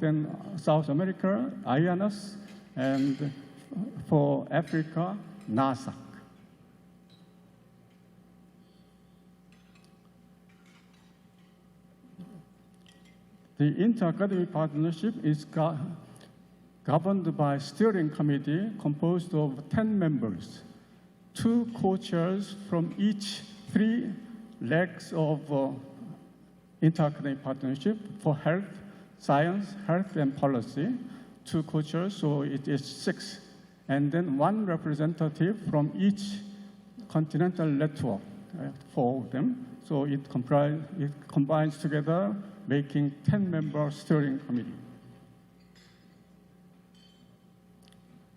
North and South America, IANAS, and for Africa, NASAC. The inter-academic partnership is governed by a steering committee composed of 10 members, 2 co-chairs from each 3 legs of inter-academic partnership for health, science, health, and policy, 2 co-chairs, so it is 6. And then 1 representative from each continental network, 4 of them. So it combines together, making 10-member steering committee.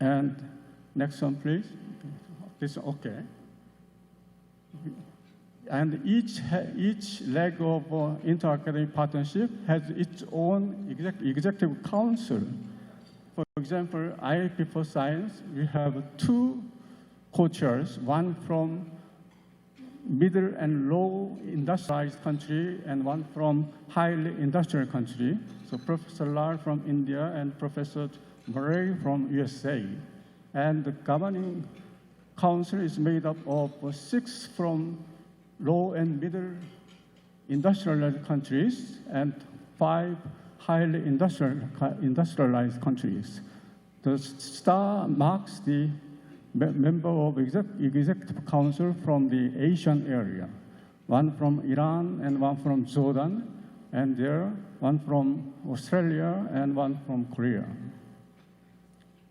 And next one, please. This, okay. And each leg of inter-academic partnership has its own executive council. For example, IAP for Science, we have 2 co-chairs, 1 from middle and low industrialized country and 1 from highly industrial country. So Professor Lal from India and Professor Murray from USA. And the governing council is made up of 6 from low and middle industrialized countries and 5 highly industrialized countries. The star marks the member of executive council from the Asian area, 1 from Iran and 1 from Jordan, and there 1 from Australia and 1 from Korea.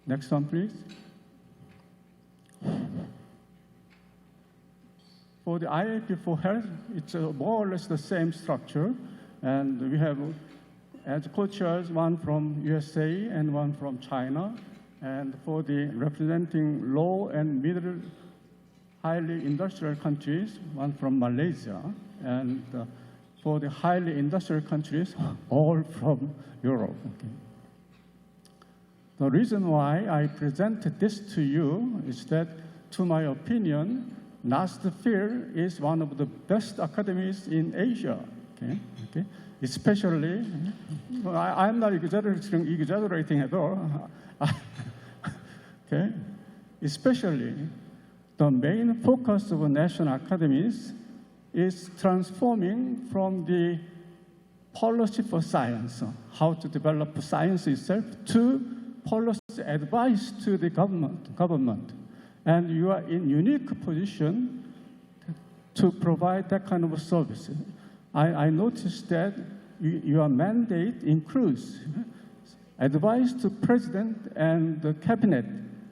Next one, please. For the IAP for Health, it's more or less the same structure, and we have as co-chairs 1 from USA and 1 from China, and for the representing low and middle highly industrial countries, 1 from Malaysia, and for the highly industrial countries, all from Europe. Okay. The reason why I presented this to you is that, to my opinion, DOST-Phil is one of the best academies in Asia. Okay? Okay? Especially, I'm not exaggerating at all. Okay? Especially, the main focus of national academies is transforming from the policy for science, how to develop science itself, to policy advice to the government. And you are in unique position to provide that kind of a service. I noticed that your mandate includes advice to President and the Cabinet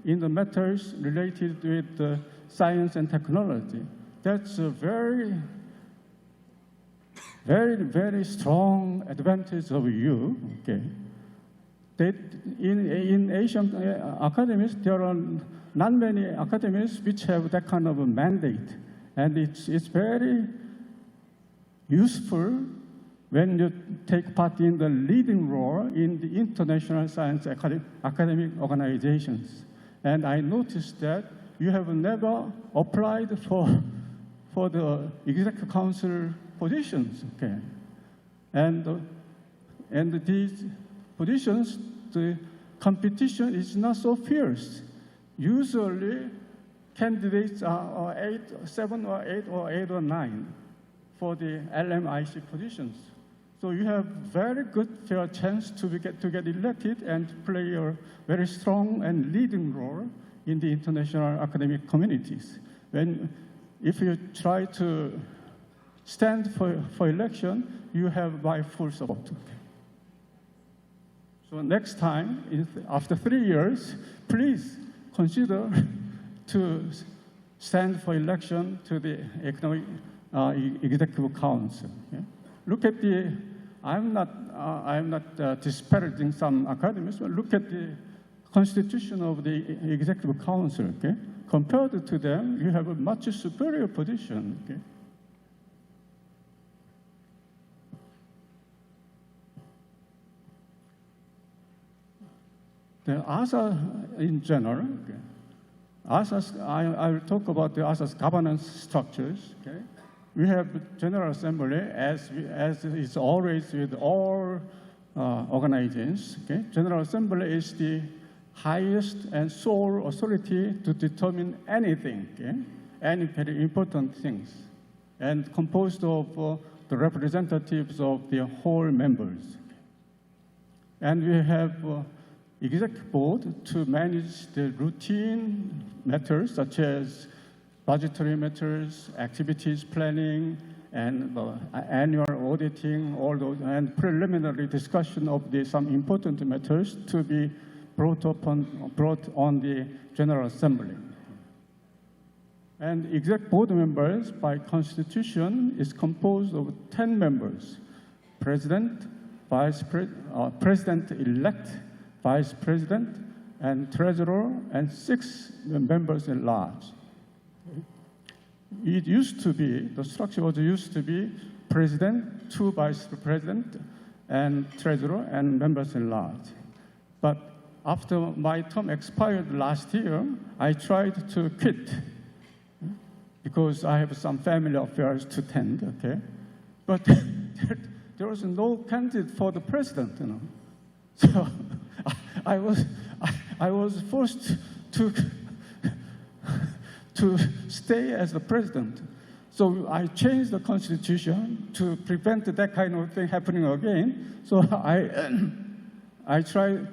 in the matters related with science and technology. That's a very, very, very strong advantage of you. Okay. That in Asian academies, there are not many academies which have that kind of a mandate. And it's very useful when you take part in the leading role in the international science academic organizations. And I noticed that you have never applied for the executive council positions. Okay. And these positions, the competition is not so fierce. Usually, candidates are 7 or 8 or 8 or 9 for the LMIC positions. So you have very good fair chance to get elected and play a very strong and leading role in the international academic communities. If you try to stand for election, you have my full support. So next time, after 3 years, please consider to stand for election to the Economic Executive Council. Okay? Look at the, I'm not disparaging some academies, but look at the constitution of the Executive Council. Okay? Compared to them, you have a much superior position. Okay? The ASA in general, okay. I will talk about the ASA's governance structures. Okay. We have General Assembly, as is always with all organizations. Okay? General Assembly is the highest and sole authority to determine anything, okay? Any very important things, and composed of the representatives of the whole members. And we have executive board to manage the routine matters such as budgetary matters, activities planning, and annual auditing, all those, and preliminary discussion of some important matters to be brought on the General Assembly. And exec board members by constitution is composed of 10 members: president, president-elect, vice president, and treasurer, and 6 members at large. It used to be, the structure used to be president, 2 vice president, and treasurer, and members at large. But after my term expired last year, I tried to quit because I have some family affairs to tend, okay? But there was no candidate for the president, you know. So I was forced to stay as the president. So I changed the constitution to prevent that kind of thing happening again. So I tried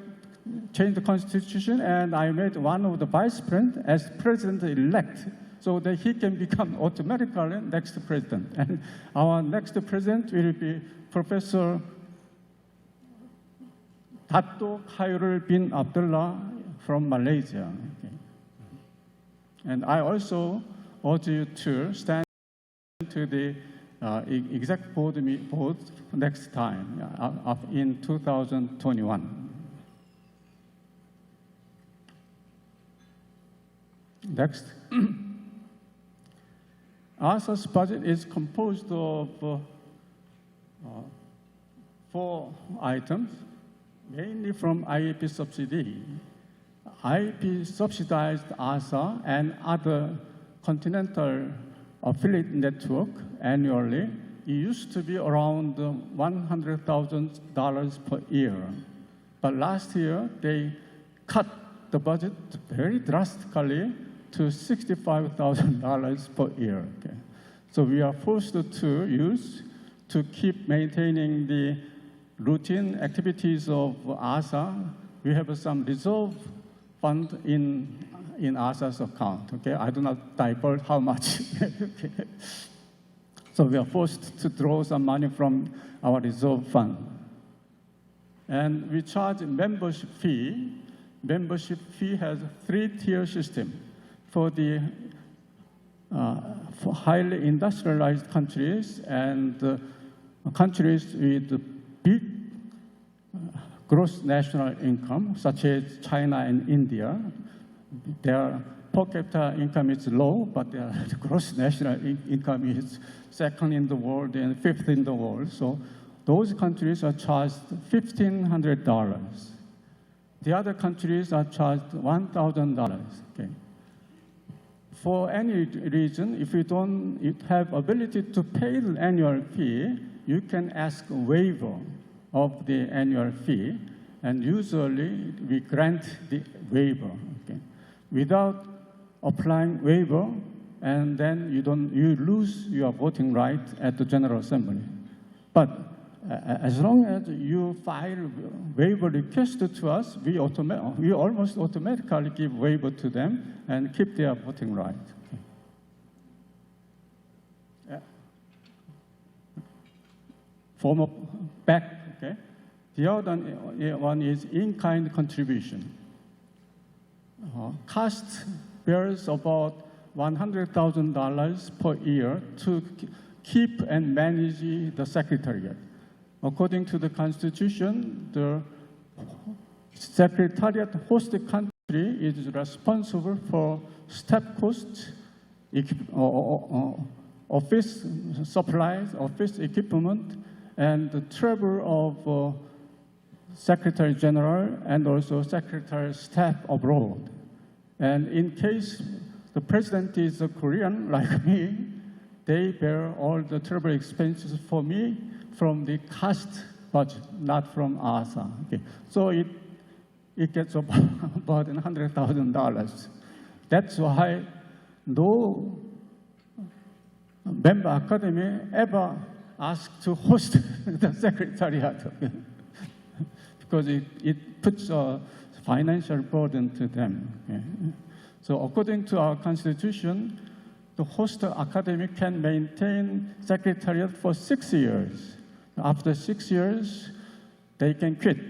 change the constitution, and I made one of the vice president as president-elect, so that he can become automatically next president. And our next president will be Professor Dato Khairul bin Abdullah from Malaysia. Okay. And I also urge you to stand to the exec board next time in 2021. Next. EDSA's budget is composed of 4 items, mainly from IAP subsidy. IAP subsidized EDSA and other continental affiliate network annually. It used to be around $100,000 per year. But last year, they cut the budget very drastically to $65,000 per year. Okay. So we are forced to keep maintaining the routine activities of EDSA. We have some reserve fund in EDSA's account. Okay, I do not divulge how much. Okay. So we are forced to draw some money from our reserve fund. And we charge membership fee. Membership fee has a 3-tier system. For the for highly industrialized countries and countries with big gross national income, such as China and India, their per capita income is low, but their gross national income is 2nd in the world and 5th in the world. So those countries are charged $1,500. The other countries are charged $1,000. Okay. For any reason, if you don't have ability to pay the annual fee, you can ask a waiver of the annual fee, and usually we grant the waiver. Okay. Without applying waiver, and then you lose your voting right at the General Assembly. But as long as you file waiver request to us, we almost automatically give waiver to them and keep their voting right. Okay. Yeah. Form of back, okay? The other one is in-kind contribution. Cost bears about $100,000 per year to keep and manage the secretariat. According to the Constitution, the Secretariat host country is responsible for staff costs, office supplies, office equipment, and the travel of Secretary General and also Secretary Staff abroad. And in case the President is a Korean, like me, they bear all the travel expenses for me from the cost budget, not from EDSA. Okay. So it gets about $100,000. That's why no member academy ever asked to host the secretariat because it puts a financial burden to them. Okay. So according to our constitution, the host academy can maintain secretariat for 6 years. After 6 years, they can quit,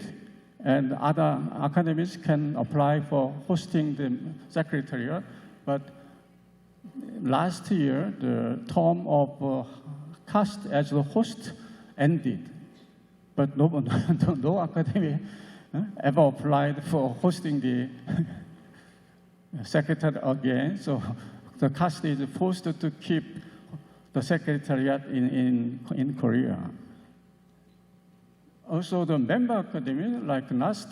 and other academies can apply for hosting the secretariat. But last year, the term of CAST as the host ended, but no academy ever applied for hosting the secretariat again. So the CAST is forced to keep the secretariat in Korea. Also, the member academy, like NAST,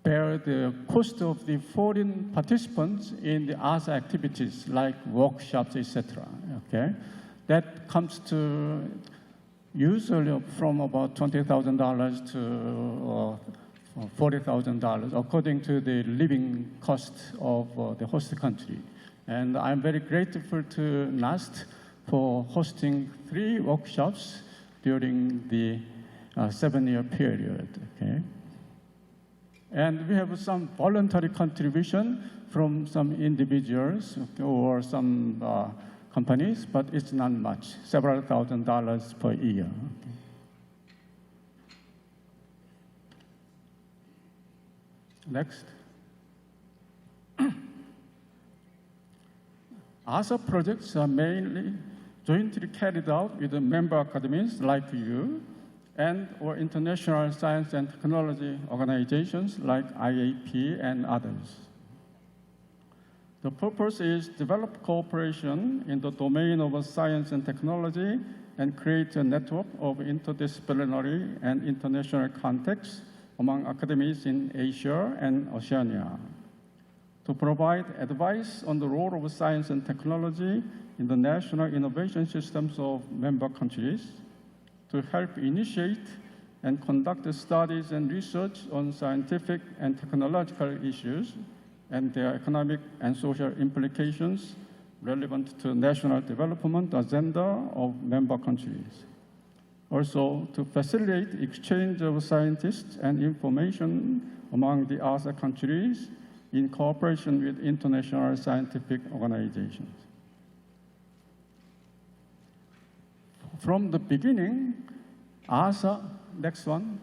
bear the cost of the foreign participants in the other activities, like workshops, etc. Okay, that comes to usually from about $20,000 to $40,000, according to the living cost of the host country. And I'm very grateful to NAST for hosting 3 workshops during the 7-year period. Okay? And we have some voluntary contribution from some individuals or some companies, but it's not much, several $1,000s per year. Okay. Next. EDSA projects are mainly jointly carried out with the member academies like you and or international science and technology organizations like IAP and others. The purpose is to develop cooperation in the domain of science and technology and create a network of interdisciplinary and international contacts among academies in Asia and Oceania, to provide advice on the role of science and technology in the national innovation systems of member countries, to help initiate and conduct studies and research on scientific and technological issues and their economic and social implications relevant to national development agenda of member countries. Also, to facilitate exchange of scientists and information among the other countries in cooperation with international scientific organizations. From the beginning, EDSA, next one.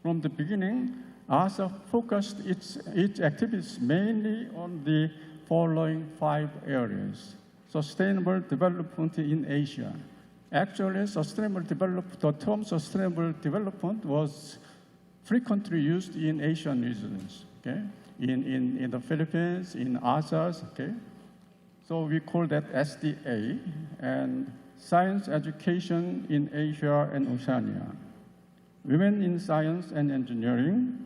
From the beginning, EDSA focused its activities mainly on the following 5 areas. Sustainable development in Asia. Actually, the term sustainable development was frequently used in Asian regions, okay? In the Philippines, in ASEAN, okay? So we call that SDA, and science education in Asia and Oceania. Women in science and engineering,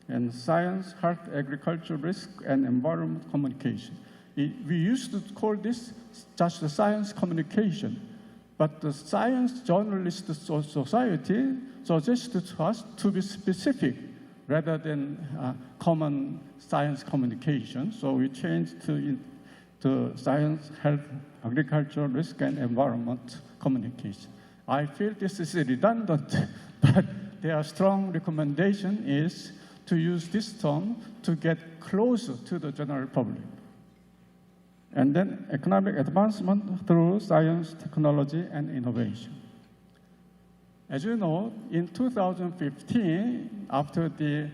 and science, health, agriculture, risk, and environment communication. We used to call this just the science communication, but the Science Journalist Society suggested to us to be specific rather than common science communication. So we changed to science, health, agriculture, risk, and environment communication. I feel this is redundant, but their strong recommendation is to use this term to get closer to the general public. And then economic advancement through science, technology, and innovation. As you know, in 2015, after the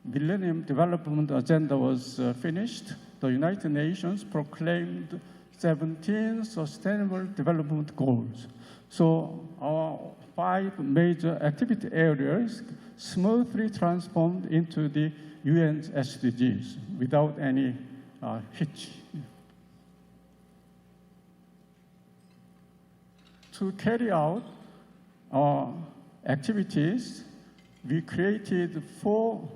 Millennium Development Agenda was finished, the United Nations proclaimed 17 Sustainable Development Goals. So our 5 major activity areas smoothly transformed into the UN's SDGs without any hitch. To carry out our activities, we created 4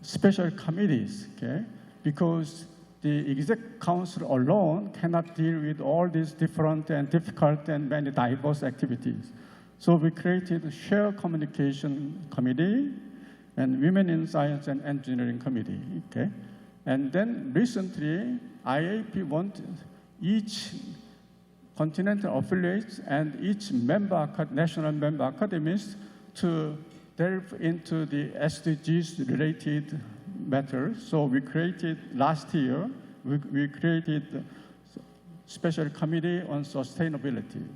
special committees, okay? Because the Executive Council alone cannot deal with all these different and difficult and many diverse activities. So we created a shared communication committee and Women in Science and Engineering committee, okay? And then recently, IAP wanted each continental affiliates and each national member academies to delve into the SDGs related matters. So we created, last year, we created a special committee on sustainability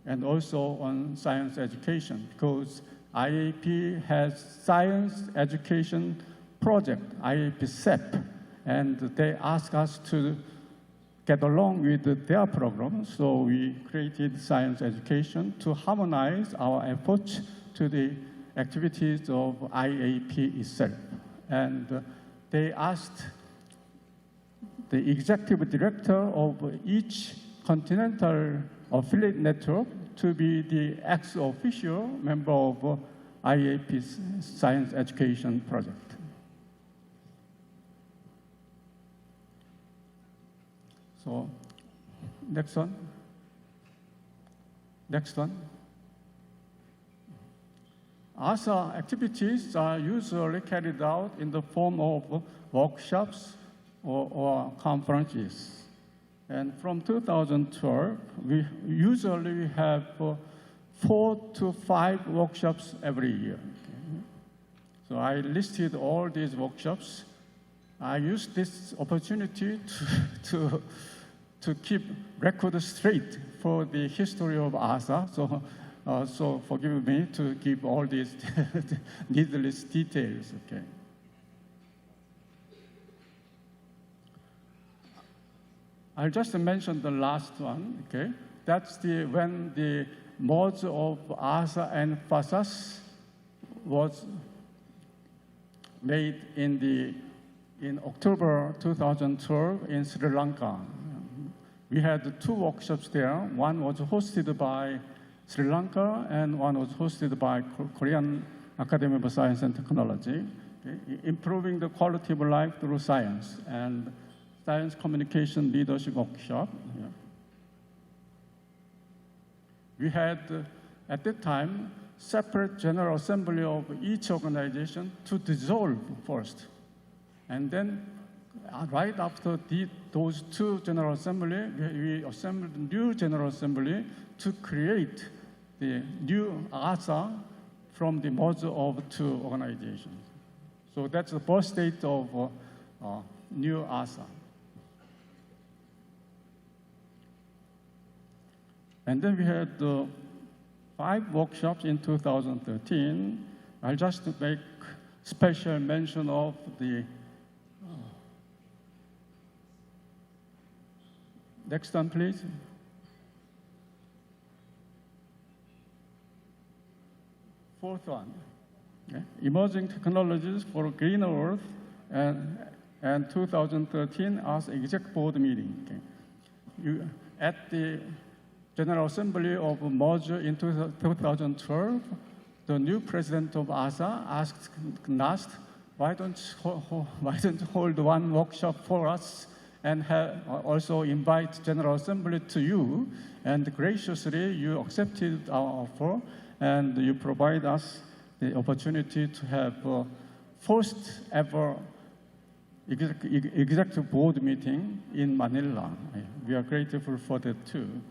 and also on science education, because IAP has science education project, IAP SEP, and they asked us to get along with their program, so we created science education to harmonize our approach to the activities of IAP itself. And they asked the executive director of each continental affiliate network to be the ex-officio member of IAP's science education project. So, next one. Next one. ASA activities are usually carried out in the form of workshops or conferences. And from 2012, we usually have 4 to 5 workshops every year. Okay. So I listed all these workshops. I used this opportunity to keep record straight for the history of ASA. So forgive me to give all these needless details. Okay. I'll just mention the last one. Okay, that's when the merge of ASA and FASAS was made in October 2012 in Sri Lanka. We had 2 workshops there. One was hosted by Sri Lanka, and one was hosted by Korean Academy of Science and Technology, okay, improving the quality of life through science, and Science Communication Leadership Workshop. Yeah. We had, at that time, separate General Assembly of each organization to dissolve first. And then, right after those 2 General Assembly, we assembled a new General Assembly to create the new ASA from the merger of 2 organizations. So that's the birth date of new ASA. And then we had 5 workshops in 2013. I'll just make special mention of the next one, please. Fourth one, okay. Emerging Technologies for Greener Earth, and 2013 as Exec Board meeting. Okay. At the General Assembly of merger in 2012, the new president of ASA asked NAST, why don't you hold one workshop for us and also invite General Assembly to you? And graciously, you accepted our offer, and you provide us the opportunity to have first ever executive board meeting in Manila. We are grateful for that too.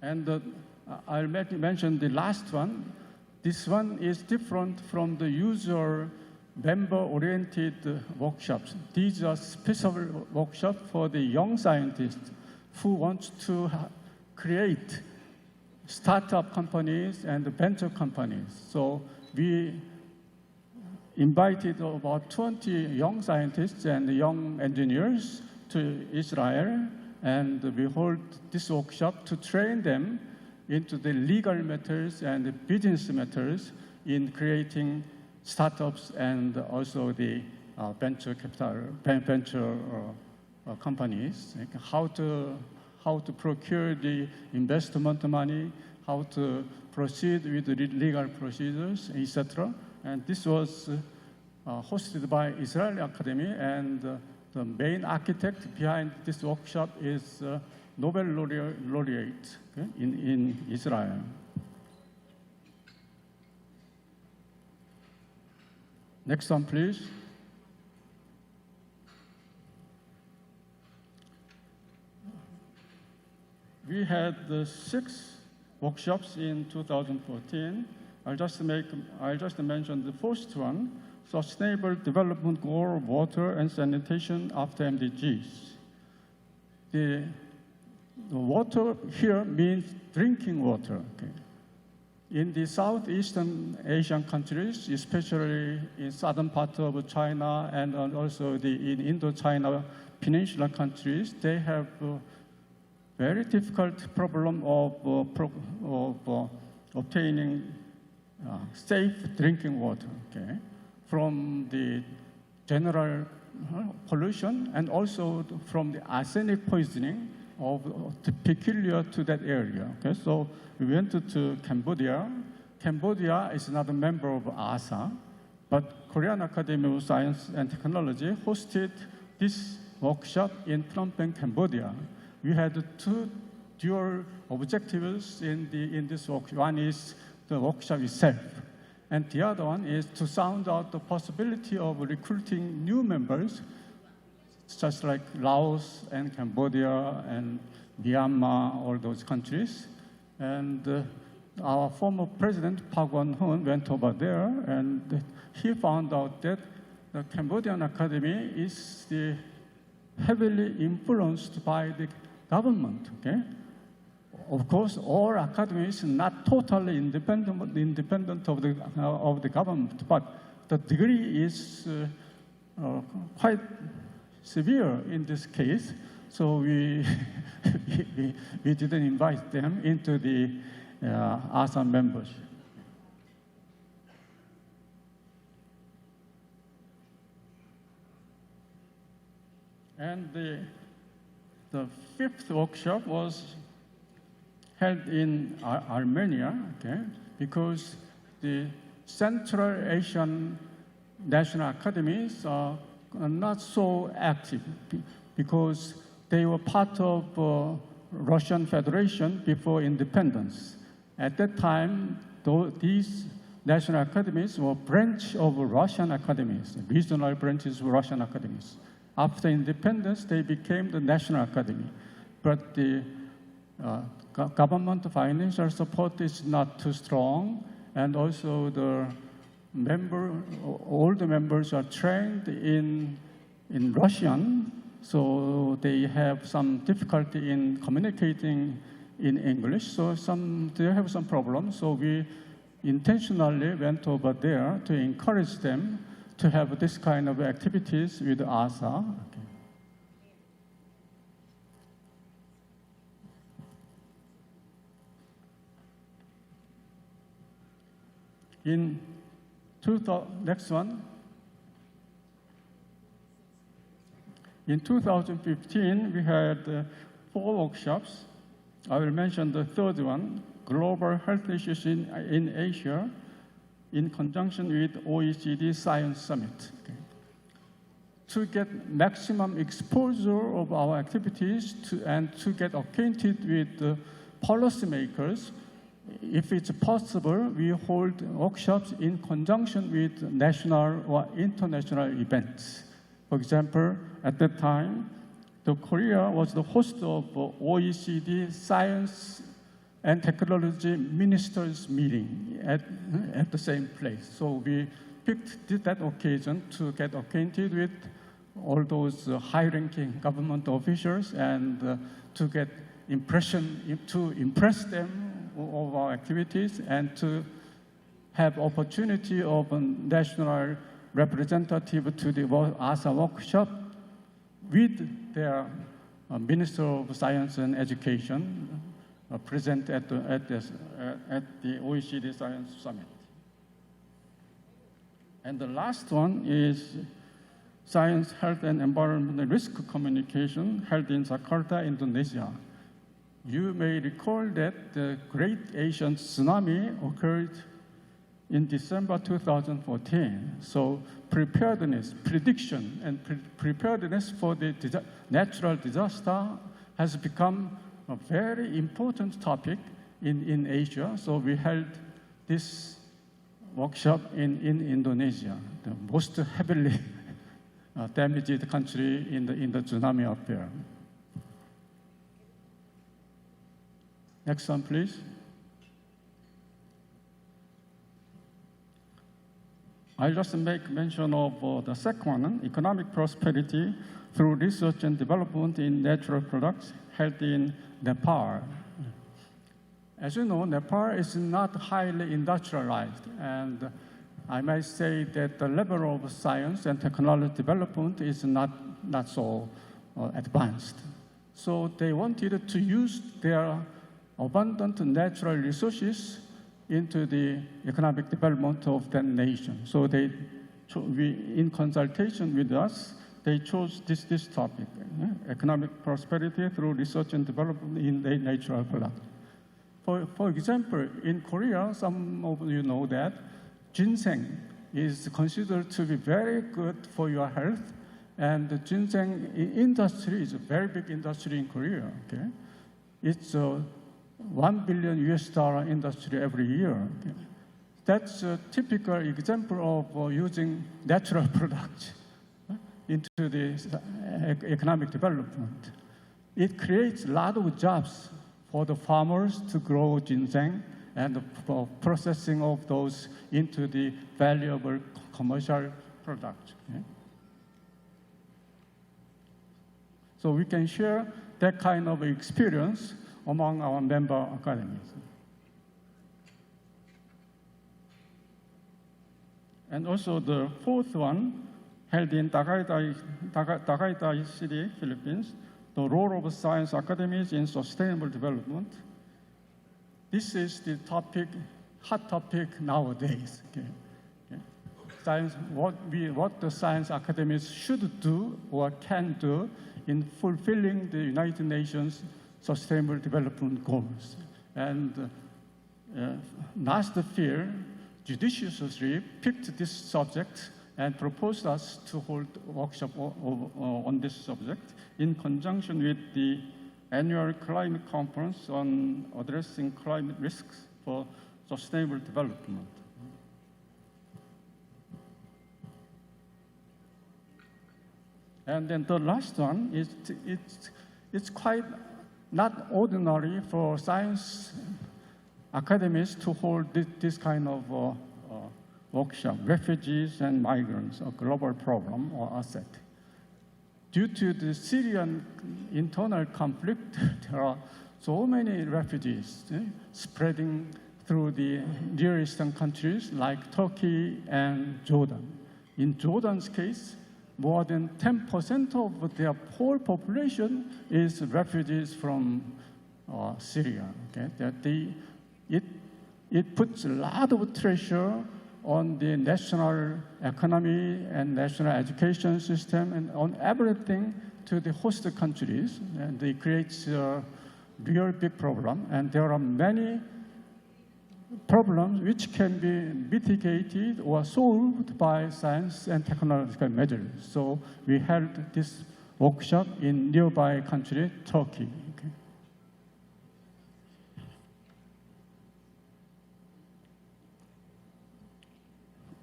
And I'll mention the last one. This one is different from the usual member-oriented workshops. These are special workshops for the young scientists who want to create startup companies and venture companies. So we invited about 20 young scientists and young engineers to Israel, and we hold this workshop to train them into the legal matters and the business matters in creating startups and also the venture companies, like how to procure the investment money, how to proceed with the legal procedures, etc. And this was hosted by Israeli Academy, and the main architect behind this workshop is Nobel laureate okay, in Israel. Next one, please. We had 6 workshops in 2014. I'll just mention the first one, Sustainable Development Goal, Water and Sanitation after MDGs. The water here means drinking water. Okay. In the Southeastern Asian countries, especially in southern part of China and also in Indo-China peninsula countries, they have very difficult problem of obtaining safe drinking water, okay, from the general pollution and also from the arsenic poisoning peculiar to that area. Okay, so we went to Cambodia. Cambodia is not a member of EDSA, but Korean Academy of Science and Technology hosted this workshop in Phnom Penh, Cambodia. We had 2 dual objectives in this workshop. One is the workshop itself, and the other one is to sound out the possibility of recruiting new members, just like Laos and Cambodia and Myanmar, all those countries. And our former president, Park Won-hoon, went over there, and he found out that the Cambodian Academy is heavily influenced by the government, okay? Of course, all academies are not totally independent of the government, but the degree is quite severe in this case. So we didn't invite them into the EDSA membership. And the 5th workshop was held in Armenia, okay, because the Central Asian national academies are not so active because they were part of Russian Federation before independence. At that time, these national academies were branch of Russian academies, regional branches of Russian academies. After independence, they became the National Academy. But the government financial support is not too strong, and also all the members are trained in Russian, so they have some difficulty in communicating in English. So they have some problems. So we intentionally went over there to encourage them to have this kind of activities with EDSA. Okay. Next one. In 2015, we had 4 workshops. I will mention the 3rd one, Global Health Issues in Asia, in conjunction with OECD Science Summit. Okay. To get maximum exposure of our activities and to get acquainted with the policymakers, if it's possible, we hold workshops in conjunction with national or international events. For example, at that time, Korea was the host of OECD Science and Technology Ministers meeting at the same place. So we picked that occasion to get acquainted with all those high-ranking government officials and to get to impress them of our activities and to have opportunity of a national representative to the EDSA workshop with their Minister of Science and Education present at the OECD Science Summit. And the last one is Science, Health, and Environmental Risk Communication held in Jakarta, Indonesia. You may recall that the Great Asian Tsunami occurred in December 2014. So preparedness, prediction, and preparedness for the natural disaster has become a very important topic in Asia. So we held this workshop in Indonesia, the most heavily damaged country in the tsunami affair. Next one, please. I just make mention of the second one, economic prosperity through research and development in natural products held in Nepal. As you know, Nepal is not highly industrialized, and I might say that the level of science and technology development is not so advanced. So they wanted to use their abundant natural resources into the economic development of that nation. So in consultation with us, they chose this topic, economic prosperity through research and development in the natural products. For example, in Korea, some of you know that ginseng is considered to be very good for your health, and the ginseng industry is a very big industry in Korea. Okay? It's a $1 billion US industry every year. Okay? That's a typical example of using natural products into the economic development. It creates a lot of jobs for the farmers to grow ginseng and the processing of those into the valuable commercial product. Okay? So we can share that kind of experience among our member academies. And also the fourth one, held in Tagaytay City, Philippines, the role of science academies in sustainable development. This is the topic, hot topic nowadays. Okay? Okay. Science, what the science academies should do or can do in fulfilling the United Nations Sustainable Development Goals. And last year, judiciously picked this subject and proposed us to hold a workshop on this subject in conjunction with the annual climate conference on addressing climate risks for sustainable development. And then the last one is it's quite not ordinary for science academies to hold this kind of workshop, refugees and migrants, a global problem or asset. Due to the Syrian internal conflict, there are so many refugees spreading through the Near Eastern countries like Turkey and Jordan. In Jordan's case, more than 10% of their whole population is refugees from Syria. Okay? It puts a lot of pressure on the national economy and national education system and on everything to the host countries. And it creates a real big problem. And there are many problems which can be mitigated or solved by science and technological measures. So we held this workshop in nearby country, Turkey. Okay.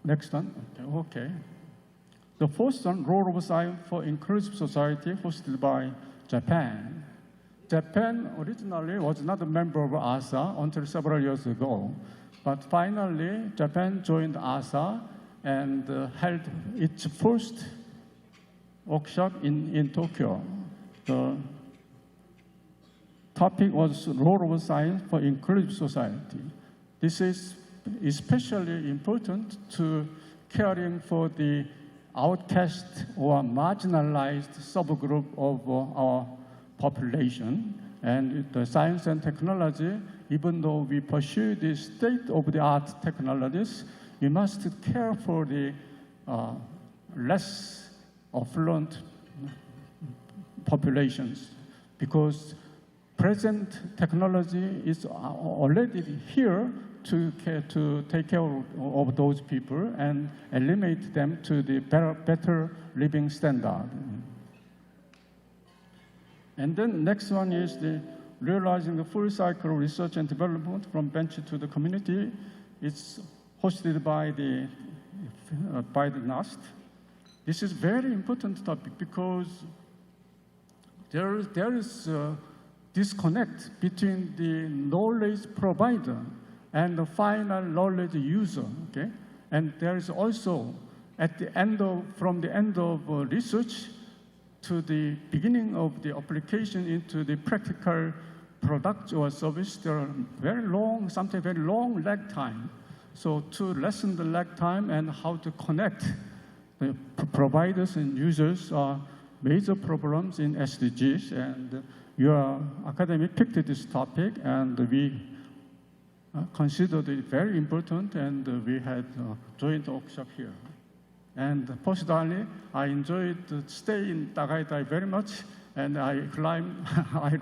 Next one, okay. The first one, role of science for inclusive society, hosted by Japan. Japan originally was not a member of EDSA until several years ago, but finally Japan joined EDSA and held its first workshop in Tokyo. The topic was role of science for inclusive society. This is especially important to caring for the outcast or marginalized subgroup of our population. And the science and technology, even though we pursue the state-of-the-art technologies, we must care for the less affluent populations, because present technology is already here to take care of those people and eliminate them to the better living standard. And then next one is the realizing the full cycle research and development from bench to the community. It's hosted by the DOST. This is very important topic because there is a disconnect between the knowledge provider and the final knowledge user. Okay, and there is also from the end of research to the beginning of the application into the practical product or service, there are sometimes very long lag time. So to lessen the lag time and how to connect the providers and users are major problems in SDGs. And your academy picked this topic, and we considered it very important, and we had a joint workshop here. And personally, I enjoyed the stay in Tagaytay very much, and I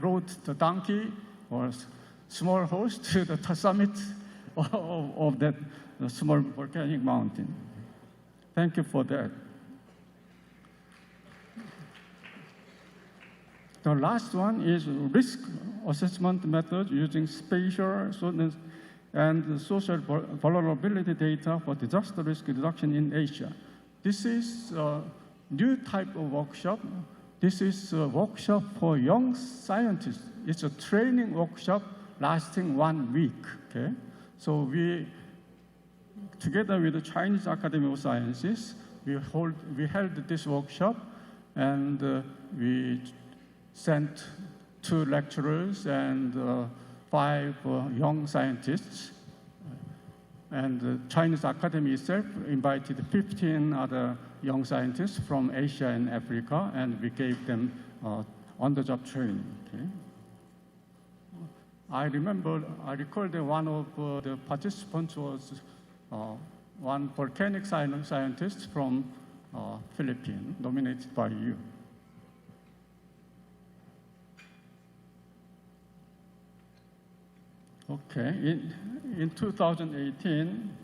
rode the donkey or small horse to the summit of that small volcanic mountain. Thank you for that. The last one is risk assessment method using spatial and social vulnerability data for disaster risk reduction in Asia. This is a new type of workshop. This is a workshop for young scientists. It's a training workshop lasting 1 week. Okay? So we, together with the Chinese Academy of Sciences, we held this workshop, and we sent 2 lecturers and 5 young scientists. And the Chinese Academy itself invited 15 other young scientists from Asia and Africa, and we gave them on-the-job training. Okay? I recall that one of the participants was one volcanic scientist from Philippines, nominated by you. Okay, in 2018,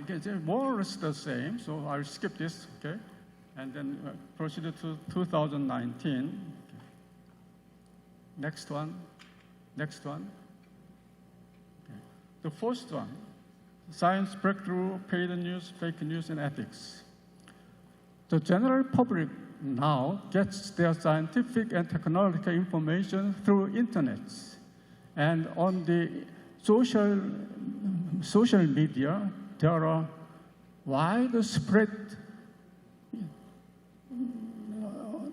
it's more or less the same, so I'll skip this, okay? And then proceed to 2019. Next one. Okay. The first one, science breakthrough, paid news, fake news, and ethics. The general public now gets their scientific and technological information through internet. And on the social media, there are widespread,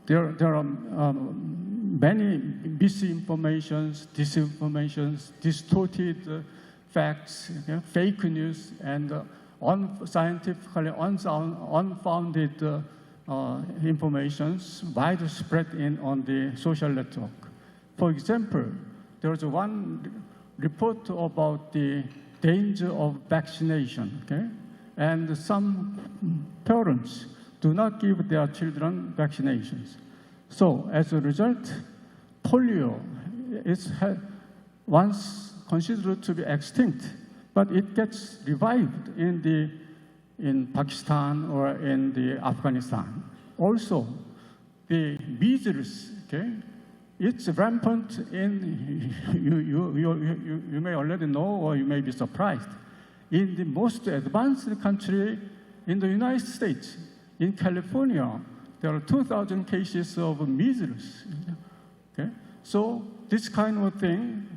there are many misinformations, disinformations, distorted facts, fake news, and scientifically unfounded informations widespread on the social network. For example, there was one report about the danger of vaccination, okay? And some parents do not give their children vaccinations. So as a result, polio is once considered to be extinct, but it gets revived in Pakistan or in the Afghanistan. Also, the measles, okay, it's rampant in, you may already know, or you may be surprised. In the most advanced country in the United States, in California, there are 2,000 cases of measles. Okay? So this kind of thing,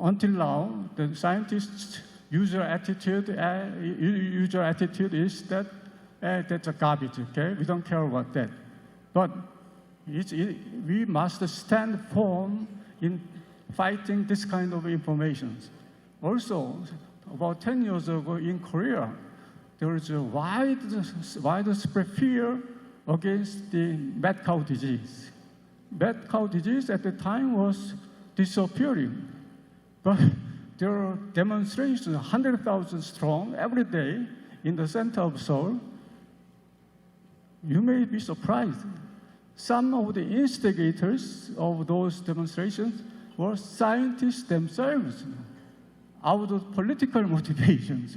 until now, the scientists' user attitude is that that's a garbage, okay? We don't care about that. But we must stand firm in fighting this kind of information. Also, about 10 years ago in Korea, there was a widespread fear against the mad cow disease. Mad cow disease at the time was disappearing. But there are demonstrations, 100,000 strong, every day in the center of Seoul. You may be surprised. Some of the instigators of those demonstrations were scientists themselves, out of political motivations,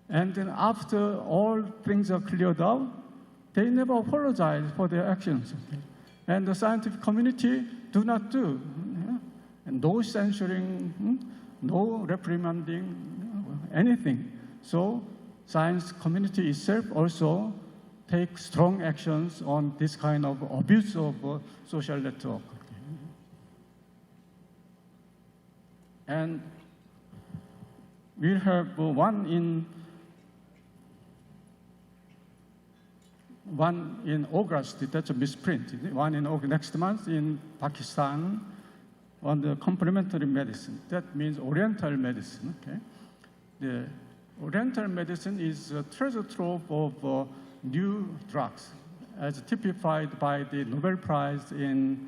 And then after all things are cleared out, they never apologize for their actions. Okay? And the scientific community do not do. And no censoring, no reprimanding, anything. So science community itself also takes strong actions on this kind of abuse of social network. And we have one in August, that's a misprint. One in August, next month in Pakistan on the complementary medicine. That means Oriental medicine. Okay? The Oriental medicine is a treasure trove of new drugs, as typified by the Nobel Prize in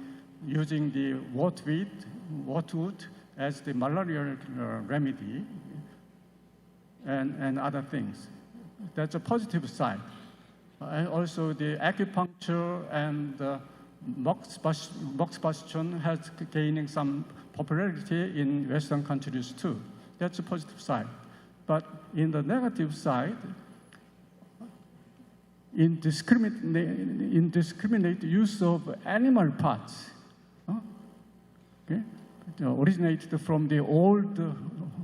using the wортweed as the malarial remedy and other things. That's a positive side. And also the acupuncture and moxibustion has gaining some popularity in Western countries too. That's a positive side. But in the negative side, indiscriminate use of animal parts, okay, originated from the old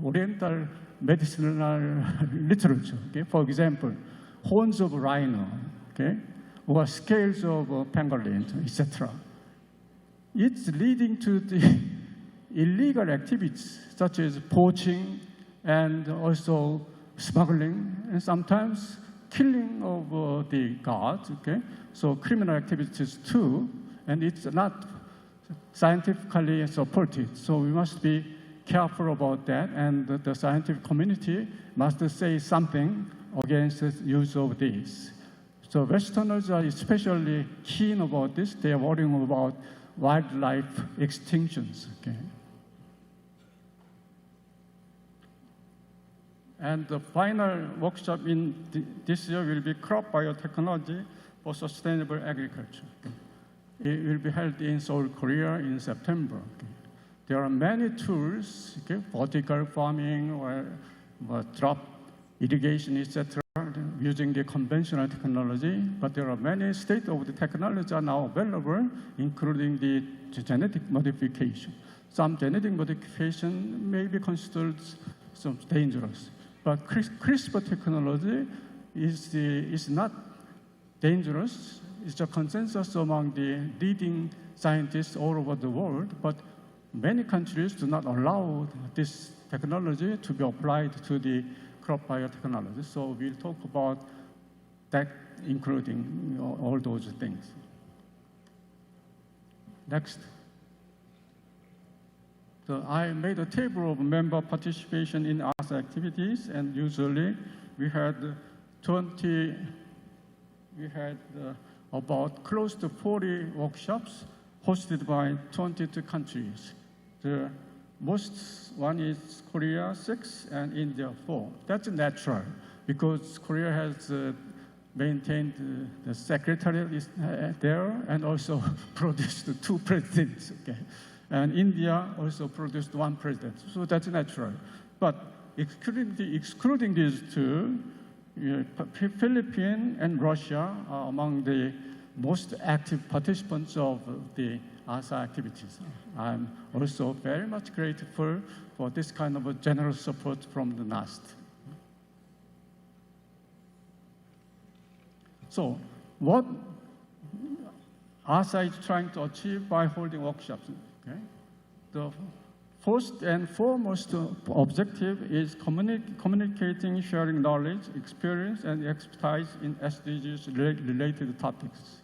Oriental medicinal literature. Okay? For example, horns of rhino, okay, or scales of pangolin, etc. It's leading to the illegal activities such as poaching and also smuggling, and sometimes killing of the guards, okay? So criminal activities too, and it's not scientifically supported. So we must be careful about that, and the scientific community must say something against the use of this. So Westerners are especially keen about this. They are worrying about wildlife extinctions, okay? And the final workshop in this year will be crop biotechnology for sustainable agriculture. It will be held in Seoul, Korea in September. There are many tools, vertical farming or drop irrigation, etc., using the conventional technology, but there are many state-of-the-art technologies are now available, including the genetic modification. Some genetic modification may be considered some dangerous. But CRISPR technology is not dangerous. It's a consensus among the leading scientists all over the world, but many countries do not allow this technology to be applied to the crop biotechnology. So we'll talk about that, including all those things. Next. So I made a table of member participation in ASA activities, and usually we had about close to 40 workshops hosted by 22 countries. The most one is Korea 6 and India 4. That's natural because Korea has maintained the secretariat is there and also produced 2 presidents. Okay. And India also produced 1 president, so that's natural. But excluding these 2, Philippines and Russia are among the most active participants of the ASA activities. I'm also very much grateful for this kind of a generous support from the NAST. So, what ASA is trying to achieve by holding workshops? Okay. The first and foremost objective is communicating, sharing knowledge, experience, and expertise in SDGs-related topics.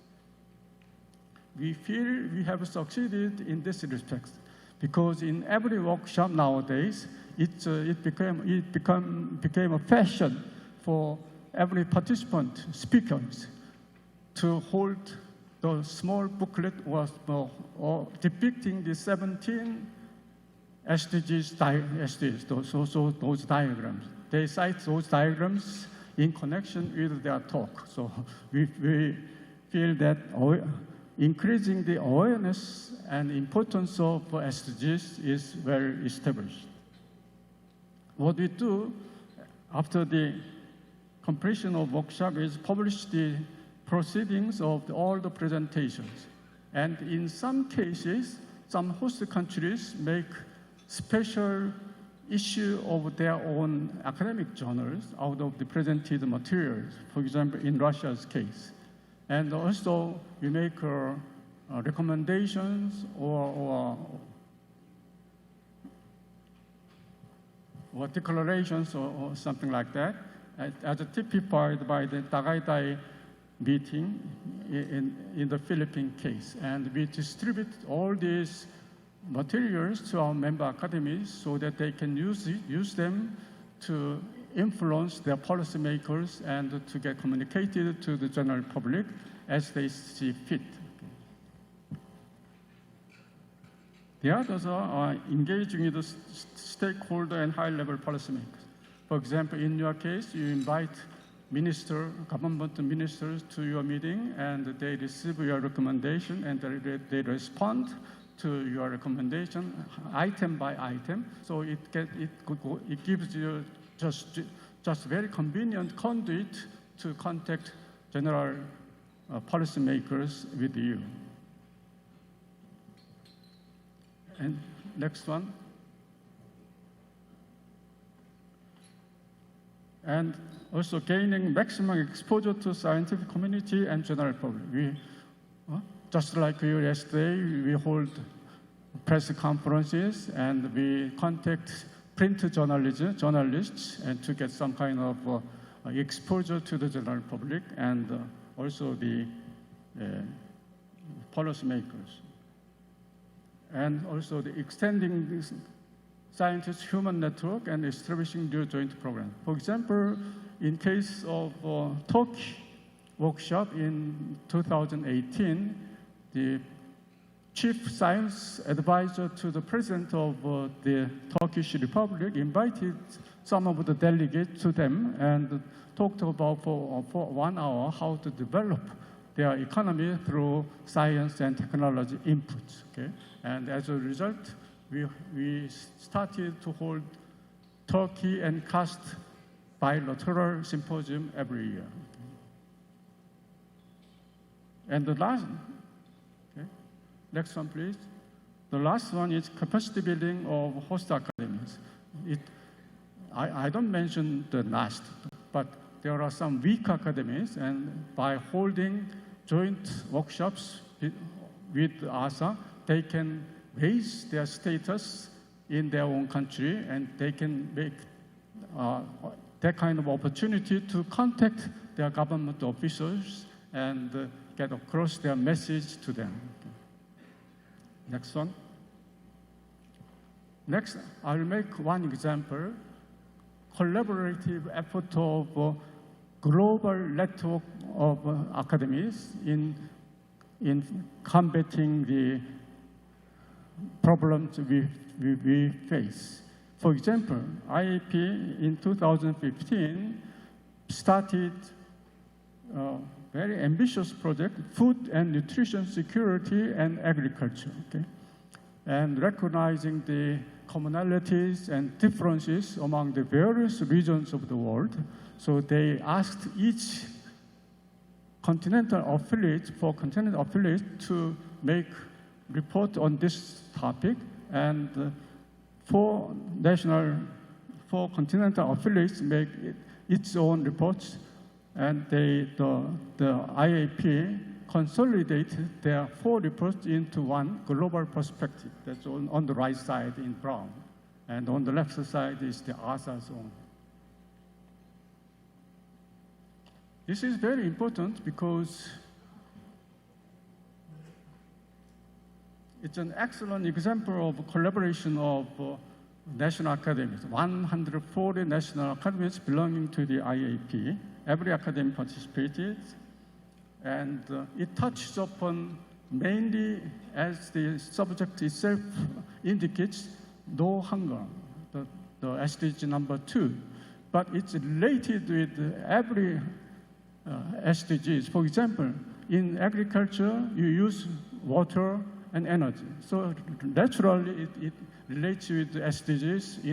We feel we have succeeded in this respect because in every workshop nowadays, it became a fashion for every participant, speakers, to hold the small booklet was depicting the 17 SDGs, those diagrams. They cite those diagrams in connection with their talk. So we feel that increasing the awareness and importance of SDGs is well established. What we do after the completion of workshop is publish the proceedings of all the presentations. And in some cases, some host countries make special issue of their own academic journals out of the presented materials, for example, in Russia's case. And also, we make recommendations or declarations or something like that, as typified by the Tagaytay meeting in the Philippine case. And we distribute all these materials to our member academies so that they can use them to influence their policymakers and to get communicated to the general public as they see fit. The others are engaging with the stakeholder and high-level policymakers. For example, in your case, you invite government ministers to your meeting, and they receive your recommendation, and they respond to your recommendation item by item. So it gives you just very convenient conduit to contact general policymakers with you. And next one. And also gaining maximum exposure to scientific community and general public. Just like you yesterday, we hold press conferences and we contact print journalists and to get some kind of exposure to the general public and also the policymakers. And also the extending this scientists' human network and establishing new joint programs. For example, in case of Turkey workshop in 2018, the chief science advisor to the president of the Turkish Republic invited some of the delegates to them and talked about for 1 hour how to develop their economy through science and technology inputs. Okay? And as a result, we started to hold Turkey and CAST bilateral symposium every year. And the last, okay, next one please. The last one is capacity building of host academies. I don't mention the last, but there are some weak academies, and by holding joint workshops with EDSA, they can raise their status in their own country, and they can make that kind of opportunity to contact their government officials and get across their message to them. Next one. Next, I'll make one example. Collaborative effort of global network of academies in combating the problems we face. For example, IAP in 2015 started a very ambitious project, food and nutrition security and agriculture, okay? And recognizing the commonalities and differences among the various regions of the world. So they asked each continental affiliate to make report on this topic, and four continental affiliates make its own reports, and the IAP consolidated their 4 reports into one global perspective. That's on the right side in brown, and on the left side is the EDSA's own. This is very important because it's an excellent example of collaboration of national academies, 140 national academies belonging to the IAP. Every academy participated, and it touches upon mainly, as the subject itself indicates, no hunger, the SDG number 2. But it's related with every SDGs. For example, in agriculture, you use water and energy. So naturally, it relates with SDGs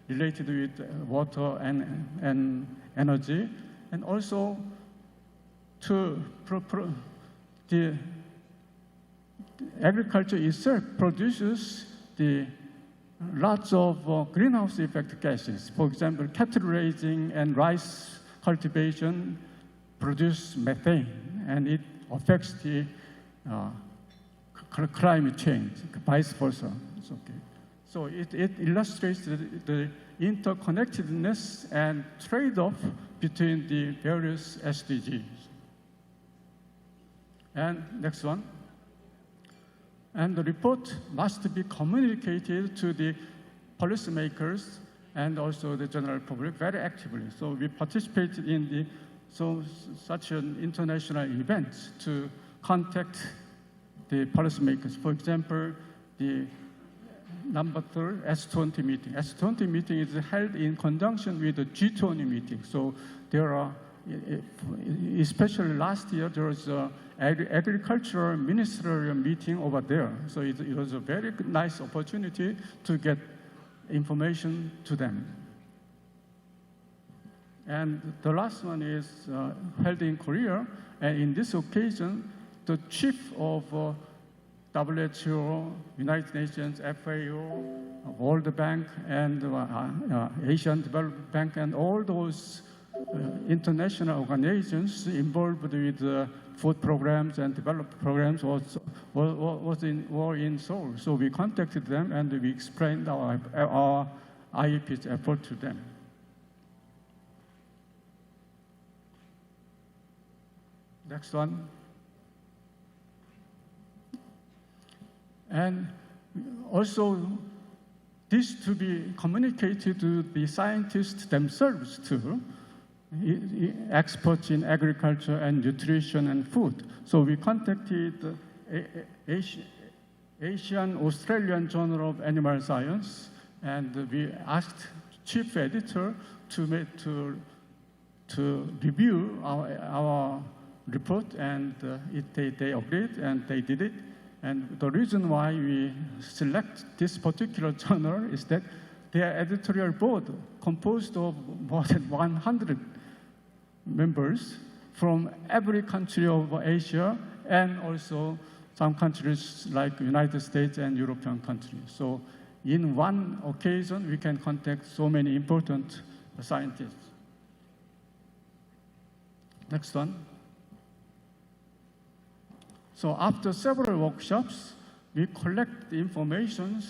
related with water and energy. And also, the agriculture itself produces the lots of greenhouse effect gases. For example, cattle raising and rice cultivation produce methane, and it affects the climate change, vice versa. It's okay. So it illustrates the interconnectedness and trade-off between the various SDGs. And next one. And the report must be communicated to the policymakers and also the general public very actively. So we participated in such an international event to contact the policymakers. For example, the number 3 S20 meeting. S20 meeting is held in conjunction with the G20 meeting. So there are, especially last year, there was an agricultural ministerial meeting over there. So it was a very nice opportunity to get information to them. And the last one is held in Korea. And in this occasion, the chief of WHO, United Nations, FAO, World Bank, and Asian Development Bank, and all those international organizations involved with food programs and development programs were in Seoul. So we contacted them and we explained our IEP's effort to them. Next one. And also, this to be communicated to the scientists themselves too, experts in agriculture and nutrition and food. So we contacted the Asian Australian Journal of Animal Science, and we asked chief editor to review our report, and they agreed and they did it. And the reason why we select this particular journal is that their editorial board composed of more than 100 members from every country of Asia and also some countries like United States and European countries. So in one occasion, we can contact so many important scientists. Next one. So after several workshops, we collect the information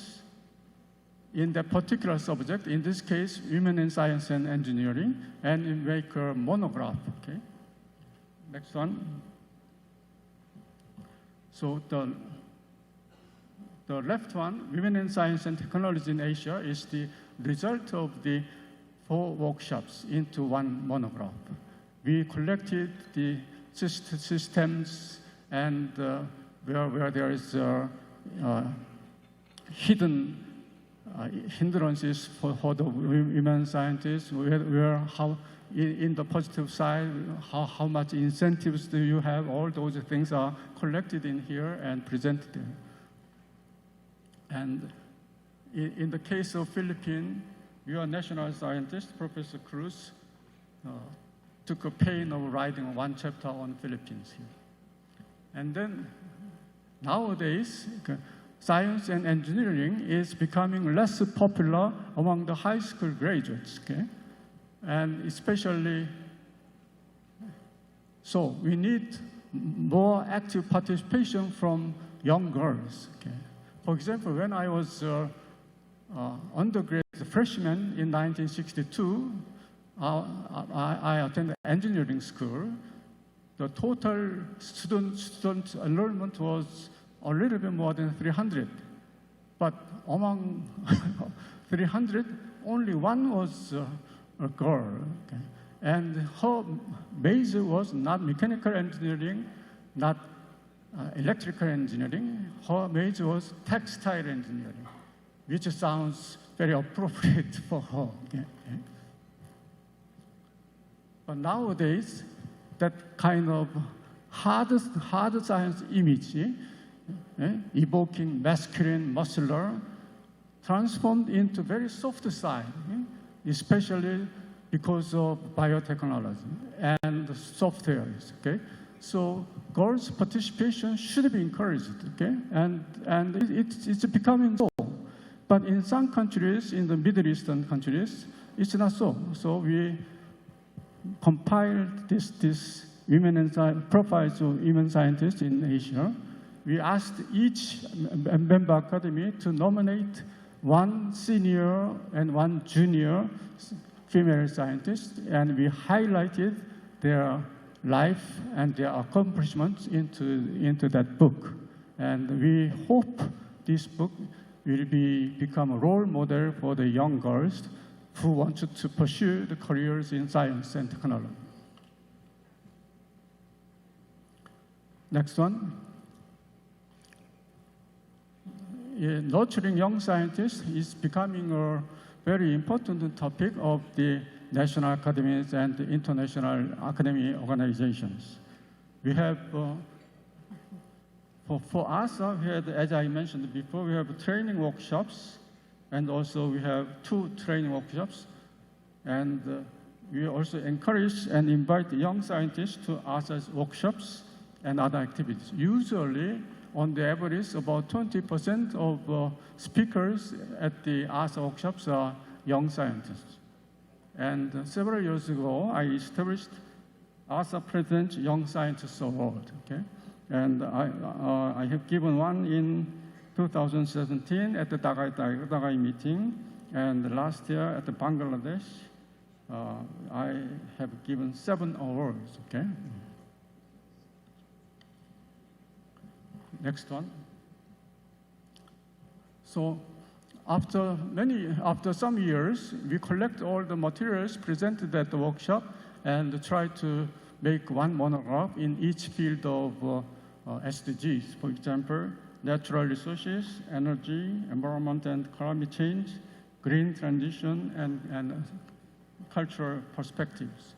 in that particular subject, in this case, women in science and engineering, and we make a monograph, okay? Next one. So the left one, women in science and technology in Asia, is the result of the 4 workshops into one monograph. We collected the systems and where there is hidden hindrances for the women scientists, how in the positive side, how much incentives do you have, all those things are collected in here and presented there. And in the case of Philippines, your national scientist, Professor Cruz, took a pain of writing one chapter on Philippines here. And then nowadays, science and engineering is becoming less popular among the high school graduates, okay? And especially, so we need more active participation from young girls, okay? For example, when I was undergraduate freshman in 1962, I attended engineering school. The total student enrollment was a little bit more than 300. But among 300, only one was a girl. Okay? And her major was not mechanical engineering, not electrical engineering. Her major was textile engineering, which sounds very appropriate for her. Okay? But nowadays, that kind of hard science image, evoking masculine, muscular, transformed into very soft side, especially because of biotechnology and softwares, okay? So girls' participation should be encouraged, okay? And it's becoming so. But in some countries, in the Middle Eastern countries, it's not so. So we compiled this profiles of women scientists in Asia. We asked each member academy to nominate one senior and one junior female scientist, and we highlighted their life and their accomplishments into that book. And we hope this book will become a role model for the young girls who want to pursue the careers in science and technology. Next one. Nurturing young scientists is becoming a very important topic of the national academies and international academic organizations. We have, for us, we had, as I mentioned before, we have training workshops, and also we have 2 training workshops. And we also encourage and invite young scientists to ASA's workshops and other activities. Usually, on the average, about 20% of speakers at the ASA workshops are young scientists. And several years ago, I established ASA President Young Scientists Award, okay? And I have given one in 2017 at the Dagai meeting, and last year at the Bangladesh, I have given 7 awards, okay? Next one. So after some years, we collect all the materials presented at the workshop and try to make one monograph in each field of SDGs. For example, natural resources, energy, environment and climate change, green transition, and cultural perspectives.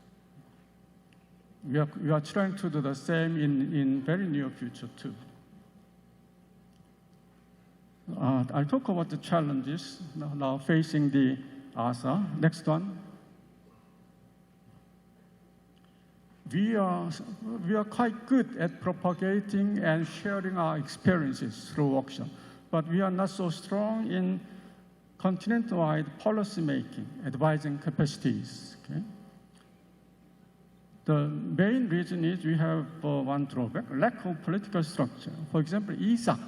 We are trying to do the same in very near future too. I'll talk about the challenges now facing the ASA. Next one. We are quite good at propagating and sharing our experiences through workshops, but we are not so strong in continent-wide policy making, advising capacities. Okay? The main reason is we have one drawback, lack of political structure. For example, ESA.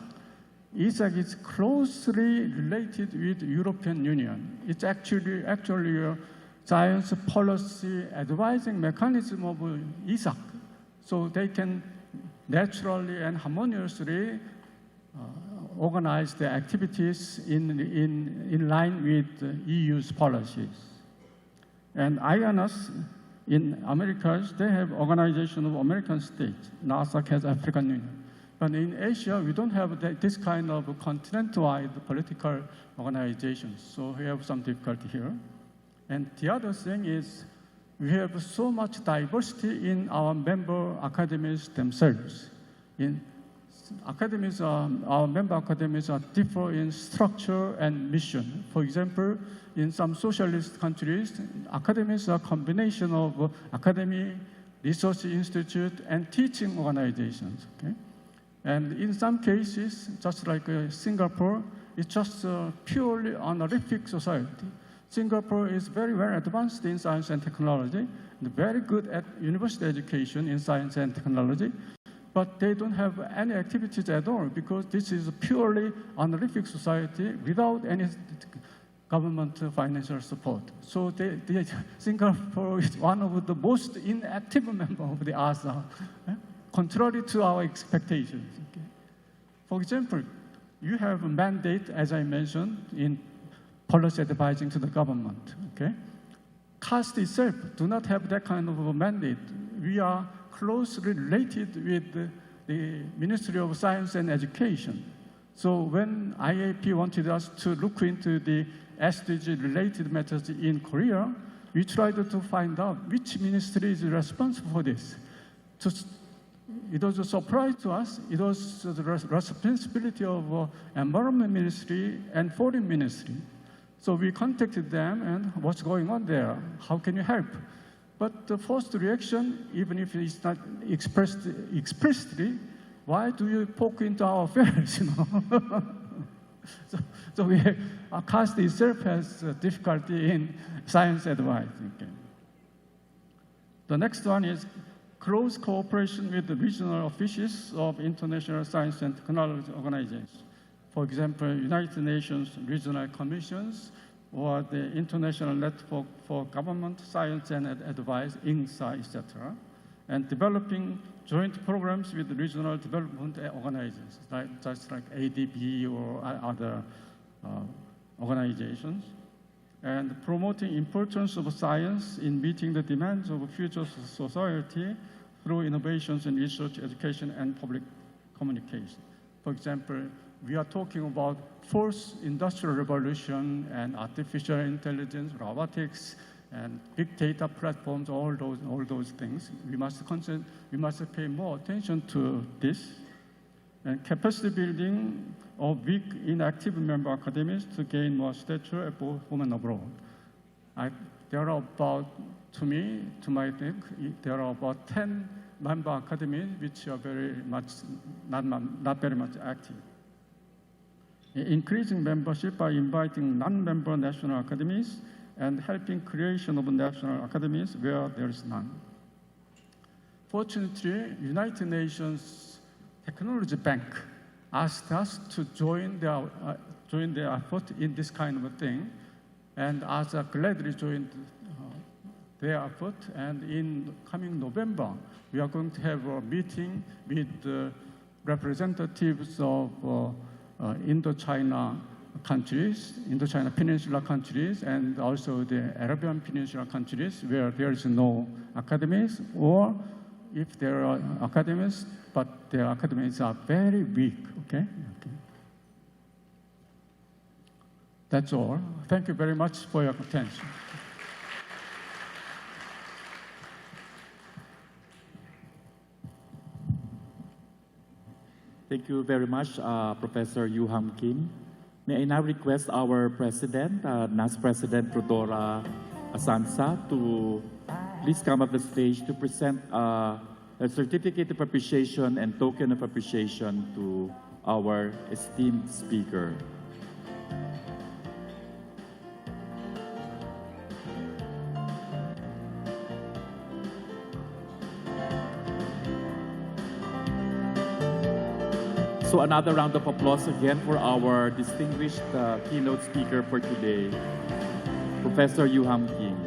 ESA is closely related with European Union. It's actually a science policy advising mechanism of ESA, so they can naturally and harmoniously organize their activities in line with the EU's policies. And IANAS in Americas, they have Organization of American States. NASA has African Union. But in Asia, we don't have this kind of continent-wide political organizations, so we have some difficulty here. And the other thing is we have so much diversity in our member academies themselves. Our member academies are different in structure and mission. For example, in some socialist countries, academies are a combination of academy, research institute, and teaching organizations. Okay? And in some cases, just like Singapore, it's just a purely honorific society. Singapore is very, very advanced in science and technology, and very good at university education in science and technology, but they don't have any activities at all because this is a purely honorific society without any government financial support. So Singapore is one of the most inactive members of the ASA. Contrary to our expectations. Okay? For example, you have a mandate, as I mentioned, in policy advising to the government. Okay? CAST itself do not have that kind of a mandate. We are closely related with the Ministry of Science and Education. So when IAP wanted us to look into the SDG-related matters in Korea, we tried to find out which ministry is responsible for this. It was a surprise to us. It was the responsibility of Environment Ministry and Foreign Ministry. So we contacted them and what's going on there? How can you help? But the first reaction, even if it's not expressed explicitly, why do you poke into our affairs, you know? so CAST itself has difficulty in science advice. Okay. The next one is close cooperation with the regional offices of international science and technology organizations. For example, United Nations regional commissions or the International Network for Government Science and Advice, INSA, etc., and developing joint programs with regional development organizations, just like ADB or other organizations, and promoting importance of science in meeting the demands of future society through innovations in research, education, and public communication. For example, we are talking about fourth industrial revolution and artificial intelligence, robotics, and big data platforms, all those things. We must pay more attention to this. And capacity building of weak, inactive member academies to gain more stature at both home and abroad. There are about, to my think, there are about 10 member academies which are very much, not very much active. Increasing membership by inviting non-member national academies and helping creation of national academies where there is none. Fortunately, United Nations Technology Bank asked us to join their effort in this kind of a thing, and us gladly joined their effort. And in coming November, we are going to have a meeting with the representatives of Indochina countries, Indochina Peninsula countries, and also the Arabian Peninsula countries where there is no academies, or if there are academies, but their academies are very weak, okay? That's all. Thank you very much for your attention. Thank you very much, Professor Yu-Ham Kim. May I now request our President, NAS President Rodora Asansa, to please come up the stage to present a certificate of appreciation and token of appreciation to our esteemed speaker. So another round of applause again for our distinguished keynote speaker for today, Professor Yu-Ham Kim.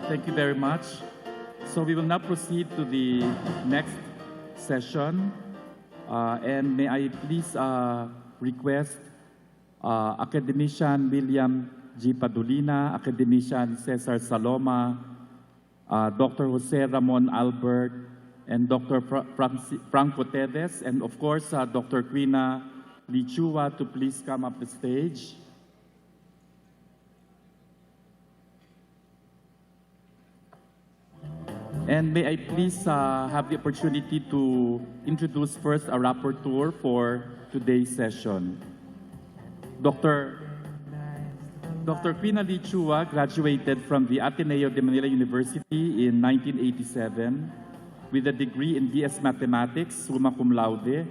Thank you very much. So we will now proceed to the next session. And may I please request Academician William G. Padulina, Academician Cesar Saloma, Dr. Jose Ramon Albert, and Dr. Franco Tedes, and of course, Dr. Quina Lichua to please come up the stage. And may I please have the opportunity to introduce first a rapporteur for today's session. Dr. Quina Lichua graduated from the Ateneo de Manila University in 1987 with a degree in BS Mathematics, summa cum laude,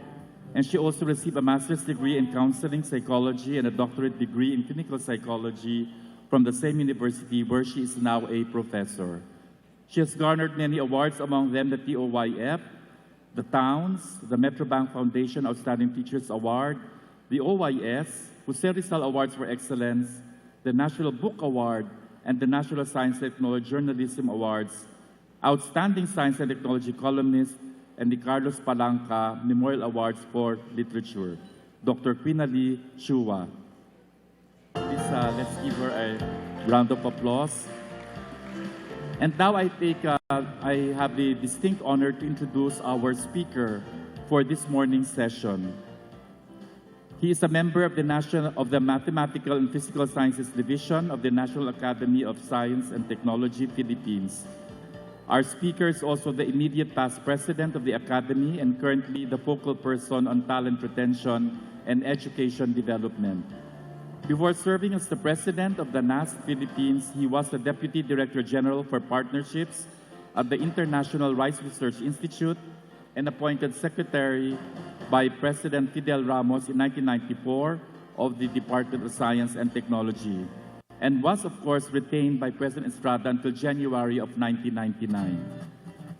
and she also received a master's degree in counseling psychology and a doctorate degree in clinical psychology from the same university where she is now a professor. She has garnered many awards, among them the TOYF, the Towns, the Metrobank Foundation Outstanding Teachers Award, the OYS, Jose Rizal Awards for Excellence, the National Book Award, and the National Science and Technology Journalism Awards, Outstanding Science and Technology Columnist, and the Carlos Palanca Memorial Awards for Literature. Dr. Quina Lichua. Please, let's give her a round of applause. And now I have the distinct honor to introduce our speaker for this morning's session. He is a member of the Mathematical and Physical Sciences Division of the National Academy of Science and Technology, Philippines. Our speaker is also the immediate past president of the Academy and currently the focal person on talent retention and education development. Before serving as the president of the DOST-Philippines, he was the Deputy Director General for Partnerships at the International Rice Research Institute and appointed Secretary by President Fidel Ramos in 1994 of the Department of Science and Technology, and was, of course, retained by President Estrada until January of 1999.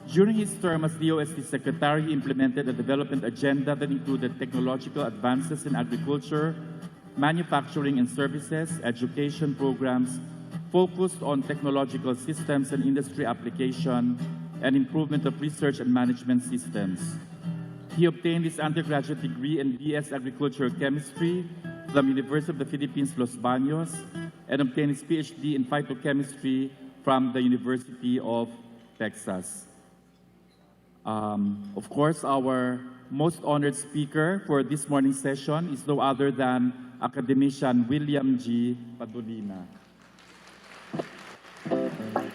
During his term as DOST Secretary, he implemented a development agenda that included technological advances in agriculture, manufacturing and services, education programs focused on technological systems and industry application, and improvement of research and management systems. He obtained his undergraduate degree in BS Agricultural Chemistry from University of the Philippines, Los Baños, and obtained his PhD in phytochemistry from the University of Texas. Of course, our most honored speaker for this morning's session is no other than academician William G. Padolina.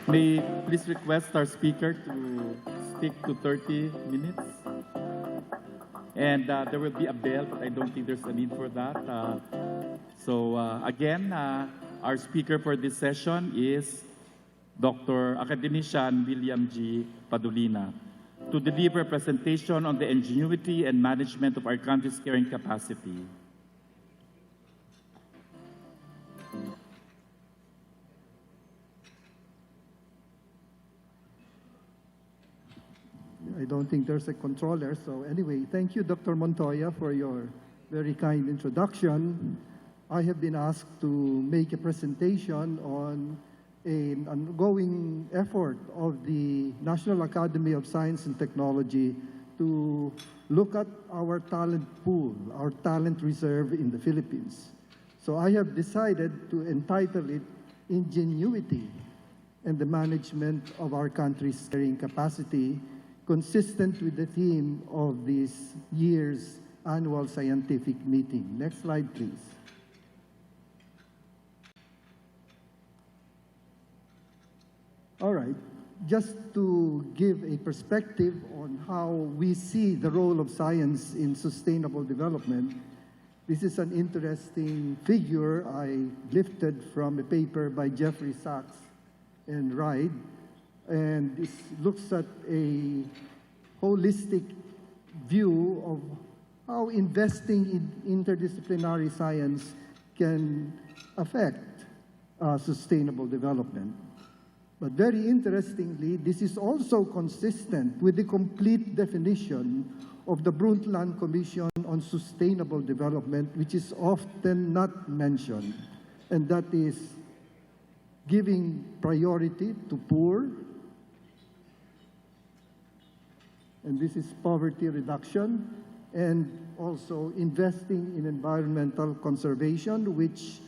May please request our speaker to stick to 30 minutes. And there will be a bell, but I don't think there's a need for that. Again, our speaker for this session is Dr. Academician William G. Padolina to deliver a presentation on the ingenuity and management of our country's carrying capacity. I don't think there's a controller. So anyway, thank you, Dr. Montoya, for your very kind introduction. I have been asked to make a presentation on an ongoing effort of the National Academy of Science and Technology to look at our talent pool, our talent reserve in the Philippines. So I have decided to entitle it Ingenuity and the Management of Our Country's Carrying Capacity, consistent with the theme of this year's annual scientific meeting. Next slide, please. All right, just to give a perspective on how we see the role of science in sustainable development, this is an interesting figure I lifted from a paper by Jeffrey Sachs and Ride. And this looks at a holistic view of how investing in interdisciplinary science can affect sustainable development. But very interestingly, this is also consistent with the complete definition of the Brundtland Commission on Sustainable Development, which is often not mentioned, and that is giving priority to poor, and this is poverty reduction, and also investing in environmental conservation, which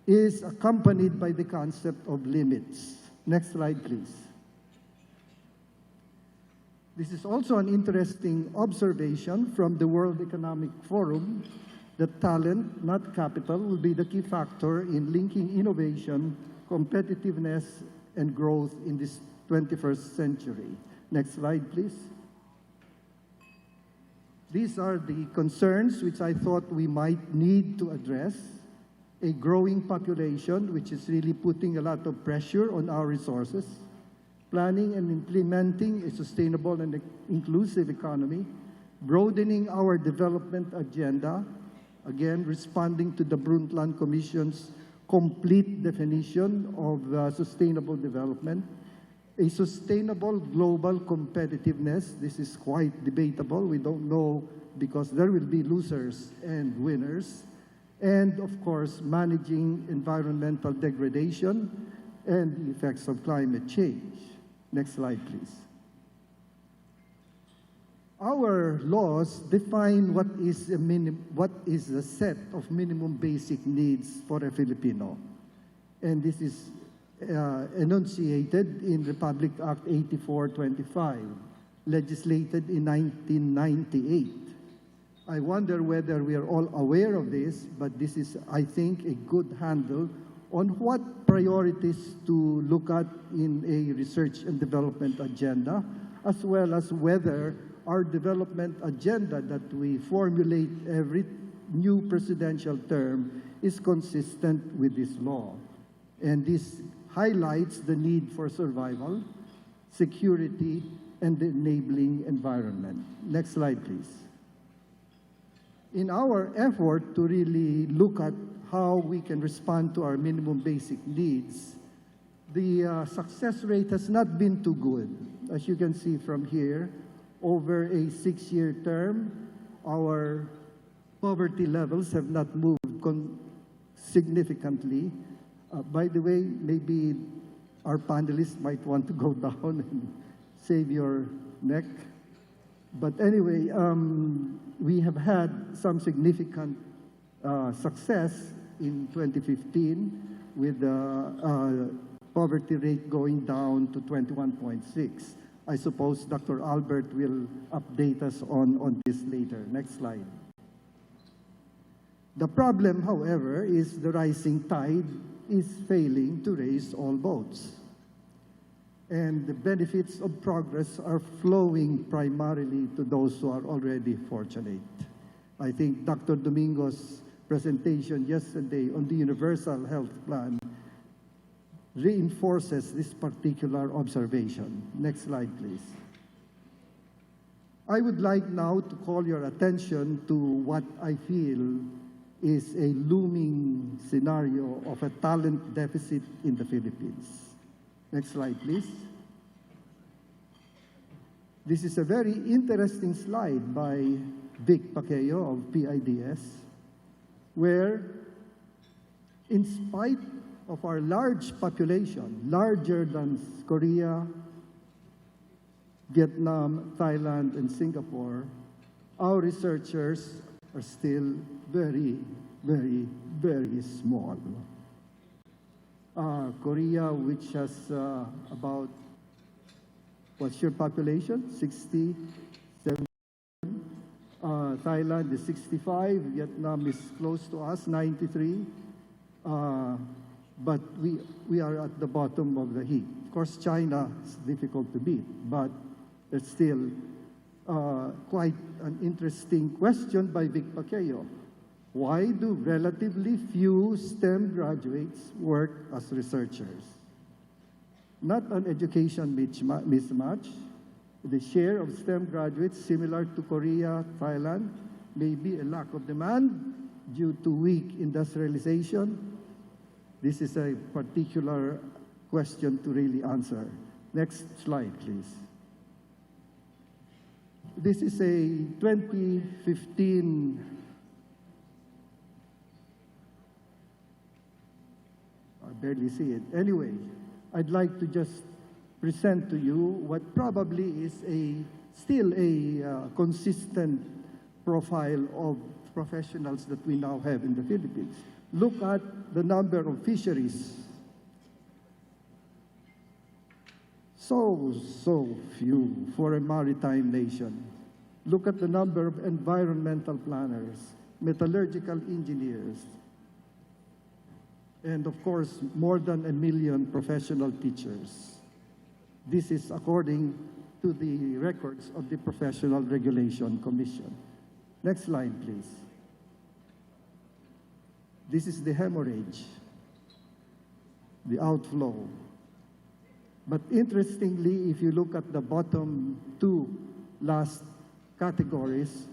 is accompanied by the concept of limits. Next slide, please. This is also an interesting observation from the World Economic Forum that talent, not capital, will be the key factor in linking innovation, competitiveness, and growth in this 21st century. Next slide, please. These are the concerns which I thought we might need to address. A growing population, which is really putting a lot of pressure on our resources, planning and implementing a sustainable and inclusive economy, broadening our development agenda, again, responding to the Brundtland Commission's complete definition of sustainable development, a sustainable global competitiveness. This is quite debatable. We don't know because there will be losers and winners. And of course, managing environmental degradation and the effects of climate change. Next slide, please. Our laws define what is a set of minimum basic needs for a Filipino. And this is enunciated in Republic Act 8425, legislated in 1998. I wonder whether we are all aware of this, but this is, I think, a good handle on what priorities to look at in a research and development agenda, as well as whether our development agenda that we formulate every new presidential term is consistent with this law. And this highlights the need for survival, security, and the enabling environment. Next slide, please. In our effort to really look at how we can respond to our minimum basic needs, the success rate has not been too good. As you can see from here, over a 6-year term, our poverty levels have not moved significantly. By the way, maybe our panelists might want to go down and save your neck. But anyway, we have had some significant success in 2015 with the poverty rate going down to 21.6. I suppose Dr. Albert will update us on this later. Next slide. The problem, however, is the rising tide is failing to raise all boats. And the benefits of progress are flowing primarily to those who are already fortunate. I think Dr. Domingo's presentation yesterday on the Universal Health Plan reinforces this particular observation. Next slide, please. I would like now to call your attention to what I feel is a looming scenario of a talent deficit in the Philippines. Next slide, please. This is a very interesting slide by Vic Paqueo of PIDS, where in spite of our large population, larger than Korea, Vietnam, Thailand, and Singapore, our researchers are still very, very, very small. Korea, which has about, what's your population? 60, 70. Thailand is 65. Vietnam is close to us, 93. But we are at the bottom of the heap. Of course, China is difficult to beat, but it's still quite an interesting question by Vic Paqueo. Why do relatively few STEM graduates work as researchers? Not an education mismatch. The share of STEM graduates similar to Korea, Thailand, may be a lack of demand due to weak industrialization. This is a particular question to really answer. Next slide, please. This is a 2015 I barely see it. Anyway, I'd like to just present to you what probably is still a consistent profile of professionals that we now have in the Philippines. Look at the number of fisheries. So few for a maritime nation. Look at the number of environmental planners, metallurgical engineers, and of course, more than 1 million professional teachers. This is according to the records of the Professional Regulation Commission. Next slide, please. This is the hemorrhage, the outflow. But interestingly, if you look at the bottom two last categories,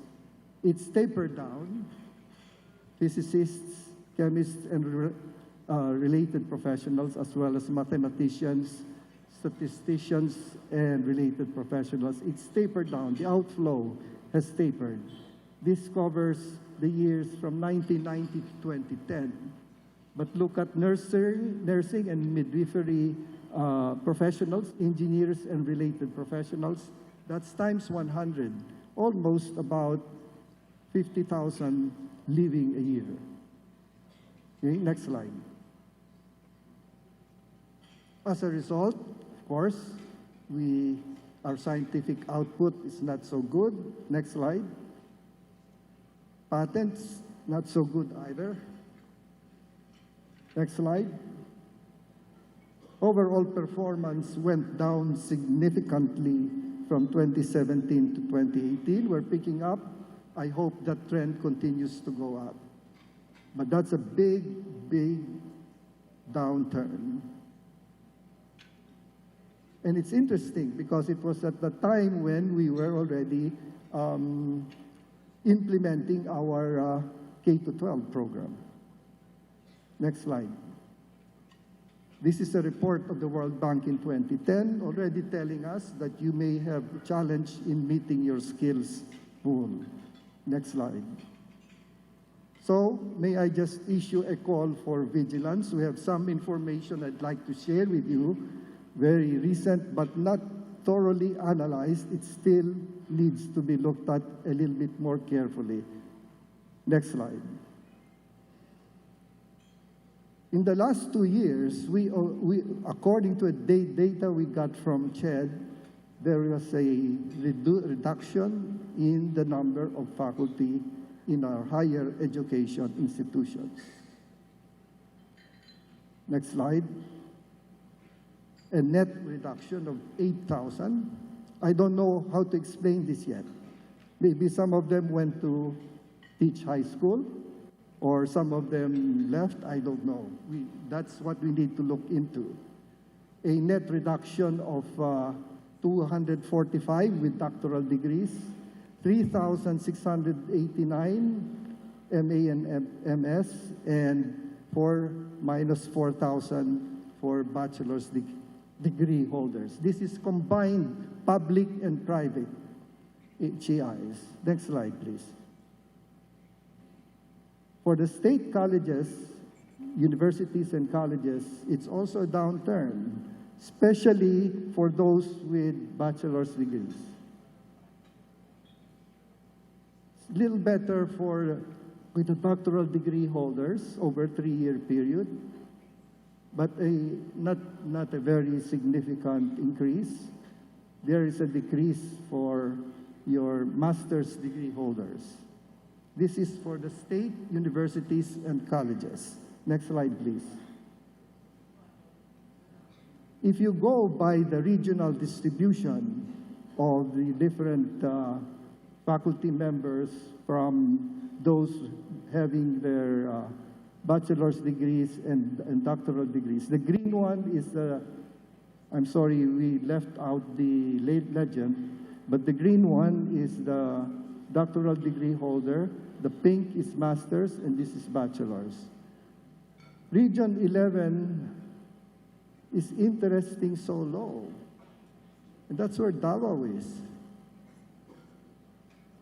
it's tapered down. Physicists, chemists, and related professionals, as well as mathematicians, statisticians, and related professionals. It's tapered down. The outflow has tapered. This covers the years from 1990 to 2010. But look at nursing and midwifery professionals, engineers, and related professionals. That's times 100, almost about 50,000 leaving a year. Okay, next slide. As a result, of course, our scientific output is not so good. Next slide. Patents, not so good either. Next slide. overall performance went down significantly from 2017 to 2018. We're picking up. I hope that trend continues to go up. But that's a big, big downturn. And it's interesting because it was at the time when we were already implementing our K-12 program. Next slide. This is a report of the World Bank in 2010, already telling us that you may have a challenge in meeting your skills pool. Next slide. So, may I just issue a call for vigilance? We have some information I'd like to share with you, very recent but not thoroughly analyzed. It still needs to be looked at a little bit more carefully. Next slide. In the last 2 years, according to data we got from CHED, there was a reduction in the number of faculty in our higher education institutions. Next slide. A net reduction of 8,000. I don't know how to explain this yet. Maybe some of them went to teach high school, or some of them left, I don't know. That's what we need to look into. A net reduction of 245 with doctoral degrees, 3,689 MA and MS, and minus 4,000 for bachelor's degree holders. This is combined public and private HEIs. Next slide, please. For the state colleges, universities and colleges, it's also a downturn, especially for those with bachelor's degrees. It's a little better with the doctoral degree holders over a 3-year period, but not a very significant increase. There is a decrease for your master's degree holders. This is for the state universities and colleges. Next slide, please. If you go by the regional distribution of the different faculty members, from those having their bachelor's degrees and doctoral degrees, the green one is I'm sorry, we left out the legend, but the green one is the doctoral degree holder. The pink is master's, and this is bachelor's. Region 11 is interesting, so low. And that's where Davao is.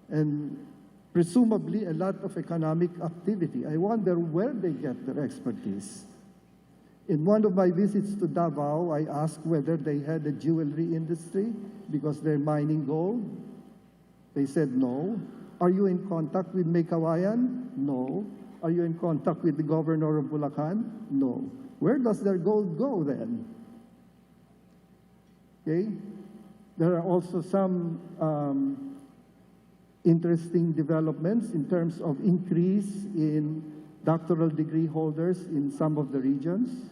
And presumably a lot of economic activity. I wonder where they get their expertise. In one of my visits to Davao, I asked whether they had a jewelry industry because they're mining gold. They said no. Are you in contact with Maykawayan? No. Are you in contact with the governor of Bulacan? No. Where does their gold go then? Okay. There are also some interesting developments in terms of increase in doctoral degree holders in some of the regions.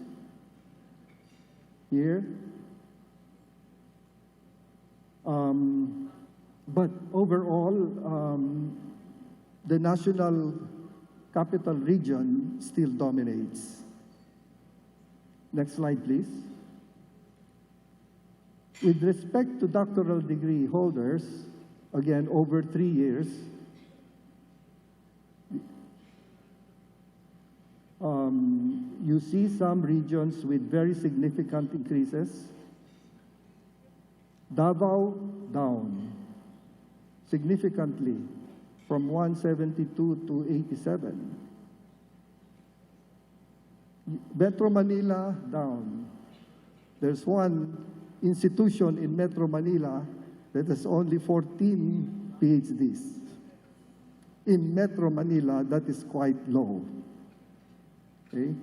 Here. But overall, the national capital region still dominates. Next slide, please. With respect to doctoral degree holders, again, over 3 years, you see some regions with very significant increases. Davao, down significantly from 172 to 87. Metro Manila, down. There's one institution in Metro Manila that has only 14 PhDs. In Metro Manila, that is quite low. Okay.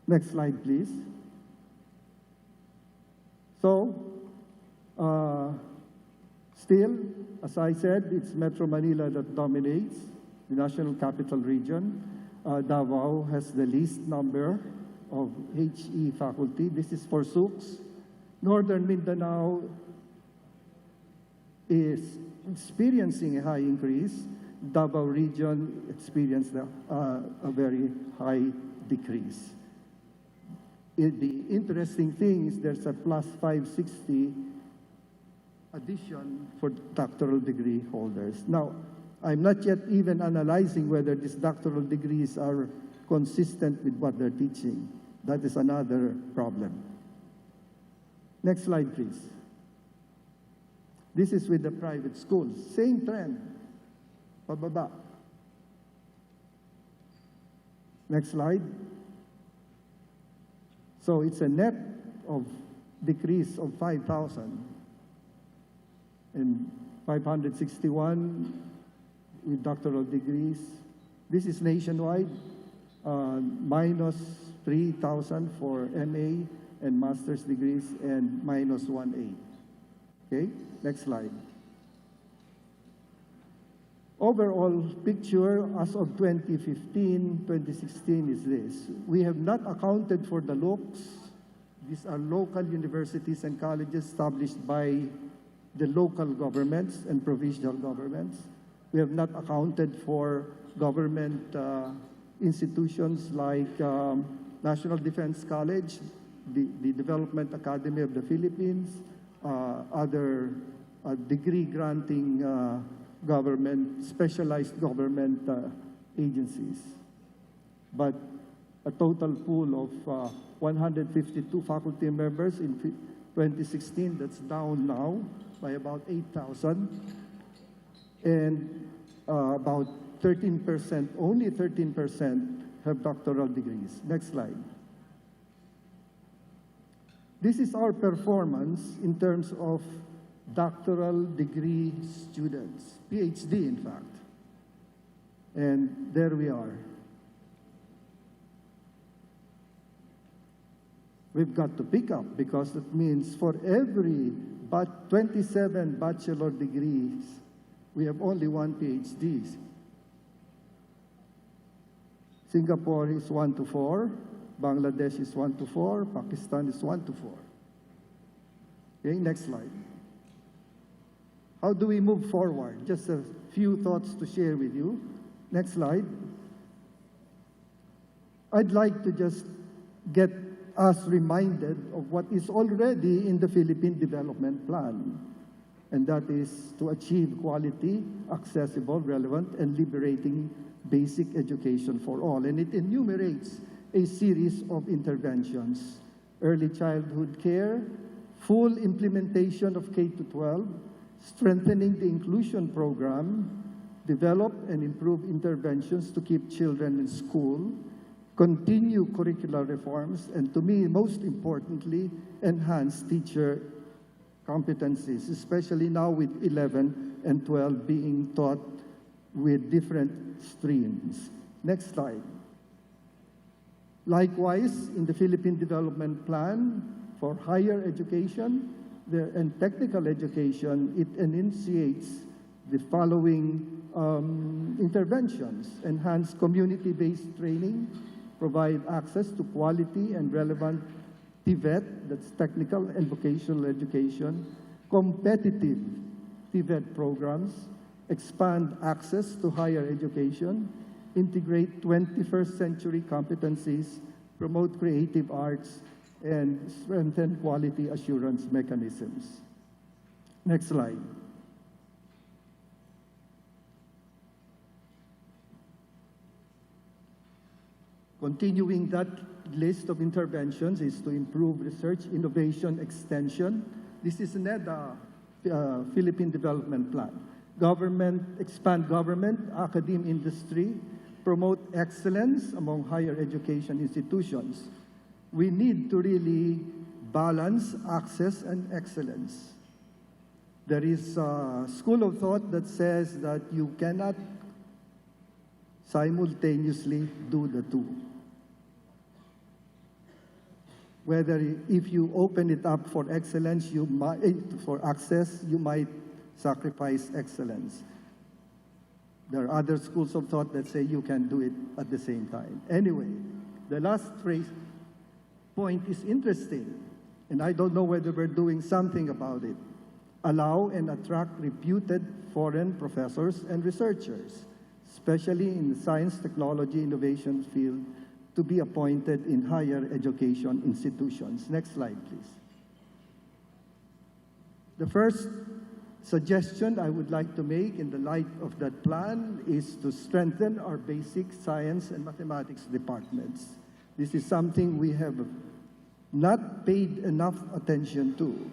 Next slide, please. So, still, as I said, it's Metro Manila that dominates the National Capital Region. Davao has the least number of HE faculty. This is for SUCS. Northern Mindanao is experiencing a high increase. Davao region experienced a very high decrease. The interesting thing is there's a plus 560 addition for doctoral degree holders. Now, I'm not yet even analyzing whether these doctoral degrees are consistent with what they're teaching. That is another problem. Next slide, please. This is with the private schools. Same trend. Pababa. Next slide. So it's a net of decrease of 5,000 and 561 with doctoral degrees. This is nationwide, minus 3,000 for MA and master's degrees and minus 1A. Okay, next slide. Overall picture as of 2015, 2016 is this. We have not accounted for the locals. These are local universities and colleges established by the local governments and provincial governments. We have not accounted for government institutions like National Defense College, the Development Academy of the Philippines, other degree-granting government, specialized government agencies. But a total pool of 152 faculty members in 2016, that's down now by about 8,000. And about 13%, only 13% have doctoral degrees. Next slide. This is our performance in terms of doctoral degree students, PhD in fact. And there we are. We've got to pick up because it means for every 27 bachelor degrees, we have only one PhD. Singapore is 1 to 4, Bangladesh is 1 to 4, Pakistan is 1 to 4. Okay, next slide. How do we move forward? Just a few thoughts to share with you. Next slide. I'd like to just get us reminded of what is already in the Philippine Development Plan, and that is to achieve quality, accessible, relevant, and liberating basic education for all. And it enumerates a series of interventions: early childhood care, full implementation of K-12, strengthening the inclusion program, develop and improve interventions to keep children in school, continue curricular reforms, and to me, most importantly, enhance teacher competencies, especially now with 11 and 12 being taught with different streams. Next slide. Likewise, in the Philippine Development Plan for higher education and technical education, it enunciates the following interventions: enhance community-based training, provide access to quality and relevant TVET, that's technical and vocational education, competitive TVET programs, expand access to higher education, integrate 21st century competencies, promote creative arts, and strengthen quality assurance mechanisms. Next slide. Continuing that list of interventions is to improve research, innovation, extension. This is NEDA, Philippine Development Plan. Government, expand government, academe industry, promote excellence among higher education institutions. We need to really balance access and excellence. There is a school of thought that says that you cannot simultaneously do the two. Whether if you open it up for excellence, for access, you might sacrifice excellence. There are other schools of thought that say you can do it at the same time. Anyway, the last phrase, point is interesting, and I don't know whether we're doing something about it. Allow and attract reputed foreign professors and researchers, especially in the science, technology, innovation field, to be appointed in higher education institutions. Next slide, please. The first suggestion I would like to make in the light of that plan is to strengthen our basic science and mathematics departments. This is something we have not paid enough attention to.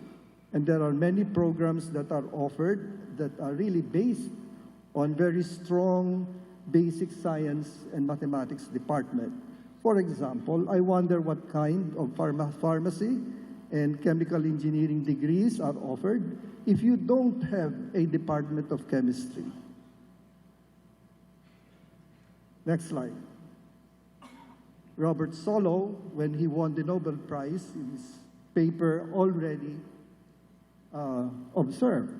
And there are many programs that are offered that are really based on very strong basic science and mathematics department. For example, I wonder what kind of pharmacy and chemical engineering degrees are offered if you don't have a department of chemistry. Next slide. Robert Solow, when he won the Nobel Prize, in his paper already observed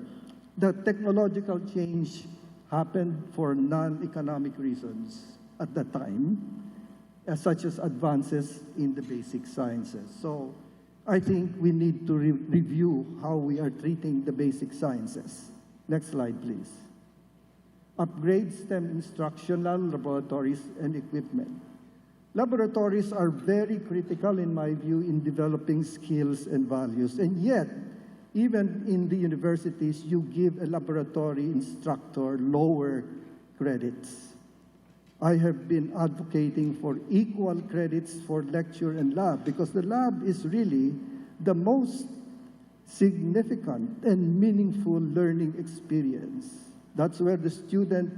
that technological change happened for non-economic reasons at that time, such as advances in the basic sciences. So I think we need to review how we are treating the basic sciences. Next slide, please. Upgrade STEM instructional laboratories and equipment. Laboratories are very critical, in my view, in developing skills and values. And yet, even in the universities, you give a laboratory instructor lower credits. I have been advocating for equal credits for lecture and lab because the lab is really the most significant and meaningful learning experience. That's where the student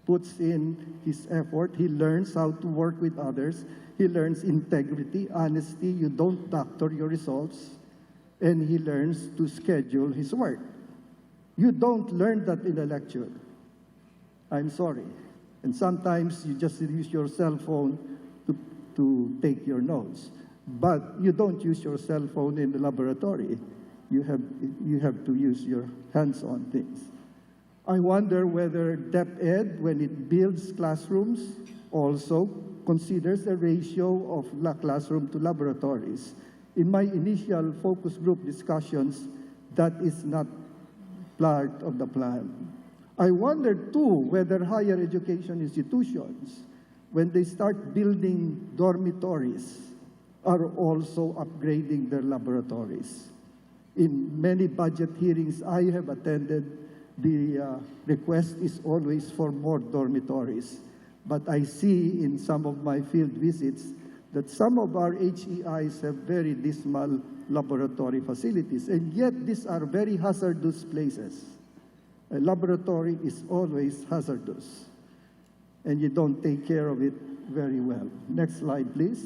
puts in his effort. He learns how to work with others. He learns integrity, honesty. You don't doctor your results. And he learns to schedule his work. You don't learn that in a lecture. I'm sorry. And sometimes you just use your cell phone to take your notes. But you don't use your cell phone in the laboratory. You have to use your hands-on things. I wonder whether DepEd, when it builds classrooms, also considers a ratio of classroom to laboratories. In my initial focus group discussions, that is not part of the plan. I wonder, too, whether higher education institutions, when they start building dormitories, are also upgrading their laboratories. In many budget hearings I have attended, the request is always for more dormitories. But I see in some of my field visits that some of our HEIs have very dismal laboratory facilities, and yet these are very hazardous places. A laboratory is always hazardous, and you don't take care of it very well. Next slide, please.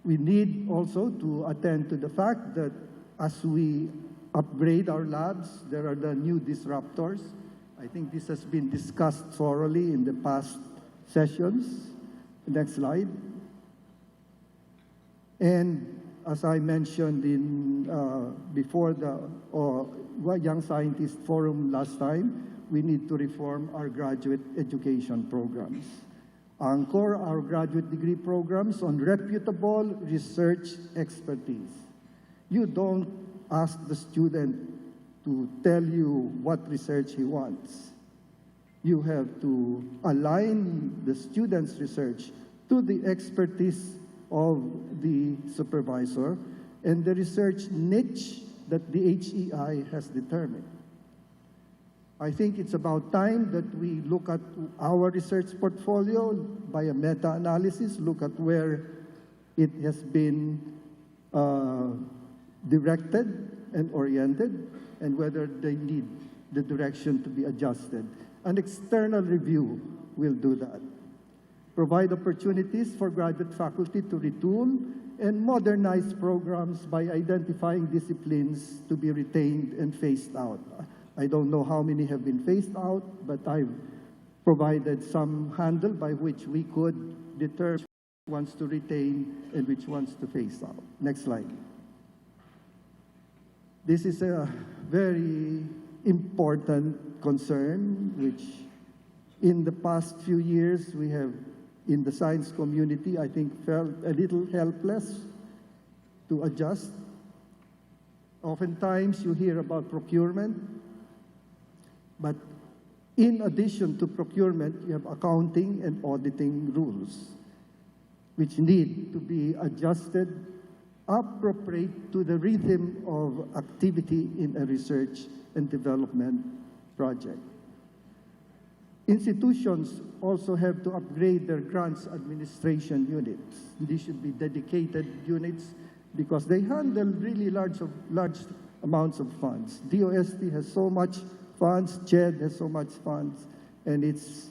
We need also to attend to the fact that as we upgrade our labs, there are the new disruptors. I think this has been discussed thoroughly in the past sessions. Next slide. And as I mentioned before the Young Scientist Forum last time, we need to reform our graduate education programs. Anchor our graduate degree programs on reputable research expertise. You don't ask the student to tell you what research he wants. You have to align the student's research to the expertise of the supervisor and the research niche that the HEI has determined. I think it's about time that we look at our research portfolio by a meta-analysis, look at where it has been directed and oriented, and whether they need the direction to be adjusted. An external review will do that. Provide opportunities for graduate faculty to retool and modernize programs by identifying disciplines to be retained and phased out. I don't know how many have been phased out, but I've provided some handle by which we could determine which ones to retain and which ones to phase out. Next slide. This is a very important concern, which in the past few years we have in the science community, I think, felt a little helpless to adjust. Oftentimes, you hear about procurement, but in addition to procurement, you have accounting and auditing rules, which need to be adjusted appropriate to the rhythm of activity in a research and development project. Institutions also have to upgrade their grants administration units. These should be dedicated units because they handle really large amounts of funds. DOST has so much funds, CHED has so much funds, and it's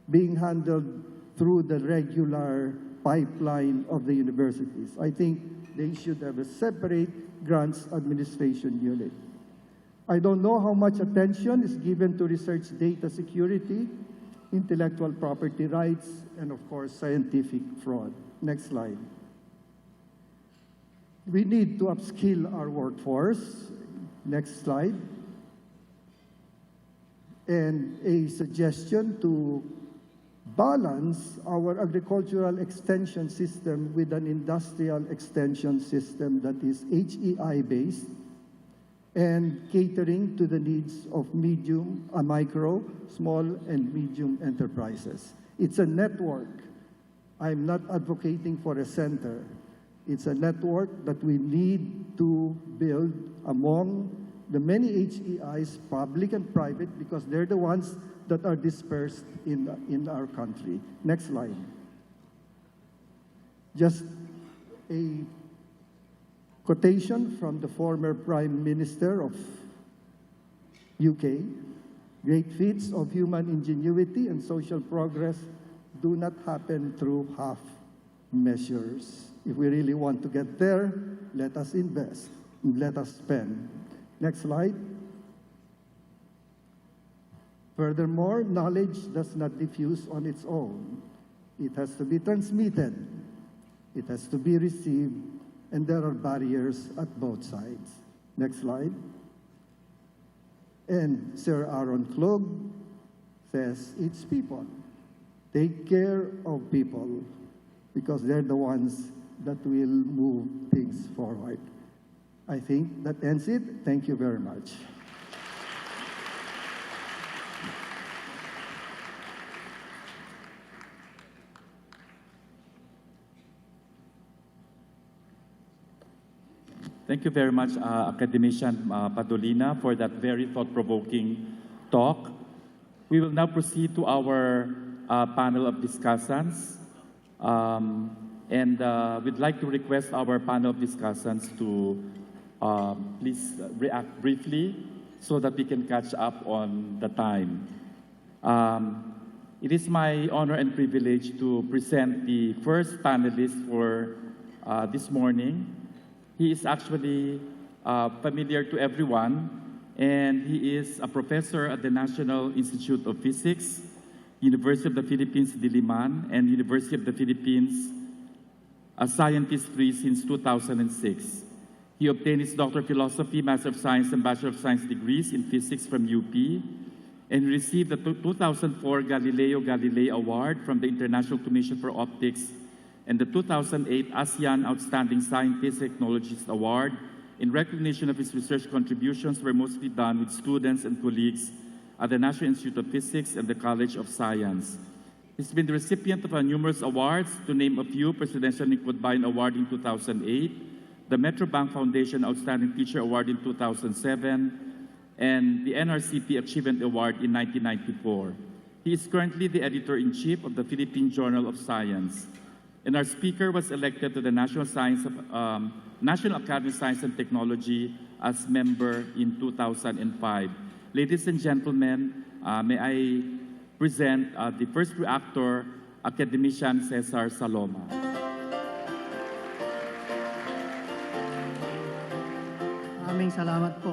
being handled through the regular pipeline of the universities. I think they should have a separate grants administration unit. I don't know how much attention is given to research data security, intellectual property rights, and of course, scientific fraud. Next slide. We need to upskill our workforce. Next slide. And a suggestion to balance our agricultural extension system with an industrial extension system that is HEI-based and catering to the needs of micro, small, and medium enterprises. It's a network. I'm not advocating for a center. It's a network that we need to build among the many HEIs, public and private, because they're the ones that are dispersed in our country. Next slide. Just a quotation from the former Prime Minister of UK. Great feats of human ingenuity and social progress do not happen through half measures. If we really want to get there, let us invest, let us spend. Next slide. Furthermore, knowledge does not diffuse on its own. It has to be transmitted. It has to be received, and there are barriers at both sides. Next slide. And Sir Aaron Klug says, it's people. Take care of people because they're the ones that will move things forward. I think that ends it. Thank you very much. Thank you very much, Academician Padolina, for that very thought-provoking talk. We will now proceed to our panel of discussants. We'd like to request our panel of discussants to please react briefly so that we can catch up on the time. It is my honor and privilege to present the first panelist for this morning. He is actually familiar to everyone, and he is a professor at the National Institute of Physics, University of the Philippines, Diliman, and University of the Philippines, a Scientist 3 since 2006. He obtained his Doctor of Philosophy, Master of Science, and Bachelor of Science degrees in Physics from UP, and received the 2004 Galileo Galilei Award from the International Commission for Optics and the 2008 ASEAN Outstanding Scientist Technologist Award in recognition of his research contributions were mostly done with students and colleagues at the National Institute of Physics and the College of Science. He's been the recipient of numerous awards, to name a few: Presidential Nicobayan Award in 2008, the Metrobank Foundation Outstanding Teacher Award in 2007, and the NRCP Achievement Award in 1994. He is currently the editor-in-chief of the Philippine Journal of Science. And our speaker was elected to the National Academy of Science and Technology as member in 2005. Ladies and gentlemen, may I present the first reactor, Academician Cesar Saloma. Maraming salamat po.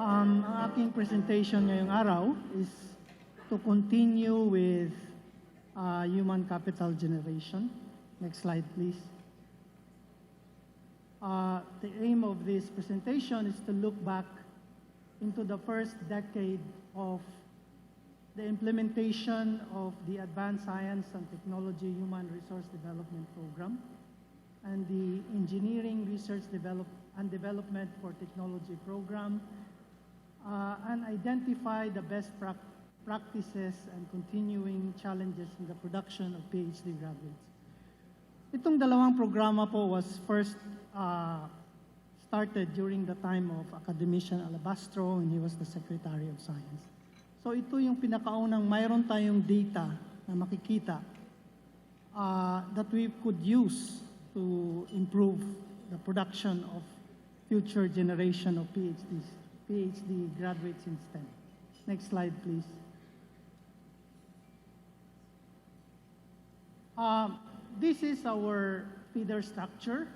Ang aking presentation ngayong araw is to continue with human capital generation. Next slide, please. The aim of this presentation is to look back into the first decade of the implementation of the Advanced Science and Technology Human Resource Development Program, and the Engineering Research and Development for Technology Program, and identify the best practices and continuing challenges in the production of PhD graduates. Itong dalawang programa po was first started during the time of Academician Alabastro when he was the Secretary of Science. So ito yung pinakaunang mayroon tayong data na makikita that we could use to improve the production of future generation of PhD graduates in STEM. Next slide, please. This is our feeder structure.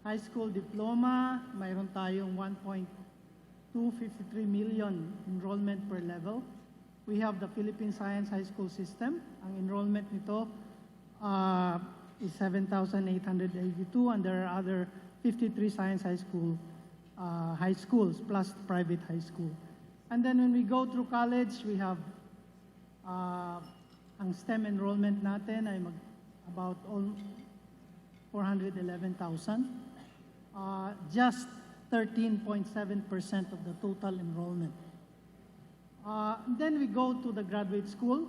High school diploma, mayroon tayong 1.253 million enrollment per level. We have the Philippine Science High School System. Ang enrollment nito is 7,882, and there are other 53 science high schools plus private high school. And then when we go through college, we have ang STEM enrollment natin ay about 411,000. Just 13.7% of the total enrollment. Then we go to the graduate school,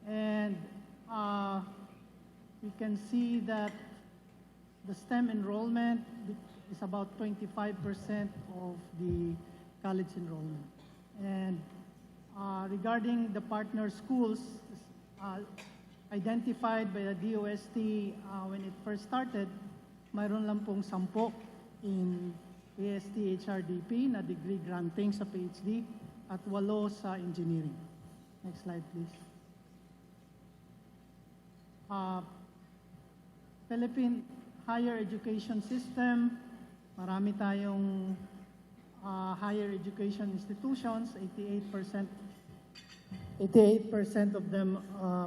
and we can see that the STEM enrollment is about 25% of the college enrollment. And regarding the partner schools, identified by the DOST when it first started, mayroon lang pong 10 in AST HRDP na degree granting sa PhD at 8 sa engineering. Next slide, please. Philippine higher education system, marami tayong higher education institutions, 88% of them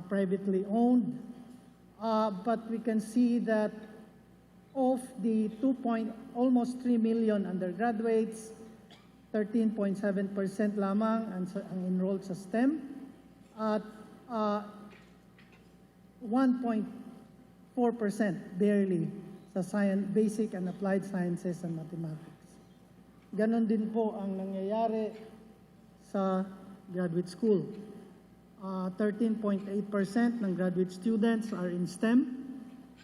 privately owned. But we can see that of the almost 3 million undergraduates, 13.7% lamang ang enrolled sa STEM at 1.4% barely sa basic and applied sciences and mathematics. Ganon din po ang nangyayari sa graduate school. 13.8% ng graduate students are in STEM,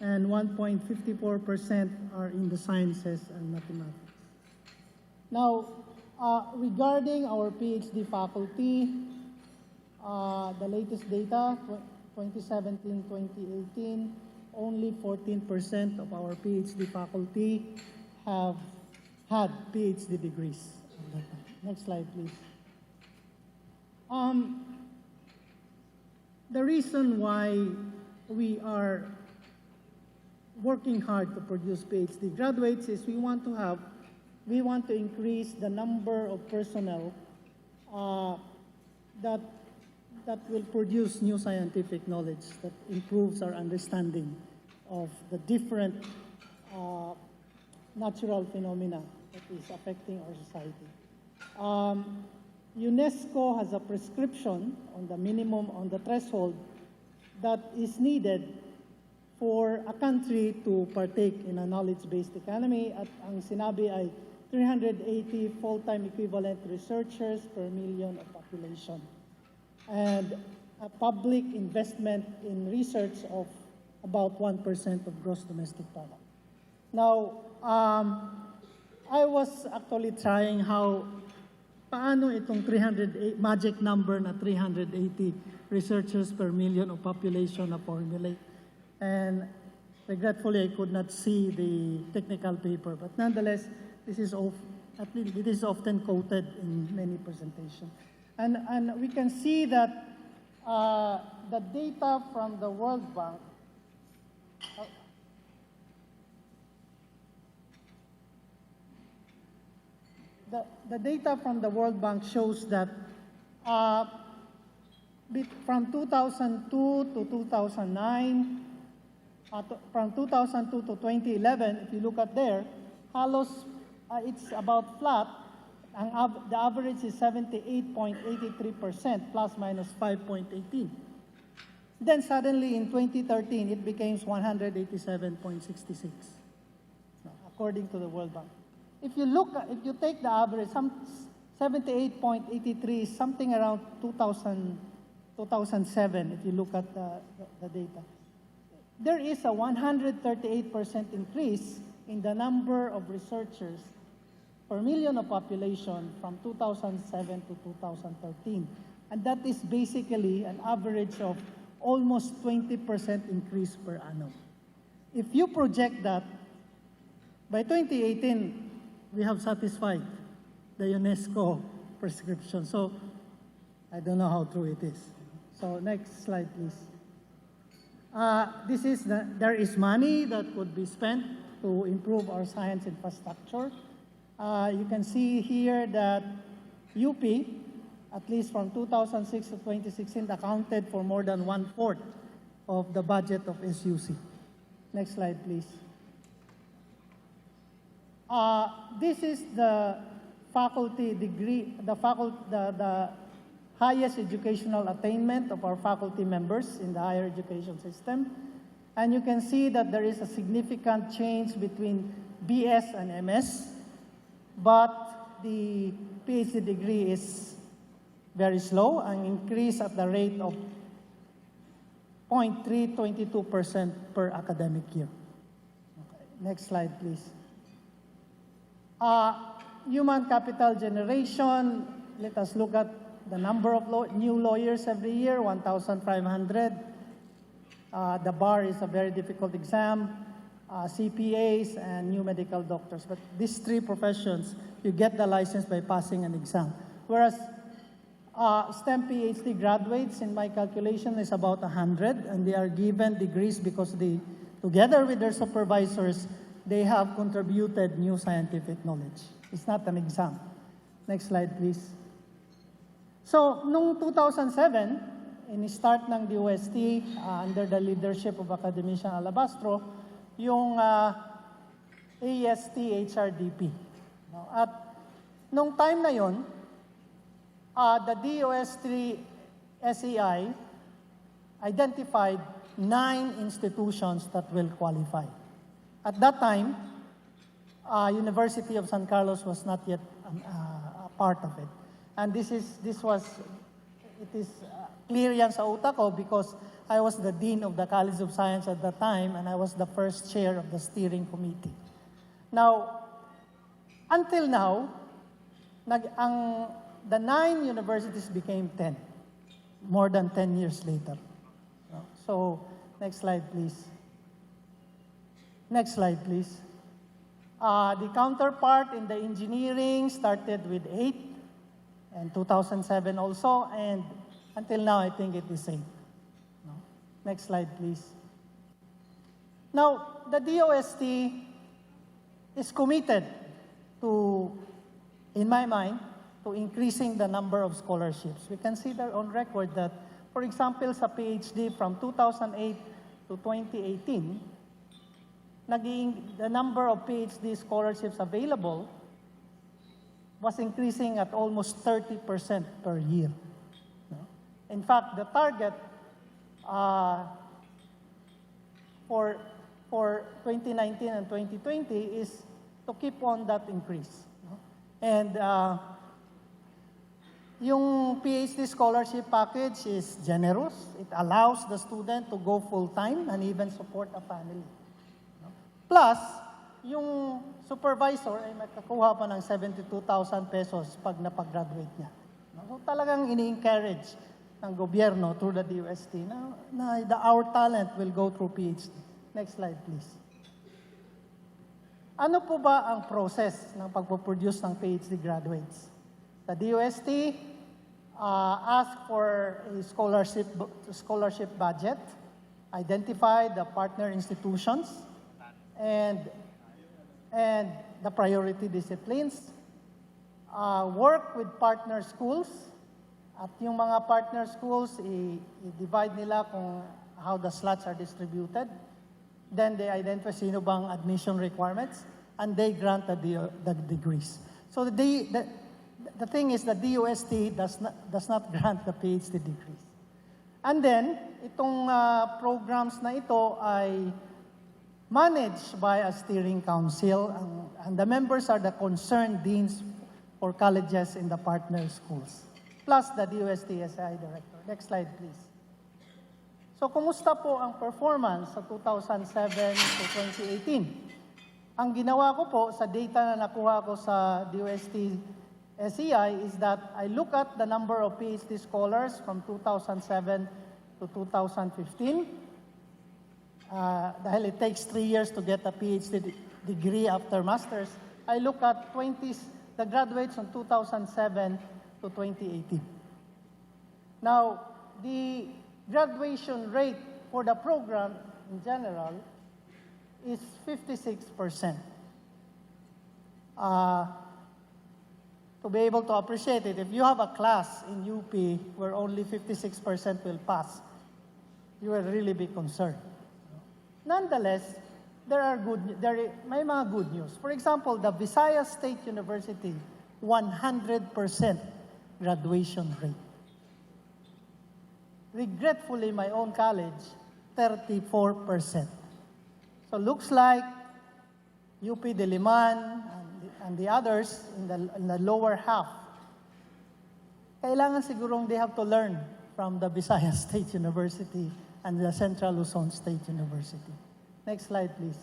and 1.54% are in the sciences and mathematics. Now, regarding our PhD faculty, the latest data, 2017-2018, only 14% of our PhD faculty have had PhD degrees. Next slide, please. The reason why we are working hard to produce PhD graduates is we want to increase the number of personnel that will produce new scientific knowledge that improves our understanding of the different natural phenomena that is affecting our society. UNESCO has a prescription on the threshold that is needed for a country to partake in a knowledge-based economy, at ang sinabi ay 380 full-time equivalent researchers per million of population, and a public investment in research of about 1% of gross domestic product. Now, I was actually trying paano itong magic number na 380 researchers per million of population na formulate. And regretfully, I could not see the technical paper, but nonetheless, this is often quoted in many presentations. And we can see that the data from the World Bank the data from the World Bank shows that from 2002 to 2009, from 2002 to 2011, if you look at there, halos it's about flat. The average is 78.83%, plus minus 5.18. Then suddenly in 2013, it becomes 187.66, according to the World Bank. If you take the average, 78.83 is something around 2007, if you look at the data. There is a 138% increase in the number of researchers per million of population from 2007 to 2013. And that is basically an average of almost 20% increase per annum. If you project that, by 2018, we have satisfied the UNESCO prescription. So I don't know how true it is. So next slide, please. There is money that could be spent to improve our science infrastructure. You can see here that UP, at least from 2006 to 2016, accounted for more than 1/4 of the budget of SUC. Next slide, please. This is the faculty degree, the highest educational attainment of our faculty members in the higher education system. And you can see that there is a significant change between BS and MS, but the PhD degree is very slow and increase at the rate of 0.322% per academic year. Okay. Next slide, please. Human capital generation, let us look at the number of new lawyers every year, 1,500. The bar is a very difficult exam, CPAs and new medical doctors. But these three professions, you get the license by passing an exam. Whereas STEM PhD graduates, in my calculation, is about 100, and they are given degrees because they, together with their supervisors, they have contributed new scientific knowledge. It's not an exam. Next slide, please. So, noong 2007, in-start ng DOST under the leadership of Academician Alabastro, yung AST HRDP. At nung time na yon, the DOST SEI identified 9 institutions that will qualify. At that time, University of San Carlos was not yet a part of it. And it is clear yan sa utak ko because I was the Dean of the College of Science at that time and I was the first chair of the steering committee. Now, until now, the 9 universities became 10, more than 10 years later. So, next slide, please. Next slide, please. The counterpart in the engineering started with 8, and 2007 also, and until now, I think it is 8. Next slide, please. Now, the DOST is committed to, in my mind, to increasing the number of scholarships. We can see there on record that, for example, sa PhD from 2008 to 2018, the number of PhD scholarships available was increasing at almost 30% per year. In fact, the target for 2019 and 2020 is to keep on that increase. And yung PhD scholarship package is generous. It allows the student to go full-time and even support a family. Plus, yung supervisor ay makakuha pa ng 72,000 pesos pag napag-graduate niya. So talagang ini-encourage ng gobyerno through the DOST na our talent will go through PhD. Next slide, please. Ano po ba ang process ng pagpo-produce ng PhD graduates? The DOST asked for a scholarship budget, identify the partner institutions, and the priority disciplines, work with partner schools, at yung mga partner schools, i-divide nila kung how the slots are distributed. Then they identify sino bang admission requirements, and they grant the degrees. So the thing is the DOST does not grant the PhD degrees. And then, itong programs na ito ay managed by a steering council, and the members are the concerned deans for colleges in the partner schools, plus the DOST-SI director. Next slide, please. So, kumusta po ang performance sa 2007 to 2018? Ang ginawa ko po sa data na nakuha ko sa DOST-SEI is that I look at the number of PhD scholars from 2007 to 2015. Dahil it takes 3 years to get a PhD degree after master's, I look at the graduates from 2007 to 2018. Now, the graduation rate for the program in general is 56%. To be able to appreciate it, if you have a class in UP where only 56% will pass, you will really be concerned. Nonetheless, may mga good news. For example, the Visayas State University, 100% graduation rate. Regretfully, my own college, 34%. So looks like UP Diliman and the others in the lower half, kailangan sigurong they have to learn from the Visayas State University and the Central Luzon State University. Next slide, please.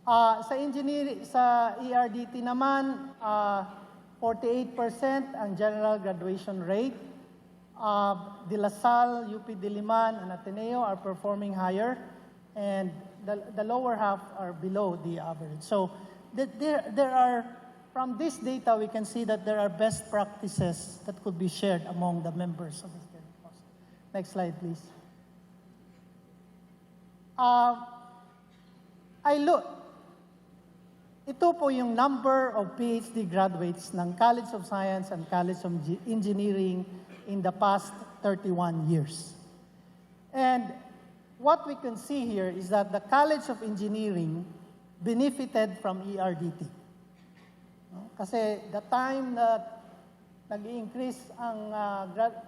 Sa ERDT naman, 48% ang general graduation rate. De La Salle, UP Diliman, and Ateneo are performing higher, and the lower half are below the average. So there are, from this data, we can see that there are best practices that could be shared among the members of the steering council. Next slide, please. Ito po yung number of PhD graduates ng College of Science and College of Engineering in the past 31 years. And what we can see here is that the College of Engineering benefited from ERDT. Kasi the time that nag-increase ang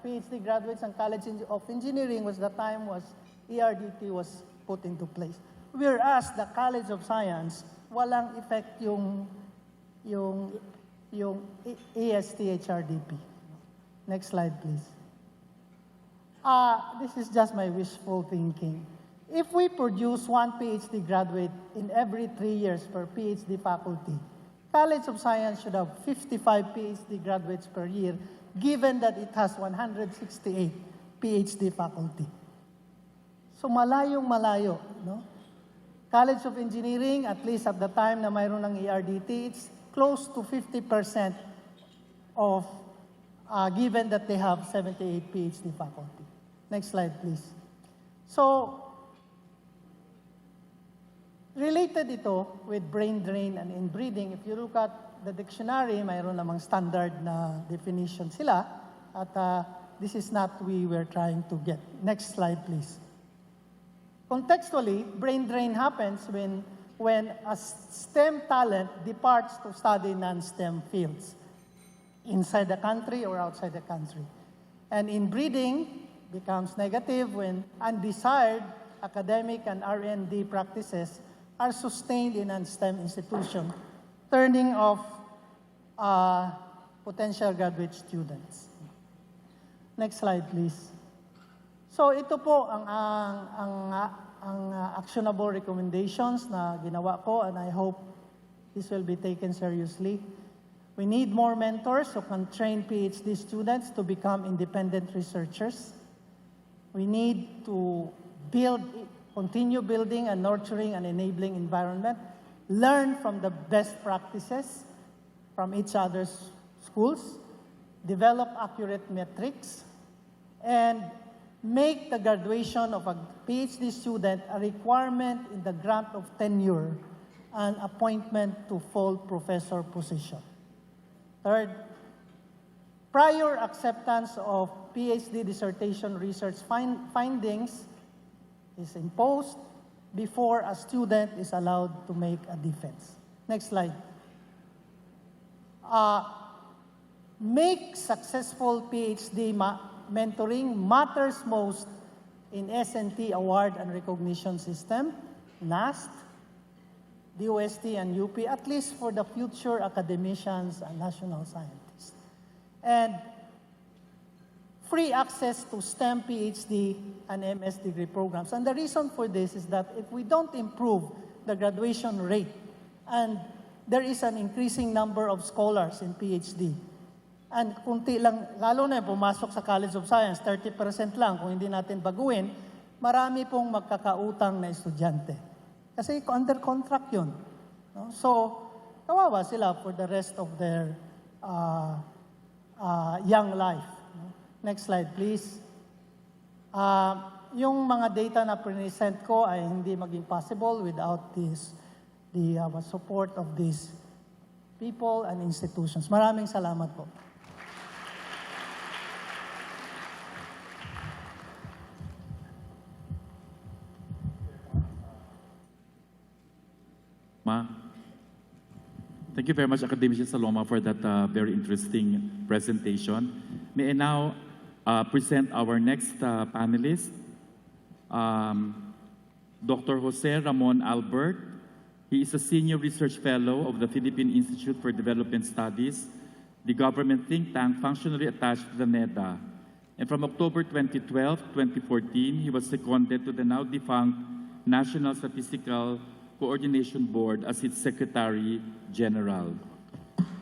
PhD graduates ng College of Engineering was the time ERDT was put into place. Whereas the College of Science, walang effect yung AST-HRDP. Next slide, please. This is just my wishful thinking. If we produce one PhD graduate in every 3 years per PhD faculty, College of Science should have 55 PhD graduates per year, given that it has 168 PhD faculty. So malayong malayo, no? College of Engineering, at least at the time na mayroon ng ERDT, it's close to 50% of, given that they have 78 PhD faculty. Next slide, please. So, related ito with brain drain and inbreeding. If you look at the dictionary, mayroon namang standard na definition sila, at this is not we were trying to get. Next slide, please. Contextually, brain drain happens when a STEM talent departs to study non-STEM fields, inside the country or outside the country. And inbreeding becomes negative when undesired academic and R&D practices are sustained in a STEM institution, turning off potential graduate students. Next slide, please. So ito po ang actionable recommendations na ginawa ko, and I hope this will be taken seriously. We need more mentors who can train PhD students to become independent researchers. We need to continue building and nurturing an enabling environment, learn from the best practices from each other's schools, develop accurate metrics, and make the graduation of a PhD student a requirement in the grant of tenure and appointment to full professor position. Third, prior acceptance of PhD dissertation research findings is imposed before a student is allowed to make a defense. Next slide. make successful PhD mentoring matters most in S&T award and recognition system, NAST, DOST, and UP, at least for the future academicians and national scientists. And free access to STEM PhD and MS degree programs. And the reason for this is that if we don't improve the graduation rate, and there is an increasing number of scholars in PhD, and kunti lang, lalo na pumasok sa College of Science, 30% lang, kung hindi natin baguhin, marami pong magkakautang na estudyante. Kasi under contract yun. No? So, kawawa sila for the rest of their young life. Next slide, please. Yung mga data na present ko ay hindi maging possible without the support of these people and institutions. Maraming salamat po. Thank you very much, Academician Saloma, for that very interesting presentation. May I now present our next panelist, Dr. Jose Ramon Albert. He is a Senior Research Fellow of the Philippine Institute for Development Studies, the government think tank functionally attached to the NEDA. And from October 2012 to 2014, he was seconded to the now defunct National Statistical Coordination Board as its Secretary General.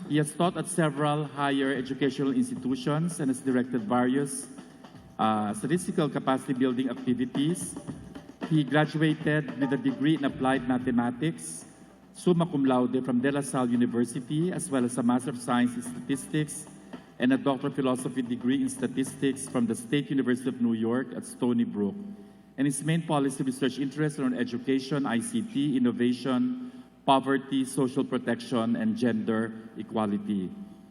He has taught at several higher educational institutions and has directed various statistical capacity building activities. He graduated with a degree in applied mathematics, summa cum laude from De La Salle University, as well as a Master of Science in Statistics and a Doctor of Philosophy degree in Statistics from the State University of New York at Stony Brook. And his main policy research interests are on education, ICT, innovation, poverty, social protection, and gender equality.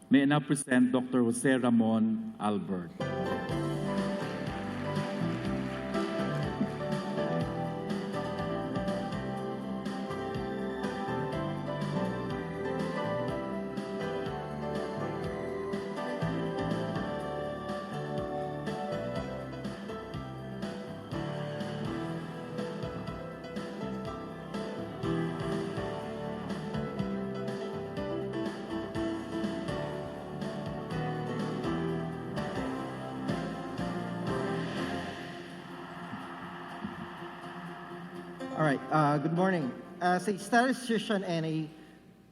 May I now present Dr. Jose Ramon Albert. All right, good morning. As a statistician and a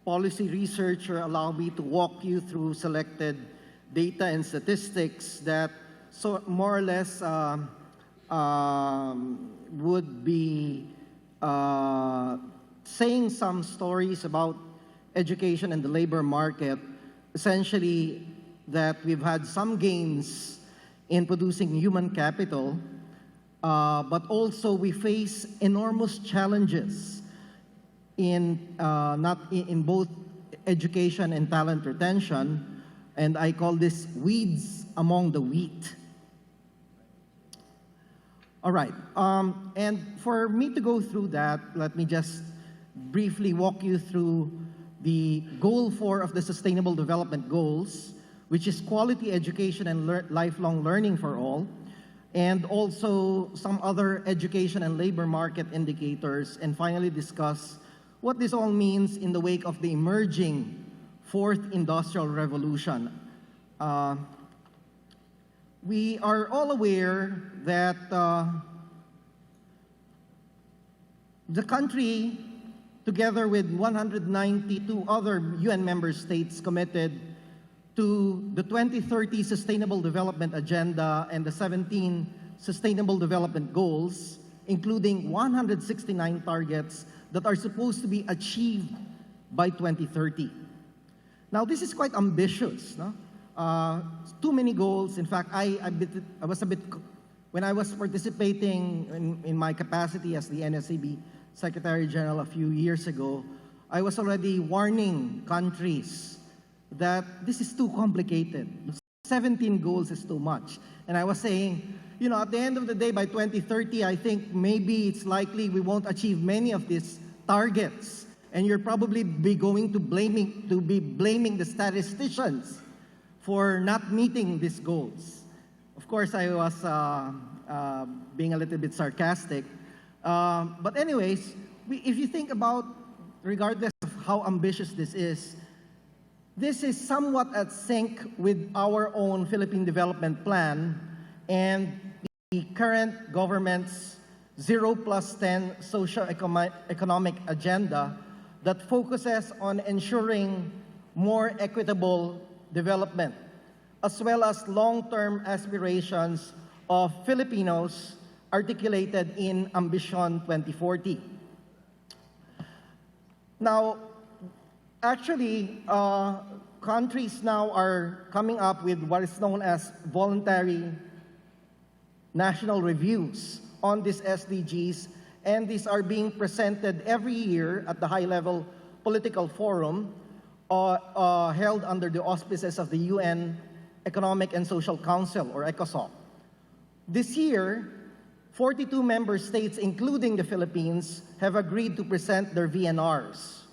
policy researcher, allow me to walk you through selected data and statistics that more or less would be saying some stories about education and the labor market, essentially that we've had some gains in producing human capital, but also we face enormous challenges in both education and talent retention, and I call this weeds among the wheat. All right, and for me to go through that, let me just briefly walk you through the Goal 4 of the Sustainable Development Goals, which is quality education and lifelong learning for all, and also some other education and labor market indicators, and finally discuss what this all means in the wake of the emerging Fourth Industrial Revolution. We are all aware that the country, together with 192 other UN member states, committed to the 2030 Sustainable Development Agenda and the 17 Sustainable Development Goals, including 169 targets that are supposed to be achieved by 2030. Now, this is quite ambitious, no? Too many goals. In fact, when I was participating in my capacity as the NSCB Secretary General a few years ago, I was already warning countries that this is too complicated. 17 goals is too much. And I was saying, you know, at the end of the day, by 2030, I think maybe it's likely we won't achieve many of these targets. and you're probably be blaming the statisticians for not meeting these goals. Of course, I was being a little bit sarcastic. But anyways, if you think about, regardless of how ambitious this is somewhat at sync with our own Philippine Development Plan and the current government's 0+10 socio-economic agenda that focuses on ensuring more equitable development, as well as long-term aspirations of Filipinos articulated in Ambition 2040. Now, actually, countries now are coming up with what is known as voluntary national reviews on these SDGs, and these are being presented every year at the high-level political forum held under the auspices of the UN Economic and Social Council, or ECOSOC. This year, 42 member states, including the Philippines, have agreed to present their VNRs.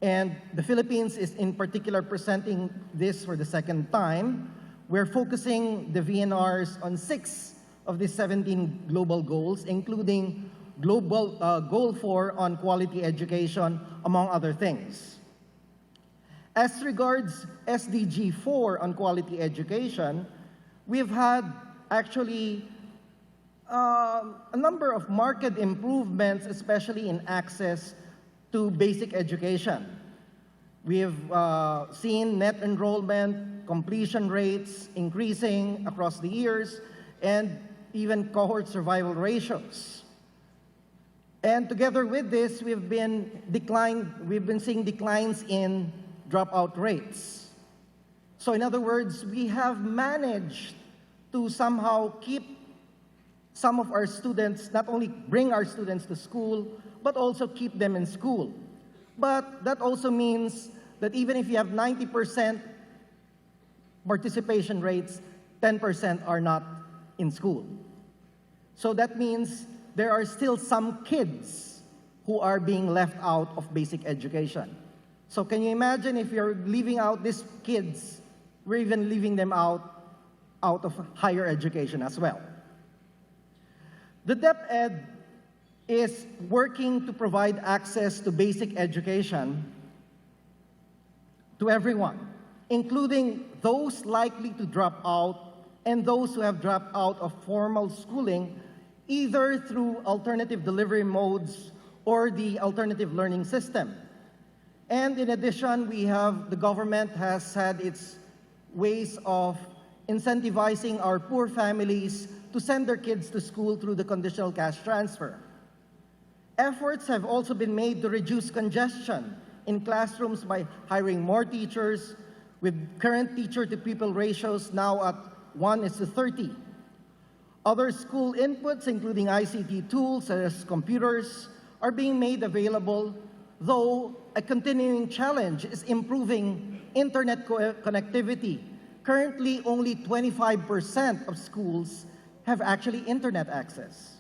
And the Philippines is in particular presenting this for the second time. We're focusing the VNRs on 6 of the 17 global goals, including global Goal 4 on quality education, among other things. As regards SDG 4 on quality education, we've had actually a number of marked improvements, especially in access to basic education. We have seen net enrollment, completion rates increasing across the years, and even cohort survival ratios. And together with this, we've been seeing declines in dropout rates. So in other words, we have managed to somehow keep some of our students, not only bring our students to school, but also keep them in school. But that also means that even if you have 90% participation rates, 10% are not in school. So that means there are still some kids who are being left out of basic education. So can you imagine if you're leaving out these kids, we're even leaving them out of higher education as well. The DepEd is working to provide access to basic education to everyone, including those likely to drop out and those who have dropped out of formal schooling, either through alternative delivery modes or the alternative learning system. And in addition, the government has had its ways of incentivizing our poor families to send their kids to school through the conditional cash transfer. Efforts have also been made to reduce congestion in classrooms by hiring more teachers, with current teacher-to-pupil ratios now at 1:30. Other school inputs, including ICT tools such as computers, are being made available, though a continuing challenge is improving internet connectivity. Currently, only 25% of schools have actually internet access.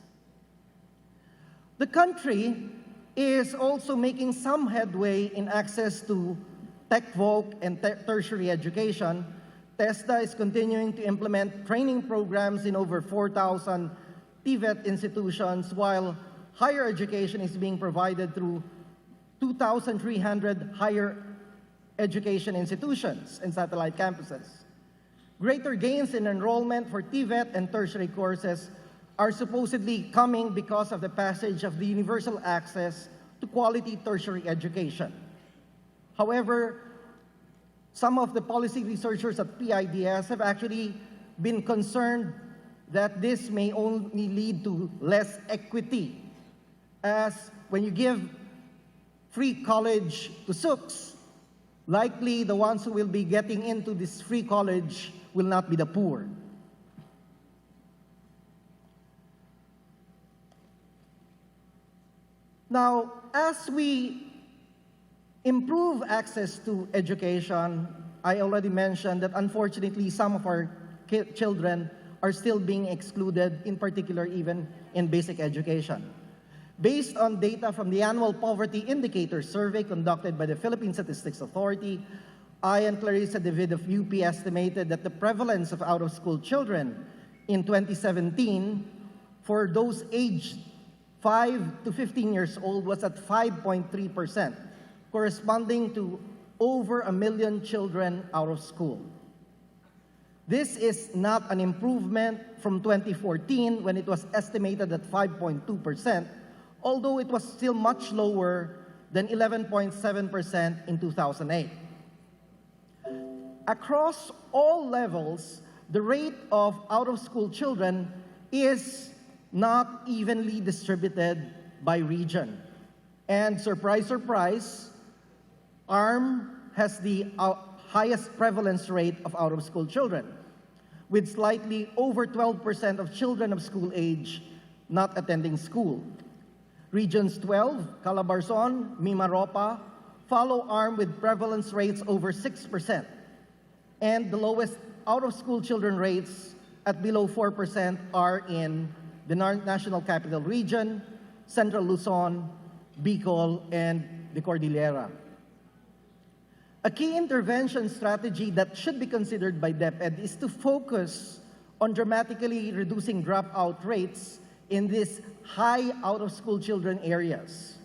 The country is also making some headway in access to tech-voc and tertiary education. TESDA is continuing to implement training programs in over 4,000 TVET institutions, while higher education is being provided through 2,300 higher education institutions and satellite campuses. Greater gains in enrollment for TVET and tertiary courses are supposedly coming because of the passage of the universal access to quality tertiary education. However, some of the policy researchers at PIDS have actually been concerned that this may only lead to less equity, as when you give free college to Sooks, likely the ones who will be getting into this free college will not be the poor. Now, as we improve access to education, I already mentioned that unfortunately some of our children are still being excluded, in particular even in basic education. Based on data from the Annual Poverty Indicator Survey conducted by the Philippine Statistics Authority, I and Clarissa David of UP estimated that the prevalence of out-of-school children in 2017 for those aged 5 to 15 years old was at 5.3%, corresponding to over 1 million children out of school. This is not an improvement from 2014 when it was estimated at 5.2%, although it was still much lower than 11.7% in 2008. Across all levels, the rate of out-of-school children is not evenly distributed by region. And surprise, surprise, ARM has the highest prevalence rate of out-of-school children, with slightly over 12% of children of school age not attending school. Regions 12, Calabarzon, Mimaropa, follow ARM with prevalence rates over 6%, and the lowest out-of-school children rates at below 4% are in the National Capital Region, Central Luzon, Bicol, and the Cordillera. A key intervention strategy that should be considered by DepEd is to focus on dramatically reducing dropout rates in these high out-of-school children areas,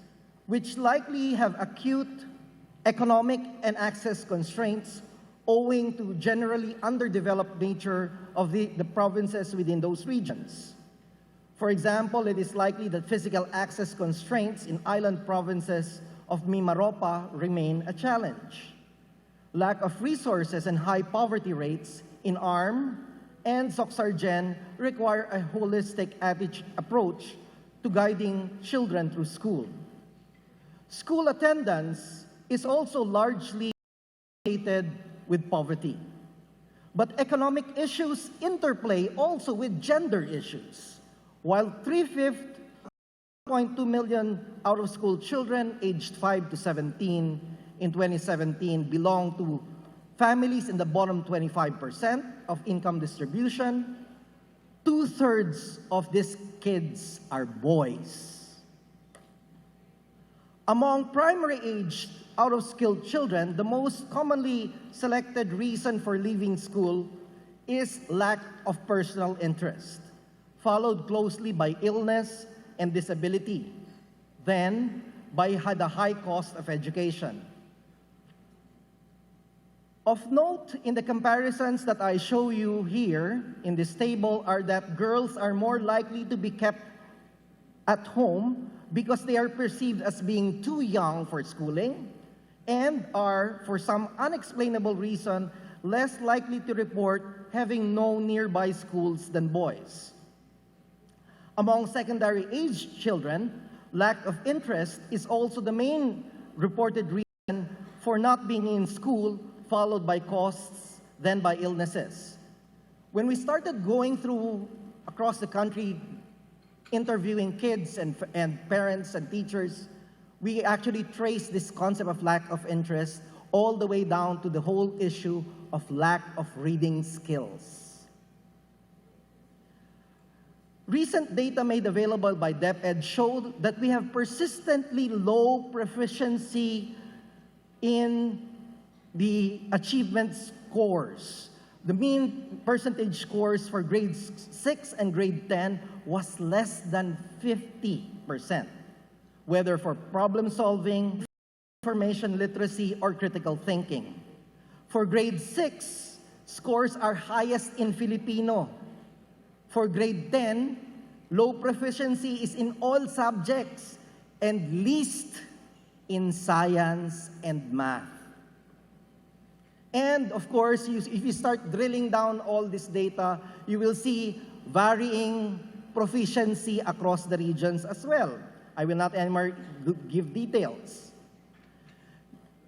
which likely have acute economic and access constraints owing to generally underdeveloped nature of the provinces within those regions. For example, it is likely that physical access constraints in island provinces of Mimaropa remain a challenge. Lack of resources and high poverty rates in ARM and Soxargen require a holistic approach to guiding children through school. School attendance is also largely associated with poverty. But economic issues interplay also with gender issues. While 3.2 million out-of-school children aged 5 to 17 in 2017 belong to families in the bottom 25% of income distribution, 2/3 of these kids are boys. Among primary-aged out-of-school children, the most commonly selected reason for leaving school is lack of personal interest, followed closely by illness and disability, then by the high cost of education. Of note in the comparisons that I show you here in this table are that girls are more likely to be kept at home because they are perceived as being too young for schooling and are, for some unexplainable reason, less likely to report having no nearby schools than boys. Among secondary-aged children, lack of interest is also the main reported reason for not being in school, followed by costs, then by illnesses. When we started going through across the country, interviewing kids and parents and teachers, we actually traced this concept of lack of interest all the way down to the whole issue of lack of reading skills. Recent data made available by DepEd showed that we have persistently low proficiency in the achievement scores. The mean percentage scores for grades 6 and grade 10 was less than 50%, whether for problem solving, information literacy, or critical thinking. For grade 6, scores are highest in Filipino. For grade 10, low proficiency is in all subjects and least in science and math. And of course, if you start drilling down all this data, you will see varying proficiency across the regions as well. I will not anymore give details.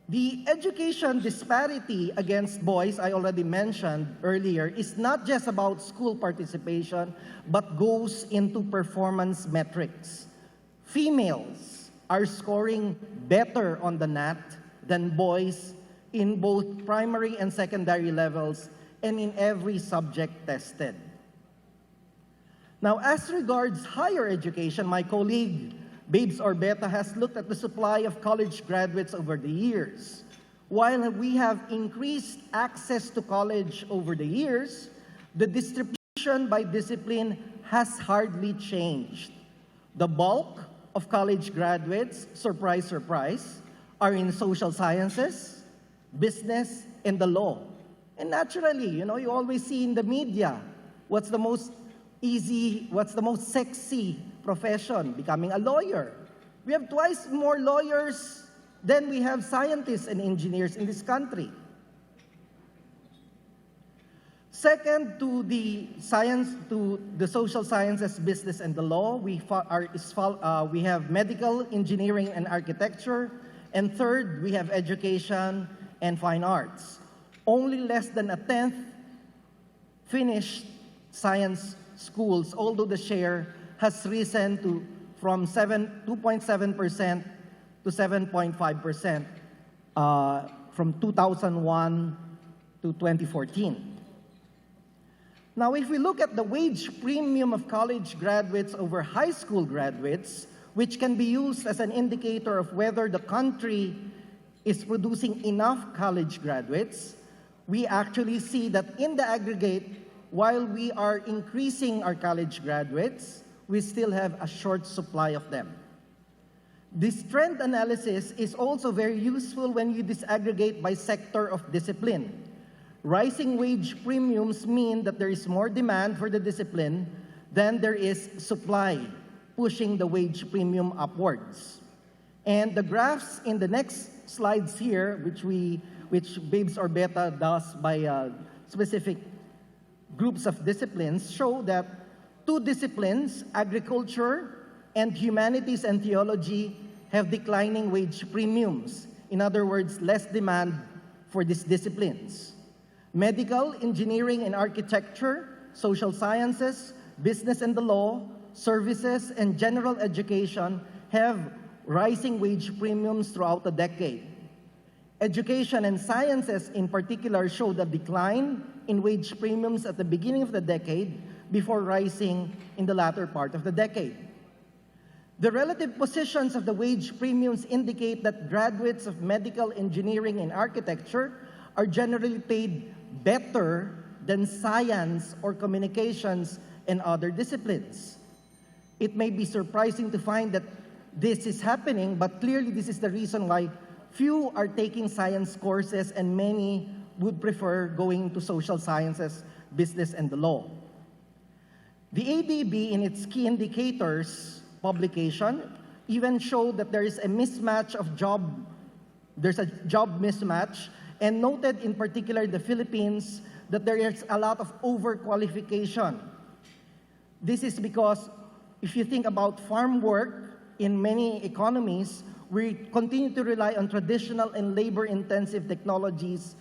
The education disparity against boys, I already mentioned earlier, is not just about school participation, but goes into performance metrics. Females are scoring better on the NAT than boys in both primary and secondary levels and in every subject tested. Now, as regards higher education, my colleague Babes Orbeta has looked at the supply of college graduates over the years. While we have increased access to college over the years, the distribution by discipline has hardly changed. The bulk of college graduates, surprise, surprise, are in social sciences, business, and the law. And naturally, you always see in the media, what's the most easy, what's the most sexy profession? Becoming a lawyer. We have twice more lawyers than we have scientists and engineers in this country. Second to the social sciences, business, and the law, we have medical, engineering, and architecture. And third, we have education and fine arts. Only less than a tenth finished science schools, although the share has risen from 2.7% to 7.5% from 2001 to 2014. Now, if we look at the wage premium of college graduates over high school graduates, which can be used as an indicator of whether the country is producing enough college graduates, we actually see that in the aggregate, while we are increasing our college graduates, we still have a short supply of them. This trend analysis is also very useful when you disaggregate by sector of discipline. Rising wage premiums mean that there is more demand for the discipline than there is supply, pushing the wage premium upwards. And the graphs in the next slides here, which Babes Orbeta does by specific groups of disciplines, show that two disciplines, agriculture and humanities and theology, have declining wage premiums. In other words, less demand for these disciplines. Medical, engineering and architecture, social sciences, business and the law, services, and general education have rising wage premiums throughout the decade. Education and sciences in particular showed a decline in wage premiums at the beginning of the decade before rising in the latter part of the decade. The relative positions of the wage premiums indicate that graduates of medical, engineering, and architecture are generally paid better than science or communications and other disciplines. It may be surprising to find that this is happening, but clearly this is the reason why few are taking science courses and many would prefer going to social sciences, business, and the law. The ADB, in its key indicators publication, even showed that there is a mismatch of there's a job mismatch, and noted in particular the Philippines that there is a lot of overqualification. This is because if you think about farm work in many economies, we continue to rely on traditional and labor-intensive technologies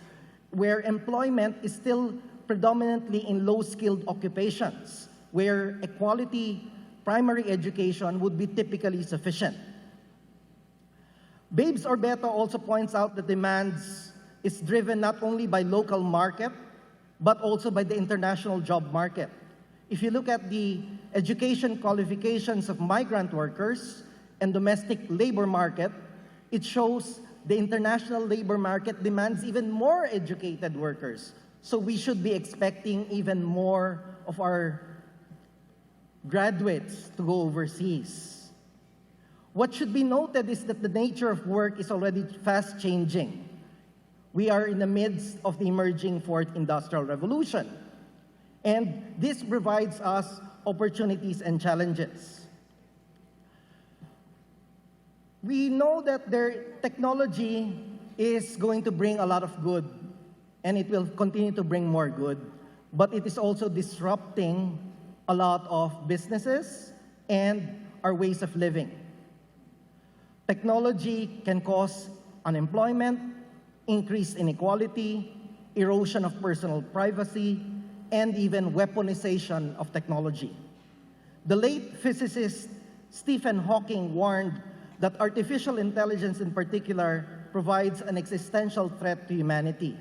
where employment is still predominantly in low-skilled occupations, where a quality primary education would be typically sufficient. Babes Orbeta also points out that demands is driven not only by local market, but also by the international job market. If you look at the education qualifications of migrant workers and domestic labor market, it shows the international labor market demands even more educated workers. So we should be expecting even more of our graduates to go overseas. What should be noted is that the nature of work is already fast changing. We are in the midst of the emerging fourth industrial revolution. And this provides us opportunities and challenges. We know that technology is going to bring a lot of good, and it will continue to bring more good, but it is also disrupting a lot of businesses and our ways of living. Technology can cause unemployment, increased inequality, erosion of personal privacy, and even weaponization of technology. The late physicist Stephen Hawking warned that artificial intelligence in particular provides an existential threat to humanity.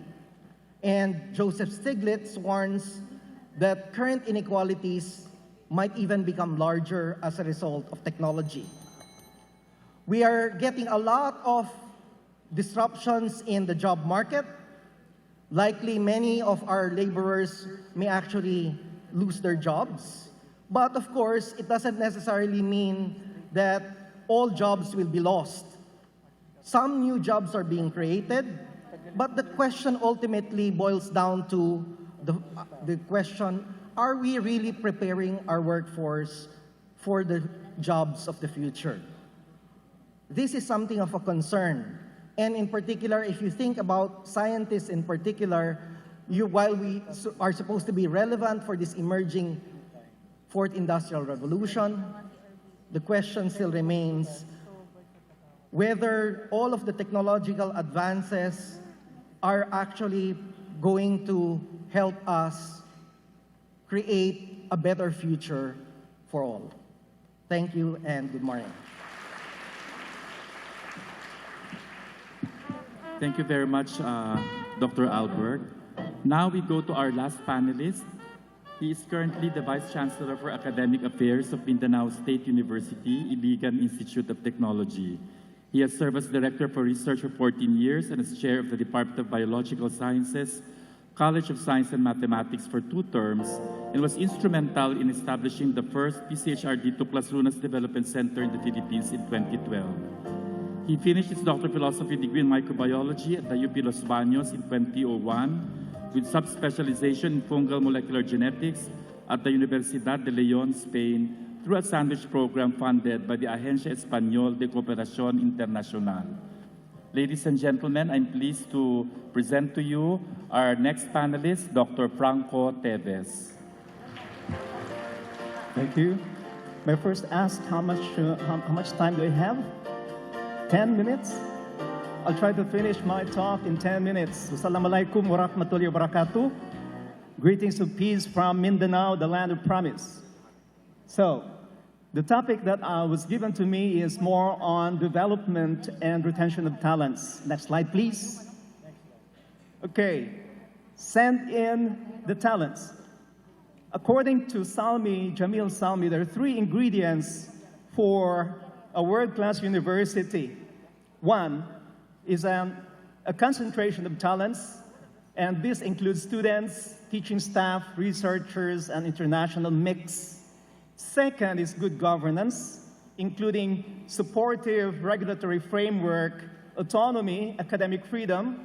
And Joseph Stiglitz warns that current inequalities might even become larger as a result of technology. We are getting a lot of disruptions in the job market. Likely many of our laborers may actually lose their jobs. But of course, it doesn't necessarily mean that all jobs will be lost. Some new jobs are being created, but the question ultimately boils down to the question, are we really preparing our workforce for the jobs of the future? This is something of a concern. And in particular, if you think about scientists in particular, while we are supposed to be relevant for this emerging fourth industrial revolution, the question still remains whether all of the technological advances are actually going to help us create a better future for all. Thank you and good morning. Thank you very much, Dr. Albert. Now we go to our last panelist. He is currently the Vice Chancellor for Academic Affairs of Mindanao State University, Iligan Institute of Technology. He has served as Director for Research for 14 years and as Chair of the Department of Biological Sciences, College of Science and Mathematics for 2 terms, and was instrumental in establishing the first PCHRD Tuklas Lunas Development Center in the Philippines in 2012. He finished his Doctor of Philosophy degree in microbiology at the UP Los Baños in 2001 with subspecialization in fungal molecular genetics at the Universidad de León, Spain, through a sandwich program funded by the Agencia Español de Cooperación Internacional. Ladies and gentlemen, I'm pleased to present to you our next panelist, Dr. Franco Teves. Thank you. May I first ask how much time do I have? 10 minutes? I'll try to finish my talk in 10 minutes. Assalamualaikum warahmatullahi wabarakatuh. Greetings of peace from Mindanao, the land of promise. So, the topic that was given to me is more on development and retention of talents. Next slide, please. Okay, send in the talents. According to Jamil Salmi, there are 3 ingredients for a world-class university. One is a concentration of talents, and this includes students, teaching staff, researchers, and international mix. Second is good governance, including supportive regulatory framework, autonomy, academic freedom,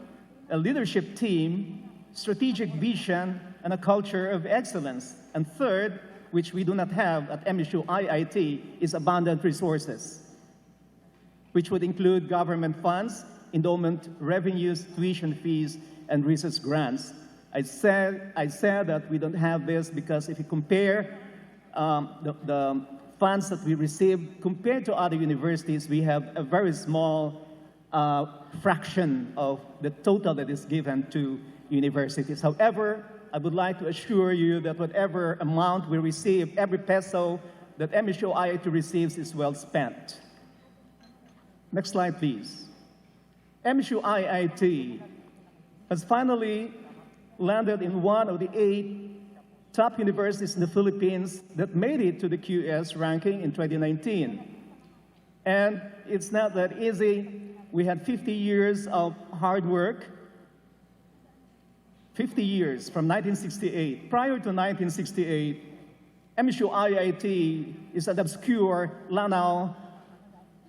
a leadership team, strategic vision, and a culture of excellence. And third, which we do not have at MSU IIT, is abundant resources, which would include government funds, endowment revenues, tuition fees, and research grants. I said that we don't have this because if you compare the funds that we receive compared to other universities, we have a very small fraction of the total that is given to universities. However, I would like to assure you that whatever amount we receive, every peso that MSU IIT receives is well spent. Next slide, please. MSU IIT has finally landed in one of the 8 top universities in the Philippines that made it to the QS ranking in 2019. And it's not that easy. We had 50 years of hard work, 50 years from 1968. Prior to 1968, MSU IIT is an obscure Lanao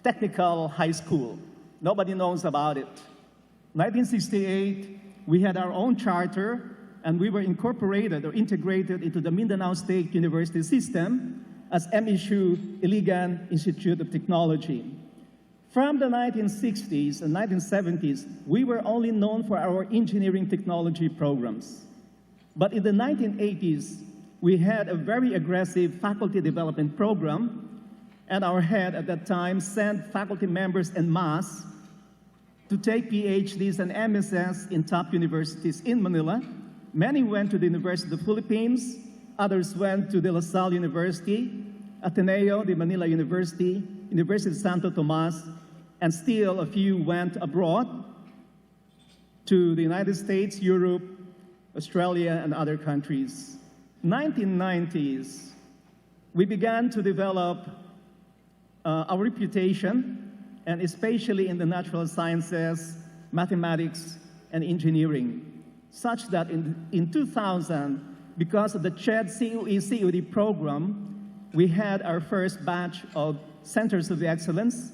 technical high school. Nobody knows about it. 1968, we had our own charter, and we were incorporated or integrated into the Mindanao State University system as MSU Iligan Institute of Technology. From the 1960s and 1970s, we were only known for our engineering technology programs. But in the 1980s, we had a very aggressive faculty development program, and our head at that time sent faculty members en masse to take PhDs and MSS in top universities in Manila. Many went to the University of the Philippines, others went to De La Salle University, Ateneo de Manila University, University of Santo Tomas, and still a few went abroad to the United States, Europe, Australia, and other countries. 1990s, we began to develop our reputation, and especially in the natural sciences, mathematics, and engineering, such that in 2000, because of the CHED COE-COD program, we had our first batch of centers of excellence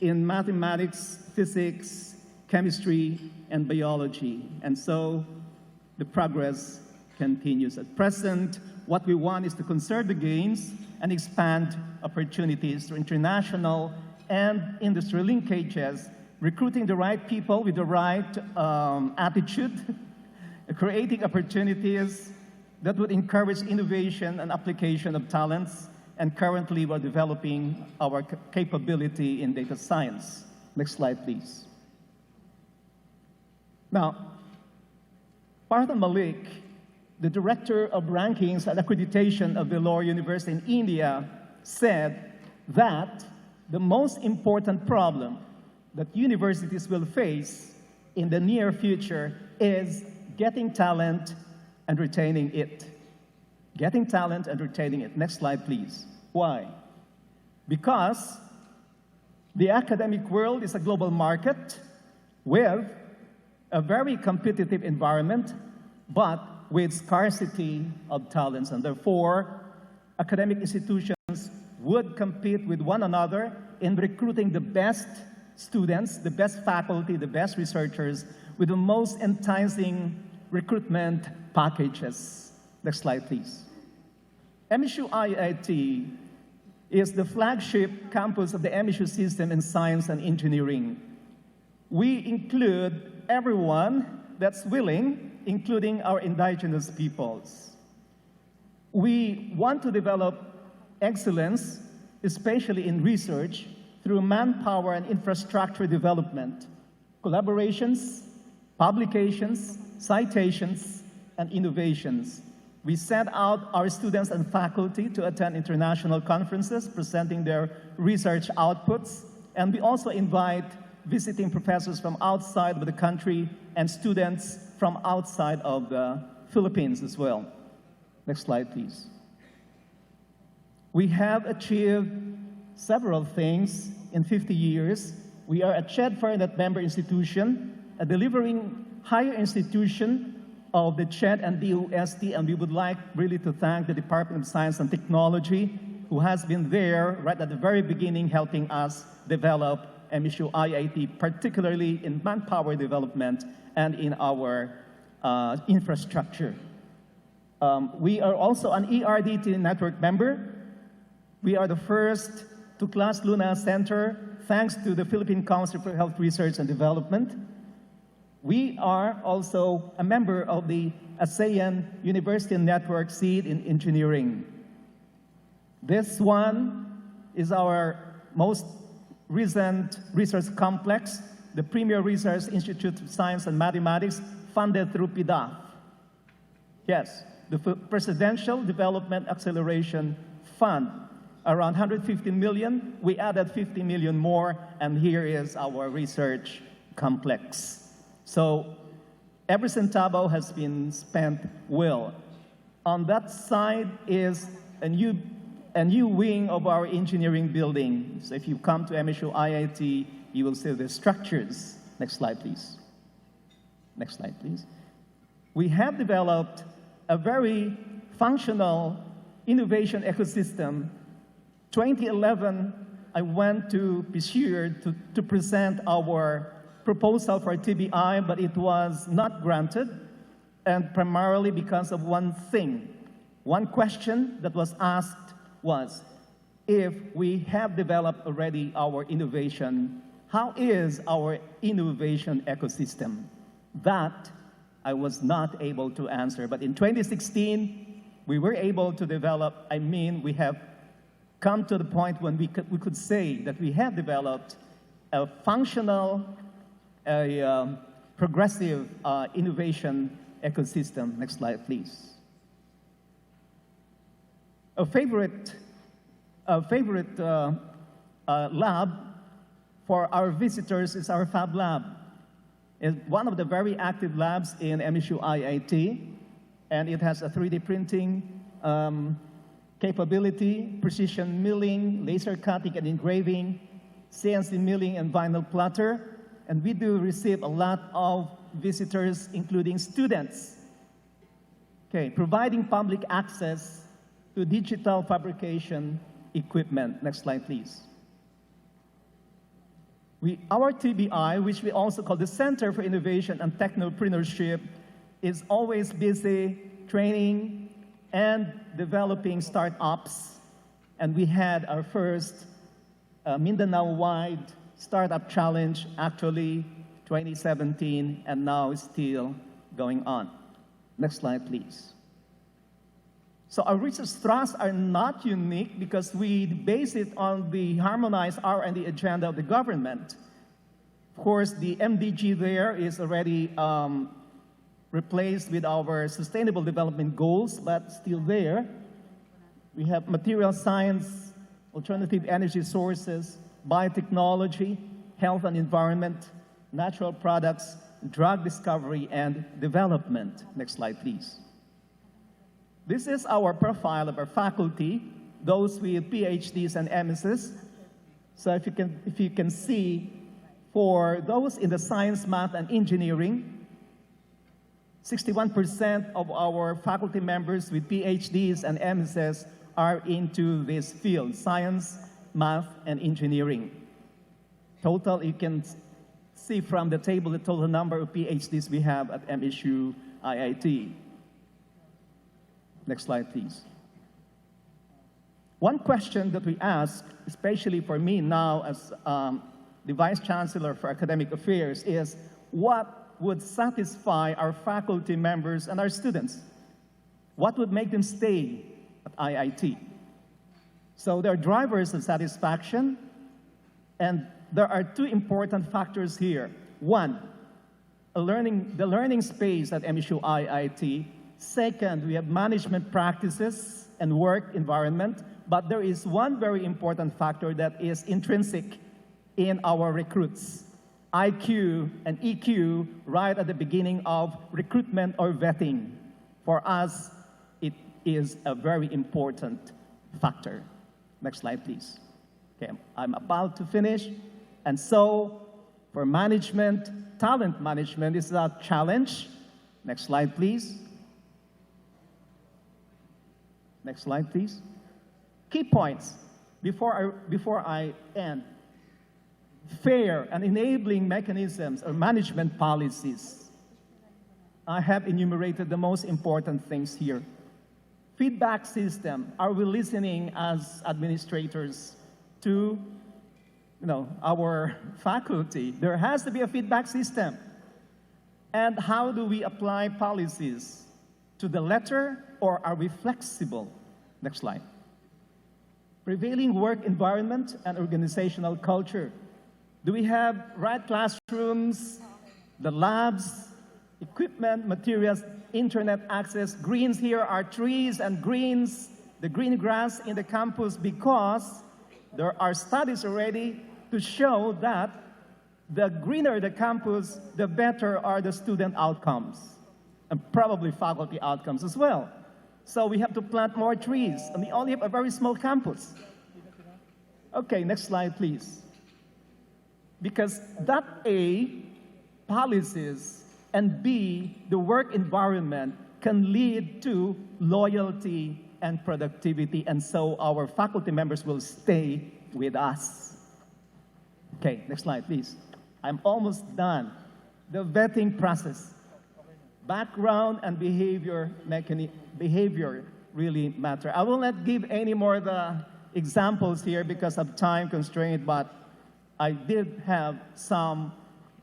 in mathematics, physics, chemistry, and biology. And so the progress continues. At present, what we want is to conserve the gains and expand opportunities through international and industrial linkages, recruiting the right people with the right attitude, creating opportunities that would encourage innovation and application of talents, and currently we're developing our capability in data science. Next slide, please. Now, Partha Malik, the Director of Rankings and Accreditation of Vellore University in India, said that the most important problem that universities will face in the near future is getting talent and retaining it. Getting talent and retaining it. Next slide, please. Why? Because the academic world is a global market with a very competitive environment, but with scarcity of talents, and therefore, academic institutions would compete with one another in recruiting the best students, the best faculty, the best researchers, with the most enticing recruitment packages. Next slide, please. MSU IIT is the flagship campus of the MSU system in science and engineering. We include everyone that's willing, including our indigenous peoples. We want to develop excellence, especially in research, through manpower and infrastructure development, collaborations, publications, citations, and innovations. We send out our students and faculty to attend international conferences presenting their research outputs, and we also invite visiting professors from outside of the country and students from outside of the Philippines as well. Next slide, please. We have achieved several things in 50 years. We are a CHED Foreign member institution, a delivering higher institution of the CHED and DOST, and we would like really to thank the Department of Science and Technology, who has been there right at the very beginning helping us develop MSU IIT, particularly in manpower development and in our infrastructure. We are also an ERDT network member. We are the first to class Luna Center, thanks to the Philippine Council for Health Research and Development. We are also a member of the ASEAN University Network Seed in Engineering. This one is our most recent research complex, the Premier Research Institute of Science and Mathematics, funded through PDAF. Yes, the Presidential Development Acceleration Fund, around 150 million. We added 50 million more, and here is our research complex. So every centavo has been spent well. On that side is a new wing of our engineering building. So if you come to MSU IIT, you will see the structures. Next slide, please. Next slide, please. We have developed a very functional innovation ecosystem. 2011, I went to Pishir to present our proposal for TBI, but it was not granted, and primarily because of one thing. One question that was asked was, if we have developed already our innovation, how is our innovation ecosystem? That I was not able to answer, but in 2016, we were able to develop, we have come to the point when we could say that we have developed a functional, progressive innovation ecosystem. Next slide, please. A favorite lab for our visitors is our Fab Lab. It's one of the very active labs in MSU IIT, and it has a 3D printing capability, precision milling, laser cutting and engraving, CNC milling and vinyl platter, and we do receive a lot of visitors, including students. Okay, providing public access to digital fabrication equipment. Next slide, please. Our TBI, which we also call the Center for Innovation and Technopreneurship, is always busy training and developing startups. And we had our first Mindanao-wide startup challenge, actually 2017, and now it's still going on. Next slide, please. So our research thrusts are not unique because we base it on the harmonized R&D agenda of the government. Of course, the MDG there is already replaced with our Sustainable Development Goals, but still there. We have material science, alternative energy sources, biotechnology, health and environment, natural products, drug discovery and development. Next slide, please. This is our profile of our faculty, those with PhDs and MSs. So if you can see, for those in the science, math, and engineering, 61% of our faculty members with PhDs and MSs are into this field, science, math, and engineering. Total, you can see from the table the total number of PhDs we have at MSU IIT. Next slide, please. One question that we ask, especially for me now as the Vice Chancellor for Academic Affairs, is what would satisfy our faculty members and our students? What would make them stay at IIT? So there are drivers of satisfaction, and there are two important factors here. One, the learning space at MSU IIT. Second, we have management practices and work environment, but there is one very important factor that is intrinsic in our recruits. IQ and EQ right at the beginning of recruitment or vetting. For us, it is a very important factor. Next slide, please. Okay, I'm about to finish. And so, for management, talent management is a challenge. Next slide, please. Next slide, please. Key points before I end. Fair and enabling mechanisms or management policies. I have enumerated the most important things here. Feedback system. Are we listening as administrators to our faculty? There has to be a feedback system. And how do we apply policies? To the letter, or are we flexible? Next slide. Prevailing work environment and organizational culture. Do we have right classrooms, the labs, equipment, materials, internet access? Greens here are trees and greens, the green grass in the campus, because there are studies already to show that the greener the campus, the better are the student outcomes, and probably faculty outcomes as well. So we have to plant more trees, and we only have a very small campus. Okay, next slide, please. Because that A, policies, and B, the work environment, can lead to loyalty and productivity, and so our faculty members will stay with us. Okay, next slide, please. I'm almost done. The vetting process. Background and behavior really matter. I will not give any more of the examples here because of time constraint, but I did have some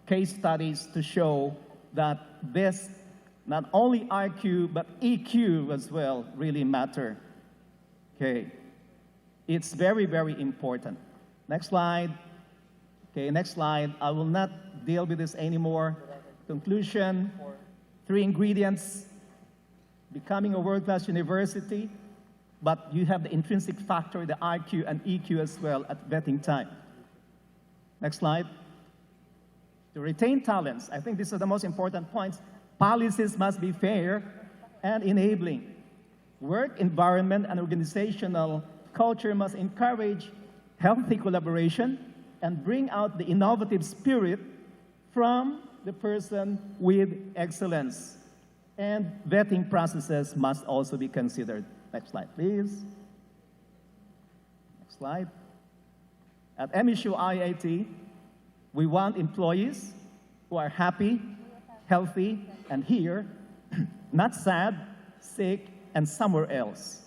case studies to show that this, not only IQ, but EQ as well, really matter. Okay, it's very, very important. Next slide. Okay, next slide. I will not deal with this anymore. Conclusion, 3 ingredients, becoming a world-class university, but you have the intrinsic factor, the IQ and EQ as well at vetting time. Next slide. To retain talents, I think these are the most important points. Policies must be fair and enabling. Work environment and organizational culture must encourage healthy collaboration and bring out the innovative spirit from the person with excellence. And vetting processes must also be considered. Next slide, please. Next slide. At MSU IIT, we want employees who are happy, healthy, and here, not sad, sick, and somewhere else.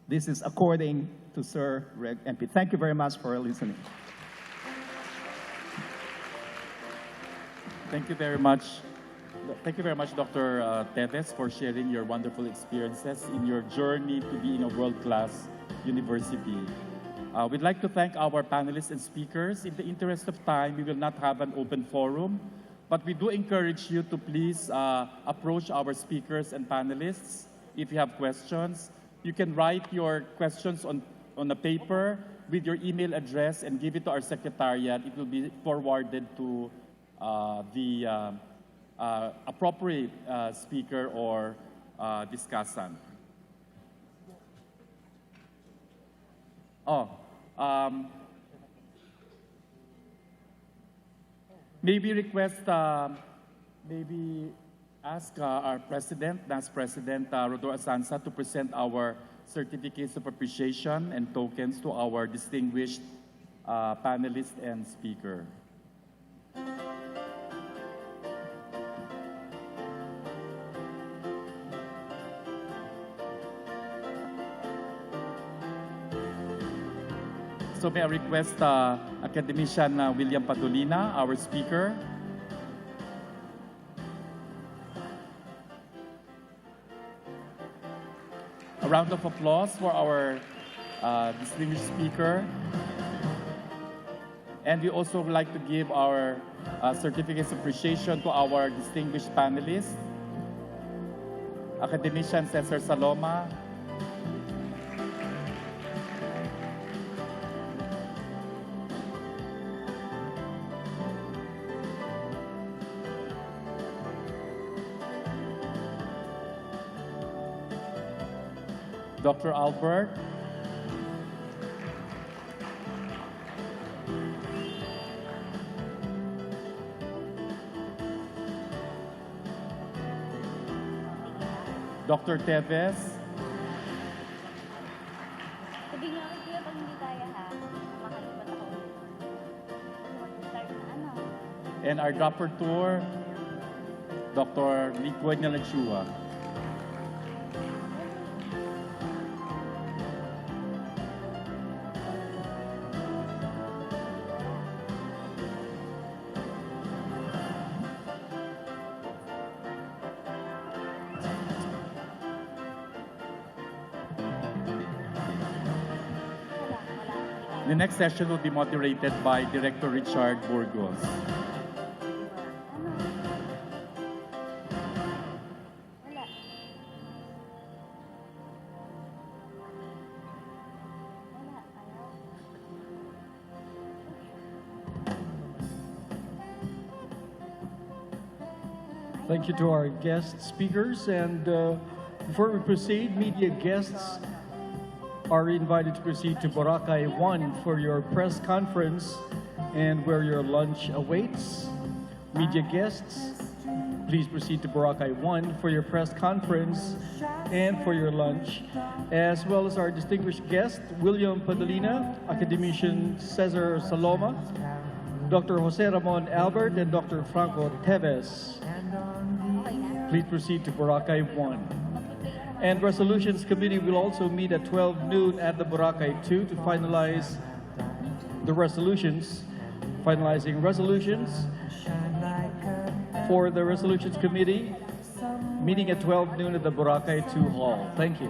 This is according to Sir Reg MP. Thank you very much for listening. Thank you very much. Thank you very much, Dr. Teves, for sharing your wonderful experiences in your journey to being a world-class university. We'd like to thank our panelists and speakers. In the interest of time, we will not have an open forum, but we do encourage you to please approach our speakers and panelists if you have questions. You can write your questions on a paper with your email address and give it to our secretariat. It will be forwarded to the appropriate speaker or discussant. Maybe request, maybe ask our President, NAS President Rodor Asanza to present our certificates of appreciation and tokens to our distinguished panelists and speaker. So may I request Academician William Padolina, our speaker. A round of applause for our distinguished speaker. And we also would like to give our certificates of appreciation to our distinguished panelists. Academician Cesar Saloma, Dr. Albert, Dr. Teves, Sabihin niyo ako, kuya, pag hindi kaya ha, makalipat ako. Start na ano. and our rapporteur, Dr. Liquid Nalachua. The next session will be moderated by Director Richard Burgos. Wala. Wala, ayaw. Thank you to our guest speakers. And before we proceed, media guests are invited to proceed to Boracay 1 for your press conference and where your lunch awaits. Media guests, please proceed to Boracay 1 for your press conference and for your lunch, as well as our distinguished guest, William Padolina, Academician Cesar Saloma, Dr. Jose Ramon Albert, and Dr. Franco Teves. Please proceed to Boracay 1. And Resolutions Committee will also meet at 12 noon at the Boracay 2 to finalize the resolutions, finalizing resolutions for the Resolutions Committee, meeting at 12 noon at the Boracay 2 Hall. Thank you.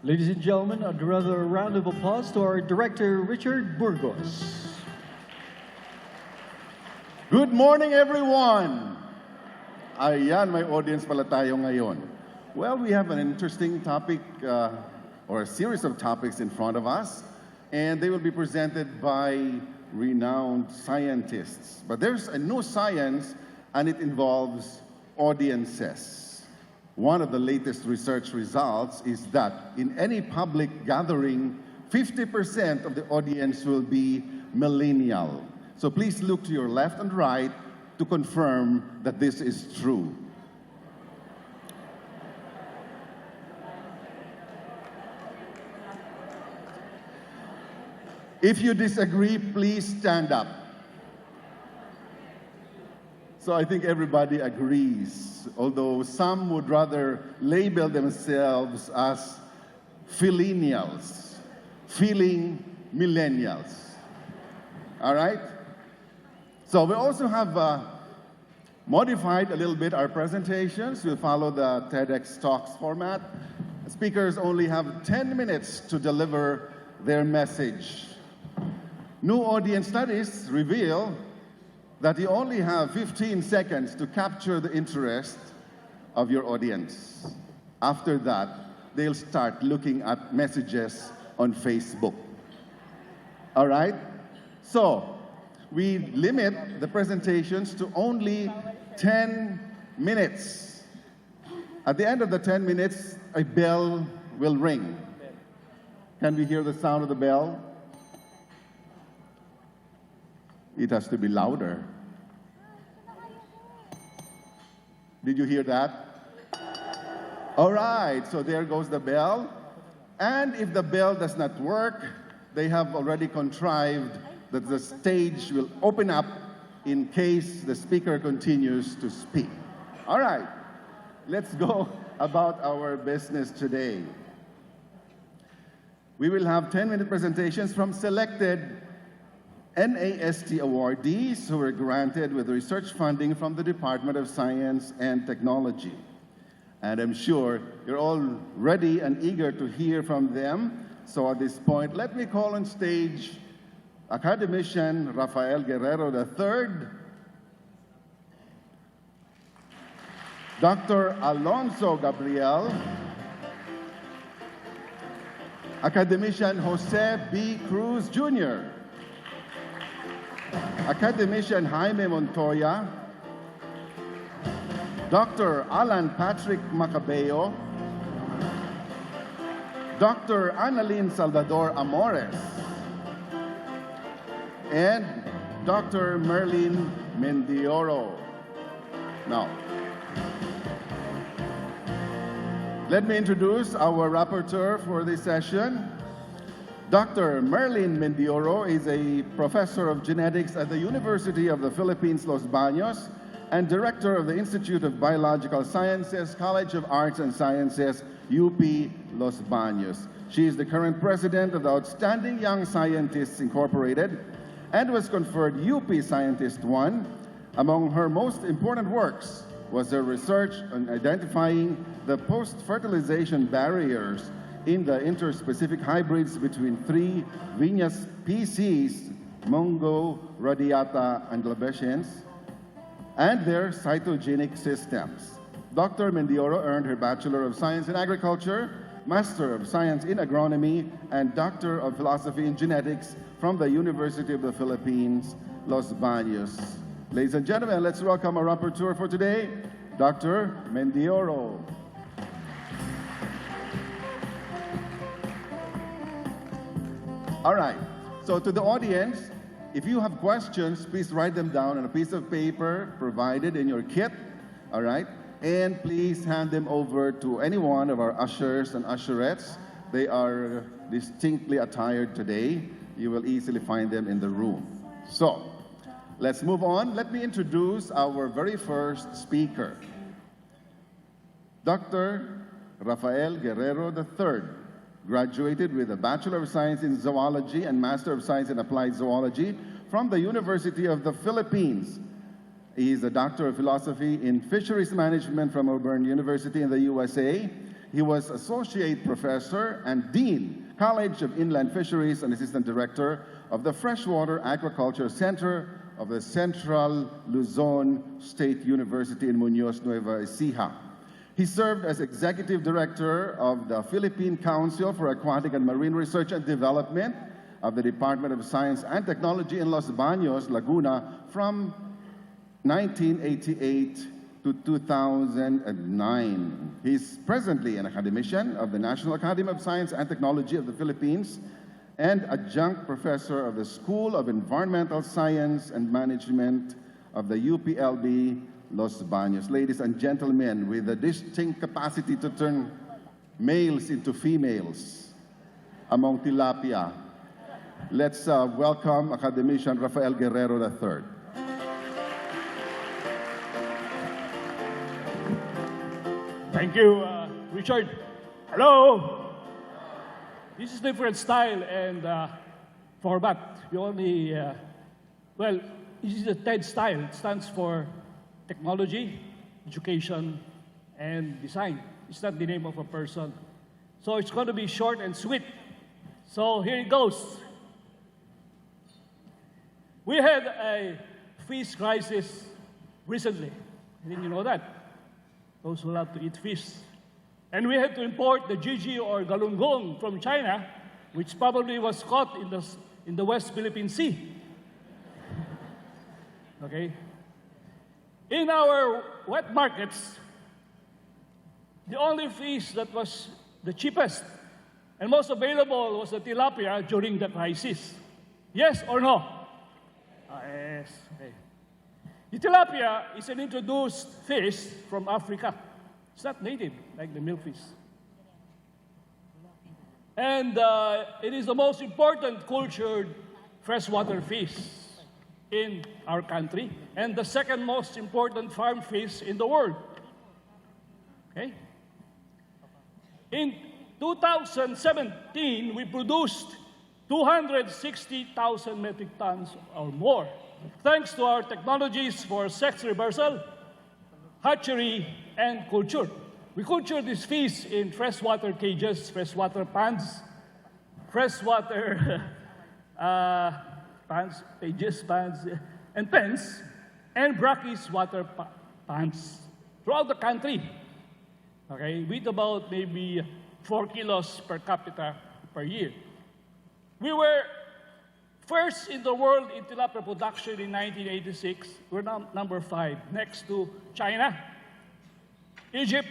Ladies and gentlemen, another round of applause to our director, Richard Burgos. Good morning, everyone! Ayan, may audience pala tayo ngayon. Well, we have an interesting topic or a series of topics in front of us, and they will be presented by renowned scientists. But there's a new science, and it involves audiences. One of the latest research results is that in any public gathering, 50% of the audience will be millennial. So please look to your left and right to confirm that this is true. If you disagree, please stand up. So I think everybody agrees, although some would rather label themselves as phillennials, feeling millennials. All right? So we also have modified a little bit our presentations. We'll follow the TEDx Talks format. Speakers only have 10 minutes to deliver their message. New audience studies reveal that you only have 15 seconds to capture the interest of your audience. After that, they'll start looking at messages on Facebook. All right? So, we limit the presentations to only 10 minutes. At the end of the 10 minutes, a bell will ring. Can we hear the sound of the bell? It has to be louder. Did you hear that? All right, so there goes the bell. And if the bell does not work, they have already contrived that the stage will open up in case the speaker continues to speak. All right, let's go about our business today. We will have 10-minute presentations from selected NAST awardees who were granted with research funding from the Department of Science and Technology. And I'm sure you're all ready and eager to hear from them. So at this point, let me call on stage academician Rafael Guerrero III, Dr. Alonso Gabriel, academician Jose B. Cruz Jr., academician Jaime Montoya, Dr. Alan Patrick Macabeo, Dr. Annalyn Salvador Amores, and Dr. Merlin Mendioro. Now, let me introduce our rapporteur for this session. Dr. Merlin Mendioro is a professor of genetics at the University of the Philippines, Los Baños, and director of the Institute of Biological Sciences, College of Arts and Sciences, UP Los Baños. She is the current president of the Outstanding Young Scientists Incorporated and was conferred UP Scientist 1. Among her most important works was her research on identifying the post-fertilization barriers in the interspecific hybrids between three Viña species, Mungo, Radiata, and Glabesciens, and their cytogenic systems. Dr. Mendioro earned her Bachelor of Science in Agriculture, Master of Science in Agronomy, and Doctor of Philosophy in Genetics from the University of the Philippines, Los Baños. Ladies and gentlemen, let's welcome our rapporteur for today, Dr. Mendioro. All right, so to the audience, if you have questions, please write them down on a piece of paper provided in your kit, all right? And please hand them over to any one of our ushers and usherettes. They are distinctly attired today. You will easily find them in the room. So, let's move on. Let me introduce our very first speaker, Dr. Rafael Guerrero III. Graduated with a Bachelor of Science in Zoology and Master of Science in Applied Zoology from the University of the Philippines. He is a Doctor of Philosophy in Fisheries Management from Auburn University in the USA. He was Associate Professor and Dean, College of Inland Fisheries, and Assistant Director of the Freshwater Aquaculture Center of the Central Luzon State University in Muñoz, Nueva Ecija. He served as Executive Director of the Philippine Council for Aquatic and Marine Research and Development of the Department of Science and Technology in Los Baños, Laguna, from 1988 to 2009. He's presently an academician of the National Academy of Science and Technology of the Philippines and adjunct professor of the School of Environmental Science and Management of the UPLB Los Baños. Ladies and gentlemen, with a distinct capacity to turn males into females among tilapia, let's welcome academician Rafael Guerrero III. Thank you, Richard. Hello. This is different style and format. We only, well, this is the TED style. It stands for Technology, Education, and Design. It's not the name of a person. So it's going to be short and sweet. So here it goes. We had a fish crisis recently. Didn't you know that? Those who love to eat fish. And we had to import the Gigi or galunggong from China, which probably was caught in the West Philippine Sea. Okay? In our wet markets, the only fish that was the cheapest and most available was the tilapia during the crisis. Yes or no? Yes. Okay. The tilapia is an introduced fish from Africa. It's not native like the milkfish. And it is the most important cultured freshwater fish in our country and the second most important farm fish in the world. Okay? In 2017, we produced 260,000 metric tons or more, thanks to our technologies for sex reversal, hatchery, and culture. We culture these fish in freshwater cages, freshwater ponds, freshwater ponds, cages, ponds, and pens, and brackish water ponds throughout the country. Okay, with about maybe 4 kilos per capita per year. We were first in the world in tilapia production in 1986. We're now number 5, next to China, Egypt,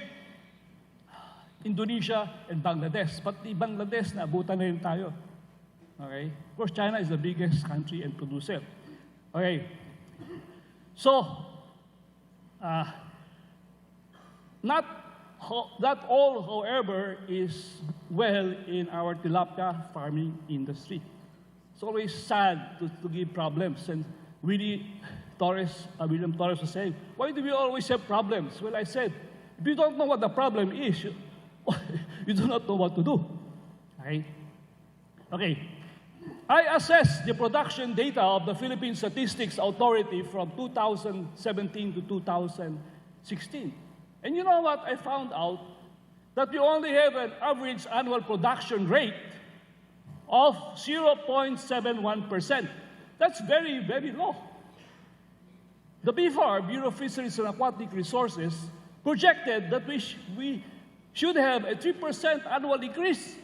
Indonesia, and Bangladesh. But the Bangladesh, naabutan na rin tayo. Okay? Of course, China is the biggest country and producer. Okay. So, not all, however, is well in our tilapia farming industry. It's always sad to give problems. And William Torres was saying, why do we always have problems? Well, I said, if you don't know what the problem is, you do not know what to do. Okay? Okay. I assessed the production data of the Philippine Statistics Authority from 2017 to 2016. And you know what? I found out that we only have an average annual production rate of 0.71%. That's very, very low. The BFAR, Bureau of Fisheries and Aquatic Resources, projected that we should have a 3% annual increase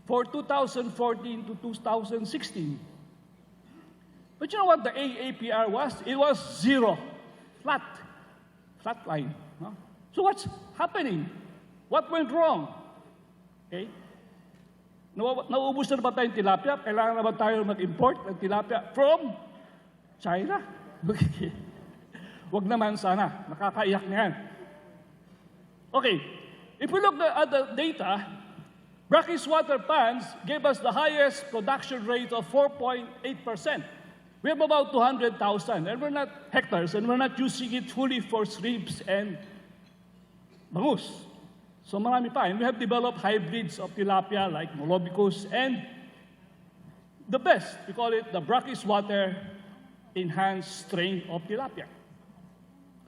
for 2014 to 2016. But you know what the AAPR was? It was zero, flat line. No? So what's happening? What went wrong? Okay? Nauubos na ba tayong tilapia? Kailangan na ba tayo mag-import ng tilapia from China? Wag naman sana. Nakakaiyak na yan. Okay. If we look at the data, brackish water ponds gave us the highest production rate of 4.8%. We have about 200,000, and we're not hectares, and we're not using it fully for shrimps and bangus. So marami pa. And we have developed hybrids of tilapia like Molobicus and the best, we call it the brackish water enhanced strain of tilapia.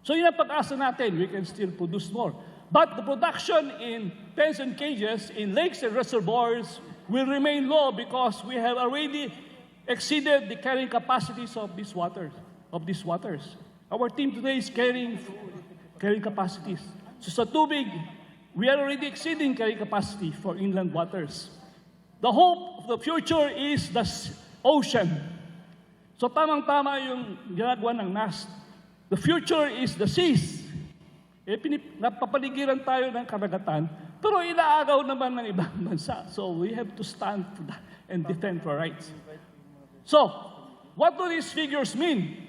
So yun ang pag-asa natin, we can still produce more. But the production in pens and cages, in lakes and reservoirs, will remain low because we have already exceeded the carrying capacities of these waters. Our team today is carrying capacities. So sa tubig, we are already exceeding carrying capacity for inland waters. The hope of the future is the ocean. So tamang-tama yung ginagawa ng NAST. The future is the seas. Napapaligiran tayo ng karagatan, pero inaagaw naman ng ibang bansa. So we have to stand for that and defend our rights. So, what do these figures mean?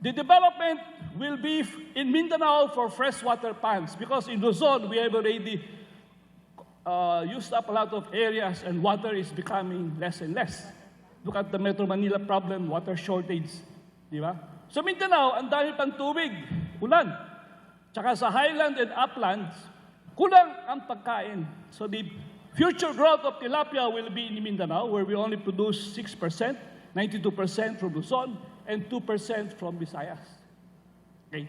The development will be in Mindanao for freshwater ponds because in Luzon we have already used up a lot of areas and water is becoming less and less. Look at the Metro Manila problem, water shortage. Di ba? Sa Mindanao, ang dami pang tubig, ulan. Tsaka sa highland and uplands, kulang ang pagkain. So the future growth of tilapia will be in Mindanao where we only produce 6%, 92% from Luzon, and 2% from Visayas. Okay.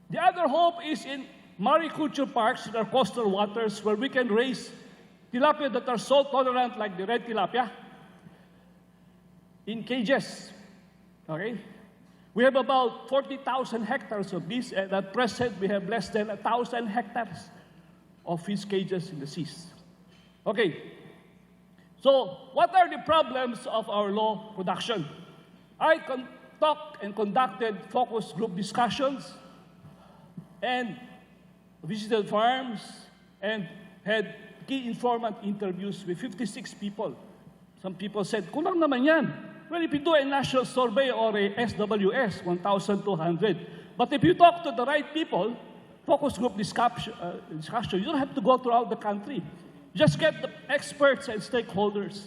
The other hope is in mariculture parks in our coastal waters where we can raise tilapia that are salt tolerant like the red tilapia in cages. Okay? We have about 40,000 hectares of this, and at present we have less than 1,000 hectares of fish cages in the seas. Okay. So, what are the problems of our law production? I conducted focus group discussions and visited farms and had key informant interviews with 56 people. Some people said, kulang naman yan. Well, if you do a national survey or a SWS, 1,200. But if you talk to the right people, focus group discussion, you don't have to go throughout the country. Just get the experts and stakeholders.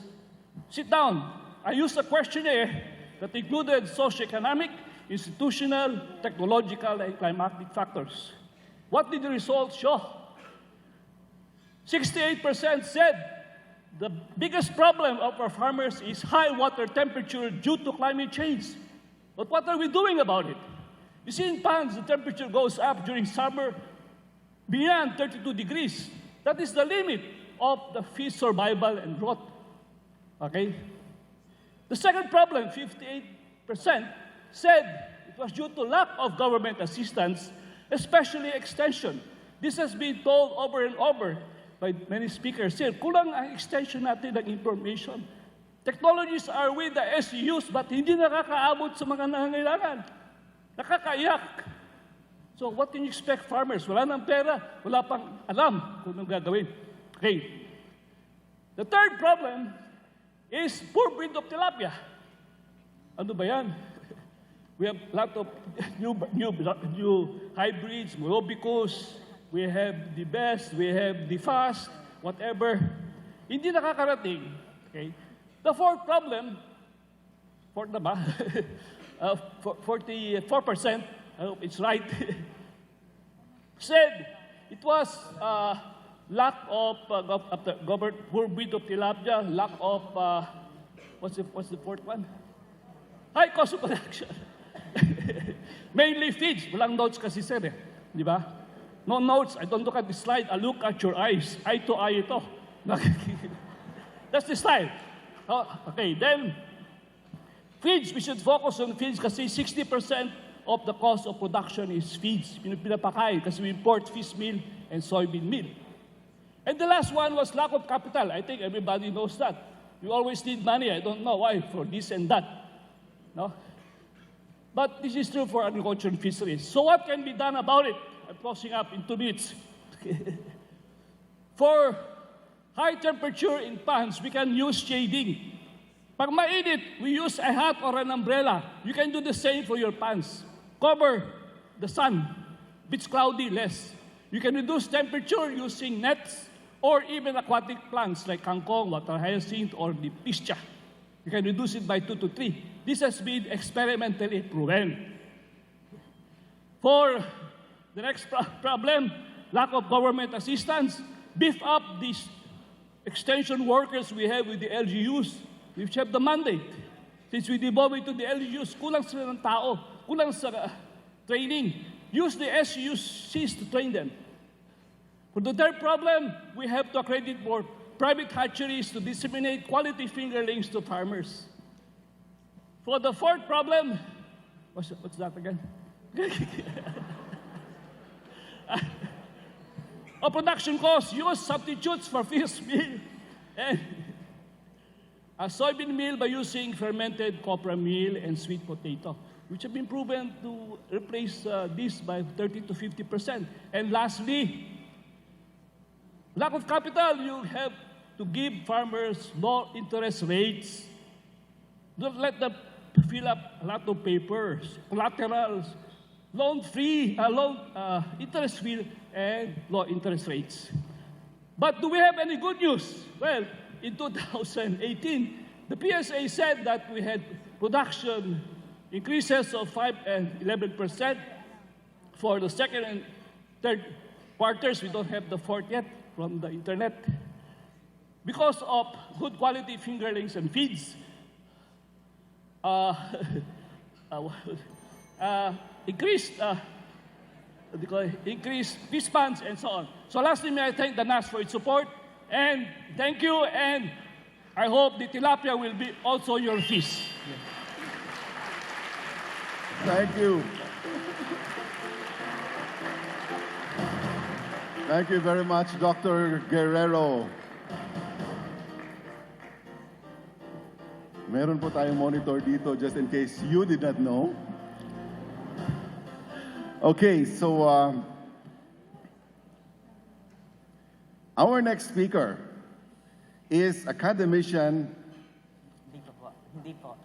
Sit down. I used a questionnaire that included socioeconomic, institutional, technological, and climatic factors. What did the results show? 68% said the biggest problem of our farmers is high water temperature due to climate change. But what are we doing about it? You see, in ponds, the temperature goes up during summer beyond 32 degrees. That is the limit of the fish survival and growth. Okay? The second problem, 58%, said it was due to lack of government assistance, especially extension. This has been told over and over by many speakers here. Kulang ang extension natin ng information. Technologies are with the SEUs, but hindi nakakaabot sa mga nangangailangan. Nakakaiyak. So what can you expect farmers? Wala nang pera, wala pang alam kung anong gagawin. Okay. The third problem is poor breed of tilapia. Ano ba yan? We have a lot of new hybrids, Morobicus, we have the best, we have the fast, whatever. Hindi nakakarating. Okay? The fourth problem, 44%, I hope it's right, said it was lack of poor breed of tilapia, lack of, what's the fourth one? High cost of production. Mainly feeds. Walang notes kasi sir eh. Di ba? No notes. I don't look at the slide. I look at your eyes. Eye to eye ito. That's the style. Oh, okay, then, feeds. We should focus on feeds kasi 60% of the cost of production is feeds. Pinapakain kasi we import fish meal and soybean meal. And the last one was lack of capital. I think everybody knows that. You always need money. I don't know why, for this and that. No? But this is true for agriculture and fisheries. So what can be done about it? I'm closing up in 2 minutes. For high temperature in ponds, we can use shading. Pag mainit, we use a hat or an umbrella. You can do the same for your ponds. Cover the sun. If it's cloudy, less. You can reduce temperature using nets or even aquatic plants like kangkong, water hyacinth, or the piscia. You can reduce it by 2 to 3. This has been experimentally proven. For the next problem, lack of government assistance, beef up these extension workers we have with the LGUs, which have the mandate. Since we devolve it to the LGUs, kulang sila ng tao, kulang sa training. use the SUCs to train them. For the third problem, we have to accredit more private hatcheries to disseminate quality fingerlings to farmers. For the fourth problem, what's that again? Production costs, use substitutes for fish meal and a soybean meal by using fermented copra meal and sweet potato, which have been proven to replace this by 30 to 50%. And lastly, lack of capital. You have to give farmers low interest rates. Don't let them fill up a lot of papers, collaterals, loan-free, interest-free, and low interest rates. But do we have any good news? Well, in 2018, the PSA said that we had production increases of 5 and 11%. For the second and third quarters, we don't have the fourth yet from the internet. Because of good quality fingerlings and feeds, increased fish funds and so on. So lastly, may I thank the NAS for its support, and thank you, and I hope the tilapia will be also your fish. Thank you. Thank you very much, Dr. Guerrero. Meron po tayong monitor dito just in case you did not know. Okay, so our next speaker is academician. Hindi po.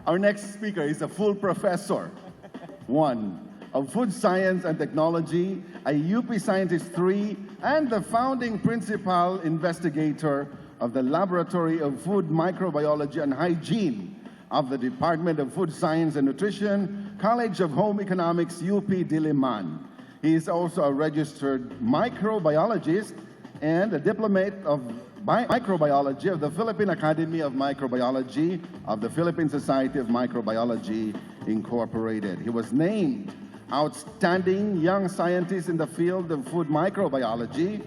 Our next speaker is a full professor, one, of food science and technology, a UP Scientist 3, and the founding principal investigator of the Laboratory of Food Microbiology and Hygiene of the Department of Food Science and Nutrition, College of Home Economics, UP Diliman. He is also a registered microbiologist and a diplomate of microbiology of the Philippine Academy of Microbiology of the Philippine Society of Microbiology, Incorporated. He was named Outstanding Young Scientist in the field of food microbiology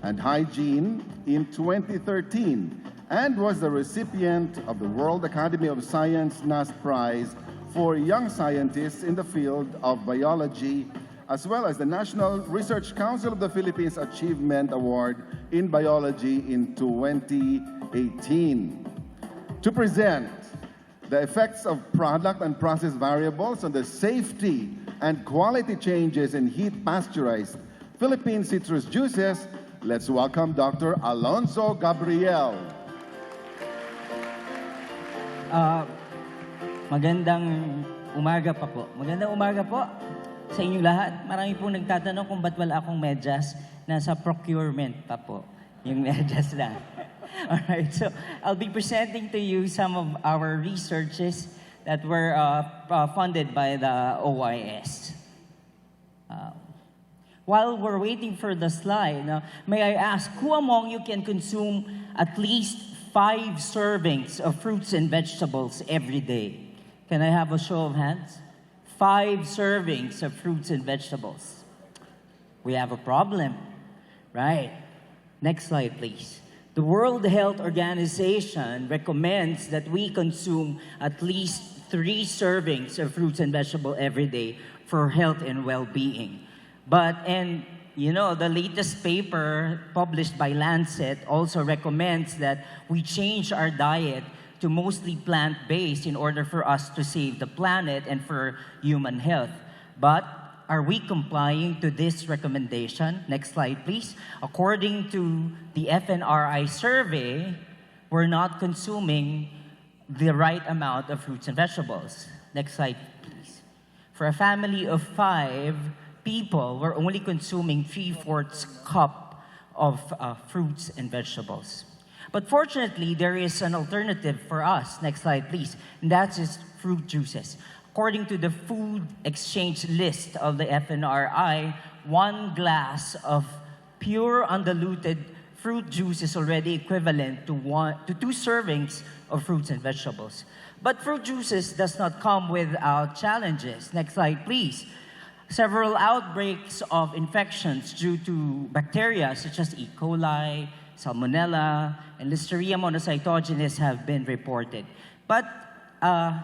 and hygiene in 2013 and was the recipient of the World Academy of Science NAS Prize for Young Scientists in the field of biology, as well as the National Research Council of the Philippines Achievement Award in Biology in 2018. To present the effects of product and process variables on the safety and quality changes in heat pasteurized Philippine citrus juices, let's welcome Dr. Alonzo Gabriel. Magandang umaga pa po. Magandang umaga po sa inyong lahat. Marami pong nagtatanong kung ba't wala akong medyas. Nasa procurement pa po yung medyas lang. Alright, so I'll be presenting to you some of our researches that were funded by the OIS. While we're waiting for the slide, may I ask, who among you can consume at least 5 servings of fruits and vegetables every day? Can I have a show of hands? 5 servings of fruits and vegetables. We have a problem, right? Next slide, please. The World Health Organization recommends that we consume at least 3 servings of fruits and vegetables every day for health and well-being. And you know, the latest paper published by Lancet also recommends that we change our diet to mostly plant-based in order for us to save the planet and for human health. But are we complying to this recommendation? Next slide, please. According to the FNRI survey, we're not consuming the right amount of fruits and vegetables. Next slide, please. For a family of 5 people, we're only consuming 3/4 cup of fruits and vegetables. But fortunately, there is an alternative for us. Next slide, please. And that's just fruit juices. According to the food exchange list of the FNRI, 1 glass of pure undiluted fruit juice is already equivalent to 2 servings of fruits and vegetables. But fruit juices does not come without challenges. Next slide, please. Several outbreaks of infections due to bacteria such as E. coli, Salmonella, and Listeria monocytogenes have been reported. But,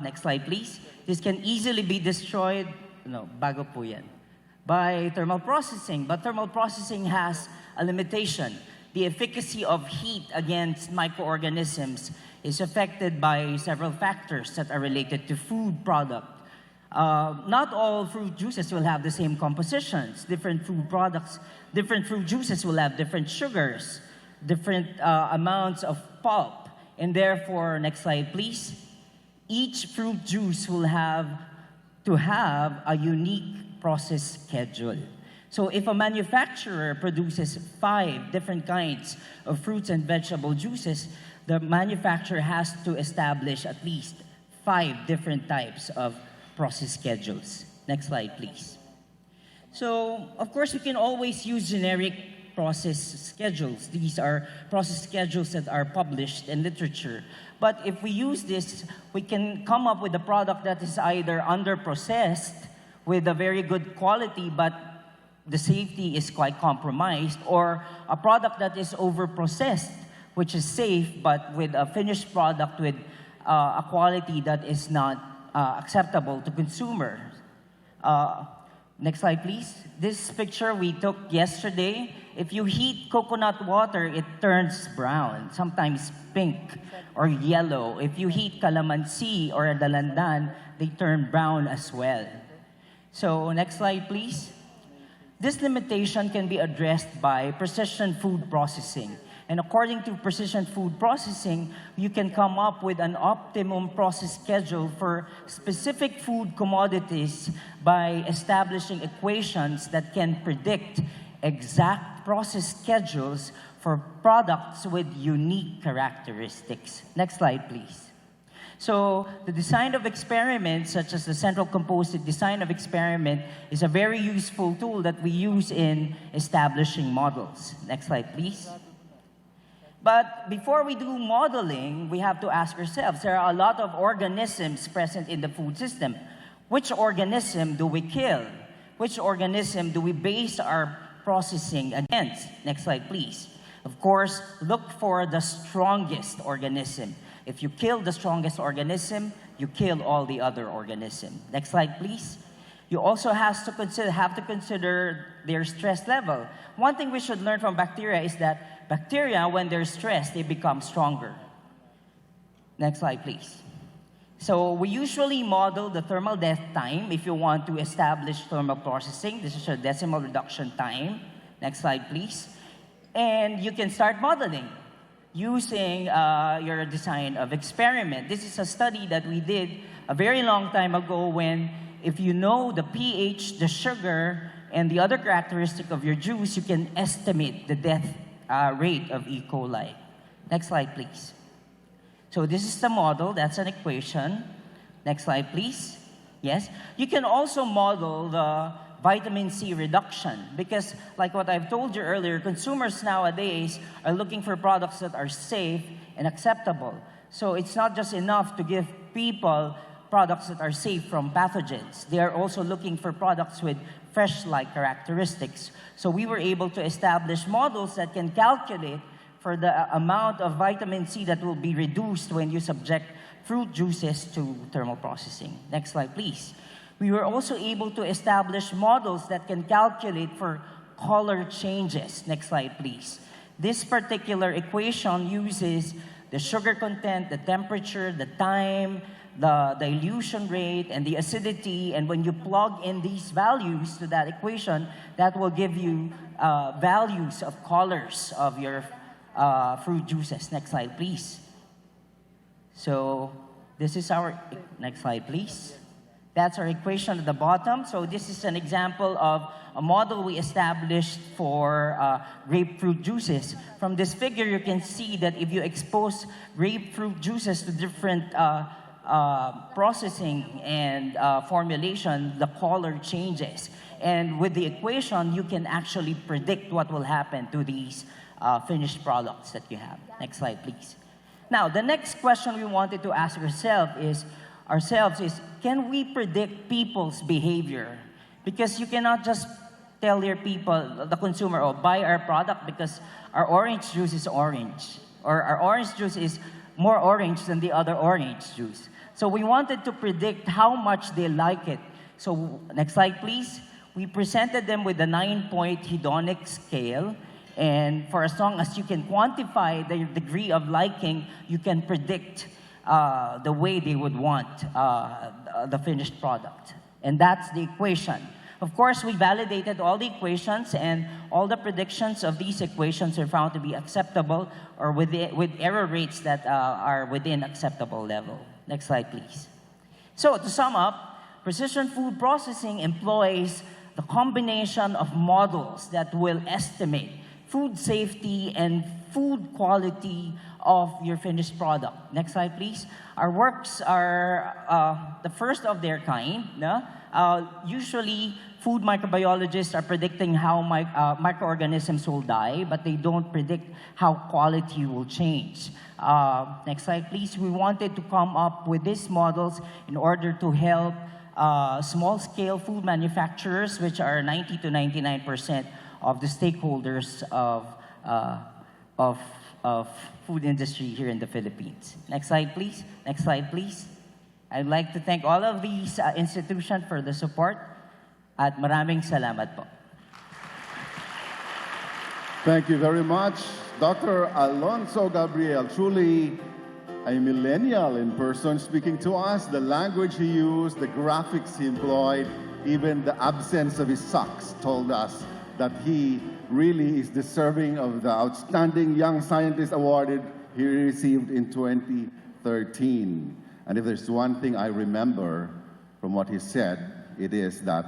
next slide please. This can easily be destroyed, bago po yan, by thermal processing. But thermal processing has a limitation. The efficacy of heat against microorganisms is affected by several factors that are related to food product. Not all fruit juices will have the same compositions. Different fruit juices will have different sugars, different amounts of pulp, and therefore, next slide please, each fruit juice will have to have a unique process schedule. So if a manufacturer produces 5 different kinds of fruits and vegetable juices, the manufacturer has to establish at least 5 different types of process schedules. Next slide, please. So, of course, you can always use generic process schedules. These are process schedules that are published in literature. But if we use this, we can come up with a product that is either under-processed with a very good quality, but the safety is quite compromised, or a product that is over-processed, which is safe, but with a finished product with a quality that is not acceptable to consumers. Next slide, please. This picture we took yesterday. If you heat coconut water, it turns brown, sometimes pink or yellow. If you heat calamansi or dalandan, they turn brown as well. So next slide, please. This limitation can be addressed by precision food processing. And according to precision food processing, you can come up with an optimum process schedule for specific food commodities by establishing equations that can predict exact process schedules for products with unique characteristics. Next slide, please. So the design of experiments, such as the central composite design of experiment, is a very useful tool that we use in establishing models. Next slide, please. But before we do modeling, we have to ask ourselves, there are a lot of organisms present in the food system. Which organism do we kill? Which organism do we base our processing against? Next slide, please. Of course, look for the strongest organism. If you kill the strongest organism, you kill all the other organisms. Next slide, please. You also have to consider their stress level. One thing we should learn from bacteria is that bacteria, when they're stressed, they become stronger. Next slide, please. So we usually model the thermal death time if you want to establish thermal processing. This is a decimal reduction time. Next slide, please. And you can start modeling using your design of experiment. This is a study that we did a very long time ago when, if you know the pH, the sugar, and the other characteristic of your juice, you can estimate the death rate of E. coli. Next slide, please. So this is the model. That's an equation. Next slide, please. Yes. You can also model the vitamin C reduction because, like what I've told you earlier, consumers nowadays are looking for products that are safe and acceptable. So it's not just enough to give people products that are safe from pathogens. They are also looking for products with fresh-like characteristics. So we were able to establish models that can calculate for the amount of vitamin C that will be reduced when you subject fruit juices to thermal processing. Next slide, please. We were also able to establish models that can calculate for color changes. Next slide, please. This particular equation uses the sugar content, the temperature, the time, the dilution rate, and the acidity. And when you plug in these values to that equation, that will give you values of colors of your fruit juices. Next slide, please. So this is our, next slide, please. That's our equation at the bottom. So this is an example of a model we established for grapefruit juices. From this figure, you can see that if you expose grapefruit juices to different processing and formulation, the color changes. And with the equation, you can actually predict what will happen to these finished products that you have. Next slide, please. Now, the next question we wanted to ask ourselves is, can we predict people's behavior? Because you cannot just tell your people, the consumer, oh, buy our product because our orange juice is orange, or our orange juice is more orange than the other orange juice. So we wanted to predict how much they like it. So next slide, please. We presented them with a 9-point hedonic scale. And for as long as you can quantify the degree of liking, you can predict the way they would want the finished product. And that's the equation. Of course, we validated all the equations, and all the predictions of these equations are found to be acceptable or with error rates that are within acceptable level. Next slide, please. So to sum up, precision food processing employs the combination of models that will estimate food safety and food quality of your finished product. Next slide, please. Our works are the first of their kind. No? Usually, food microbiologists are predicting how microorganisms will die, but they don't predict how quality will change. Next slide, please. We wanted to come up with these models in order to help small-scale food manufacturers, which are 90 to 99% of the stakeholders of food industry here in the Philippines. Next slide, please. Next slide, please. I'd like to thank all of these institutions for the support. At maraming salamat po. Thank you very much, Dr. Alonso Gabriel. Truly a millennial in person speaking to us. The language he used, the graphics he employed, even the absence of his socks told us that he really is deserving of the Outstanding Young Scientist Award he received in 2013. And if there's one thing I remember from what he said, it is that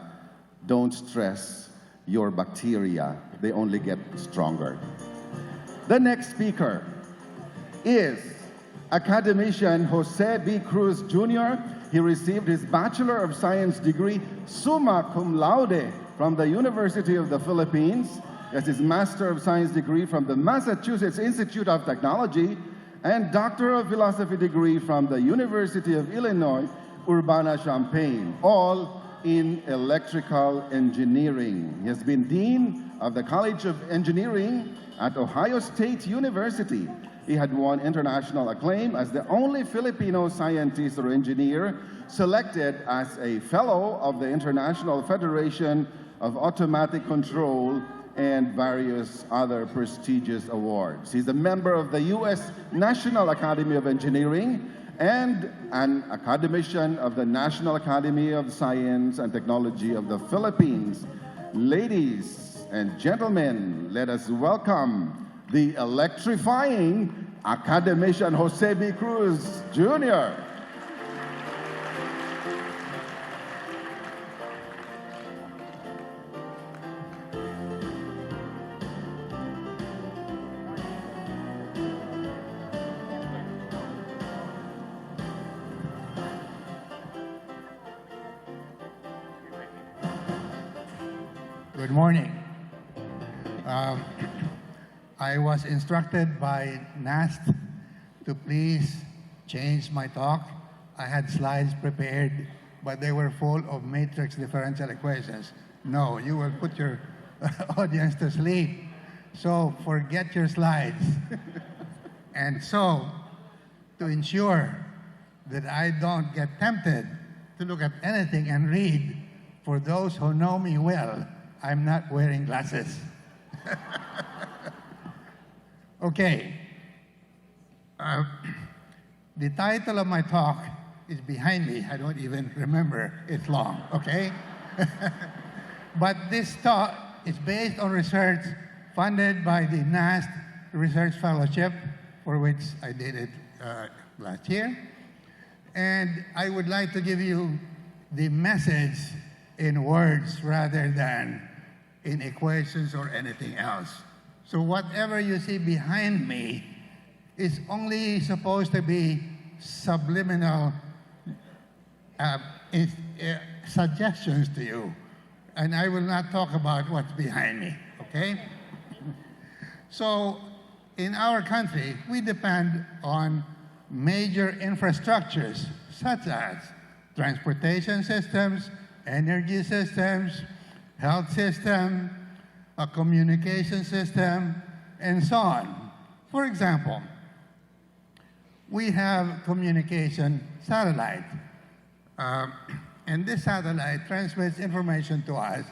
don't stress your bacteria. They only get stronger. The next speaker is academician Jose B. Cruz Jr. He received his Bachelor of Science degree summa cum laude from the University of the Philippines. He has his Master of Science degree from the Massachusetts Institute of Technology and Doctor of Philosophy degree from the University of Illinois, Urbana-Champaign, all in electrical engineering. He has been Dean of the College of Engineering at Ohio State University. He had won international acclaim as the only Filipino scientist or engineer selected as a fellow of the International Federation of Automatic Control and various other prestigious awards. He's a member of the U.S. National Academy of Engineering and an academician of the National Academy of Science and Technology of the Philippines. Ladies and gentlemen, let us welcome the electrifying academician Jose B. Cruz Jr. Good morning. I was instructed by NAST to please change my talk. I had slides prepared, but they were full of matrix differential equations. No, you will put your audience to sleep. So forget your slides. And so, to ensure that I don't get tempted to look at anything and read, for those who know me well, I'm not wearing glasses. Okay. The title of my talk is behind me. I don't even remember. It's long, okay? But this talk is based on research funded by the NAST Research Fellowship, for which I did it last year. And I would like to give you the message in words rather than in equations or anything else. So whatever you see behind me is only supposed to be subliminal suggestions to you. and I will not talk about what's behind me, okay? So in our country, we depend on major infrastructures such as transportation systems, energy systems, health system, a communication system, and so on. For example, we have communication satellite, and this satellite transmits information to us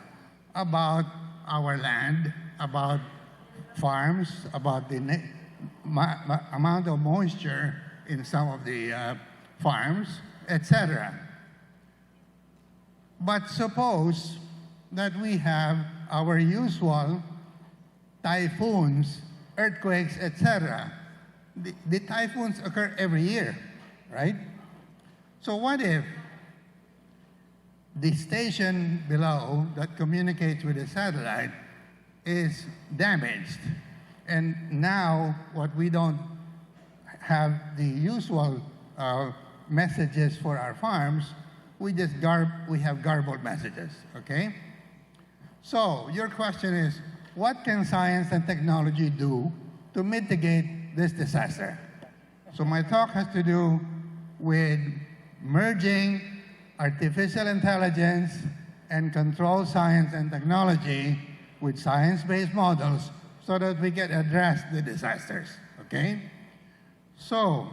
about our land, about farms, about the amount of moisture in some of the farms, etc. But suppose that we have our usual typhoons, earthquakes, etc. The typhoons occur every year, right? So what if the station below that communicates with the satellite is damaged, and now what we don't have the usual messages for our farms, we have garbled messages, okay? So your question is, what can science and technology do to mitigate this disaster? So my talk has to do with merging artificial intelligence and control science and technology with science-based models so that we can address the disasters, okay? So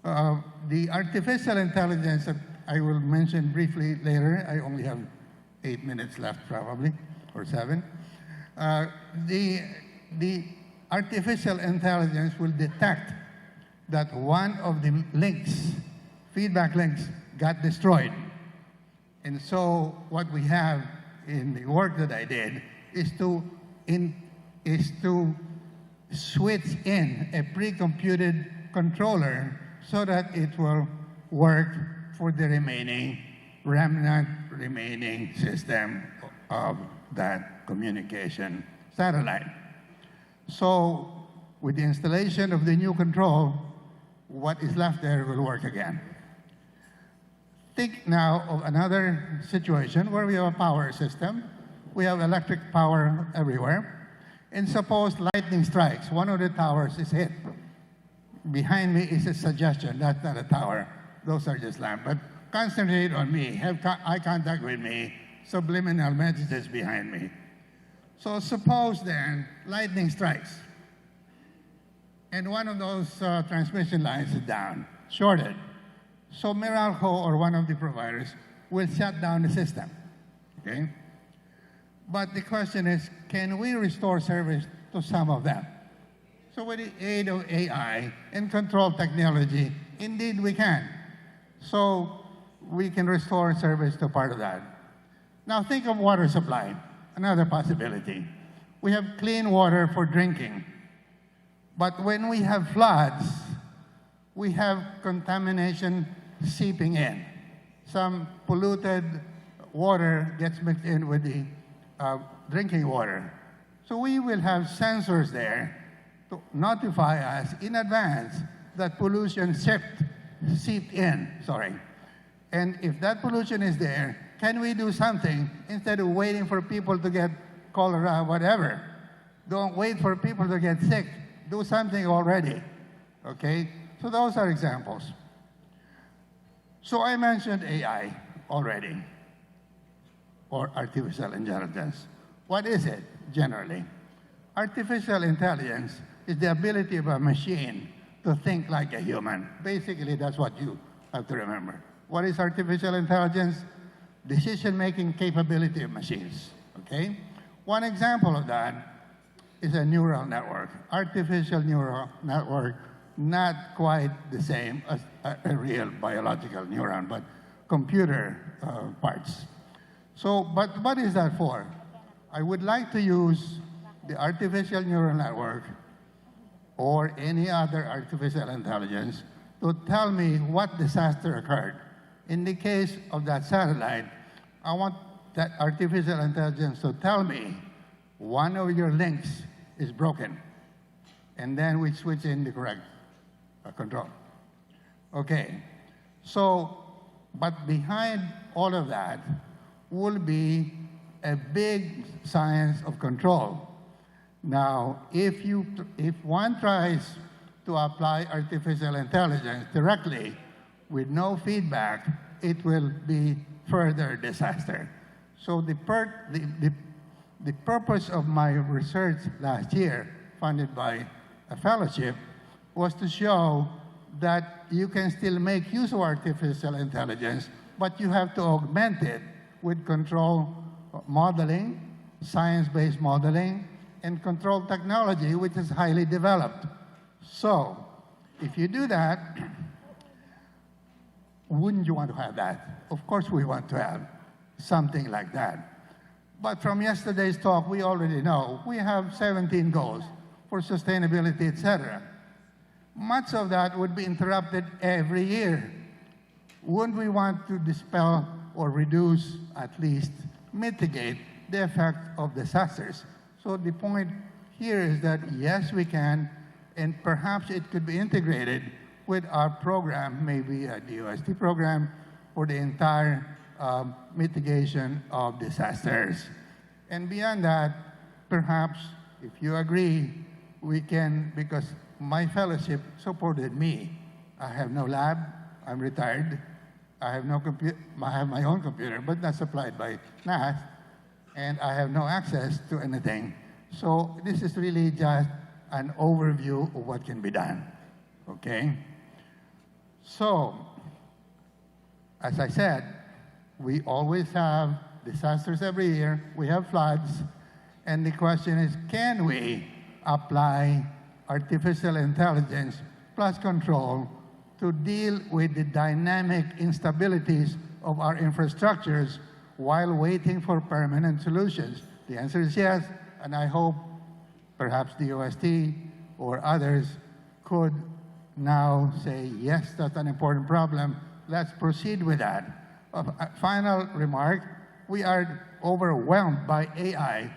the artificial intelligence that I will mention briefly later, I only have 8 minutes left probably, or 7. The artificial intelligence will detect that one of the links, feedback links, got destroyed. And so what we have in the work that I did is to switch in a pre-computed controller so that it will work for the remaining system of that communication satellite. So with the installation of the new control, what is left there will work again. Think now of another situation where we have a power system. We have electric power everywhere. And suppose lightning strikes, one of the towers is hit. Behind me is a suggestion, that's not a tower. Those are just lamps. But concentrate on me, have eye contact with me, subliminal messages behind me. So suppose then lightning strikes, and one of those transmission lines is down, shorted. So Meralco or one of the providers will shut down the system, okay? But the question is, can we restore service to some of them? So with the aid of AI and control technology, indeed we can. So we can restore service to part of that. Now think of water supply, another possibility. We have clean water for drinking. But when we have floods, we have contamination seeping in. Some polluted water gets mixed in with the drinking water. So we will have sensors there to notify us in advance that pollution seeped in, And if that pollution is there, can we do something instead of waiting for people to get cholera, whatever? Don't wait for people to get sick. Do something already, okay? So those are examples. So I mentioned AI already, or artificial intelligence. What is it, generally? Artificial intelligence is the ability of a machine to think like a human. Basically, that's what you have to remember. What is artificial intelligence? Decision-making capability of machines, okay? One example of that is a neural network. Artificial neural network, not quite the same as a real biological neuron, but computer parts. So, but what is that for? I would like to use the artificial neural network or any other artificial intelligence to tell me what disaster occurred. In the case of that satellite, I want that artificial intelligence to tell me one of your links is broken, and then we switch in the correct control. Okay, so, but behind all of that will be a big science of control. Now, if one tries to apply artificial intelligence directly with no feedback, it will be further disaster. So the purpose of my research last year, funded by a fellowship, was to show that you can still make use of artificial intelligence, but you have to augment it with control modeling, science-based modeling, and control technology, which is highly developed. So, if you do that, wouldn't you want to have that? Of course we want to have something like that. But from yesterday's talk, we already know we have 17 goals for sustainability, etc. Much of that would be interrupted every year. Wouldn't we want to dispel or reduce, at least mitigate, the effect of disasters? So the point here is that yes, we can, and perhaps it could be integrated with our program, maybe a DOST program, for the entire mitigation of disasters. And beyond that, perhaps, if you agree, we can, because my fellowship supported me. I have no lab, I'm retired, I have no I have my own computer, but not supplied by NAS, and I have no access to anything. So this is really just an overview of what can be done, okay? So, as I said, we always have disasters every year, we have floods, and the question is, can we apply artificial intelligence plus control to deal with the dynamic instabilities of our infrastructures while waiting for permanent solutions? The answer is yes, and I hope perhaps the DOST or others could now say, yes, that's an important problem, let's proceed with that. A final remark, we are overwhelmed by AI.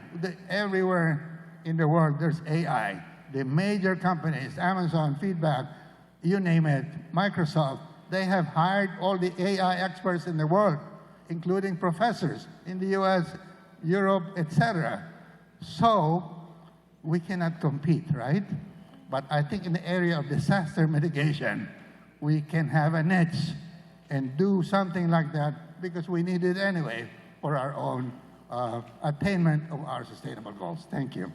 Everywhere in the world there's AI. The major companies, Amazon, Feedback, you name it, Microsoft, they have hired all the AI experts in the world, including professors in the US, Europe, etc. So we cannot compete, right? But I think in the area of disaster mitigation, we can have a niche and do something like that because we need it anyway for our own attainment of our sustainable goals. Thank you.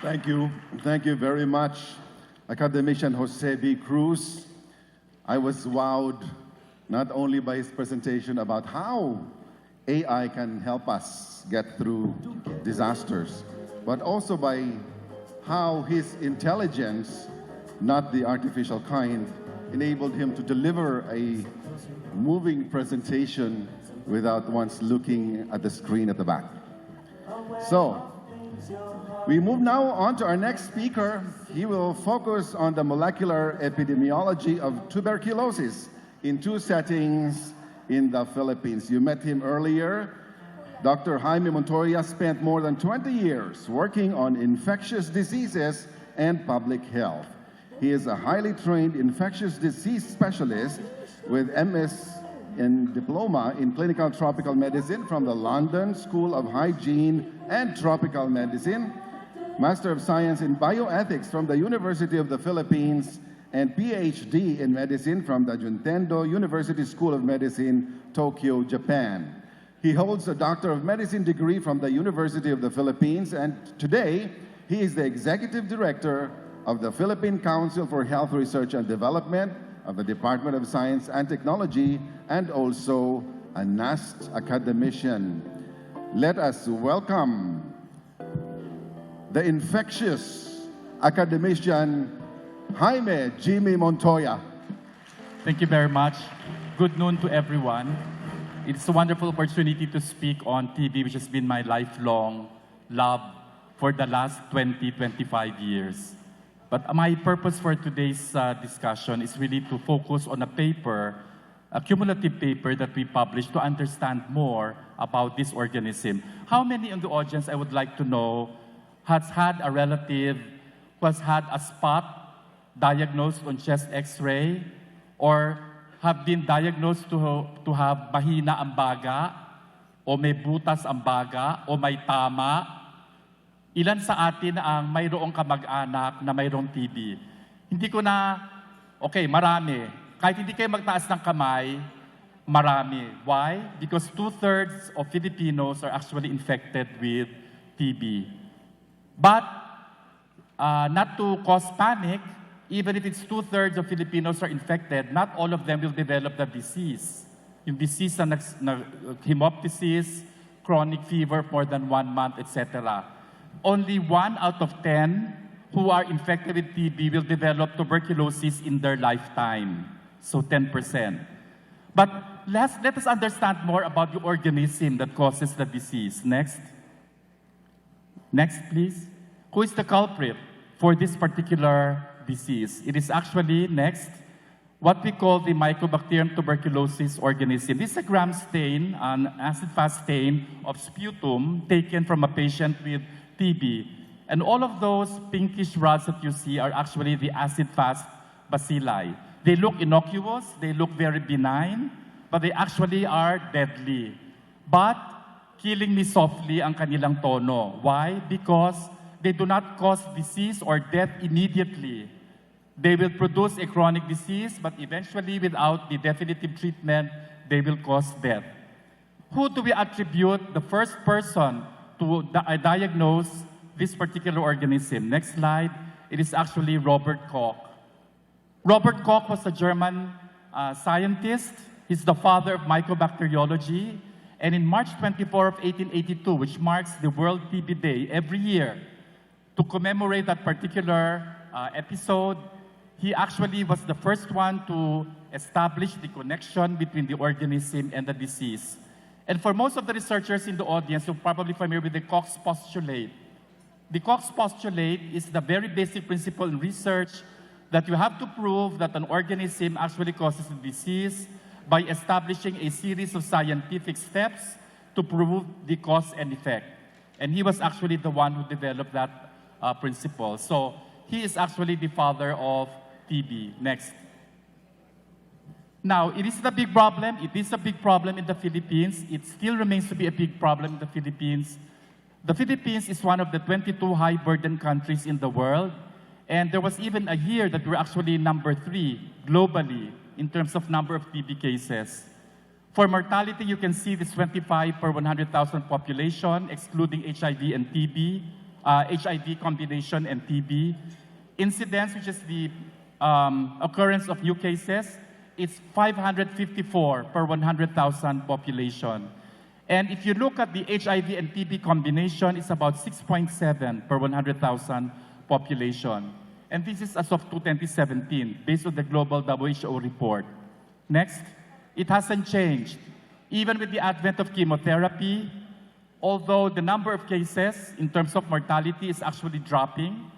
Thank you. Thank you very much, Academician Jose B. Cruz. I was wowed not only by his presentation about how AI can help us get through disasters, but also by how his intelligence, not the artificial kind, enabled him to deliver a moving presentation without once looking at the screen at the back. So, we move now on to our next speaker. He will focus on the molecular epidemiology of tuberculosis in two settings in the Philippines. You met him earlier. Dr. Jaime Montoya spent more than 20 years working on infectious diseases and public health. He is a highly trained infectious disease specialist with MS and diploma in clinical tropical medicine from the London School of Hygiene and Tropical Medicine, Master of Science in Bioethics from the University of the Philippines, and PhD in medicine from the Juntendo University School of Medicine, Tokyo, Japan. He holds a Doctor of Medicine degree from the University of the Philippines, and today he is the Executive Director of the Philippine Council for Health Research and Development of the Department of Science and Technology, and also a NAST academician. Let us welcome the infectious academician, Jaime Jimmy Montoya. Thank you very much. Good noon to everyone. It's a wonderful opportunity to speak on TB, which has been my lifelong love for the last 25 years. But my purpose for today's discussion is really to focus on a paper, a cumulative paper that we published to understand more about this organism. How many in the audience, I would like to know, has had a relative who has had a spot diagnosed on chest x-ray or have been diagnosed to have mahina ang baga, o may butas ang baga, o may tama? Ilan sa atin ang mayroong kamag-anak na mayroong TB? Hindi ko na, okay, marami. Kahit hindi kayo magtaas ng kamay, marami. Why? Because 2/3 of Filipinos are actually infected with TB. But, not to cause panic, even if it's 2/3 of Filipinos are infected, not all of them will develop the disease. Yung disease na hemoptysis, chronic fever more than 1 month, etc. Only 1 out of 10 who are infected with TB will develop tuberculosis in their lifetime. So 10%. But let us understand more about the organism that causes the disease. Next. Next, please. Who is the culprit for this particular disease? It is actually, next, what we call the Mycobacterium tuberculosis organism. This is a gram stain, an acid-fast stain of sputum taken from a patient with TB. And all of those pinkish rods that you see are actually the acid-fast bacilli. They look innocuous, they look very benign, but they actually are deadly. But killing me softly ang kanilang tono. Why? Because they do not cause disease or death immediately. They will produce a chronic disease, but eventually, without the definitive treatment, they will cause death. Who do we attribute the first person to diagnose this particular organism? Next slide. It is actually Robert Koch. Robert Koch was a German scientist. He's the father of mycobacteriology. And in March 24 of 1882, which marks the World TB Day every year, to commemorate that particular episode, he actually was the first one to establish the connection between the organism and the disease. And for most of the researchers in the audience, you're probably familiar with the Koch's postulate. The Koch's postulate is the very basic principle in research that you have to prove that an organism actually causes the disease by establishing a series of scientific steps to prove the cause and effect. And he was actually the one who developed that principle. So he is actually the father of TB. Next. Now, it is a big problem. It is a big problem in the Philippines. It still remains to be a big problem in the Philippines. The Philippines is one of the 22 high-burden countries in the world. And there was even a year that we were actually number 3 globally in terms of number of TB cases. For mortality, you can see this 25 per 100,000 population, excluding HIV and TB, HIV combination and TB. Incidence, which is the occurrence of new cases, it's 554 per 100,000 population. And if you look at the HIV and TB combination, it's about 6.7 per 100,000 population. And this is as of 2017, based on the global WHO report. Next, it hasn't changed. Even with the advent of chemotherapy, although the number of cases in terms of mortality is actually dropping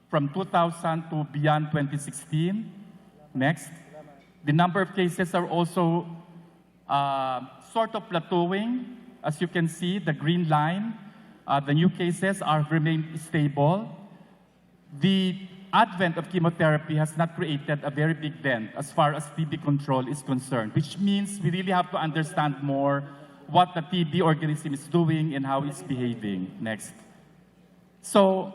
from 2000 to beyond 2016. Next, the number of cases are also sort of plateauing. As you can see, the green line, the new cases are remained stable. The advent of chemotherapy has not created a very big dent as far as TB control is concerned, which means we really have to understand more what the TB organism is doing and how it's behaving. Next. So,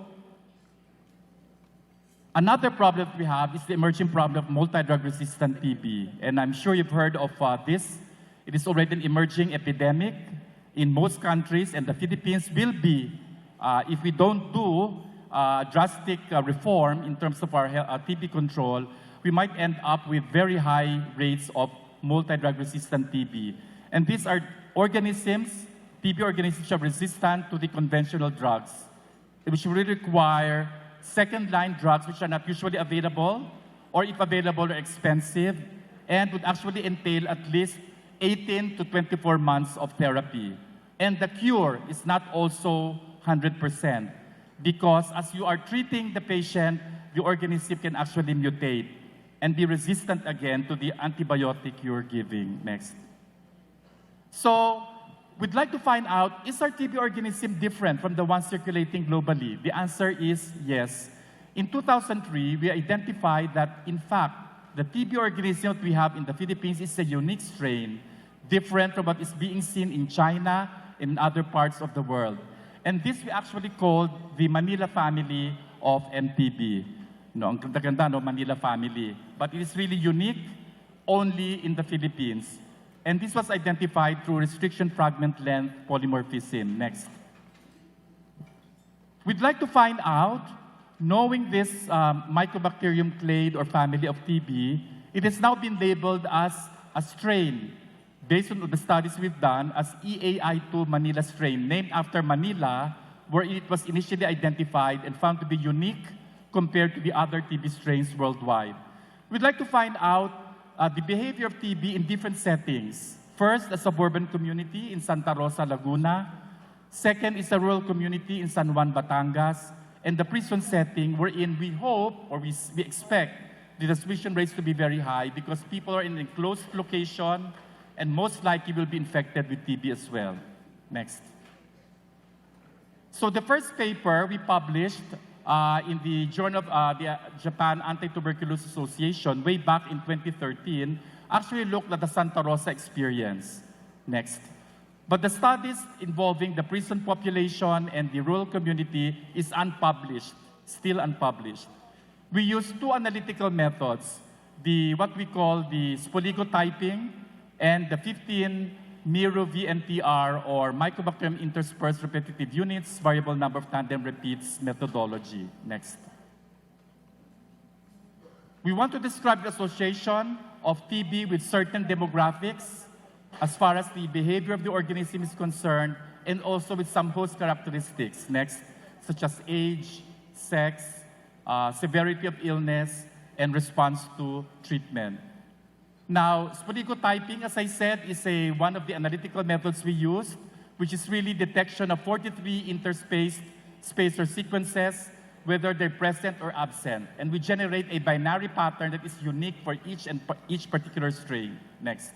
another problem we have is the emerging problem of multi-drug resistant TB. And I'm sure you've heard of this. It is already an emerging epidemic in most countries, and the Philippines will be, if we don't do drastic reform in terms of our TB control, we might end up with very high rates of multi-drug resistant TB. And these are organisms, TB organisms which are resistant to the conventional drugs, which will require second-line drugs which are not usually available, or if available are expensive, and would actually entail at least 18 to 24 months of therapy. And the cure is not also 100%. Because as you are treating the patient, the organism can actually mutate and be resistant again to the antibiotic you're giving. Next. So, we'd like to find out, is our TB organism different from the one circulating globally? The answer is yes. In 2003, we identified that, in fact, the TB organism that we have in the Philippines is a unique strain, different from what is being seen in China and in other parts of the world. And this we actually called the Manila family of MTB. No, ang ganda, no, Manila family. But it is really unique only in the Philippines. And this was identified through restriction fragment length polymorphism. Next. We'd like to find out, knowing this Mycobacterium clade or family of TB, it has now been labeled as a strain based on the studies we've done as EAI2 Manila strain, named after Manila, where it was initially identified and found to be unique compared to the other TB strains worldwide. We'd like to find out the behavior of TB in different settings. First, a suburban community in Santa Rosa, Laguna. Second is a rural community in San Juan, Batangas. And the prison setting wherein we hope or we expect the transmission rates to be very high because people are in an enclosed location and most likely will be infected with TB as well. Next. So the first paper we published in the Journal of the Japan Anti-Tuberculosis Association way back in 2013 actually looked at the Santa Rosa experience. Next. But the studies involving the prison population and the rural community is unpublished, still unpublished. We use two analytical methods, what we call the spoligotyping and the 15 Miro VNTR or Mycobacterium interspersed repetitive units, variable number of tandem repeats methodology. Next. We want to describe the association of TB with certain demographics as far as the behavior of the organism is concerned and also with some host characteristics, next, such as age, sex, severity of illness, and response to treatment. Now, spoligotyping, as I said, is one of the analytical methods we use, which is really detection of 43 interspaced spacer sequences, whether they're present or absent. And we generate a binary pattern that is unique for each particular strain. Next.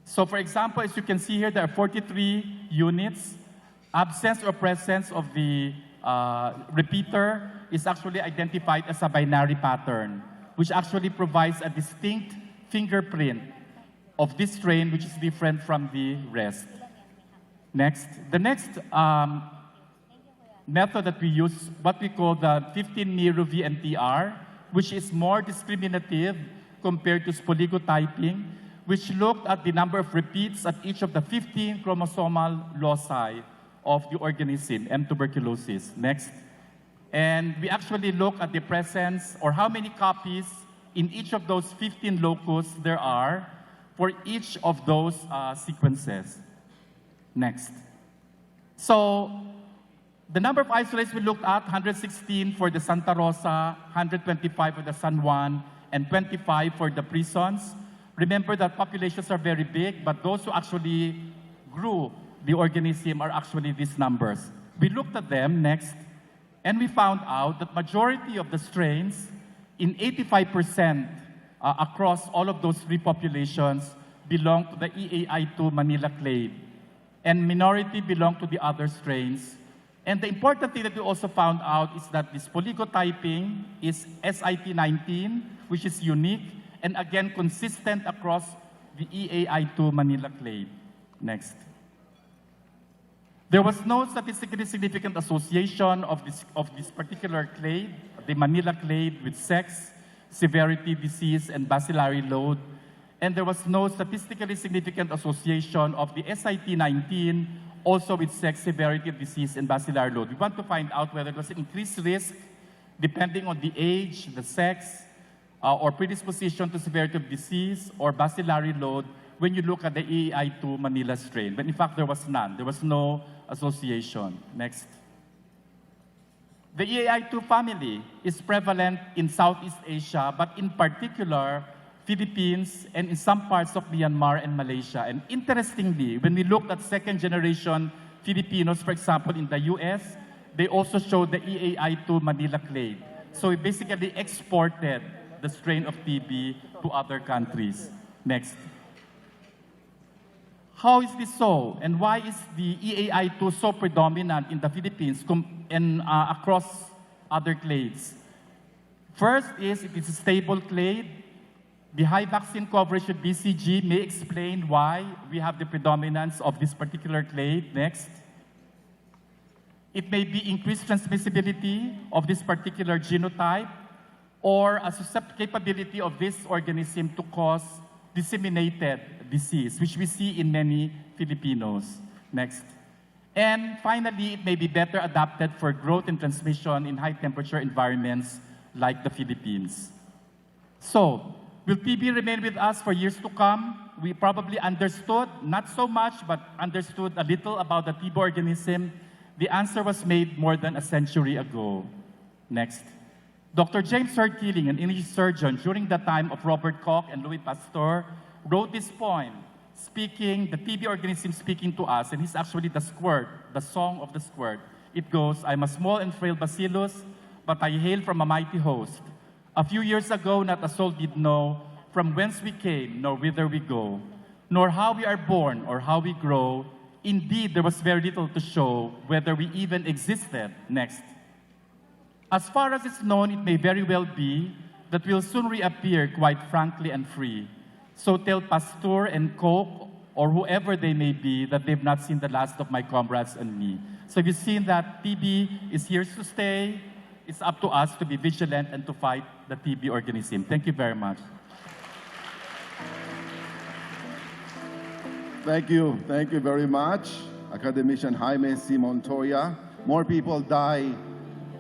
So for example, as you can see here, there are 43 units. Absence or presence of the repeater is actually identified as a binary pattern, which actually provides a distinct fingerprint of this strain, which is different from the rest. Next. The next method that we use, what we call the 15 Miro VNTR, which is more discriminative compared to spoligotyping, which looked at the number of repeats at each of the 15 chromosomal loci of the organism, M. tuberculosis. Next. And we actually look at the presence or how many copies in each of those 15 locus there are for each of those sequences. Next. So the number of isolates we looked at, 116 for the Santa Rosa, 125 for the San Juan, and 25 for the prisons. Remember that populations are very big, but those who actually grew the organism are actually these numbers. We looked at them next, and we found out that majority of the strains, in 85% across all of those three populations, belong to the EAI2 Manila clade, and minority belong to the other strains. And the important thing that we also found out is that this spoligotyping is SIT19, which is unique, and again, consistent across the EAI2 Manila clade. Next. There was no statistically significant association of this particular clade, the Manila clade, with sex, severity, disease, and bacillary load. And there was no statistically significant association of the SIT19 also with sex, severity of disease, and bacillary load. We want to find out whether there was an increased risk depending on the age, the sex, or predisposition to severity of disease or bacillary load when you look at the EAI2 Manila strain. But in fact, there was none. There was no association. Next. The EAI2 family is prevalent in Southeast Asia, but in particular, Philippines and in some parts of Myanmar and Malaysia. And interestingly, when we looked at second-generation Filipinos, for example, in the US, they also showed the EAI2 Manila clade. So we basically exported the strain of TB to other countries. Next. How is this so? And why is the EAI2 so predominant in the Philippines and across other clades? First is it is a stable clade. The high vaccine coverage with BCG may explain why we have the predominance of this particular clade. Next. It may be increased transmissibility of this particular genotype or a capability of this organism to cause disseminated disease, which we see in many Filipinos. Next. And finally, it may be better adapted for growth and transmission in high temperature environments like the Philippines. So, will TB remain with us for years to come? We probably understood, not so much, but understood a little about the TB organism. The answer was made more than a century ago. Next. Dr. James Hurd Keeling, an English surgeon during the time of Robert Koch and Louis Pasteur, wrote this poem, speaking, the TB organism speaking to us, and he's actually the squirt, the song of the squirt. It goes, I'm a small and frail bacillus, but I hail from a mighty host. A few years ago, not a soul did know from whence we came, nor whither we go, nor how we are born or how we grow. Indeed, there was very little to show whether we even existed. Next. As far as it's known, it may very well be that we'll soon reappear quite frankly and free. So tell Pasteur and Koch, or whoever they may be, that they've not seen the last of my comrades and me. So you've seen that TB is here to stay. It's up to us to be vigilant and to fight the TB organism. Thank you very much. Thank you very much, Academician Jaime C. Montoya. More people die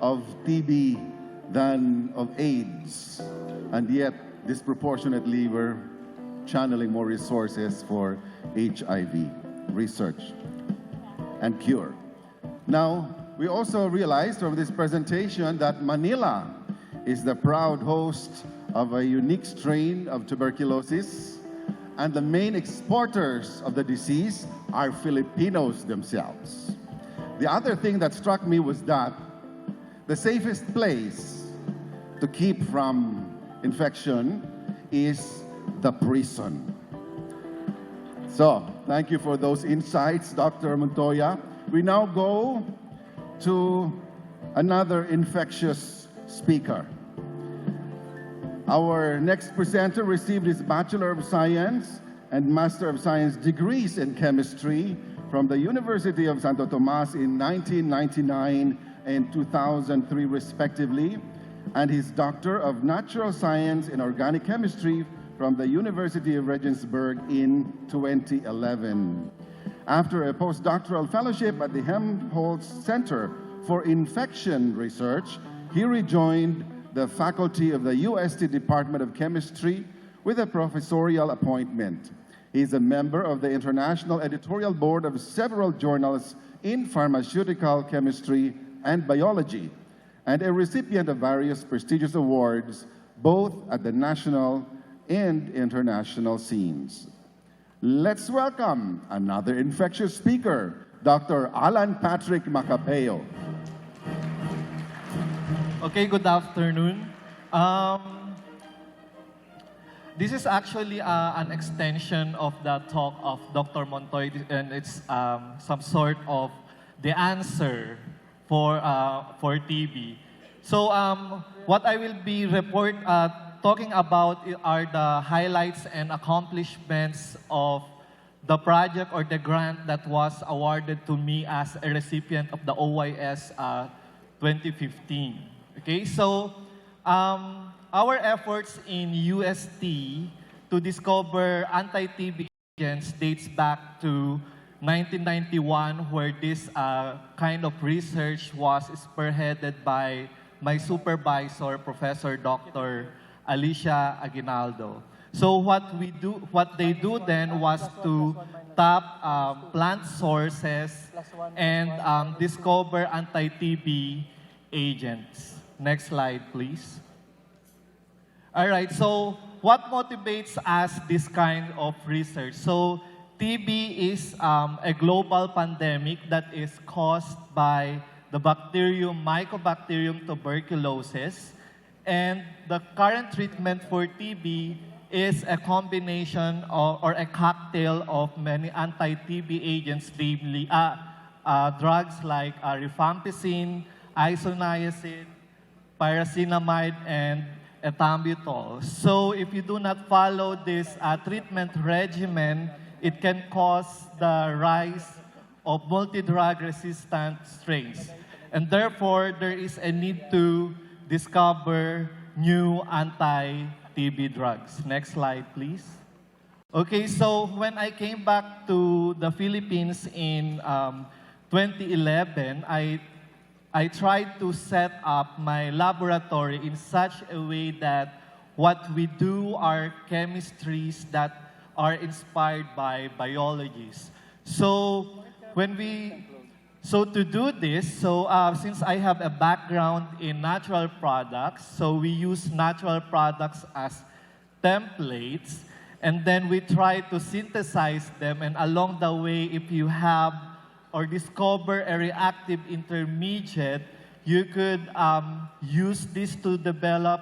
of TB than of AIDS, and yet disproportionately we're channeling more resources for HIV research and cure. Now, we also realized from this presentation that Manila is the proud host of a unique strain of tuberculosis, and the main exporters of the disease are Filipinos themselves. The other thing that struck me was that the safest place to keep from infection is the prison. So, thank you for those insights, Dr. Montoya. We now go to another infectious speaker. Our next presenter received his Bachelor of Science and Master of Science degrees in chemistry from the University of Santo Tomas in 1999 and 2003 respectively, and his Doctor of Natural Science in Organic Chemistry from the University of Regensburg in 2011. After a postdoctoral fellowship at the Helmholtz Center for Infection Research, he rejoined the faculty of the UST Department of Chemistry with a professorial appointment. He is a member of the International Editorial Board of several journals in pharmaceutical chemistry and biology, and a recipient of various prestigious awards, both at the national and international scenes. Let's welcome another infectious speaker, Dr. Alan Patrick Macapeo. Okay, good afternoon. This is actually an extension of the talk of Dr. Montoy, and it's some sort of the answer for TB. So what I will be talking about are the highlights and accomplishments of the project or the grant that was awarded to me as a recipient of the OYS 2015. Okay, so our efforts in UST to discover anti-TB agents dates back to 1991, where this kind of research was spearheaded by my supervisor, Professor Dr. Alicia Aguinaldo. So what they do then was to tap plant sources and discover anti-TB agents. Next slide, please. All right, so what motivates us this kind of research? So TB is a global pandemic that is caused by the bacterium Mycobacterium tuberculosis, and the current treatment for TB is a combination or a cocktail of many anti-TB agents, namely drugs like rifampicin, isoniazid, pyrazinamide, and ethambutol. So if you do not follow this treatment regimen, it can cause the rise of multi-drug resistant strains. And therefore, there is a need to discover new anti-TB drugs. Next slide, please. Okay, so when I came back to the Philippines in 2011, I tried to set up my laboratory in such a way that what we do are chemistries that are inspired by biologists. So to do this, since I have a background in natural products, so we use natural products as templates, and then we try to synthesize them, and along the way, if you have or discover a reactive intermediate, you could use this to develop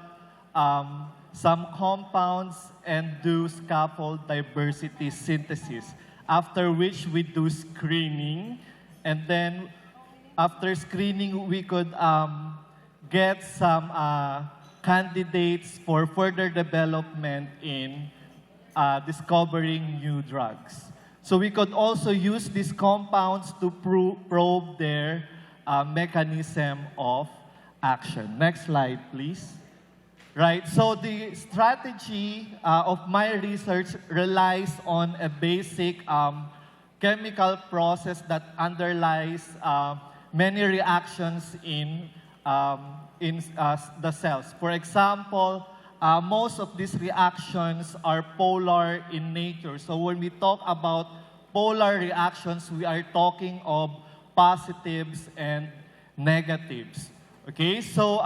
some compounds and do scaffold diversity synthesis, after which we do screening, and then after screening, we could get some candidates for further development in discovering new drugs. So we could also use these compounds to probe their mechanism of action. Next slide, please. Right, so the strategy of my research relies on a basic chemical process that underlies many reactions in the cells. For example, most of these reactions are polar in nature. So when we talk about polar reactions, we are talking of positives and negatives. Okay, so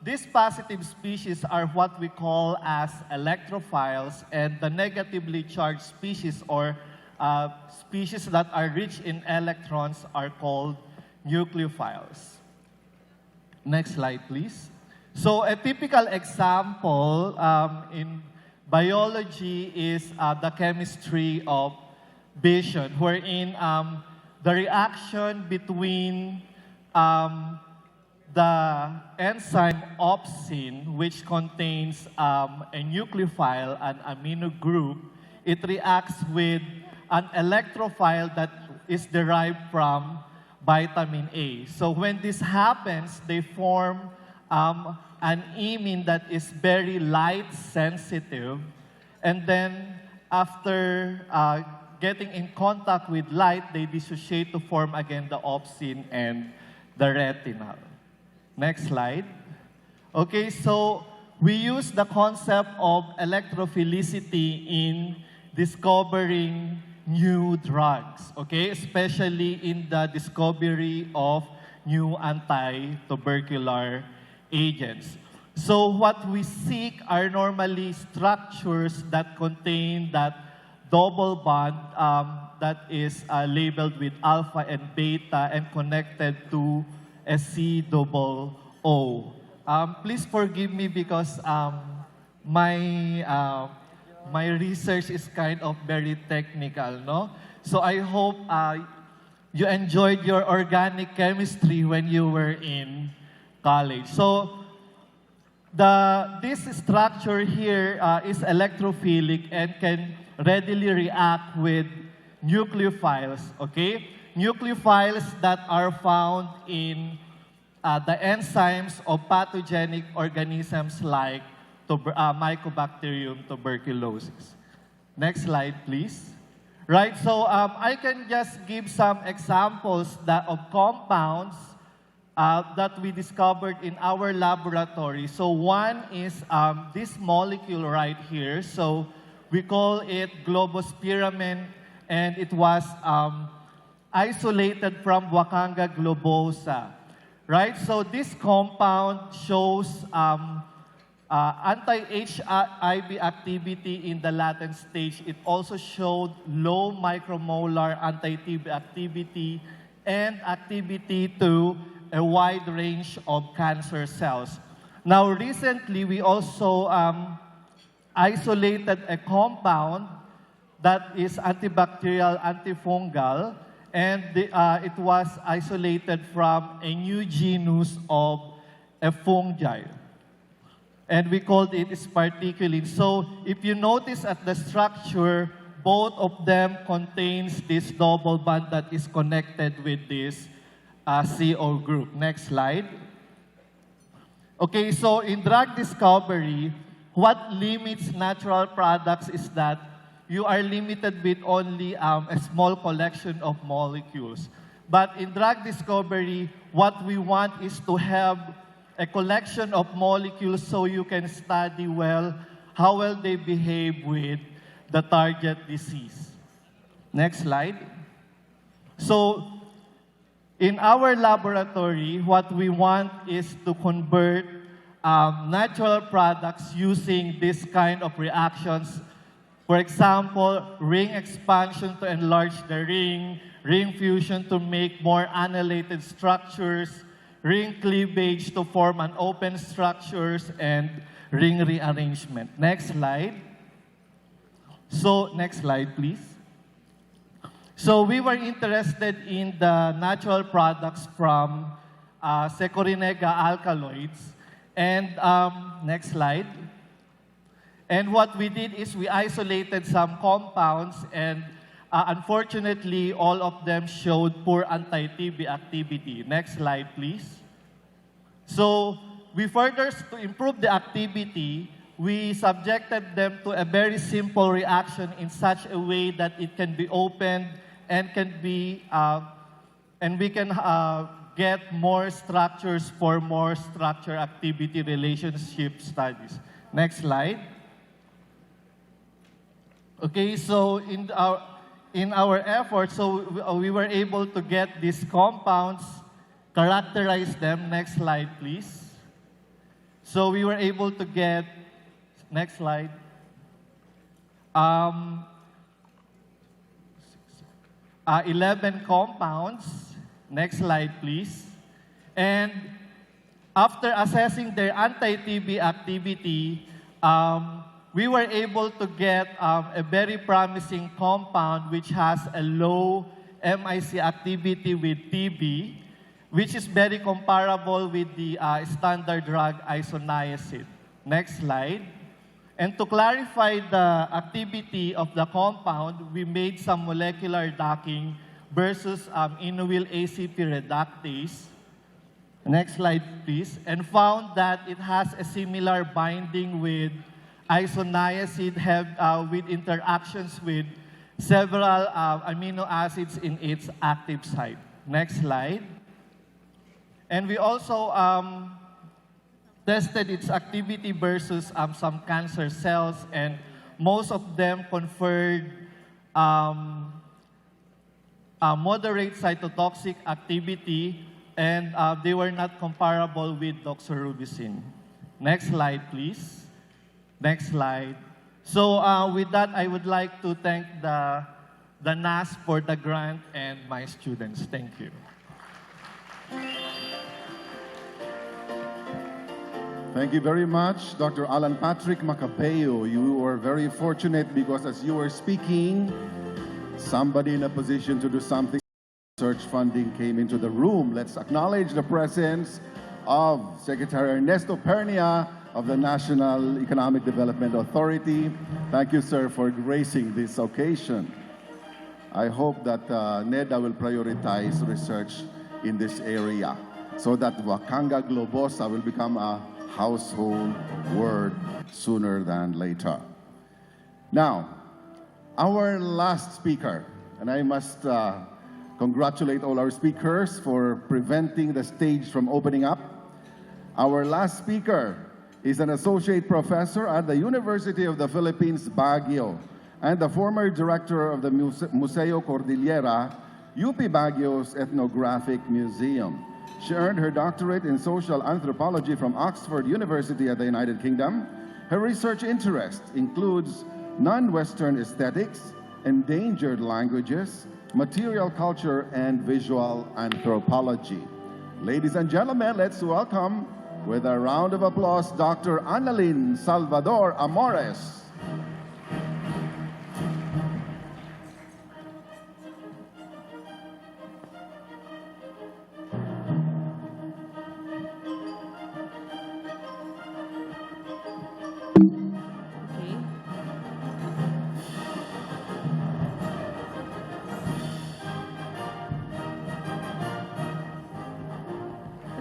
these positive species are what we call as electrophiles, and the negatively charged species or species that are rich in electrons are called nucleophiles. Next slide, please. So a typical example in biology is the chemistry of fission, wherein the reaction between the enzyme opsin, which contains a nucleophile, an amino group, it reacts with an electrophile that is derived from vitamin A. So when this happens, they form an imine that is very light sensitive, and then after getting in contact with light, they dissociate to form again the opsin and the retinal. Next slide. Okay, so we use the concept of electrophilicity in discovering new drugs, okay, especially in the discovery of new anti-tubercular agents. So what we seek are normally structures that contain that double bond that is labeled with alpha and beta and connected to a C-double-O. Please forgive me because my research is kind of very technical, no? So I hope you enjoyed your organic chemistry when you were in college. So this structure here is electrophilic and can readily react with nucleophiles, okay? Nucleophiles that are found in the enzymes of pathogenic organisms like Mycobacterium tuberculosis. Next slide, please. Right, so I can just give some examples of compounds that we discovered in our laboratory. So one is this molecule right here. So we call it globospiramin, and it was isolated from Wakanga globosa. Right, so this compound shows anti-HIV activity in the latent stage. It also showed low micromolar anti-TB activity and activity to a wide range of cancer cells. Now, recently, we also isolated a compound that is antibacterial, antifungal, and it was isolated from a new genus of a fungi. And we called it sparticulin. So if you notice at the structure, both of them contains this double bond that is connected with this CO group. Next slide. Okay, so in drug discovery, what limits natural products is that you are limited with only a small collection of molecules. But in drug discovery, what we want is to have a collection of molecules so you can study well how well they behave with the target disease. Next slide. So in our laboratory, what we want is to convert natural products using this kind of reactions. For example, ring expansion to enlarge the ring fusion to make more annihilated structures, ring cleavage to form an open structures, and ring rearrangement. Next slide. So, next slide, please. So, we were interested in the natural products from Secorinega alkaloids. And next slide. And what we did is we isolated some compounds, and unfortunately, all of them showed poor anti-TB activity. Next slide, please. So we further, to improve the activity, we subjected them to a very simple reaction in such a way that it can be opened and can be, and we can get more structures for more structure activity relationship studies. Next slide. Okay, so in our efforts, so we were able to get these compounds, characterize them. Next slide, please. So we were able to get, next slide, 11 compounds. Next slide, please. And after assessing their anti-TB activity, we were able to get a very promising compound which has a low MIC activity with TB, which is very comparable with the standard drug isoniazid. Next slide. And to clarify the activity of the compound, we made some molecular docking versus inulyl ACP reductase. Next slide, please. And found that it has a similar binding with isoniazid with interactions with several amino acids in its active site. Next slide. And we also tested its activity versus some cancer cells, and most of them conferred moderate cytotoxic activity, and they were not comparable with doxorubicin. Next slide, please. Next slide. So with that, I would like to thank the NAS for the grant and my students. Thank you. Thank you very much, Dr. Alan Patrick Macapeo. You were very fortunate because as you were speaking, somebody in a position to do something, research funding came into the room. Let's acknowledge the presence of Secretary Ernesto Pernia of the National Economic Development Authority. Thank you, sir, for gracing this occasion. I hope that NEDA will prioritize research in this area so that Wakanga globosa will become a household word sooner than later. Now, our last speaker, and I must congratulate all our speakers for preventing the stage from opening up. Our last speaker is an associate professor at the University of the Philippines, Baguio, and the former director of the Museo Cordillera, UP Baguio's Ethnographic Museum. She earned her doctorate in social anthropology from Oxford University at the United Kingdom. Her research interest includes non-Western aesthetics, endangered languages, material culture, and visual anthropology. Ladies and gentlemen, let's welcome, with a round of applause, Dr. Annalyn Salvador Amores.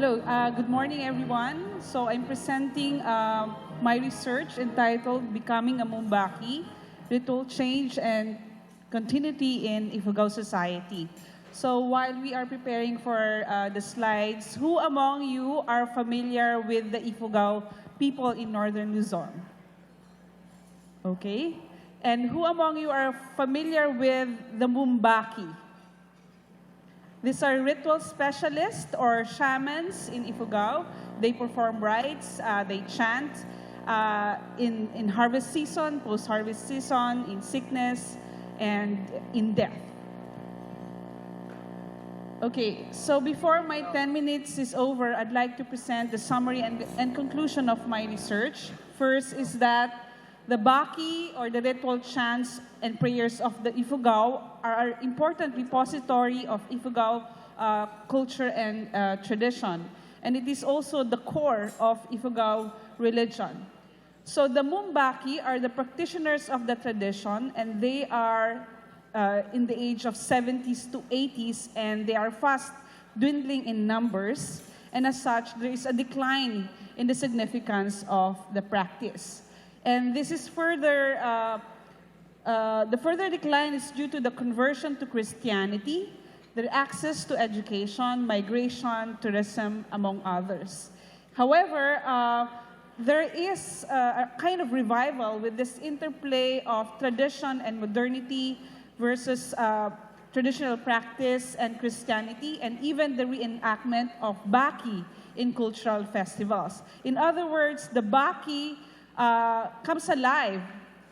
Hello, good morning everyone. So I'm presenting my research entitled Becoming a Mumbaki, Ritual Change and Continuity in Ifugao Society. So while we are preparing for the slides, who among you are familiar with the Ifugao people in Northern Luzon? Okay. And who among you are familiar with the Mumbaki? These are ritual specialists or shamans in Ifugao. They perform rites, they chant in harvest season, post-harvest season, in sickness, and in death. Okay, so before my 10 minutes is over, I'd like to present the summary and conclusion of my research. First is that the Baki, or the ritual chants and prayers of the Ifugao, are an important repository of Ifugao culture and tradition. And it is also the core of Ifugao religion. So the Mumbaki are the practitioners of the tradition, and they are in the age of 70s to 80s, and they are fast dwindling in numbers. And as such, there is a decline in the significance of the practice. And this is further, the further decline is due to the conversion to Christianity, their access to education, migration, tourism, among others. However, there is a kind of revival with this interplay of tradition and modernity versus traditional practice and Christianity, and even the reenactment of Baki in cultural festivals. In other words, the Baki comes alive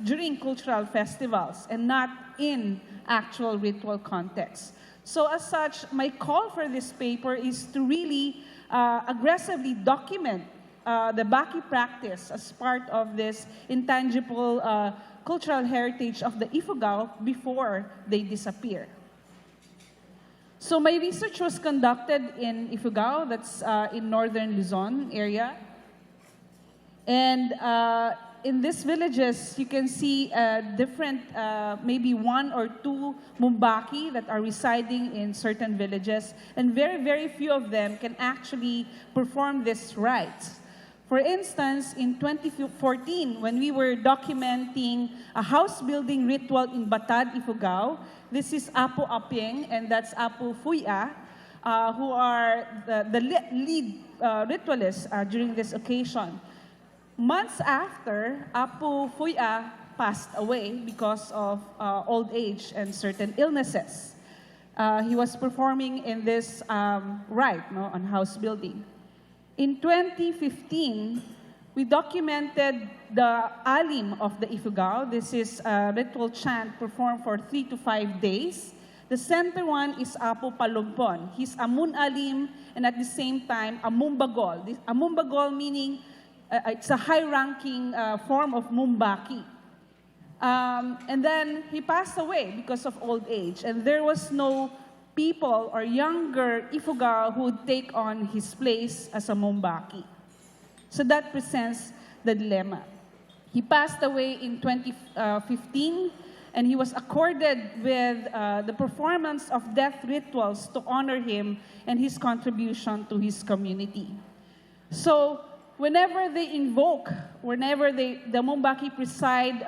during cultural festivals and not in actual ritual context. So as such, my call for this paper is to really aggressively document the Baki practice as part of this intangible cultural heritage of the Ifugao before they disappear. So my research was conducted in Ifugao, that's in northern Luzon area. And in these villages, you can see different, maybe one or two Mumbaki that are residing in certain villages. And very, very few of them can actually perform these rites. For instance, in 2014, when we were documenting a house building ritual in Batad, Ifugao, this is Apo Aping and that's Apo Fuya, who are the lead ritualists during this occasion. Months after, Apo Fuya passed away because of old age and certain illnesses. He was performing in this rite on house building. In 2015, we documented the alim of the Ifugao. This is a ritual chant performed for 3 to 5 days. The center one is Apo Palumpon. He's a mun alim and at the same time a mumbagol. A mumbagol meaning it's a high-ranking form of Mumbaki. And then he passed away because of old age, and there was no people or younger Ifugao who would take on his place as a Mumbaki. So that presents the dilemma. He passed away in 2015, and he was accorded with the performance of death rituals to honor him and his contribution to his community. So whenever they invoke, whenever the Mumbaki preside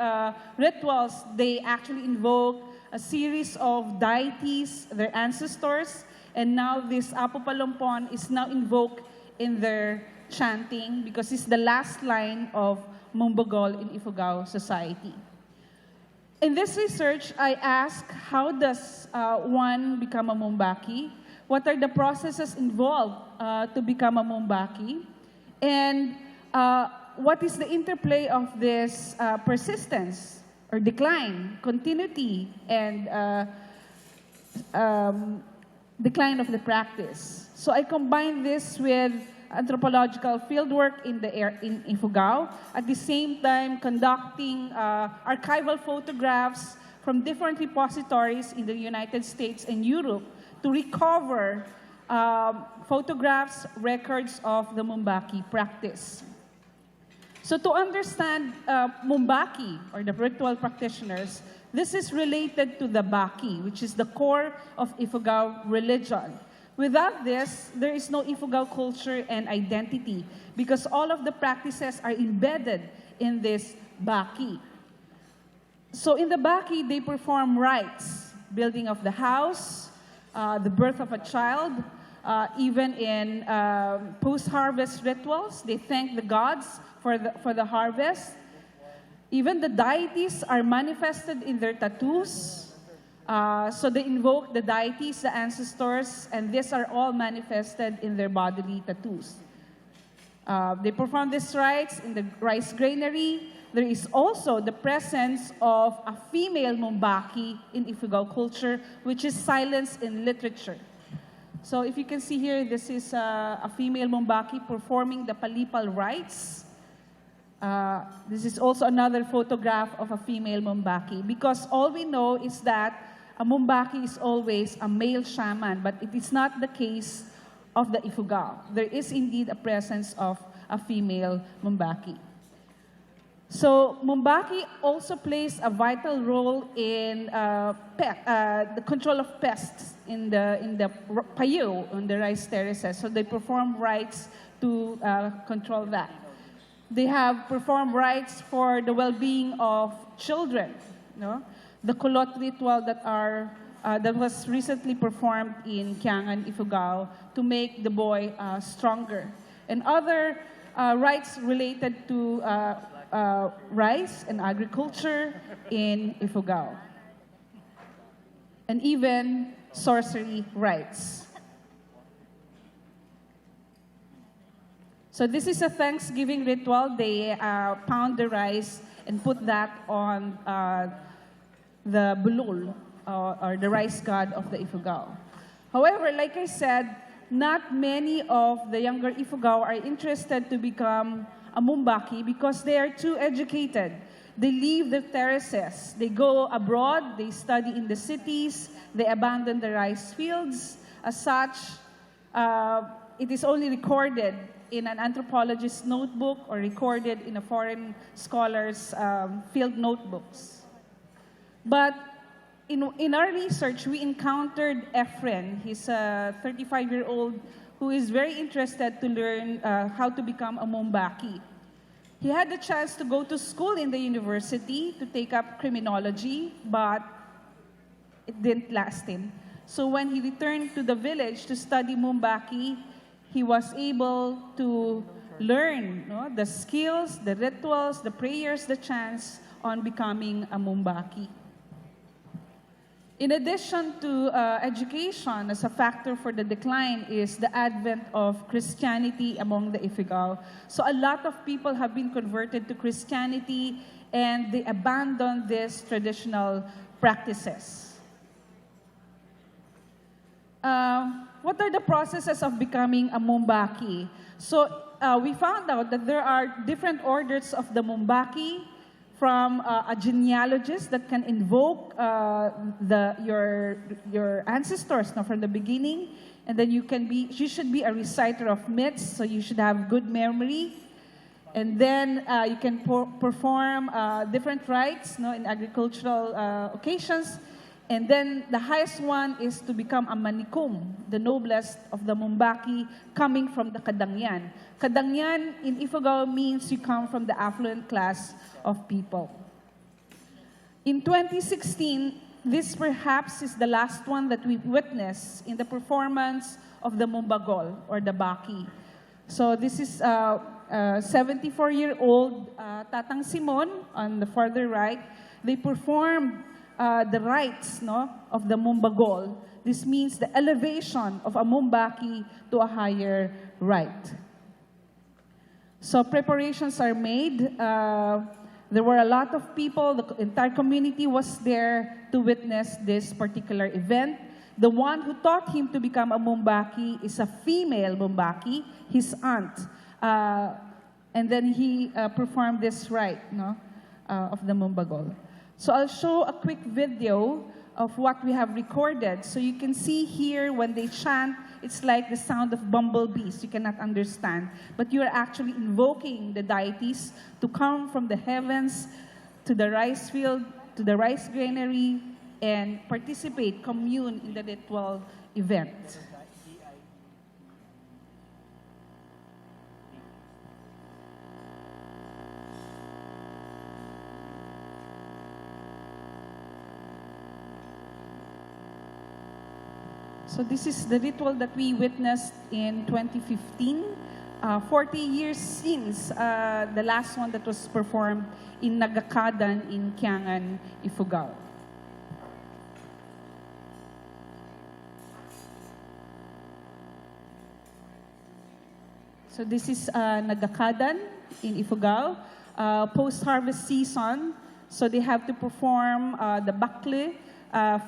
rituals, they actually invoke a series of deities, their ancestors, and now this Apo Palumpon is now invoked in their chanting because it's the last line of Mumbagol in Ifugao society. In this research, I asked, how does one become a Mumbaki? What are the processes involved to become a Mumbaki? And what is the interplay of this persistence or decline, continuity, and decline of the practice? So I combined this with anthropological fieldwork in Ifugao, at the same time conducting archival photographs from different repositories in the United States and Europe to recover photographs, records of the Mumbaki practice. So to understand Mumbaki, or the ritual practitioners, this is related to the Baki, which is the core of Ifugao religion. Without this, there is no Ifugao culture and identity because all of the practices are embedded in this baki. So in the baki, they perform rites, building of the house, the birth of a child, even in post-harvest rituals, they thank the gods for the harvest. Even the deities are manifested in their tattoos. So they invoke the deities, the ancestors, and these are all manifested in their bodily tattoos. They perform these rites in the rice granary. There is also the presence of a female Mumbaki in Ifugao culture, which is silenced in literature. So if you can see here, this is a female Mumbaki performing the palipal rites. This is also another photograph of a female Mumbaki, because all we know is that a Mumbaki is always a male shaman, but it is not the case of the Ifugao. There is indeed a presence of a female Mumbaki. So Mumbaki also plays a vital role in the control of pests in the payo, on the rice terraces. So they perform rites to control that. They have performed rites for the well-being of children. No? The kulot ritual that was recently performed in Kiangan, Ifugao, to make the boy stronger. And other rites related to rice and agriculture in Ifugao. And even sorcery rites. So this is a Thanksgiving ritual. They pound the rice and put that on the bulul, or the rice god of the Ifugao. However, like I said, not many of the younger Ifugao are interested to become a Mumbaki because they are too educated. They leave the terraces. They go abroad. They study in the cities. They abandon the rice fields. As such, it is only recorded in an anthropologist's notebook or recorded in a foreign scholar's field notebooks. But in our research, we encountered Efren. He's a 35-year-old who is very interested to learn how to become a Mumbaki. He had the chance to go to school in the university to take up criminology, but it didn't last him. So when he returned to the village to study Mumbaki, he was able to learn the skills, the rituals, the prayers, the chants on becoming a Mumbaki. In addition to education as a factor for the decline is the advent of Christianity among the Ifugao. So a lot of people have been converted to Christianity and they abandon these traditional practices. What are the processes of becoming a Mumbaki? So we found out that there are different orders of the Mumbaki, from a genealogist that can invoke your ancestors from the beginning, and then you should be a reciter of myths, so you should have good memory, and then you can perform different rites in agricultural occasions, and then the highest one is to become a manikum, the noblest of the Mumbaki, coming from the Kadangyan. Kadangyan in Ifugao means you come from the affluent class of people. In 2016, this perhaps is the last one that we witnessed in the performance of the Mumbagol, or the Baki. So this is 74-year-old Tatang Simon on the further right. They performed the rites of the Mumbagol. This means the elevation of a Mumbaki to a higher rite. So preparations are made. There were a lot of people. The entire community was there to witness this particular event. The one who taught him to become a Mumbaki is a female Mumbaki, his aunt. And then he performed this rite of the Mumbagol. So I'll show a quick video of what we have recorded. So you can see here when they chant, it's like the sound of bumblebees. You cannot understand. But you are actually invoking the deities to come from the heavens to the rice field, to the rice granary, and participate, commune in the ritual event. So this is the ritual that we witnessed in 2015, 40 years since the last one that was performed in Nagakadan in Kiangan, Ifugao. So this is Nagakadan in Ifugao, post-harvest season. So they have to perform the Bakli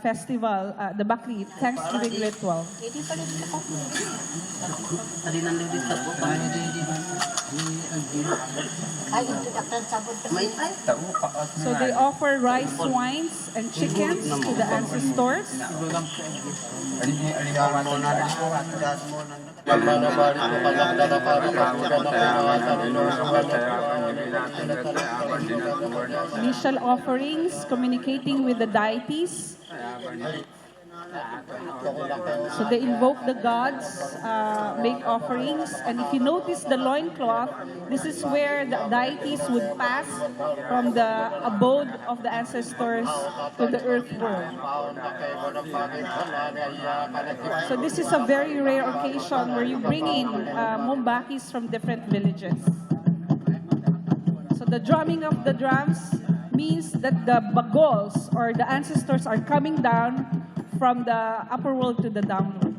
festival, the Bakli Thanksgiving ritual. So they offer rice, wines, and chickens to the ancestors. Initial offerings, communicating with the deities. So they invoke the gods, make offerings, and if you notice the loincloth, this is where the deities would pass from the abode of the ancestors to the earth world. So this is a very rare occasion where you bring in Mumbakis from different villages. So the drumming of the drums means that the bagols, or the ancestors, are coming down from the upper world to the downward.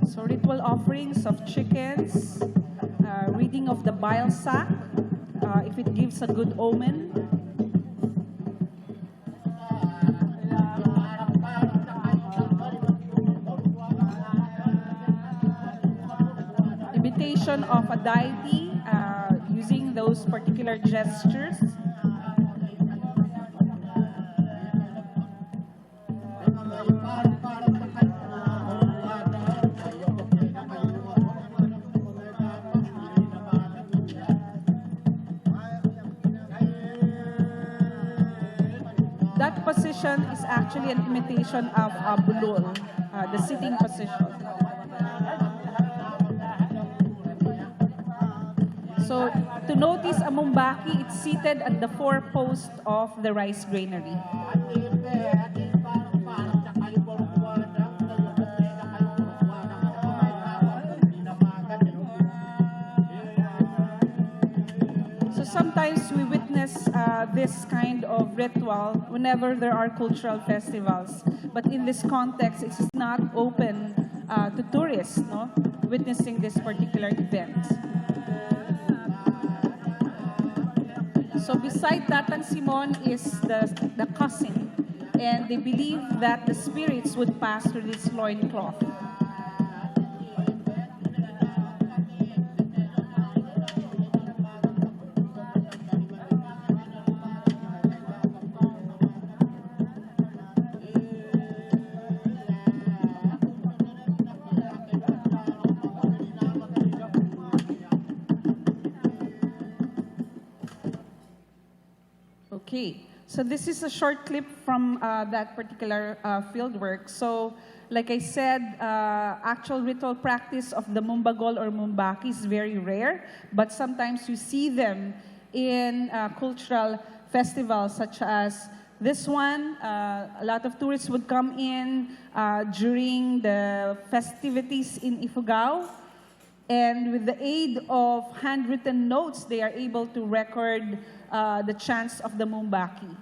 So ritual offerings of chickens, reading of the bile sac, if it gives a good omen. Of a deity using those particular gestures. That position is actually an imitation of a bulol, the sitting position. So to notice a Mumbaki, it's seated at the four posts of the rice granary. So sometimes we witness this kind of ritual whenever there are cultural festivals. But in this context, it's not open to tourists, no? Witnessing this particular event. So beside Tatang Simon is the cousin, and they believe that the spirits would pass through this loincloth. Okay, so this is a short clip from that particular field work. So, like I said, actual ritual practice of the Mumbagol or Mumbaki is very rare, but sometimes you see them in cultural festivals such as this one. A lot of tourists would come in during the festivities in Ifugao, and with the aid of handwritten notes, they are able to record the chants of the Mumbaki.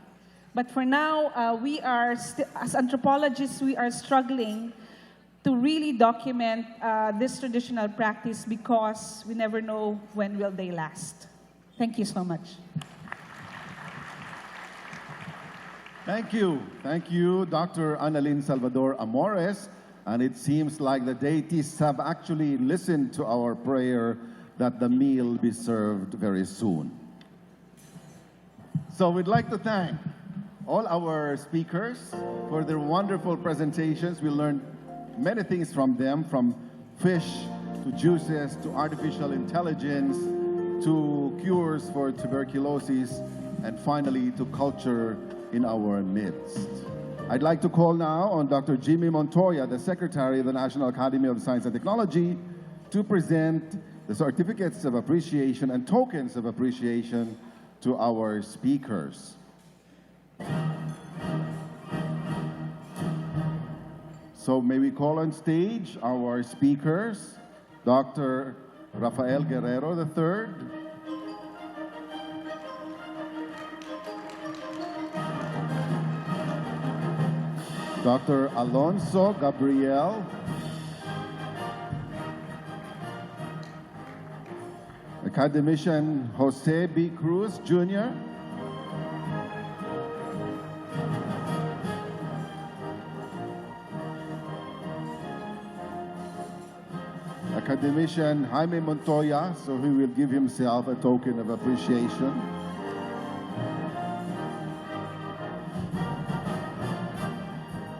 But for now, we are, as anthropologists, we are struggling to really document this traditional practice because we never know when will they last. Thank you so much. Thank you. Thank you, Dr. Annalyn Salvador Amores. And it seems like the deities have actually listened to our prayer that the meal be served very soon. So we'd like to thank all our speakers for their wonderful presentations. We learned many things from them, from fish to juices to artificial intelligence to cures for tuberculosis and finally to culture in our midst. I'd like to call now on Dr. Jimmy Montoya, the Secretary of the National Academy of Science and Technology, to present the certificates of appreciation and tokens of appreciation to our speakers. So may we call on stage our speakers, Dr. Rafael Guerrero III, Dr. Alonso Gabriel, Academician Jose B. Cruz Jr., Academician Jaime Montoya, so he will give himself a token of appreciation.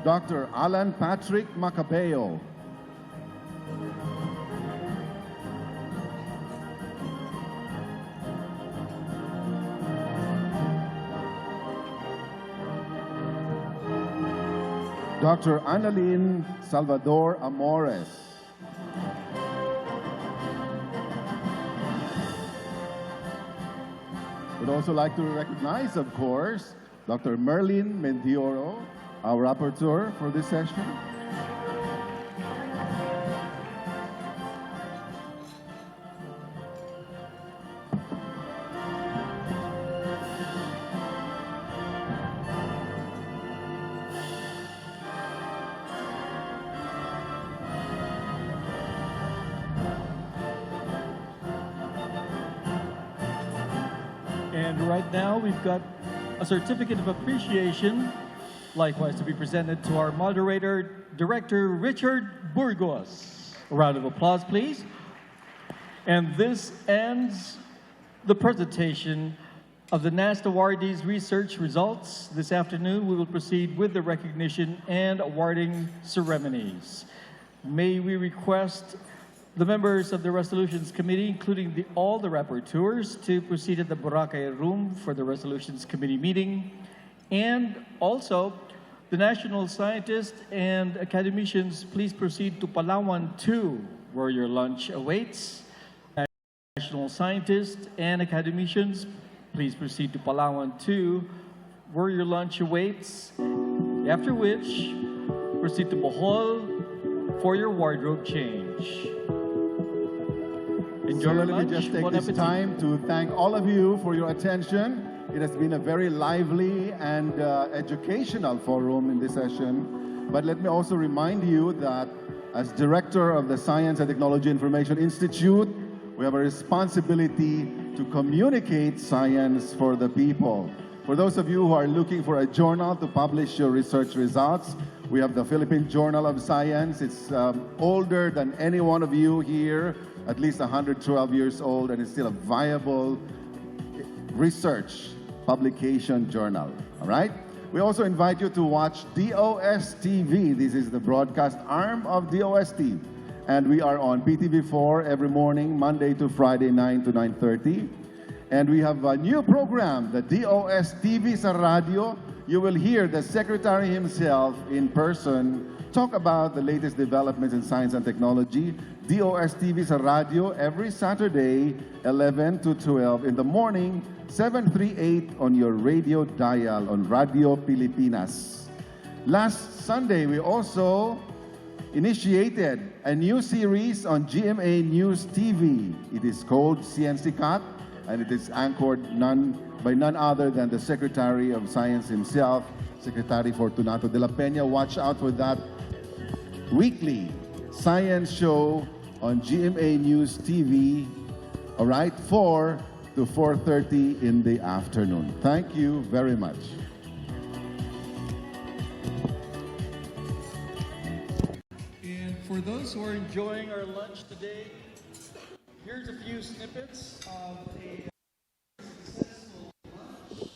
Dr. Alan Patrick Macabeo. Dr. Annalyn Salvador Amores. We'd also like to recognize, of course, Dr. Merlin Mendioro, our rapporteur for this session. And right now, we've got a certificate of appreciation, likewise to be presented to our moderator, Director Richard Burgos. A round of applause, please. And this ends the presentation of the NAST awardees' research results. This afternoon, we will proceed with the recognition and awarding ceremonies. May we request the members of the Resolutions Committee, including all the rapporteurs, to proceed at the Boracay Room for the Resolutions Committee meeting. And also, the national scientists and academicians, please proceed to Palawan 2, where your lunch awaits. National scientists and academicians, please proceed to Palawan 2, where your lunch awaits. After which, proceed to Bohol for your wardrobe change. Enjoy your lunch. Let me just take Bon this appetit. time to thank all of you for your attention. It has been a very lively and educational forum in this session. But let me also remind you that as Director of the Science and Technology Information Institute, we have a responsibility to communicate science for the people. For those of you who are looking for a journal to publish your research results, we have the Philippine Journal of Science. It's older than any one of you here, at least 112 years old, and it's still a viable research publication journal, all right? We also invite you to watch DOST-TV. This is the broadcast arm of DOST. And we are on PTV4 every morning, Monday to Friday, 9 to 9:30. And we have a new program, the DOST-TV sa Radio. You will hear the Secretary himself in person talk about the latest developments in science and technology. DOST-TV sa Radio every Saturday, 11 to 12 in the morning, 738 on your radio dial on Radio Pilipinas. Last Sunday, we also initiated a new series on GMA News TV. It is called CNC Cut, and it is anchored by none other than the Secretary of Science himself, Secretary Fortunato de la Peña. Watch out for that weekly science show on GMA News TV, all right, 4 to 4:30 in the afternoon. Thank you very much. And for those who are enjoying our lunch today, here's a few snippets of a successful lunch.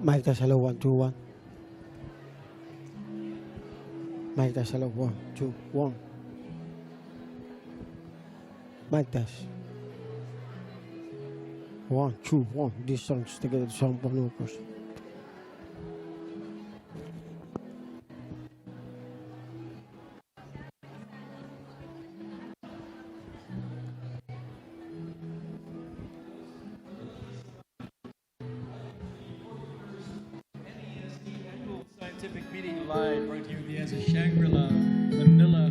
Mic test, hello, 1, 2, 1. Mic test, hello, 1, 2, 1. Mic test. 1, 2, 1. These songs together, the song for no person. Scientific meeting live right here at the EDSA Shangri-La, Manila.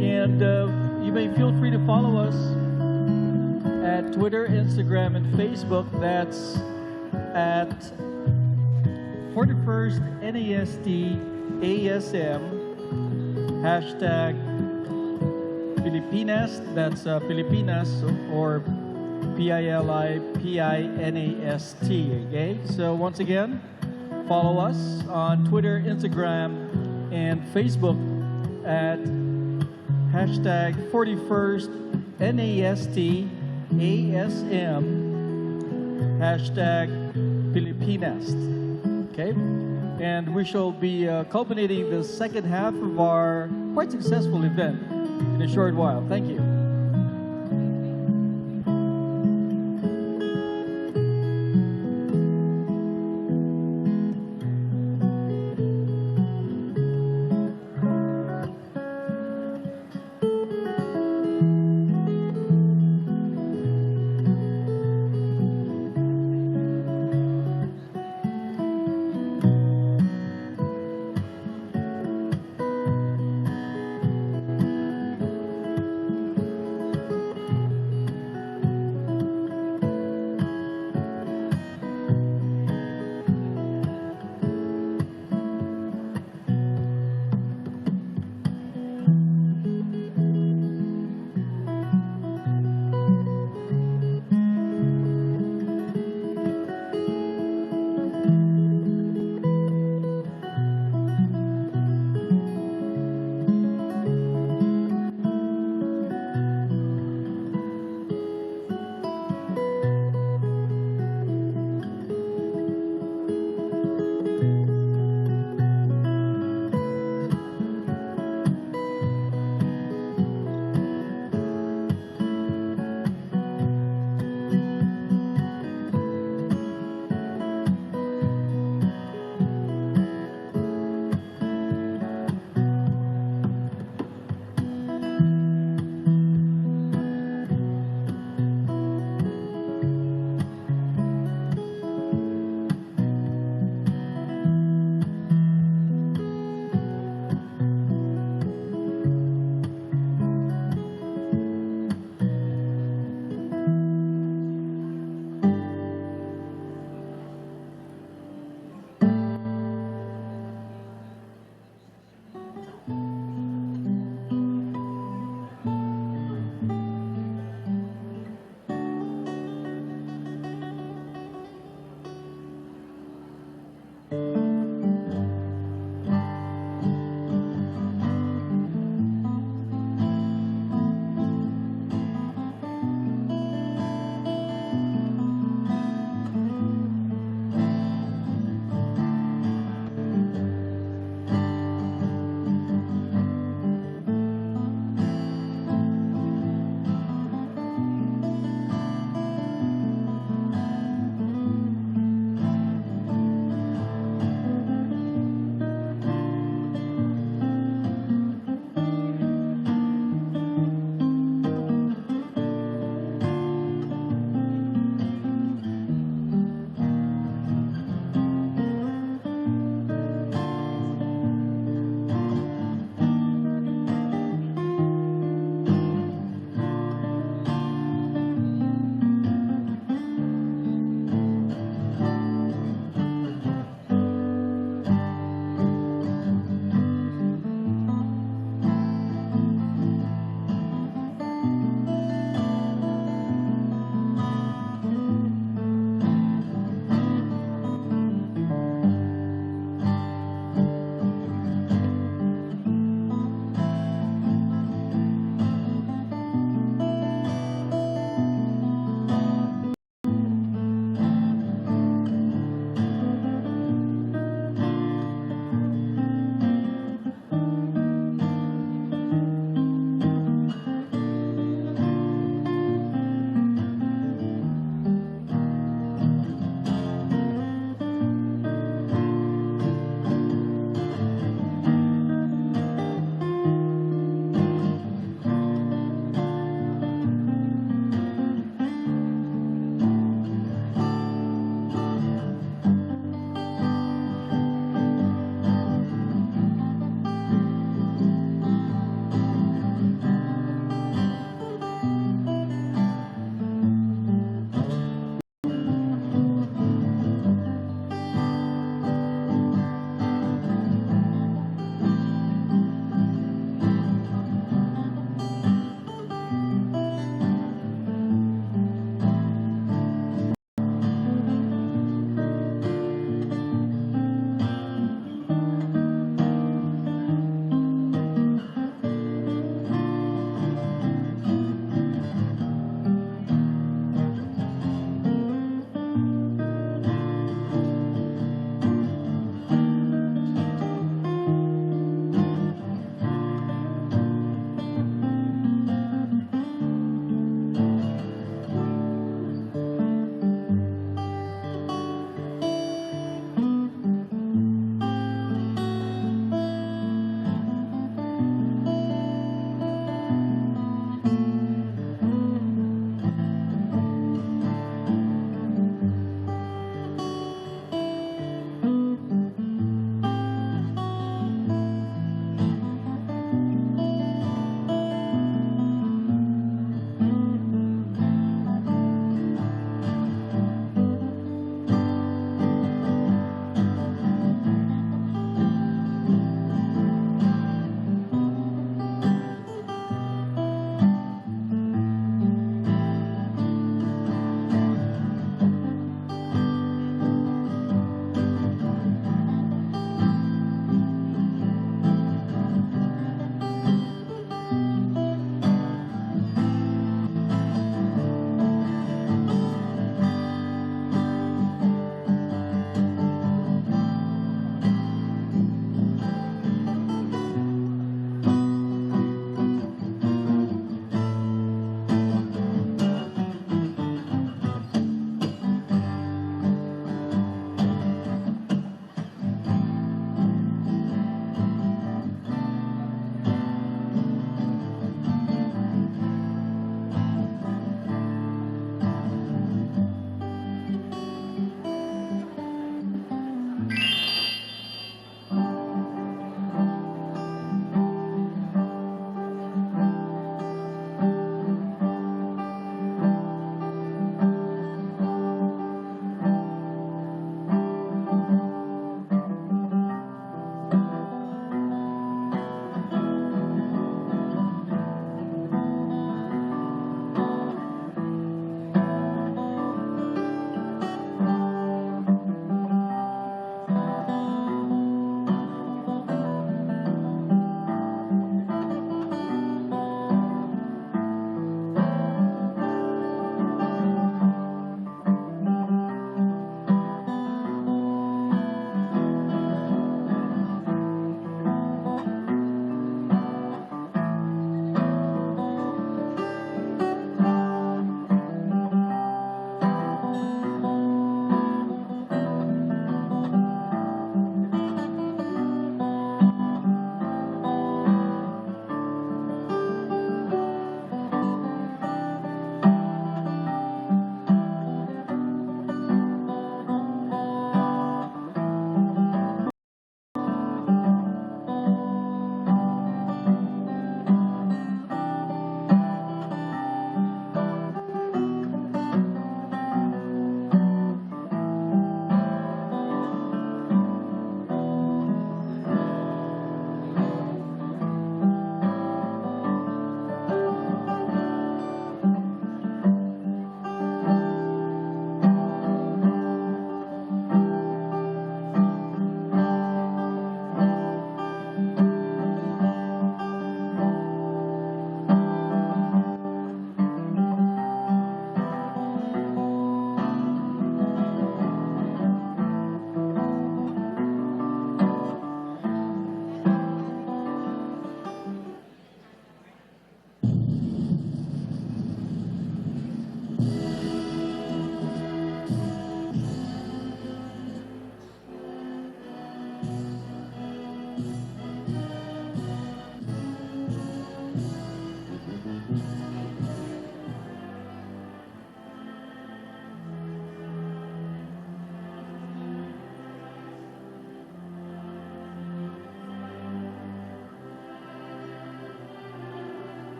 And you may feel free to follow us at Twitter, Instagram, and Facebook. That's at 41st NAST ASM, hashtag Pilipinas, that's Pilipinas, or PILIPINAST, okay? So once again, follow us on Twitter, Instagram, and Facebook at hashtag 41st NAST ASM, hashtag Pilipinas. Okay? And we shall be culminating the second half of our quite successful event in a short while. Thank you.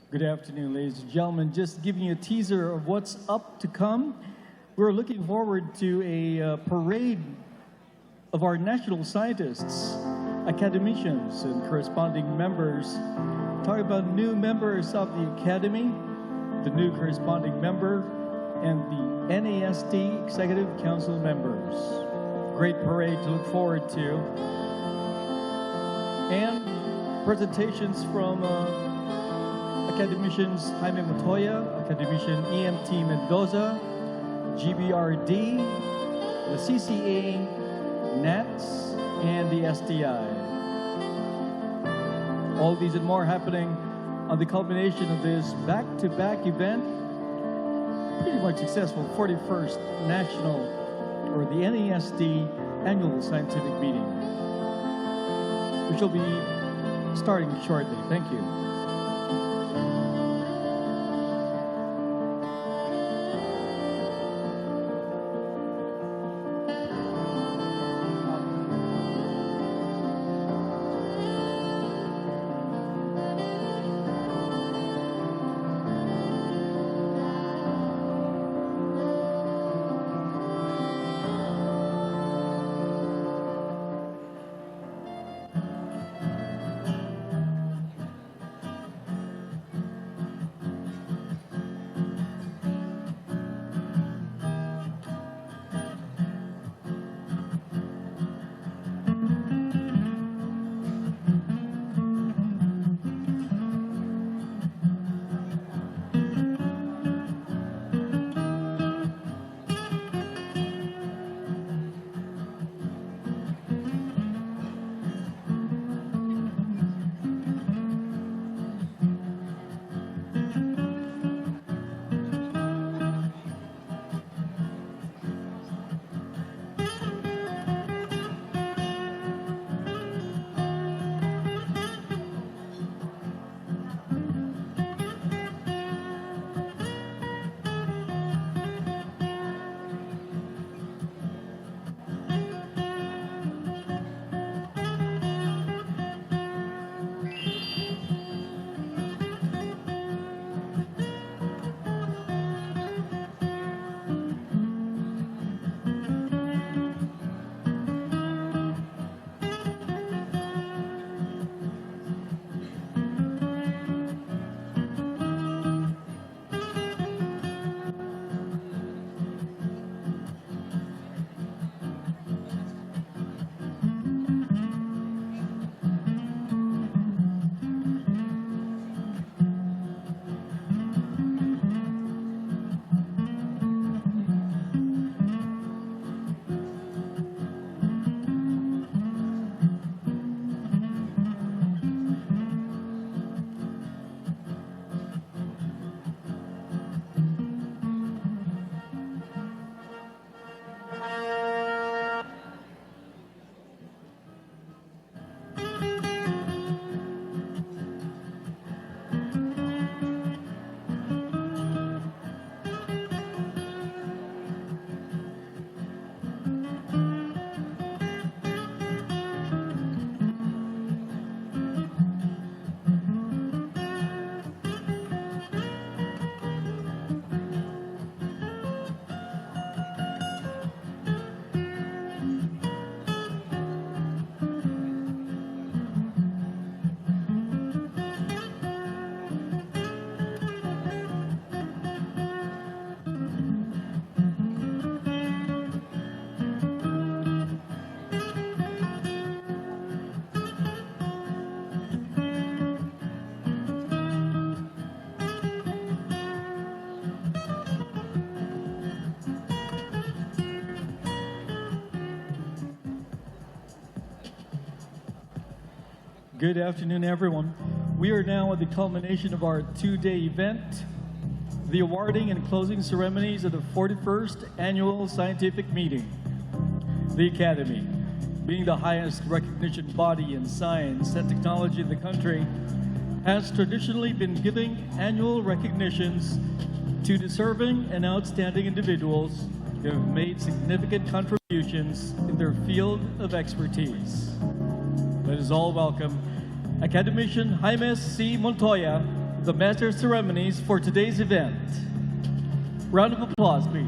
Good afternoon, ladies and gentlemen. Just giving you a teaser of what's up to come. We're looking forward to a parade of our national scientists, academicians, and corresponding members. Talk about new members of the Academy, the new corresponding member, and the NASD Executive Council members. Great parade to look forward to. And presentations from academicians Jaime Montoya, academician EMT Mendoza, GBRD, the CCA, NATS, and the SDI. All these and more happening on the culmination of this back-to-back event, pretty much successful 41st National, or the NASD Annual Scientific Meeting, which will be starting shortly. Thank you. Good afternoon, everyone. We are now at the culmination of our two-day event, the awarding and closing ceremonies of the 41st Annual Scientific Meeting. The Academy, being the highest recognition body in science and technology in the country, has traditionally been giving annual recognitions to deserving and outstanding individuals who have made significant contributions in their field of expertise. Let us all welcome Academician Jaime C. Montoya, the master of ceremonies for today's event. Round of applause, please.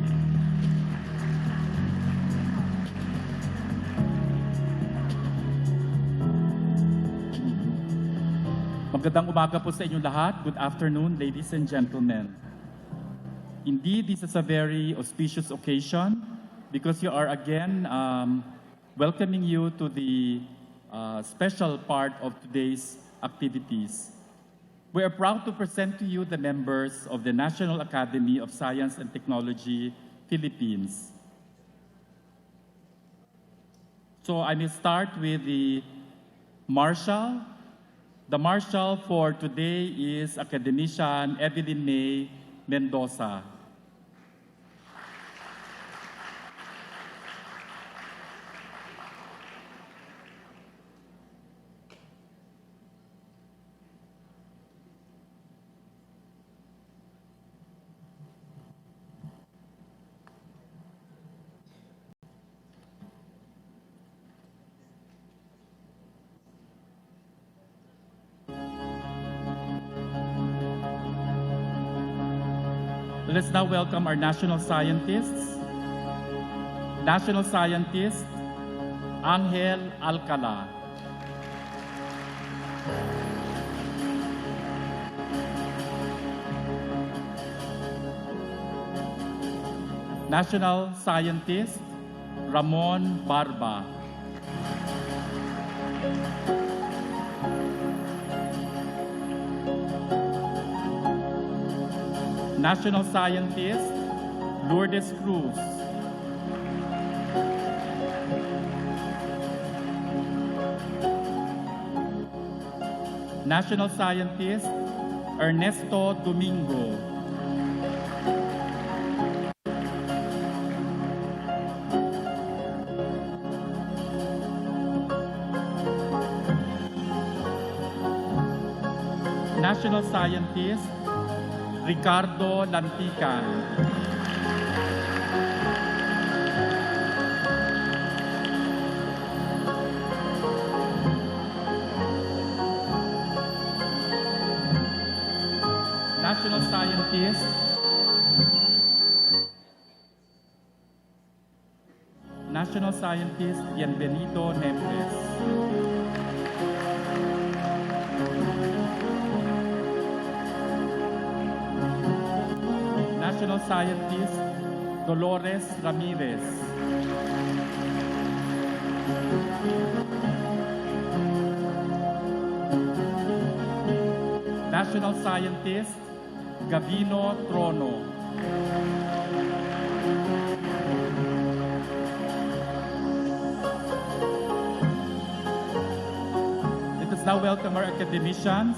Magandang umaga po sa inyong lahat. Good afternoon, ladies and gentlemen. Indeed, this is a very auspicious occasion because you are again welcoming you to the special part of today's activities. We are proud to present to you the members of the National Academy of Science and Technology, Philippines. So I may start with the Marshal. The Marshal for today is Academician Evelyn May Mendoza. Let's now welcome our national scientists. National Scientist Angel Alcala. National Scientist Ramon Barba. National Scientist Lourdes Cruz. National Scientist Ernesto Domingo. National Scientist Ricardo Lantican. National Scientist Bienvenido Nepes. National Scientist Dolores Ramirez. National Scientist Gavino Trono. Let us now welcome our academicians.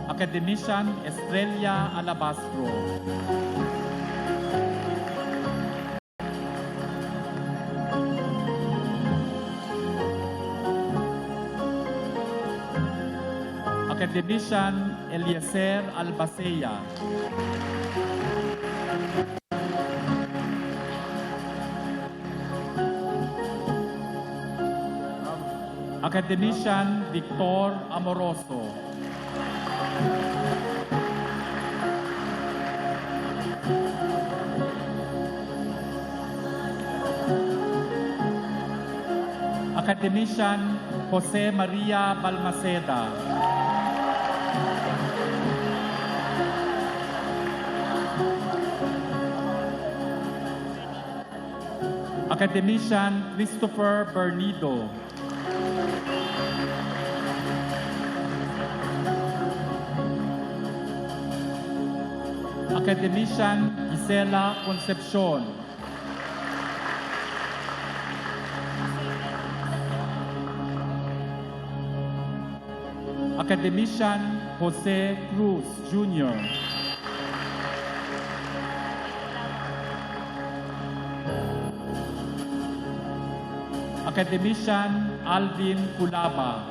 Academician Estrella Alabastro. Academician Eliezer Albacea. Academician Victor Amoroso. Academician Jose Maria Balmaceda. Academician Christopher Bernido. Academician Gisela Concepcion. Academician Jose Cruz Jr. Academician Alvin Culaba.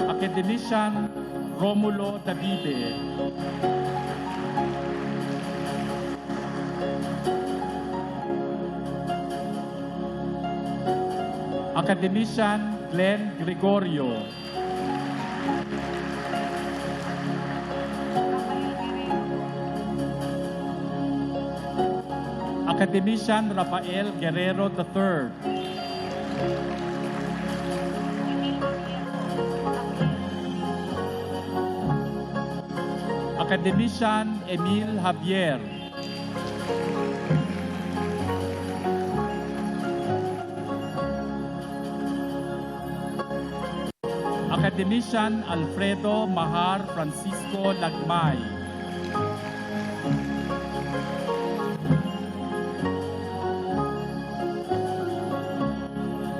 Academician Romulo Davide. Academician Glenn Gregorio. Academician Rafael Guerrero III. Academician Emil Javier. Academician Alfredo Mahar Francisco Lagmay.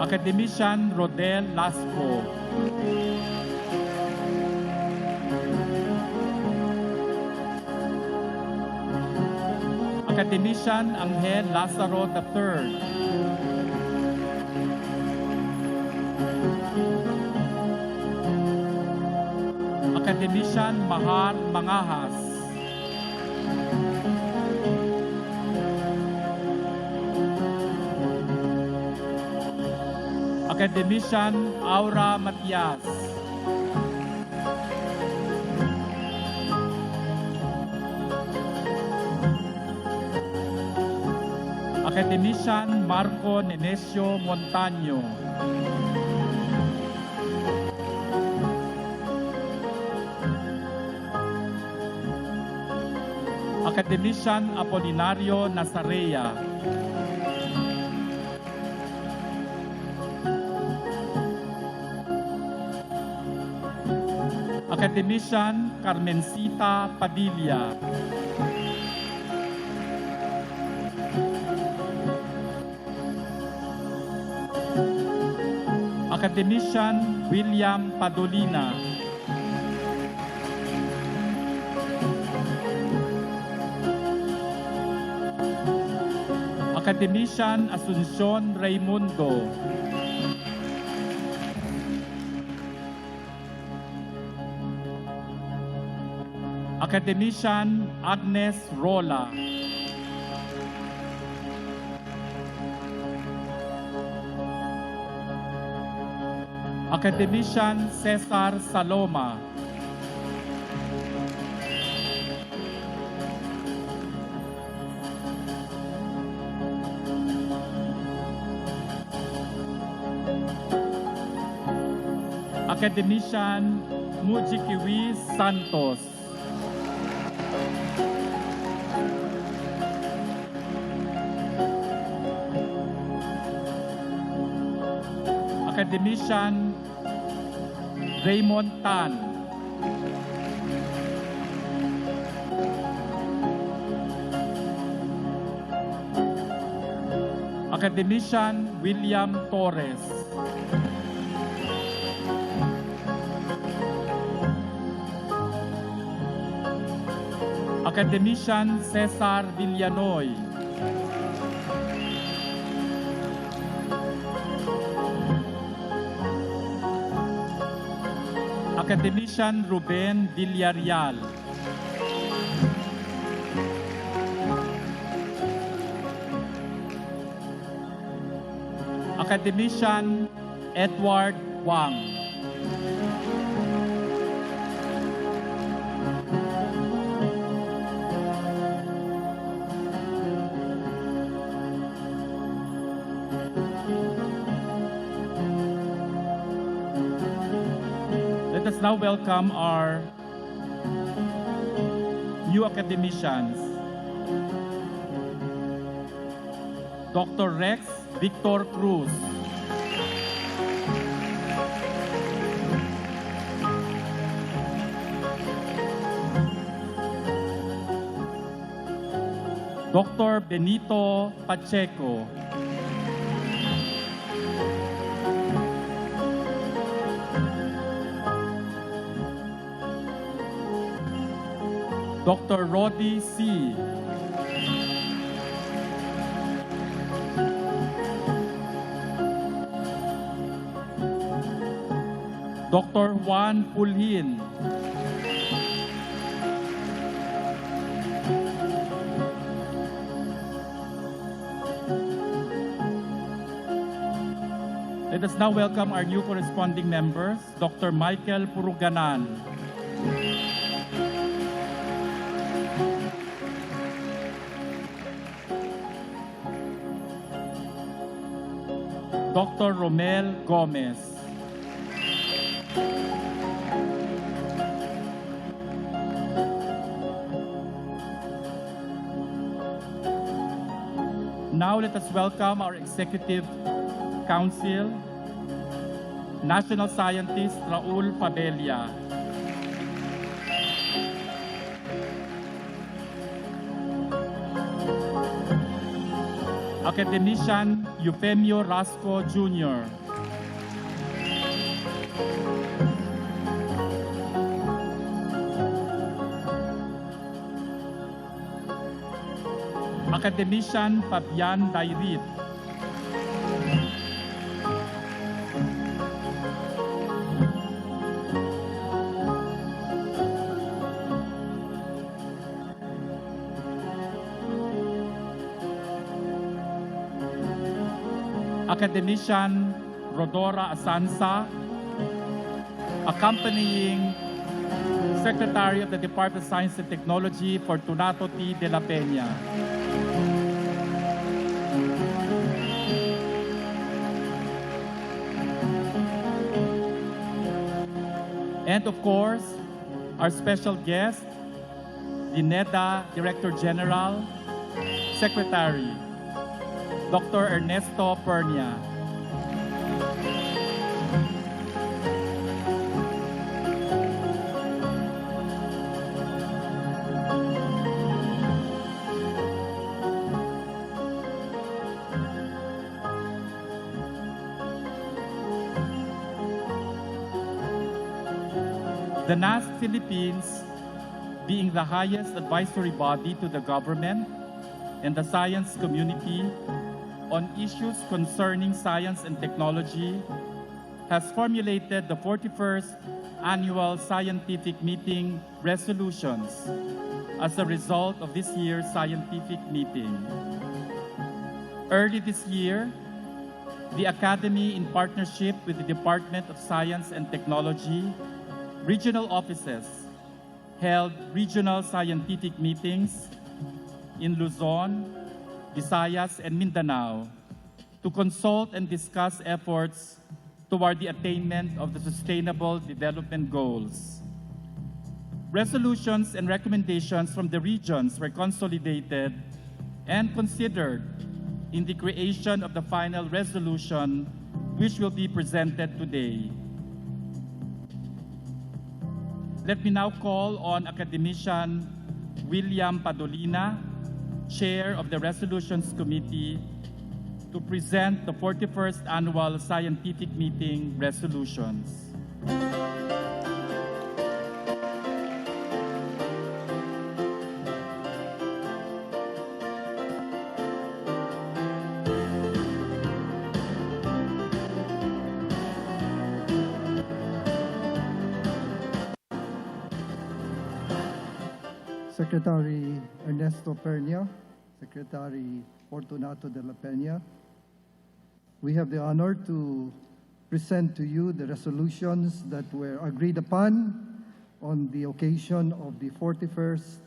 Academician Rodel Lasco. Academician Angel Lazaro III. Academician Mahar Mangahas. Academician Aura Matias. Academician Marco Nenesio Montaño. Academician Apolinario Nazarea. Academician Carmencita Padilla. Academician William Padolina. Academician Asuncion Raimundo. Academician Agnes Rola. Academician Cesar Saloma. Academician Mujikiwi Santos. Academician Raymond Tan. Academician William Torres. Academician Cesar Villanoy. Academician Ruben Villarreal. Academician Edward Wang. Let us now welcome our new academicians. Dr. Rex Victor Cruz. Dr. Benito Pacheco. Dr. Roddy C. Dr. Juan Pulhin. Let us now welcome our new corresponding members, Dr. Michael Puruganan. Dr. Romel Gomez. Now let us welcome our Executive Council, National Scientist Raul Pabella. Academician Eufemio Rasco Jr. Academician Fabian Dairit. Academician Rodora Asansa, accompanying Secretary of the Department of Science and Technology, Fortunato T. de la Peña. And of course, our special guest, the NEDA Director General, Secretary, Dr. Ernesto Pernia. The DOST-Philippines, being the highest advisory body to the government and the science community on issues concerning science and technology, has formulated the 41st Annual Scientific Meeting resolutions as a result of this year's scientific meeting. Early this year, the Academy, in partnership with the Department of Science and Technology, regional offices, held regional scientific meetings in Luzon, Visayas, and Mindanao to consult and discuss efforts toward the attainment of the Sustainable Development Goals. Resolutions and recommendations from the regions were consolidated and considered in the creation of the final resolution, which will be presented today. Let me now call on Academician William Padolina, Chair of the Resolutions Committee, to present the 41st Annual Scientific Meeting resolutions. Secretary Ernesto Pernia, Secretary Fortunato de la Peña, we have the honor to present to you the resolutions that were agreed upon on the occasion of the 41st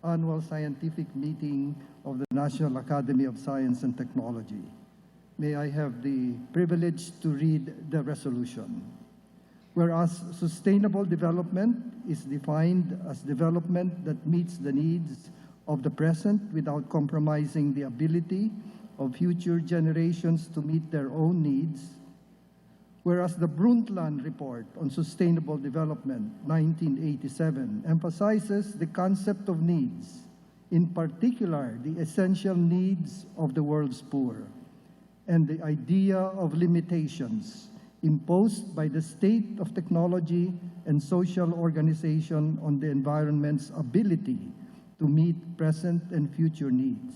Annual Scientific Meeting of the National Academy of Science and Technology. May I have the privilege to read the resolution. Whereas sustainable development is defined as development that meets the needs of the present without compromising the ability of future generations to meet their own needs. Whereas the Brundtland Report on Sustainable Development, 1987, emphasizes the concept of needs, in particular the essential needs of the world's poor, and the idea of limitations imposed by the state of technology and social organization on the environment's ability to meet present and future needs.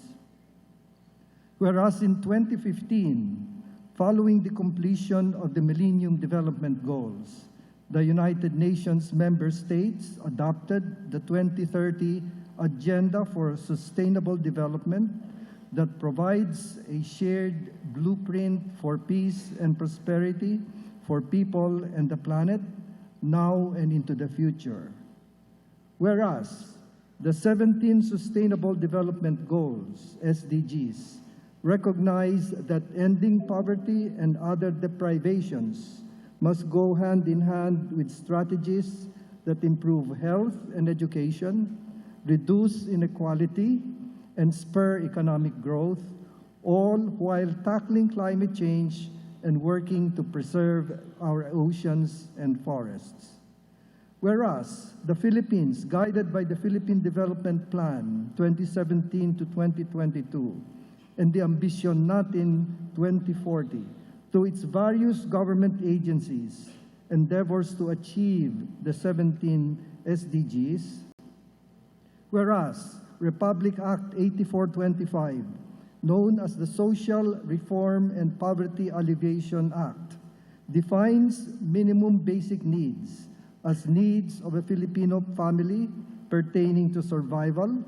Whereas in 2015, following the completion of the Millennium Development Goals, the United Nations member states adopted the 2030 Agenda for Sustainable Development that provides a shared blueprint for peace and prosperity for people and the planet now and into the future. Whereas the 17 Sustainable Development Goals, SDGs, recognize that ending poverty and other deprivations must go hand in hand with strategies that improve health and education, reduce inequality, and spur economic growth, all while tackling climate change and working to preserve our oceans and forests. Whereas the Philippines, guided by the Philippine Development Plan 2017 to 2022 and the Ambition Natin 2040, through its various government agencies, endeavors to achieve the 17 SDGs. Whereas Republic Act 8425, known as the Social Reform and Poverty Alleviation Act, defines minimum basic needs as needs of a Filipino family pertaining to survival,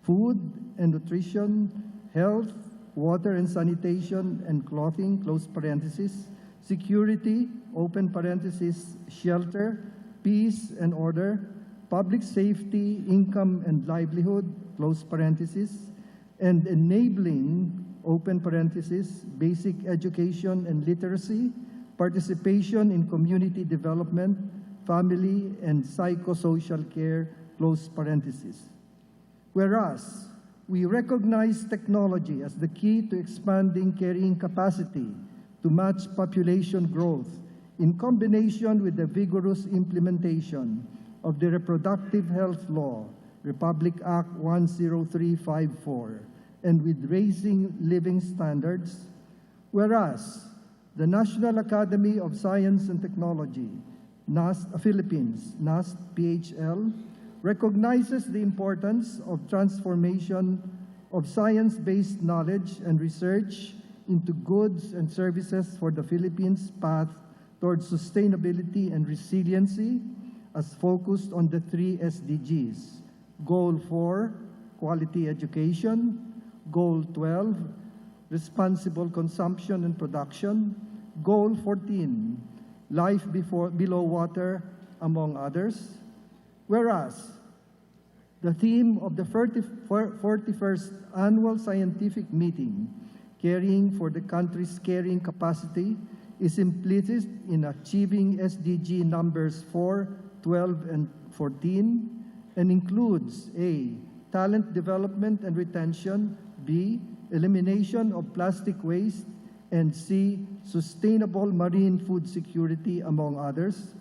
food and nutrition, health, water and sanitation, and clothing, close parenthesis, security, open parenthesis, shelter, peace and order, public safety, income and livelihood, close parenthesis, and enabling, open parenthesis, basic education and literacy, participation in community development, family and psychosocial care, close parenthesis. Whereas we recognize technology as the key to expanding carrying capacity to match population growth in combination with the vigorous implementation of the Reproductive Health Law, Republic Act 10354, and with raising living standards. Whereas the National Academy of Science and Technology, NAST Philippines, NAST PHL, recognizes the importance of transformation of science-based knowledge and research into goods and services for the Philippines' path towards sustainability and resiliency, as focused on the 3 SDGs. Goal 4, quality education. Goal 12, responsible consumption and production. Goal 14, life below water, among others. Whereas the theme of the 41st Annual Scientific Meeting, Caring for the Country's Carrying Capacity, is implicit in achieving SDG numbers 4, 12, and 14, and includes A, talent development and retention, B, elimination of plastic waste, and C, sustainable marine food security, among others.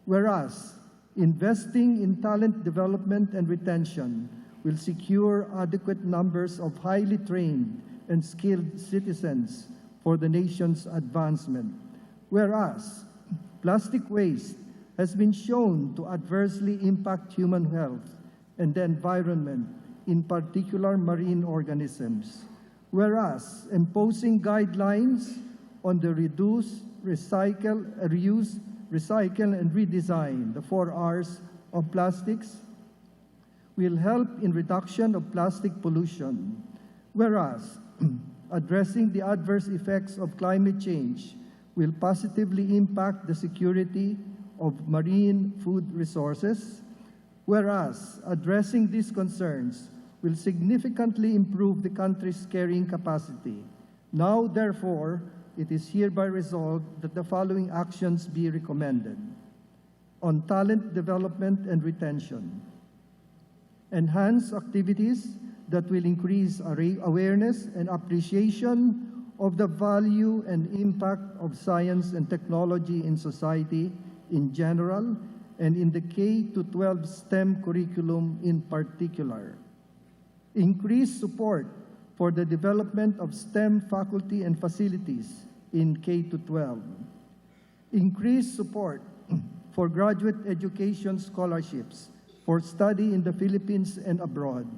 Whereas investing in talent development and retention will secure adequate numbers of highly trained and skilled citizens for the nation's advancement. Whereas plastic waste has been shown to adversely impact human health and the environment, in particular marine organisms. Whereas imposing guidelines on the reduce, recycle, reuse, recycle, and redesign, the 4 Rs of plastics, will help in reduction of plastic pollution. Whereas addressing the adverse effects of climate change will positively impact the security of marine food resources. Whereas addressing these concerns will significantly improve the country's carrying capacity. Now, therefore, it is hereby resolved that the following actions be recommended. On talent development and retention. Enhance activities that will increase awareness and appreciation of the value and impact of science and technology in society in general and in the K-12 STEM curriculum in particular. Increase support for the development of STEM faculty and facilities in K-12. Increase support for graduate education scholarships for study in the Philippines and abroad.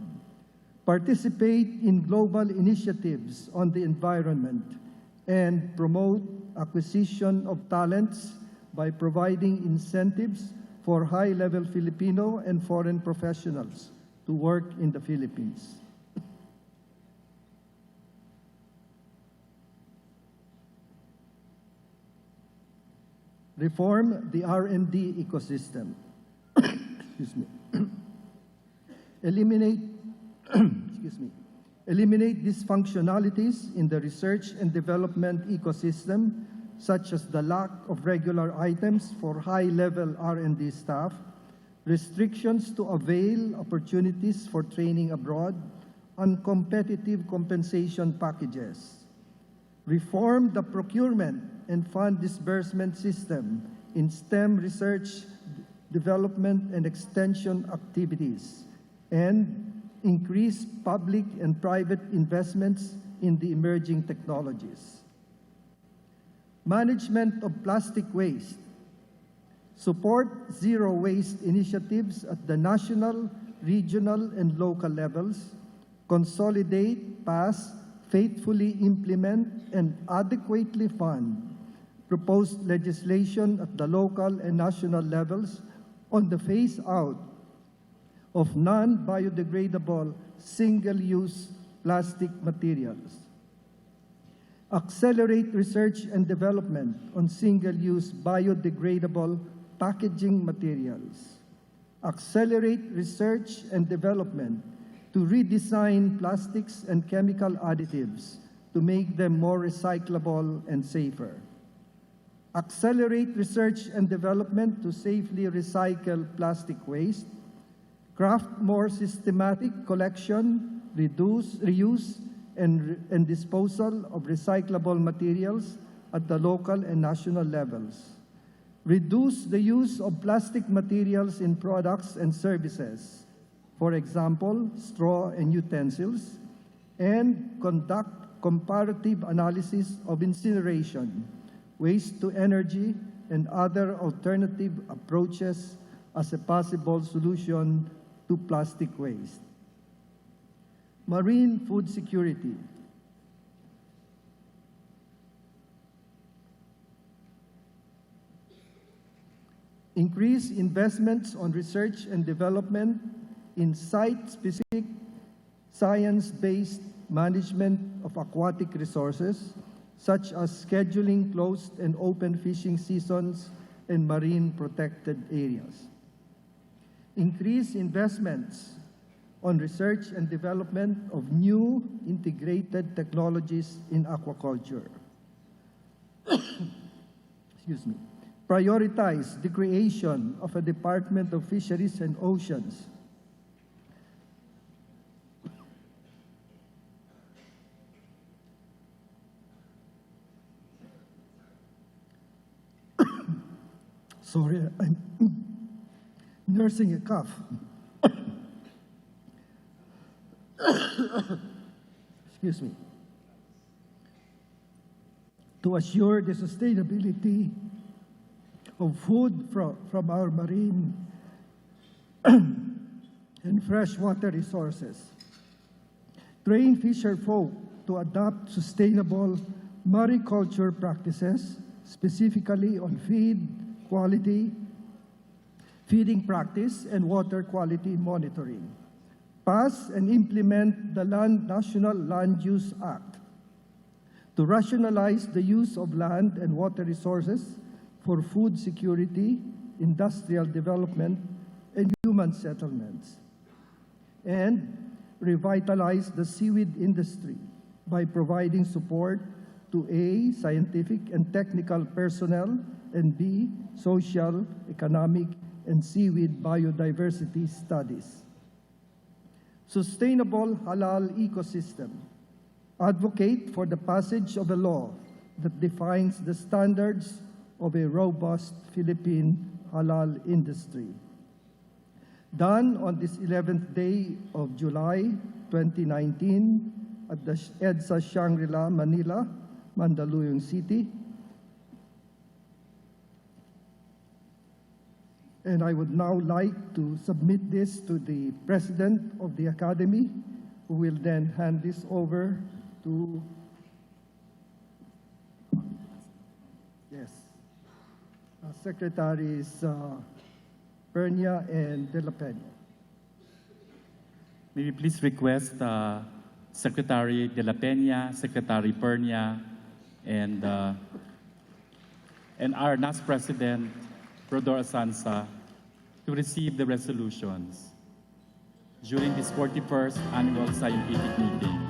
Participate in global initiatives on the environment and promote acquisition of talents by providing incentives for high-level Filipino and foreign professionals to work in the Philippines. Reform the R&D ecosystem. Excuse me. Eliminate, excuse me. Eliminate dysfunctionalities in the research and development ecosystem, such as the lack of regular items for high-level R&D staff, restrictions to avail opportunities for training abroad, uncompetitive compensation packages. Reform the procurement and fund disbursement system in STEM research, development, and extension activities, and increase public and private investments in the emerging technologies. Management of plastic waste. Support zero waste initiatives at the national, regional, and local levels. Consolidate, pass, faithfully implement, and adequately fund proposed legislation at the local and national levels on the phase-out of non-biodegradable single-use plastic materials. Accelerate research and development on single-use biodegradable packaging materials. Accelerate research and development to redesign plastics and chemical additives to make them more recyclable and safer. Accelerate research and development to safely recycle plastic waste. Craft more systematic collection, reuse, and disposal of recyclable materials at the local and national levels. Reduce the use of plastic materials in products and services, for example, straw and utensils, and conduct comparative analysis of incineration, waste to energy, and other alternative approaches as a possible solution to plastic waste. Marine food security. Increase investments on research and development in site-specific, science-based management of aquatic resources, such as scheduling closed and open fishing seasons and marine protected areas. Increase investments on research and development of new integrated technologies in aquaculture. Excuse me. Prioritize the creation of a Department of Fisheries and Oceans. Sorry, I'm nursing a cough. Excuse me. To assure the sustainability of food from our marine and freshwater resources. Train fisher folk to adopt sustainable mariculture practices, specifically on feed quality, feeding practice, and water quality monitoring. Pass and implement the National Land Use Act to rationalize the use of land and water resources for food security, industrial development, and human settlements. And revitalize the seaweed industry by providing support to A, scientific and technical personnel, and B, social, economic, and seaweed biodiversity studies. Sustainable halal ecosystem. Advocate for the passage of a law that defines the standards of a robust Philippine halal industry. Done on this 11th day of July 2019 at the EDSA Shangri-La, Manila, Mandaluyong City. And I would now like to submit this to the President of the Academy, who will then hand this over to, Secretaries Pernia and De La Peña. May we please request Secretary De La Peña, Secretary Pernia, and and our NAS President, Rodora Sansa, to receive the resolutions during this 41st Annual Scientific Meeting.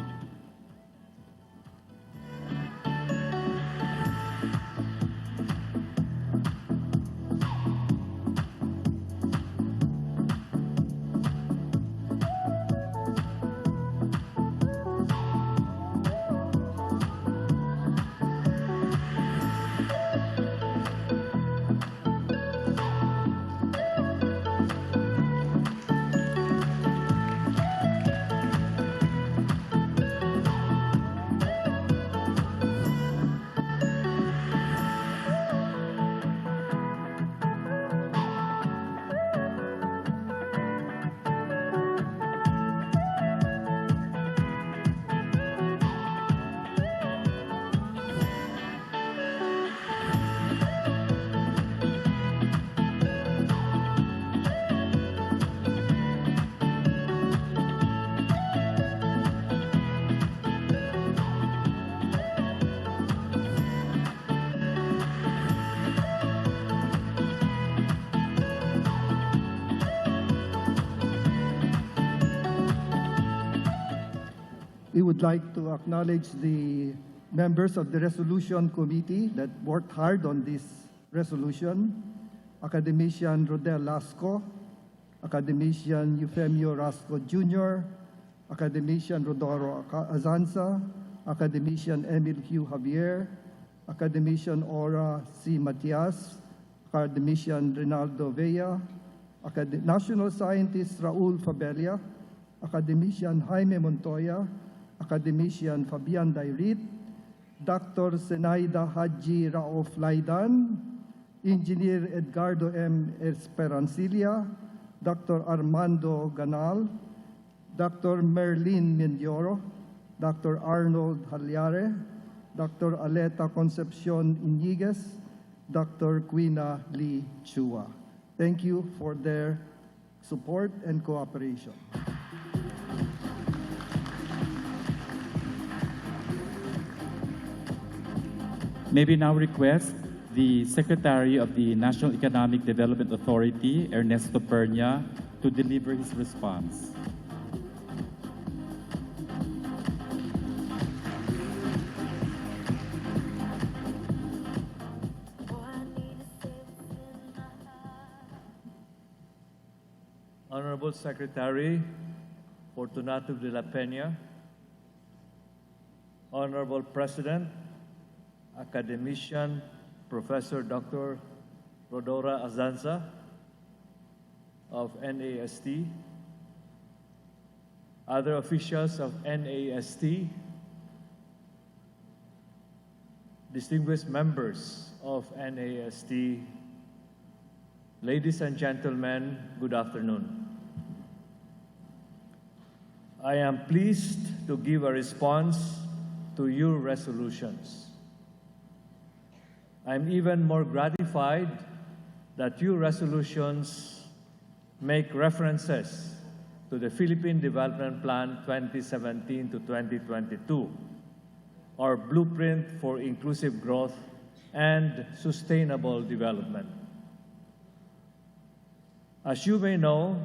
We would like to acknowledge the members of the Resolution Committee that worked hard on this resolution: Academician Rodel Lasco, Academician Eufemio Rasco Jr., Academician Rodoro Azanza, Academician Emil Hugh Javier, Academician Ora C. Matias, Academician Rinaldo Vella, National Scientist Raul Fabella, Academician Jaime Montoya, Academician Fabian Dairit, Dr. Senaida Haji Raof Laidan, Engineer Edgardo M. Esperancilla, Dr. Armando Ganal, Dr. Merlin Mendioro, Dr. Arnold Halyare, Dr. Aleta Concepcion Iñiguez, Dr. Quina Lee Chua. Thank you for their support and cooperation. May we now request the Secretary of the National Economic Development Authority, Ernesto Pernia, to deliver his response. Honorable Secretary Fortunato de la Peña, Honorable President, Academician Professor Dr. Rodora Azanza of NAST, other officials of NAST, distinguished members of NAST, ladies and gentlemen, good afternoon. I am pleased to give a response to your resolutions. I'm even more gratified that your resolutions make references to the Philippine Development Plan 2017 to 2022, our blueprint for inclusive growth and sustainable development. As you may know,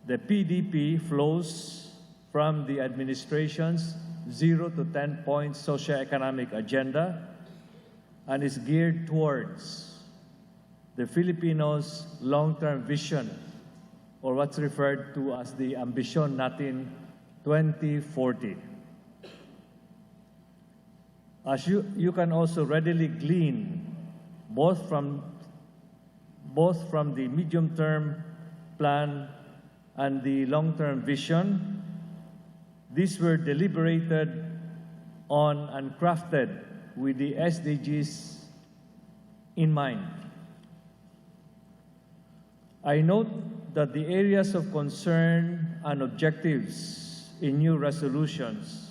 the PDP flows from the administration's 0 to 10-point socioeconomic agenda and is geared towards the Filipinos' long-term vision, or what's referred to as the Ambisyon Natin 2040. As you can also readily glean, both from the medium-term plan and the long-term vision, these were deliberated on and crafted with the SDGs in mind. I note that the areas of concern and objectives in new resolutions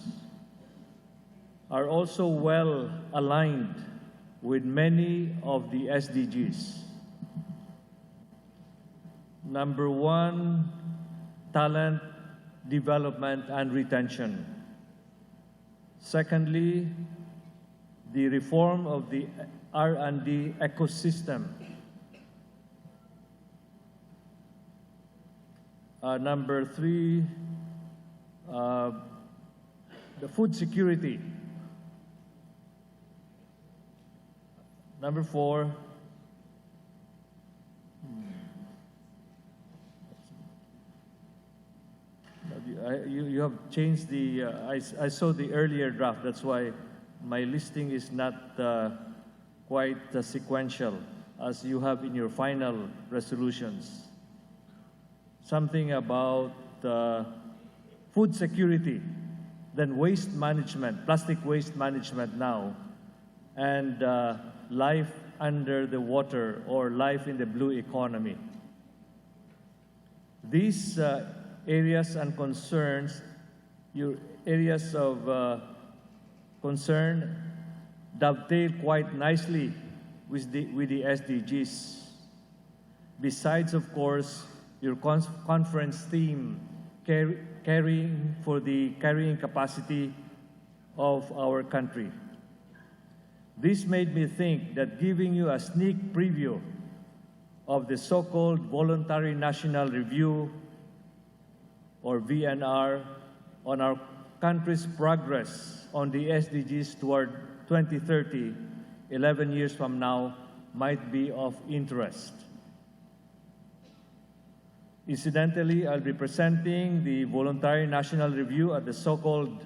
are also well aligned with many of the SDGs. Number 1, talent development and retention. Secondly, the reform of the R&D ecosystem. Number 3, the food security. Number 4, you have changed the, I saw the earlier draft, that's why my listing is not quite sequential as you have in your final resolutions. Something about food security, then waste management, plastic waste management now, and life under the water or life in the blue economy. These areas and concerns, your areas of concern dovetail quite nicely with the SDGs. Besides, of course, your conference theme, caring for the carrying capacity of our country. This made me think that giving you a sneak preview of the so-called Voluntary National Review, or VNR, on our country's progress on the SDGs toward 2030, 11 years from now, might be of interest. Incidentally, I'll be presenting the Voluntary National Review at the so-called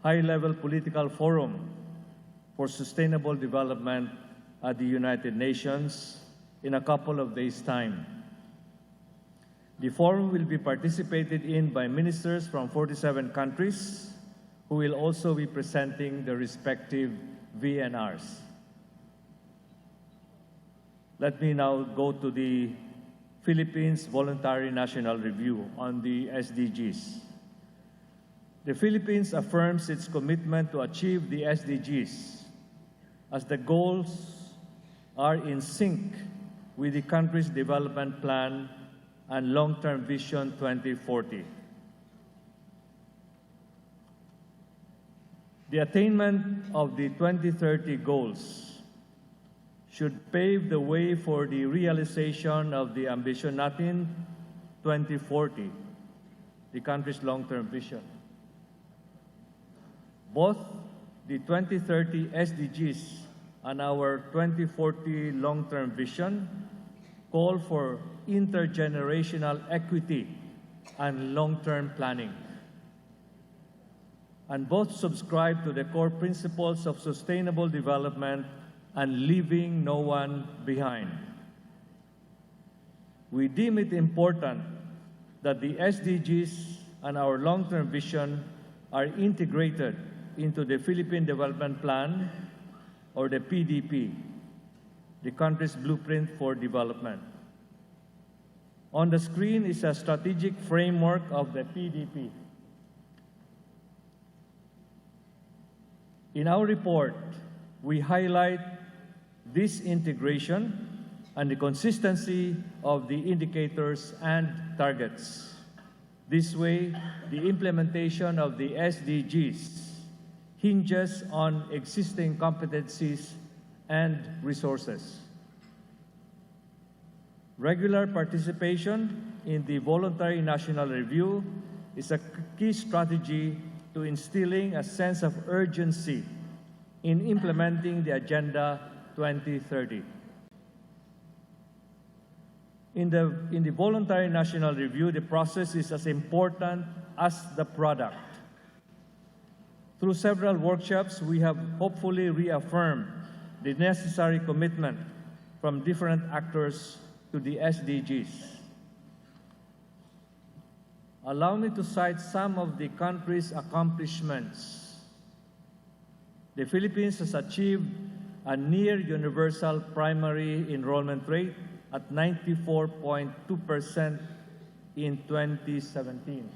High-Level Political Forum for Sustainable Development at the United Nations in a couple of days' time. The forum will be participated in by ministers from 47 countries who will also be presenting the respective VNRs. Let me now go to the Philippines Voluntary National Review on the SDGs. The Philippines affirms its commitment to achieve the SDGs as the goals are in sync with the country's development plan and long-term vision 2040. The attainment of the 2030 goals should pave the way for the realization of the Ambisyon Natin 2040, the country's long-term vision. Both the 2030 SDGs and our 2040 long-term vision call for intergenerational equity and long-term planning. And both subscribe to the core principles of sustainable development and leaving no one behind. We deem it important that the SDGs and our long-term vision are integrated into the Philippine Development Plan, or the PDP, the country's blueprint for development. On the screen is a strategic framework of the PDP. In our report, we highlight this integration and the consistency of the indicators and targets. This way, the implementation of the SDGs hinges on existing competencies and resources. Regular participation in the Voluntary National Review is a key strategy to instilling a sense of urgency in implementing the Agenda 2030. In the Voluntary National Review, the process is as important as the product. Through several workshops, we have hopefully reaffirmed the necessary commitment from different actors to the SDGs. Allow me to cite some of the country's accomplishments. The Philippines has achieved a near universal primary enrollment rate at 94.2% in 2017.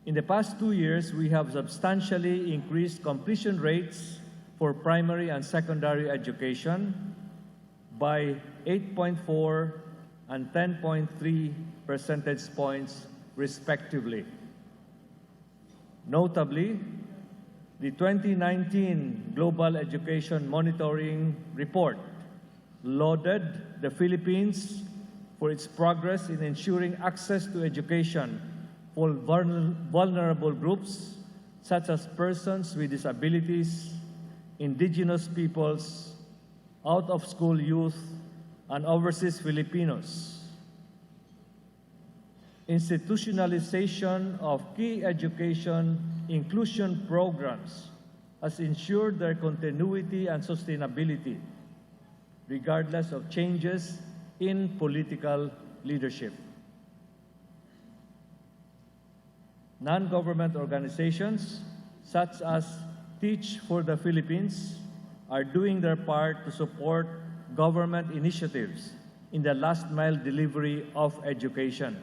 In the past 2 years, we have substantially increased completion rates for primary and secondary education by 8.4 and 10.3 percentage points, respectively. Notably, The 2019 Global Education Monitoring Report lauded the Philippines for its progress in ensuring access to education for vulnerable groups such as persons with disabilities, indigenous peoples, out-of-school youth, and overseas Filipinos. Institutionalization of key education inclusion programs has ensured their continuity and sustainability, regardless of changes in political leadership. Non-government organizations, such as Teach for the Philippines, are doing their part to support government initiatives in the last-mile delivery of education.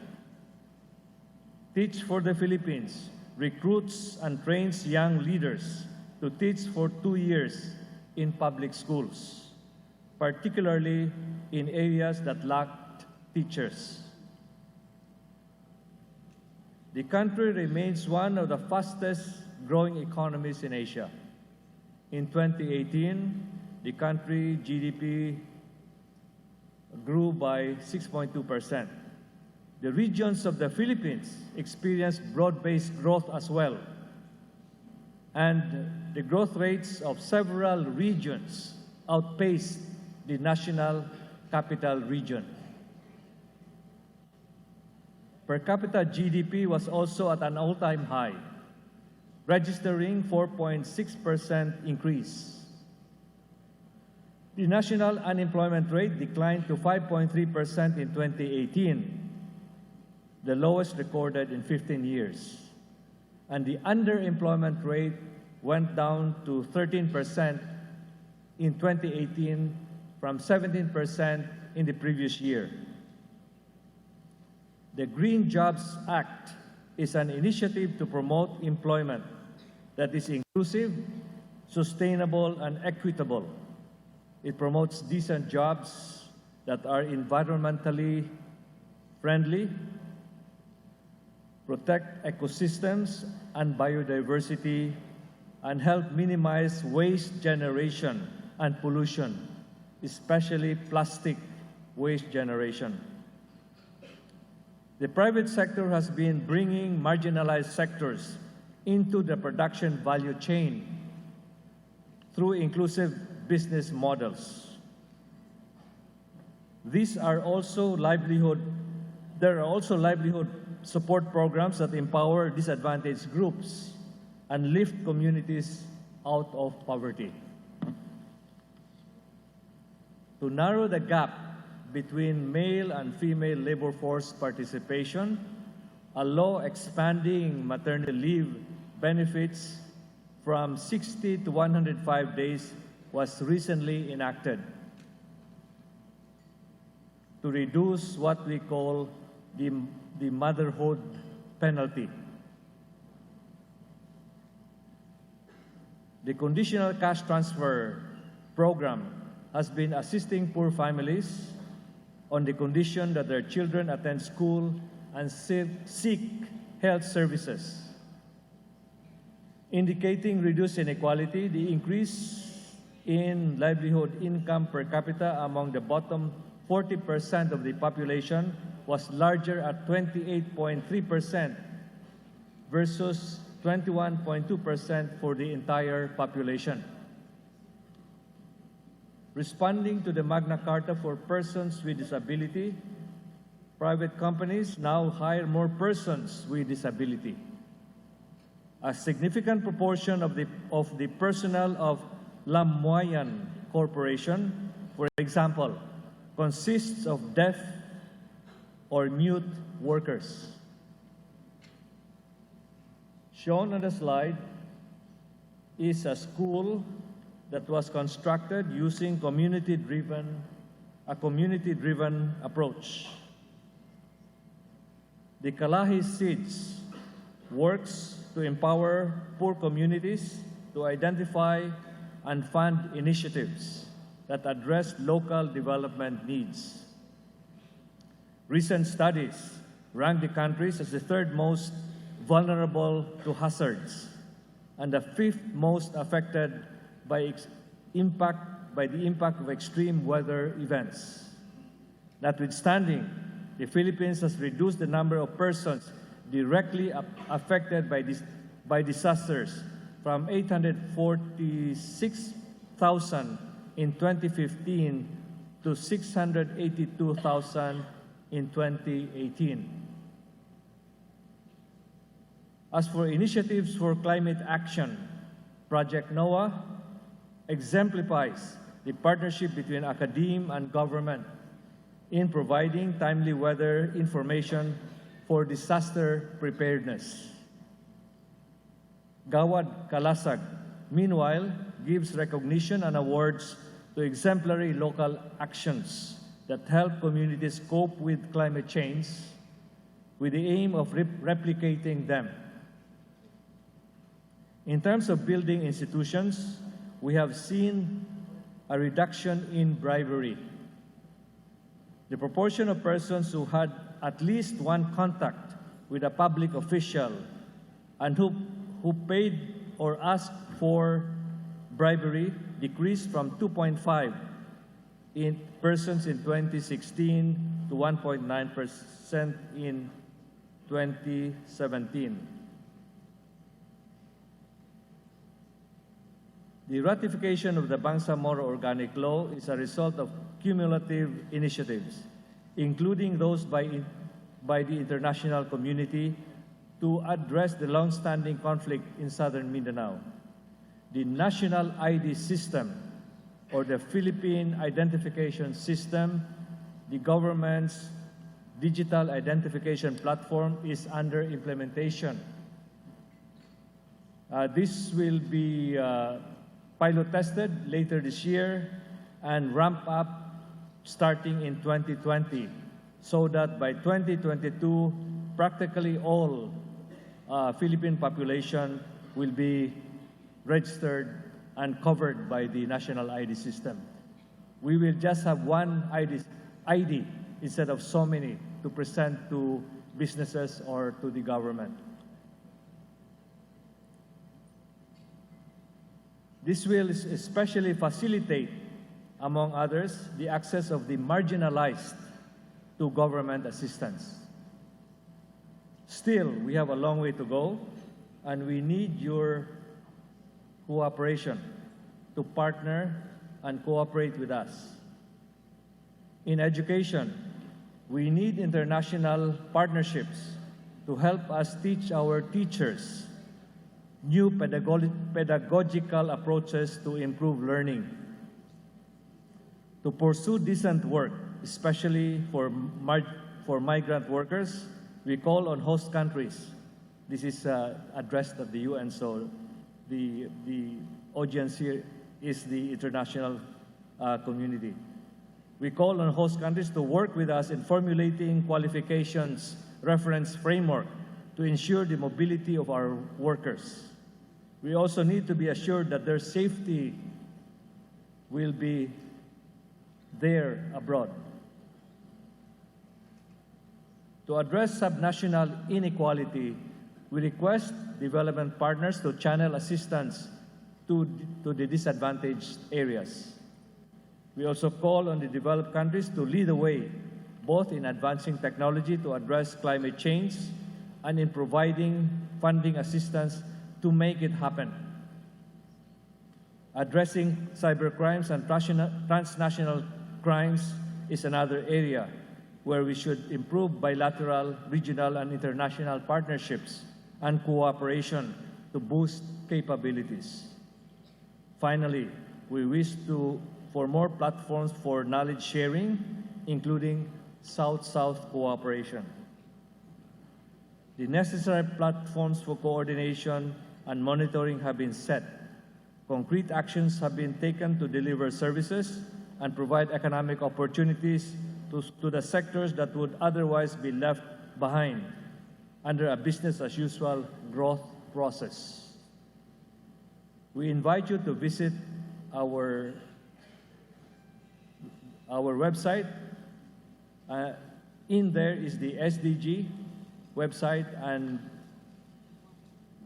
Teach for the Philippines recruits and trains young leaders to teach for 2 years in public schools, particularly in areas that lacked teachers. The country remains one of the fastest growing economies in Asia. In 2018, the country GDP grew by 6.2%. The regions of the Philippines experienced broad-based growth as well, and the growth rates of several regions outpaced the national capital region. Per capita GDP was also at an all-time high, registering 4.6% increase. The national unemployment rate declined to 5.3% in 2018, the lowest recorded in 15 years. And the underemployment rate went down to 13% in 2018 from 17% in the previous year. The Green Jobs Act is an initiative to promote employment that is inclusive, sustainable, and equitable. It promotes decent jobs that are environmentally friendly, protect ecosystems and biodiversity, and help minimize waste generation and pollution, especially plastic waste generation. The private sector has been bringing marginalized sectors into the production value chain through inclusive business models. There are also livelihood support programs that empower disadvantaged groups and lift communities out of poverty. To narrow the gap between male and female labor force participation, a law expanding maternity leave benefits from 60 to 105 days was recently enacted to reduce what we call the motherhood penalty. The conditional cash transfer program has been assisting poor families on the condition that their children attend school and seek health services. Indicating reduced inequality, the increase in livelihood income per capita among the bottom 40% of the population was larger at 28.3% versus 21.2% for the entire population. Responding to the Magna Carta for persons with disability, private companies now hire more persons with disability. A significant proportion of the personnel of Lamoyan Corporation, for example, consists of deaf or mute workers. Shown on the slide is a school that was constructed using a community-driven approach. The Kalahi Seeds works to empower poor communities to identify and fund initiatives that address local development needs. Recent studies rank the countries as the third most vulnerable to hazards and the fifth most affected by the impact of extreme weather events. Notwithstanding, the Philippines has reduced the number of persons directly affected by disasters from 846,000 in 2015 to 682,000 in 2018. As for initiatives for climate action, Project NOAA exemplifies the partnership between academe and government in providing timely weather information for disaster preparedness. Gawad Kalasag, meanwhile, gives recognition and awards to exemplary local actions that help communities cope with climate change with the aim of replicating them. In terms of building institutions, we have seen a reduction in bribery. The proportion of persons who had at least one contact with a public official and who paid or asked for bribery decreased from 2.5 persons in 2016 to 1.9% in 2017. The ratification of the Bangsamoro Organic Law is a result of cumulative initiatives, including those by the international community to address the long-standing conflict in southern Mindanao. The National ID System, or the Philippine Identification System, the government's digital identification platform, is under implementation. This will be pilot tested later this year and ramp up starting in 2020, so that by 2022, practically all Philippine population will be registered and covered by the national ID system. We will just have one ID instead of so many to present to businesses or to the government. This will especially facilitate, among others, the access of the marginalized to government assistance. Still, we have a long way to go, and we need your cooperation to partner and cooperate with us. In education, we need international partnerships to help us teach our teachers new pedagogical approaches to improve learning. To pursue decent work, especially for migrant workers, we call on host countries. This is addressed at the UN, so the audience here is the international community. We call on host countries to work with us in formulating qualifications reference framework to ensure the mobility of our workers. We also need to be assured that their safety will be there abroad. To address subnational inequality, we request development partners to channel assistance to the disadvantaged areas. We also call on the developed countries to lead the way, both in advancing technology to address climate change and in providing funding assistance to make it happen. Addressing cybercrimes and transnational crimes is another area where we should improve bilateral, regional, and international partnerships and cooperation to boost capabilities. Finally, we wish for more platforms for knowledge sharing, including South-South cooperation. The necessary platforms for coordination and monitoring have been set. Concrete actions have been taken to deliver services and provide economic opportunities to the sectors that would otherwise be left behind under a business-as-usual growth process. We invite you to visit our website. In there is the SDG website, and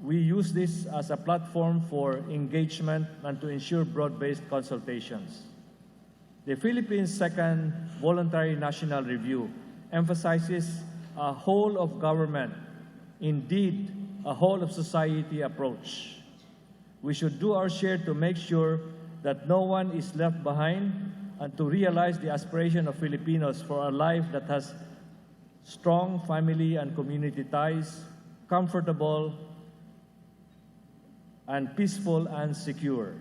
we use this as a platform for engagement and to ensure broad-based consultations. The Philippines' second voluntary national review emphasizes a whole of government, indeed a whole of society approach. We should do our share to make sure that no one is left behind and to realize the aspiration of Filipinos for a life that has strong family and community ties, comfortable and peaceful and secure.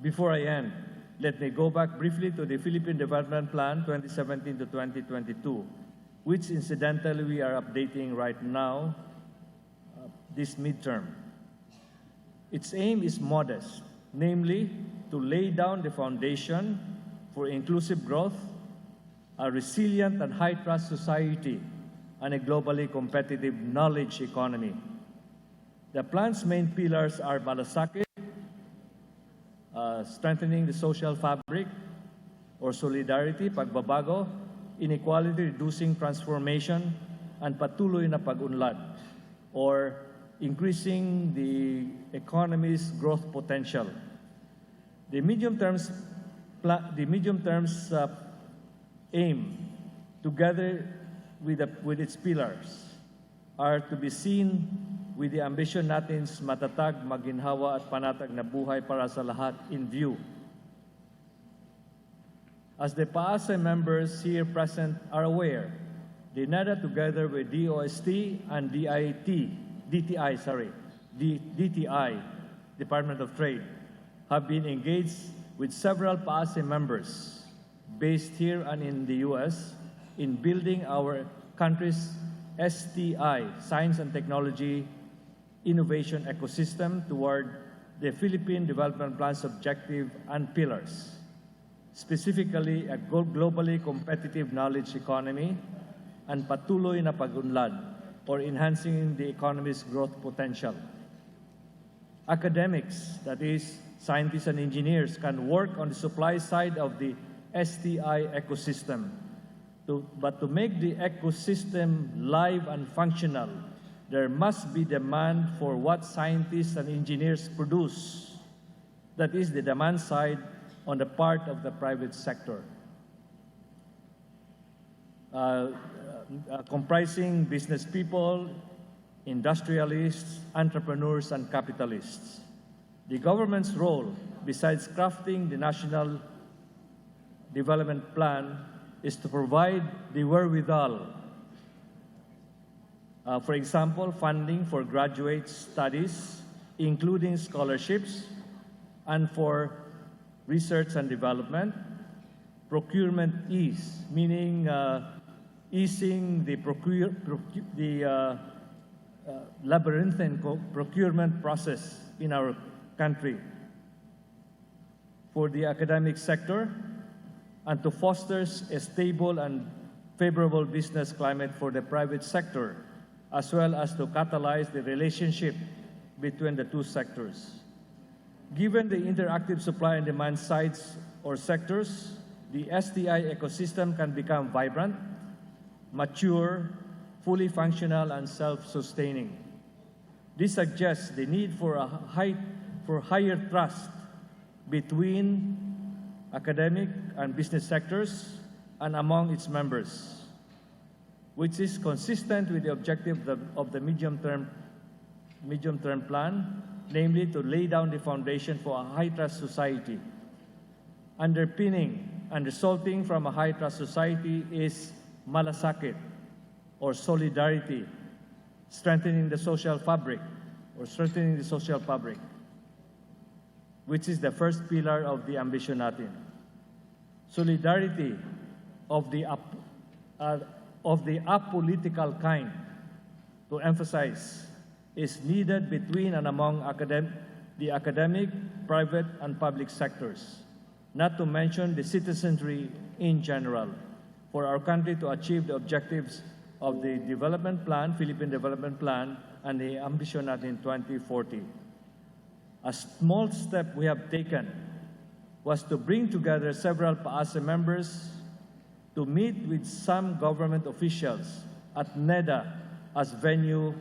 Before I end, let me go back briefly to the Philippine Development Plan 2017 to 2022, which incidentally we are updating right now, this midterm. Its aim is modest, namely to lay down the foundation for inclusive growth, a resilient and high-trust society, and a globally competitive knowledge economy. The plan's main pillars are malasakit, strengthening the social fabric, or solidarity, pagbabago, inequality reducing transformation, and patuloy na pag-unlad, or increasing the economy's growth potential. The medium terms aim, together with its pillars, are to be seen with the ambition natin's matatag, maginhawa at panatag na buhay para sa lahat in view. As the PAASA members here present are aware, the NEDA together with DOST and DTI, Department of Trade, have been engaged with several PAASA members based here and in the US in building our country's STI, Science and Technology Innovation Ecosystem toward the Philippine Development Plan's objective and pillars, specifically a globally competitive knowledge economy and patuloy na pag-unlad, or enhancing the economy's growth potential. Academics, that is, scientists and engineers, can work on the supply side of the STI ecosystem. But to make the ecosystem live and functional, there must be demand for what scientists and engineers produce. That is the demand side on the part of the private sector, comprising business people, industrialists, entrepreneurs, and capitalists. The government's role, besides crafting the National Development Plan, is to provide the wherewithal. For example, funding for graduate studies, including scholarships, and for research and development, procurement ease, meaning easing the labyrinthine procurement process in our country, for the academic sector, and to foster a stable and favorable business climate for the private sector, as well as to catalyze the relationship between the two sectors. Given the interactive supply and demand sides or sectors, the STI ecosystem can become vibrant, mature, fully functional, and self-sustaining. This suggests the need for higher trust between academic and business sectors and among its members, which is consistent with the objective of the medium-term plan, namely to lay down the foundation for a high-trust society. Underpinning and resulting from a high-trust society is malasakit, or solidarity, strengthening the social fabric, which is the first pillar of the ambition natin. Solidarity of the apolitical kind, to emphasize, is needed between and among the academic, private, and public sectors, not to mention the citizenry in general, for our country to achieve the objectives of the development plan, Philippine Development Plan, and the ambition natin 2040. A small step we have taken was to bring together several PAASA members to meet with some government officials at NEDA as venue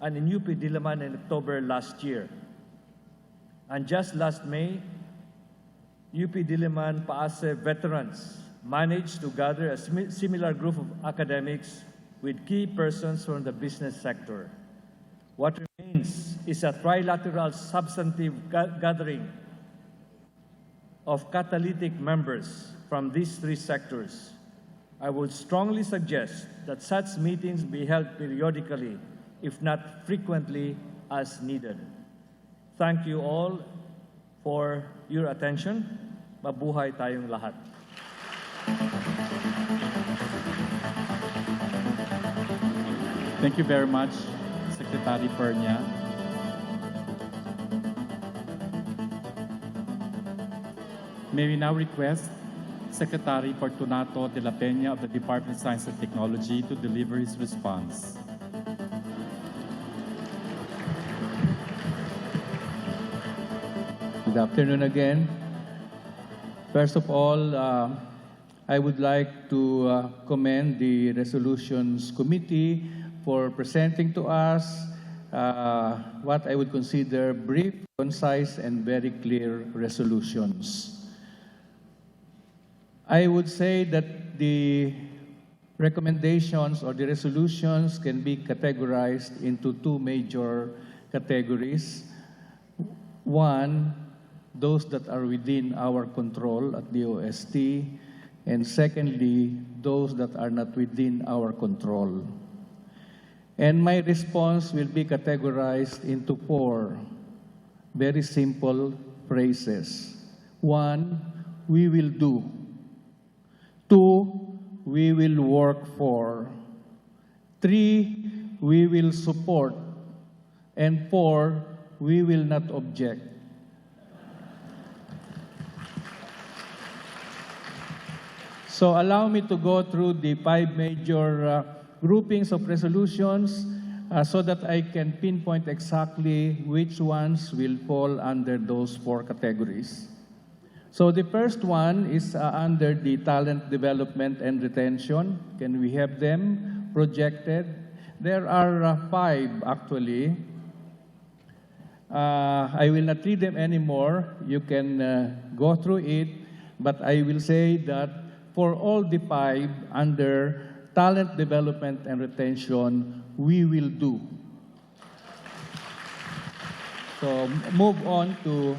and in UP Diliman in October last year. And just last May, UP Diliman PAASE veterans managed to gather a similar group of academics with key persons from the business sector. What remains is a trilateral substantive gathering of catalytic members from these three sectors. I would strongly suggest that such meetings be held periodically, if not frequently as needed. Thank you all for your attention. Mabuhay tayong lahat. Thank you very much, Secretary Pernia. May we now request Secretary Fortunato de la Peña of the Department of Science and Technology to deliver his response. Good afternoon again. First of all, I would like to commend the Resolutions Committee for presenting to us what I would consider brief, concise, and very clear resolutions. I would say that the recommendations or the resolutions can be categorized into two major categories. One, those that are within our control at DOST, and secondly, those that are not within our control. And my response will be categorized into four very simple phrases. One, we will do. Two, we will work for. Three, we will support. And four, we will not object. So allow me to go through the five major groupings of resolutions so that I can pinpoint exactly which ones will fall under those four categories. So the first one is under the talent development and retention. Can we have them projected? There are five actually. I will not read them anymore. You can go through it, but I will say that for all the five under talent development and retention, we will do. So move on to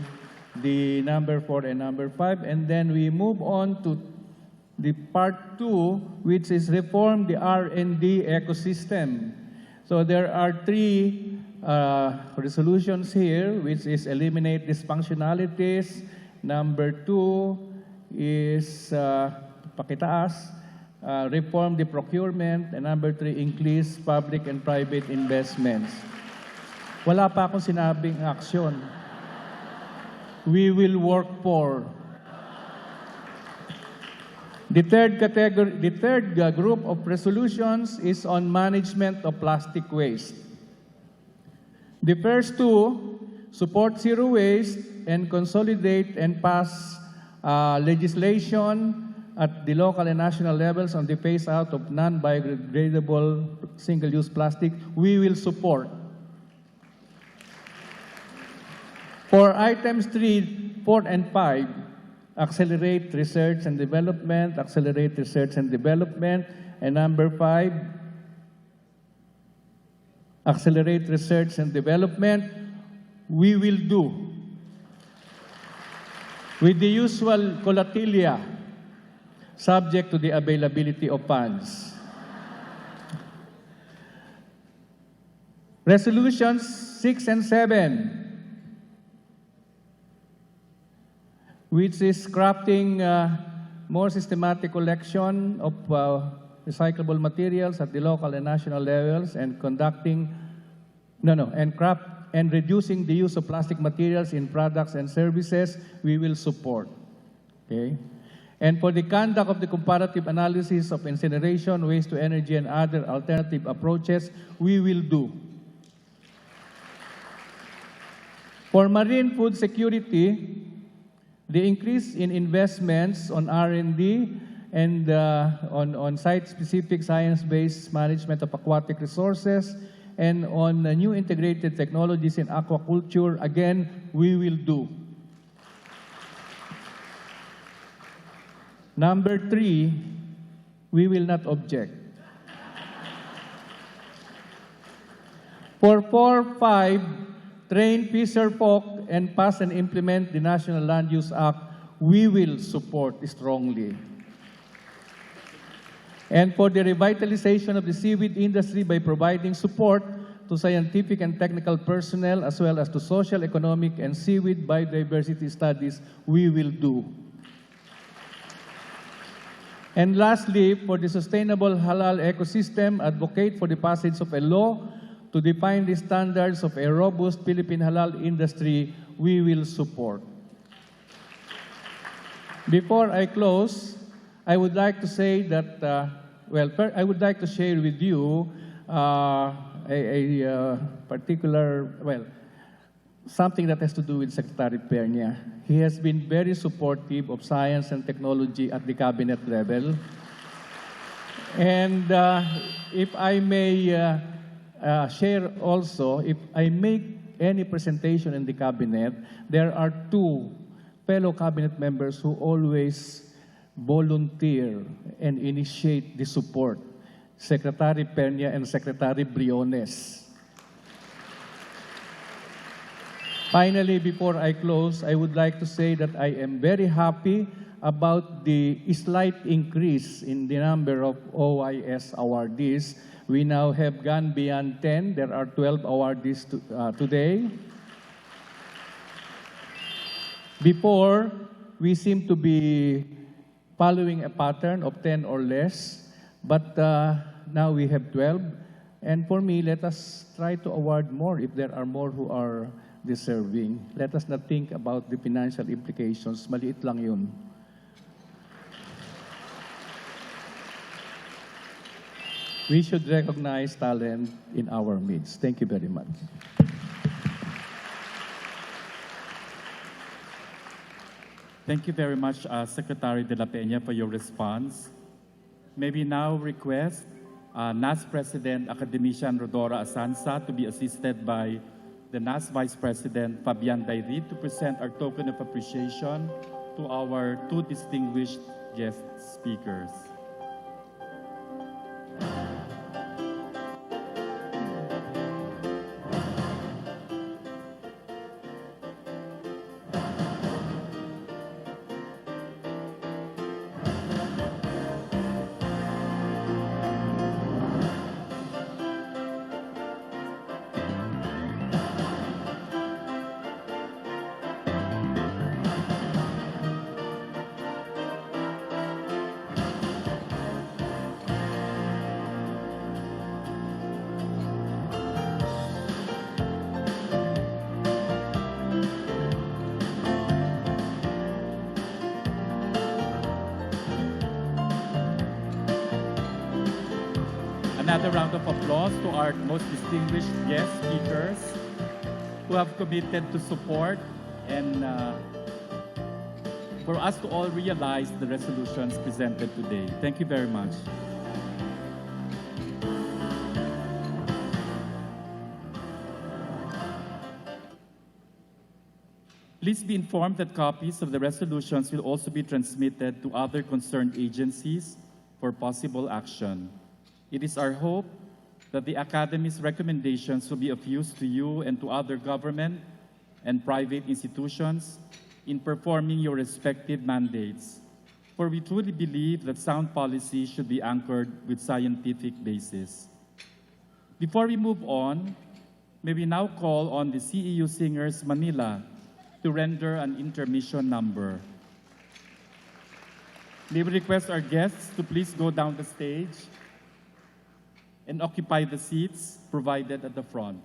the number 4 and number 5, and then we move on to the part 2, which is reform the R&D ecosystem. So there are three resolutions here, which is eliminate dysfunctionalities. Number 2 is pakitaas, reform the procurement, and number 3, increase public and private investments. Wala pa akong sinabing aksyon. We will work for. The third group of resolutions is on management of plastic waste. The first two, support zero waste and consolidate and pass legislation at the local and national levels on the phase out of non-biodegradable single-use plastic, we will support. For items 3, 4, and 5, accelerate research and development, and number 5, accelerate research and development, we will do. With the usual colatilia, subject to the availability of funds. Resolutions 6 and 7, which is crafting more systematic collection of recyclable materials at the local and national levels, and and reducing the use of plastic materials in products and services, we will support. Okay? And for the conduct of the comparative analysis of incineration, waste to energy, and other alternative approaches, we will do. For marine food security, the increase in investments on R&D and on site-specific science-based management of aquatic resources, and on new integrated technologies in aquaculture, again, we will do. Number 3, we will not object. For 4, 5, train fisher folk and pass and implement the National Land Use Act, we will support strongly. And for the revitalization of the seaweed industry by providing support to scientific and technical personnel as well as to social, economic, and seaweed biodiversity studies, we will do. And lastly, for the sustainable halal ecosystem, advocate for the passage of a law to define the standards of a robust Philippine halal industry, we will support. Before I close, I would like to say that, I would like to share with you a particular, something that has to do with Secretary Pernia. He has been very supportive of science and technology at the cabinet level. And if I may share also, if I make any presentation in the cabinet, there are 2 fellow cabinet members who always volunteer and initiate the support, Secretary Pernia and Secretary Briones. Finally, before I close, I would like to say that I am very happy about the slight increase in the number of OIS awardees. We now have gone beyond 10. There are 12 awardees today. Before, we seem to be following a pattern of 10 or less, but now we have 12. And for me, let us try to award more if there are more who are deserving. Let us not think about the financial implications. Maliit lang yun. We should recognize talent in our midst. Thank you very much. Thank you very much, Secretary de la Peña, for your response. May we now request NAS President Academician Rodora Asansa to be assisted by the NAS Vice President Fabian Dairit to present our token of appreciation to our 2 distinguished guest speakers. Another round of applause to our most distinguished guest speakers who have committed to support and for us to all realize the resolutions presented today. Thank you very much. Please be informed that copies of the resolutions will also be transmitted to other concerned agencies for possible action. It is our hope that the Academy's recommendations will be of use to you and to other government and private institutions in performing your respective mandates, for we truly believe that sound policy should be anchored with scientific basis. Before we move on, may we now call on the CEU Singers Manila to render an intermission number. May we request our guests to please go down the stage and occupy the seats provided at the front.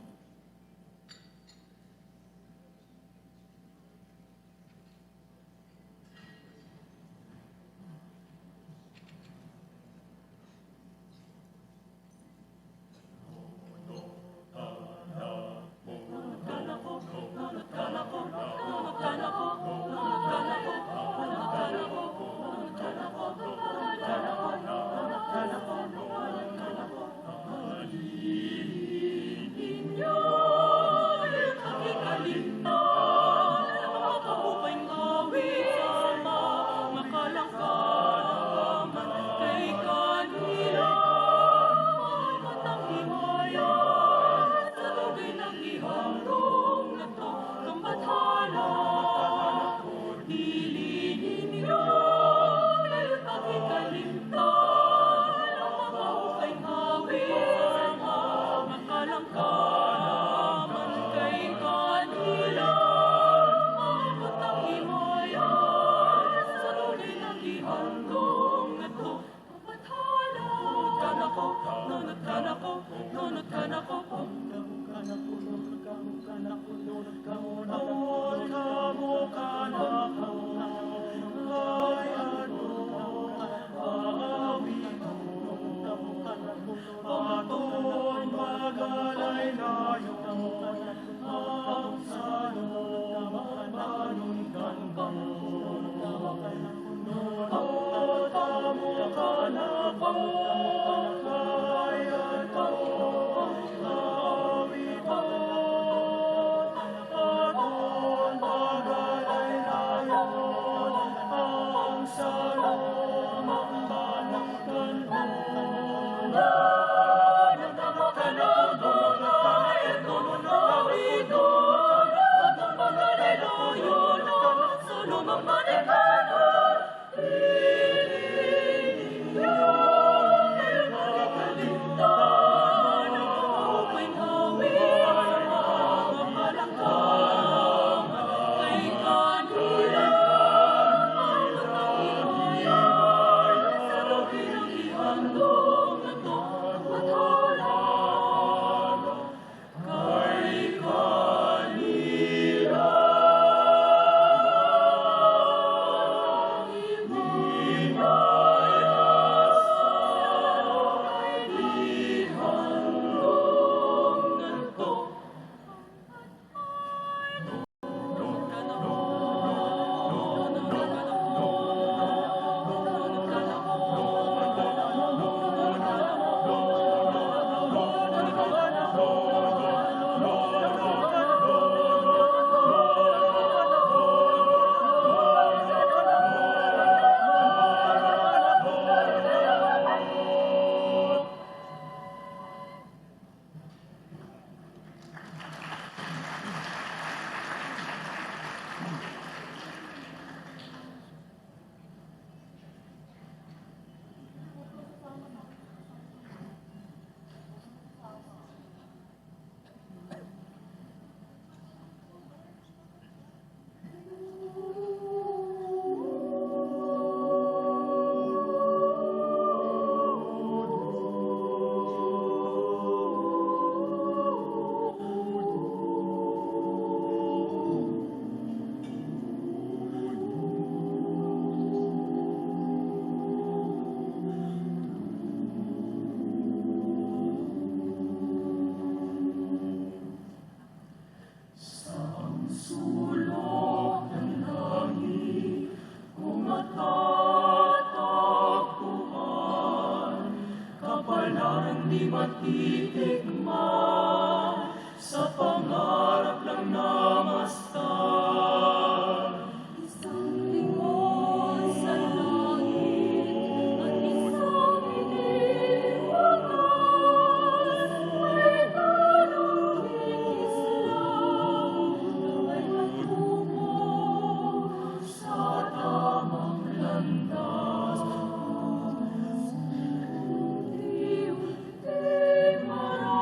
Unti-unti marami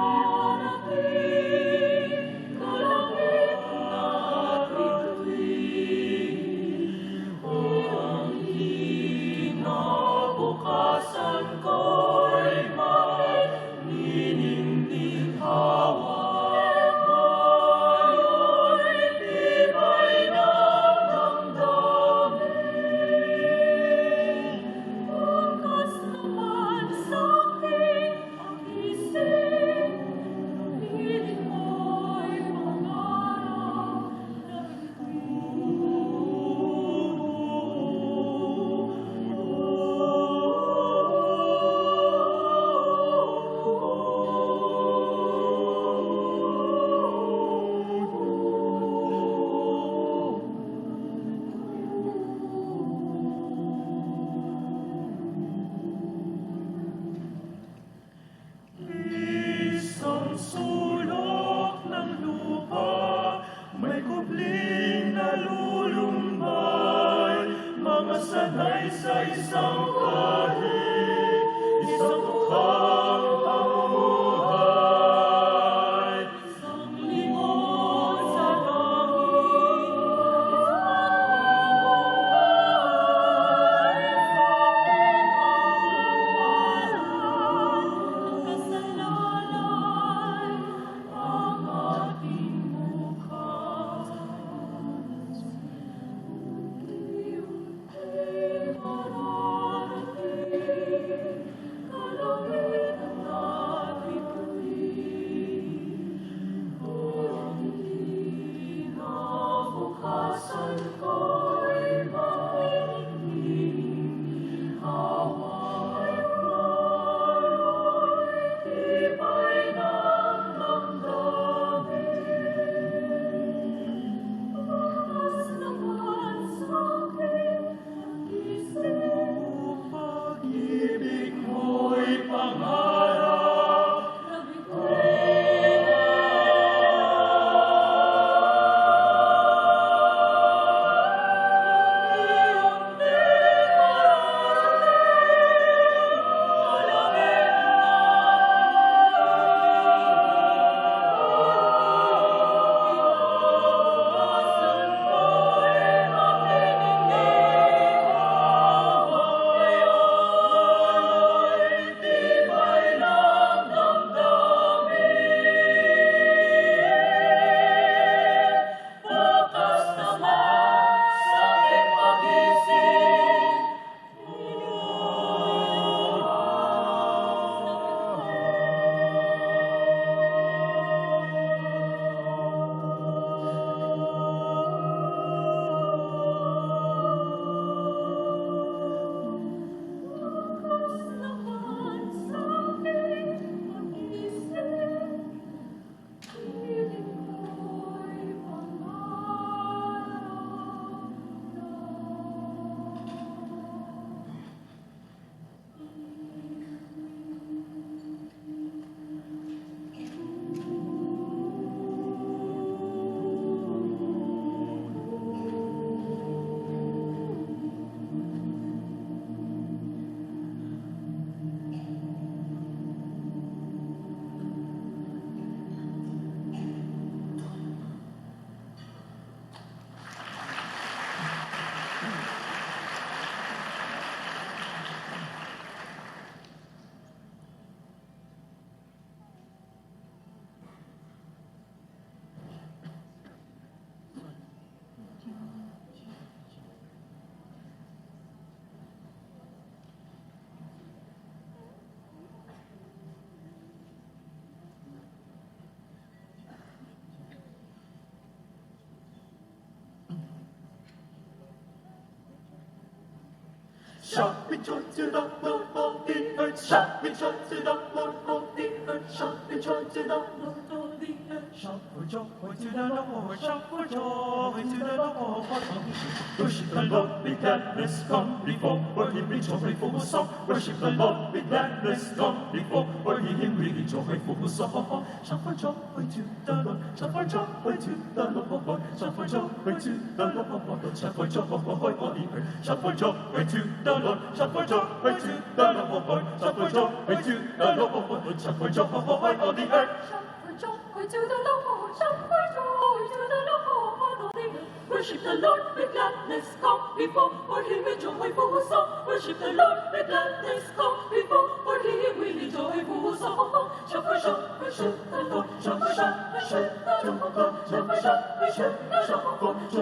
shout with joy to the Lord of the earth, shout with joy to the Lord of the earth, shout with joy to the Lord of the earth, shout for joy to the Lord, shout for joy to the Lord. Worship the Lord with gladness, come before Him with joyful song. Worship the Lord with gladness, come before Him with joyful song. Shout for joy to the Lord, shout for joy to the Lord, shout for joy to the Lord, shout for joy on the earth, shout for joy to the Lord, shout for joy to the Lord, shout for joy to the Lord, shout for joy on the earth. Joy to the Lord, shout for joy to the Lord on the earth. Worship the Lord with gladness, come before Him with joyful song. Worship the Lord with gladness, come before Him with joyful song. Shout for joy, worship the Lord, shout for joy, worship the Lord, shout for joy, worship the Lord, shout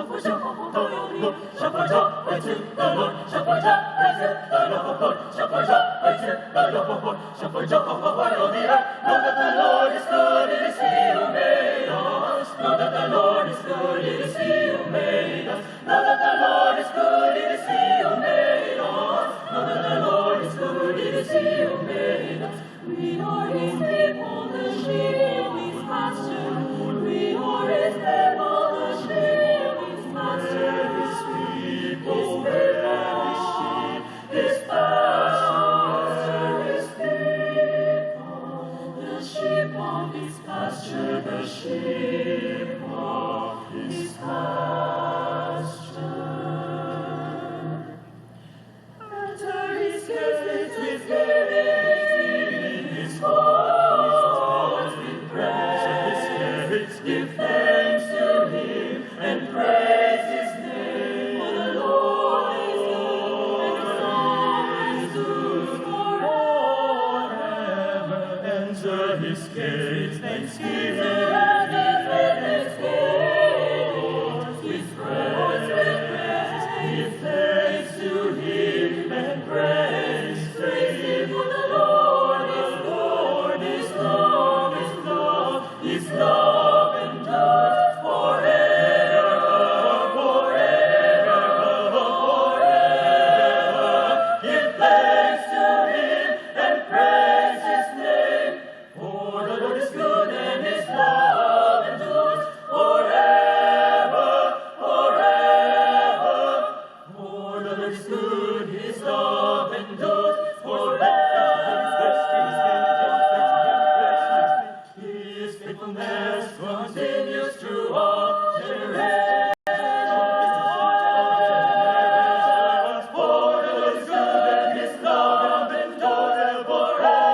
for joy, shout for joy to the Lord, shout for joy to the Lord, shout for joy to the Lord, shout for joy on the earth. Know that the Lord is good, it is He who made us. Know that the Lord is good, it is He who made us. Know that the Lord is good, it is He who made us. Know that the Lord is good, it is He who made us. We are His people, the sheep of His pasture. We are His people, the sheep of His pasture. His people, His sheep, His pasture, His people, the sheep of His pasture, the sheep of His pasture. Enter His gates with giving, His courts with praise. Give thanks to Him and praise His name. For the Lord is good, and His song is good forever. Enter His gates, thanksgiving. With praise, give thanks to Him and praise. Praise Him, for the Lord is good. His love, His love, His love endures forever, forever, forever. Give thanks to Him and praise His name. For the Lord is good and His love endures forever, forever. For the Lord is good, His love endures forever. His faithfulness continues through all generations. For the Lord is good and His love endures forever.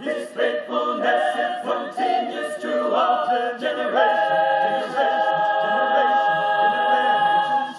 His faithfulness continues through all generations.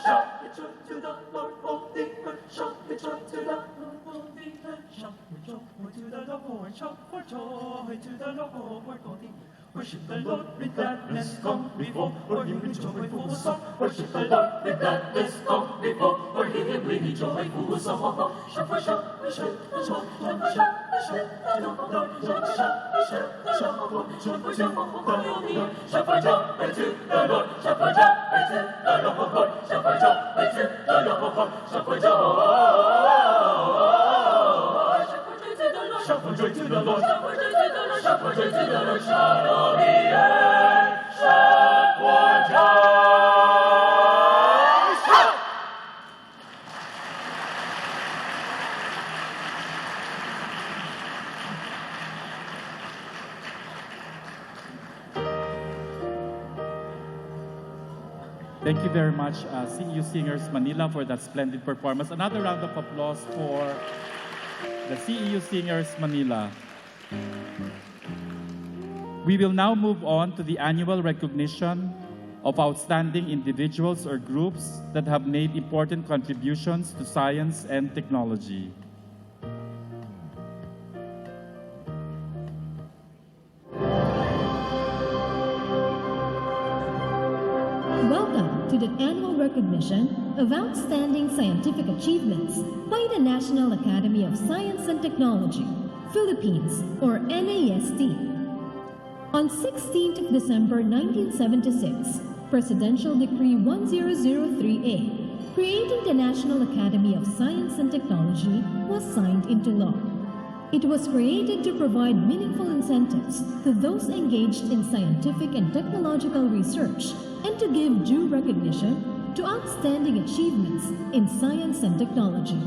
Shout with joy to the Lord of the earth. Shout with joy to the Lord of the earth. Shout with joy to the Lord. Shout for joy to the Lord of the earth. Worship the Lord with gladness, come before Him with joyful song. Worship the Lord with gladness, come before Him with joyful song. Shout for joy, worship the Lord. Shout for joy, worship the Lord. Shout for joy, worship the Lord. Shout for joy to the Lord. Shout for joy to the Lord. Shout for joy to the Lord. Shout for joy. Shout for joy to the Lord. Shout for joy to the Lord. Shout for joy to the Lord. Shout all the earth. Shout for joy. Shout. Thank you very much, CEU Singers Manila, for that splendid performance. Another round of applause for the CEU Singers Manila. We will now move on to the annual recognition of outstanding individuals or groups that have made important contributions to science and technology. Welcome to the annual recognition of outstanding scientific achievements by the National Academy of Science and Technology, Philippines, or NAST. On 16th of December 1976, Presidential Decree 1003A creating the National Academy of Science and Technology was signed into law. It was created to provide meaningful incentives to those engaged in scientific and technological research and to give due recognition to outstanding achievements in science and technology.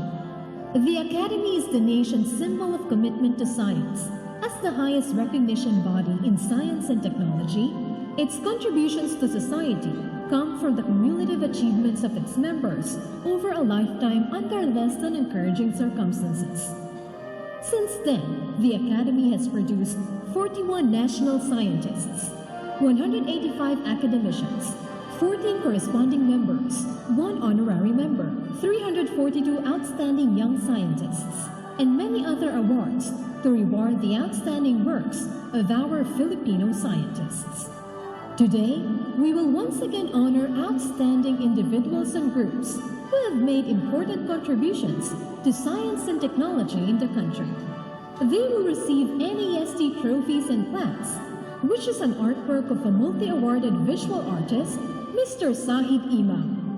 The Academy is the nation's symbol of commitment to science. As the highest recognition body in science and technology, its contributions to society come from the cumulative achievements of its members over a lifetime under less than encouraging circumstances. Since then, the Academy has produced 41 national scientists, 185 academicians, 14 corresponding members, 1 honorary member, 342 outstanding young scientists, and many other awards to reward the outstanding works of our Filipino scientists. Today, we will once again honor outstanding individuals and groups who have made important contributions to science and technology in the country. They will receive NAST trophies and plaques, which is an artwork of a multi-awarded visual artist, Mr. Sahid Imam.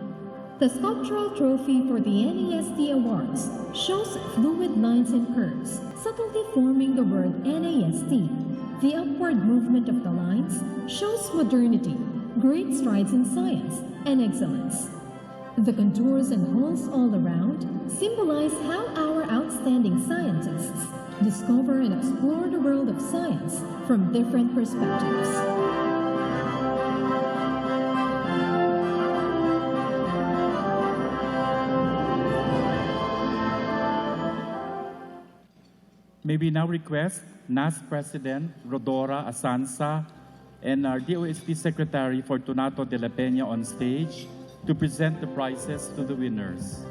The sculptural trophy for the NAST Awards shows fluid lines and curves, subtly forming the word NAST. The upward movement of the lines shows modernity, great strides in science, and excellence. The contours and holes all around symbolize how our outstanding scientists discover and explore the world of science from different perspectives. May we now request NAS President Rodora Asansa and our DOST Secretary Fortunato de la Peña on stage to present the prizes to the winners.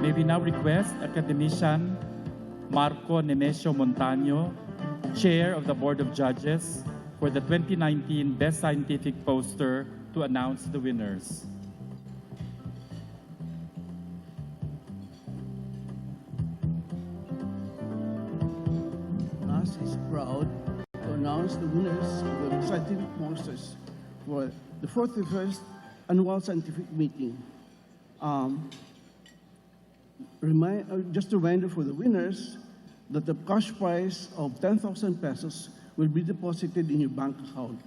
May we now request Academician Marco Nemesio Montaño, Chair of the Board of Judges, for the 2019 Best Scientific Poster to announce the winners. NAS is proud to announce the winners of the scientific posters for the 41st Annual Scientific Meeting. Just a reminder for the winners that the cash prize of 10,000 pesos will be deposited in your bank account.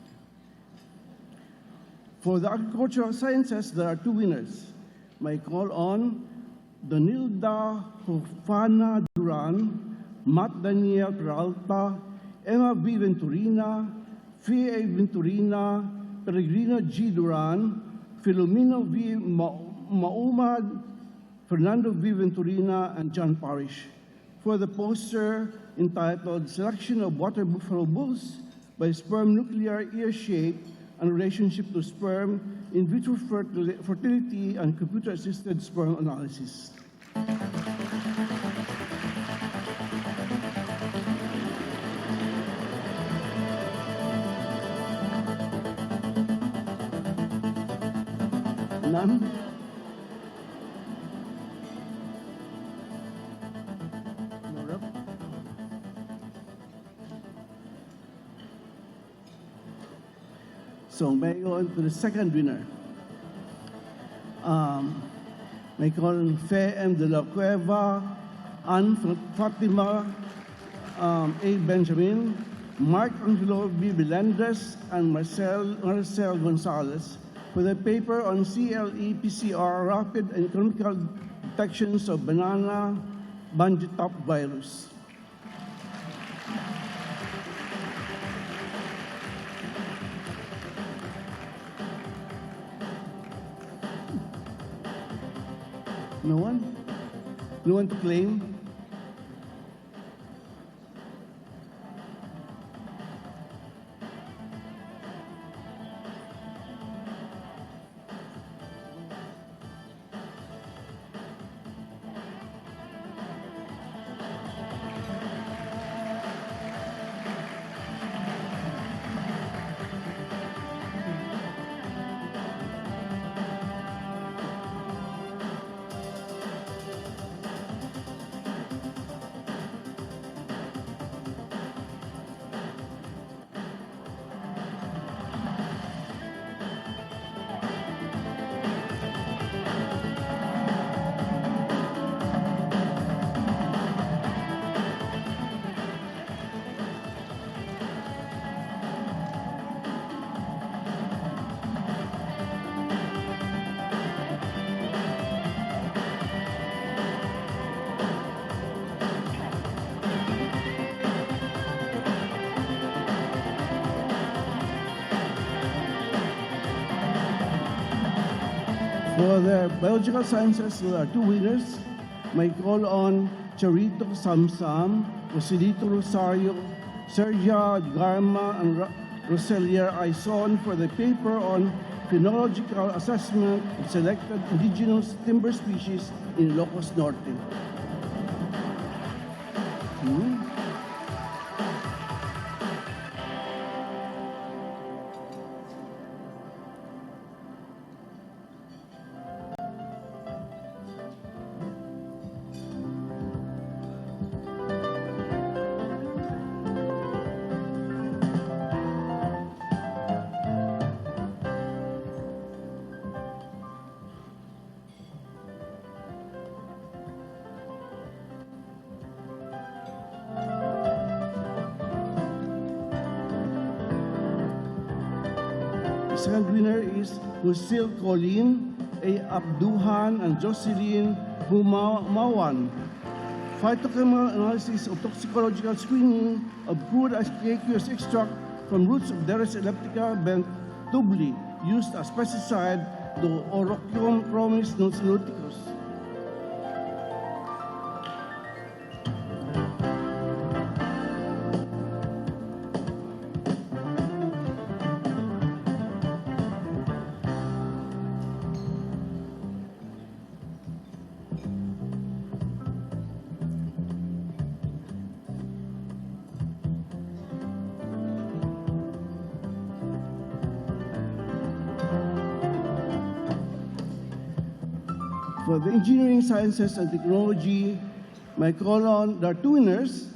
For the agricultural sciences, there are 2 winners. May call on Donilda Hofana Duran, Matt Daniel Peralta, Emma V. Venturina, Fia A. Venturina, Peregrino G. Duran, Filomeno V. Maumad, Fernando V. Venturina, and John Parrish for the poster entitled Selection of Water Buffalo Bulls by Sperm Nuclear Ear Shape and Relationship to Sperm in Vitro Fertility and Computer-Assisted Sperm Analysis. None? So may I go on to the second winner. May I call on Fe M. de la Cueva, Anne Fatima A. Benjamin, Mark Angelo B. Melendez, and Marcel Gonzalez for the paper on CLE-PCR, rapid and economical detections of banana bungee-top virus. No one? No one to claim? For the biological sciences, there are two winners. May call on Charito Samsam, Joselito Rosario, Sergia Garma, and Roselier Aison for the paper on phenological assessment of selected indigenous timber species in Ilocos Norte. The second winner is Lucille Colleen, A. Abduhan, and Jocelyn Humawan. Phytochemical analysis of toxicological screening of crude aqueous extract from roots of Deres elliptica bent tubuli used as pesticide to Orochium chromis nucleoticus. For the engineering sciences and technology, my call on, there are two winners.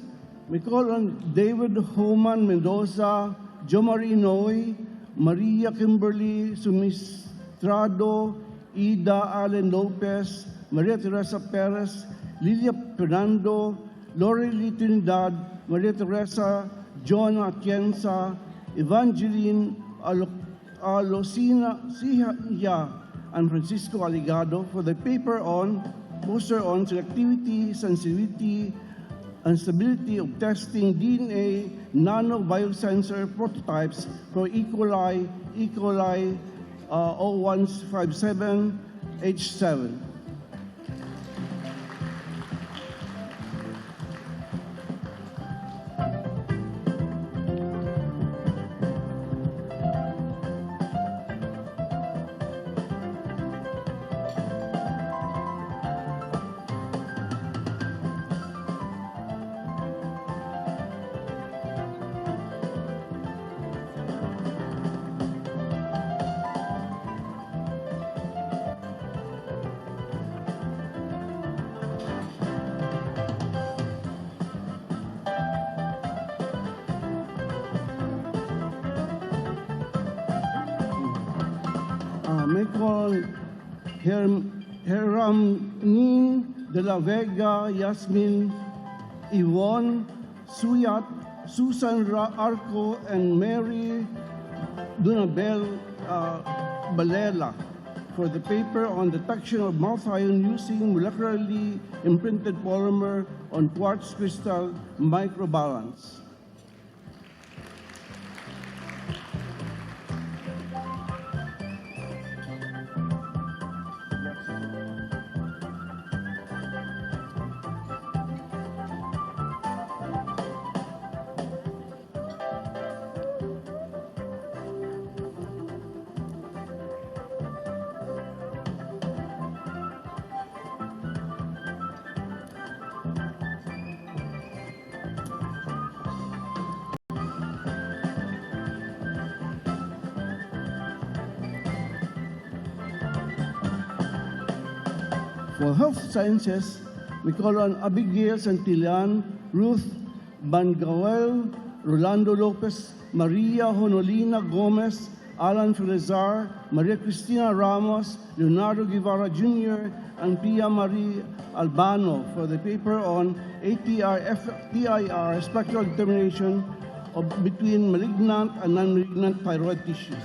My call on David Homan Mendoza, Jo Marie Noy, Maria Kimberly Sumistrado, Ida Allen Lopez, Maria Teresa Perez, Lilia Fernando, Lorely Trinidad, Maria Teresa, John Atienza, Evangeline Alocina Siya, and Francisco Aligado for the poster on selectivity, sensitivity, and stability of testing DNA nanobiosensor prototypes for E. coli 0157H7. Michael Heramnin de la Vega, Yasmin, Yvonne, Suyat, Susan Arco, and Mary Dunabel Balela for the paper on detection of mouth-ion using molecularly imprinted polymer on quartz crystal microbalance. For health sciences, we call on Abigail Santillan, Ruth Bangael, Rolando Lopez, Maria Honolina Gomez, Alan Felizar, Maria Cristina Ramos, Leonardo Guevara Jr., and Pia Marie Albano for the paper on ATR-FTIR spectral determination between malignant and non-malignant thyroid tissues.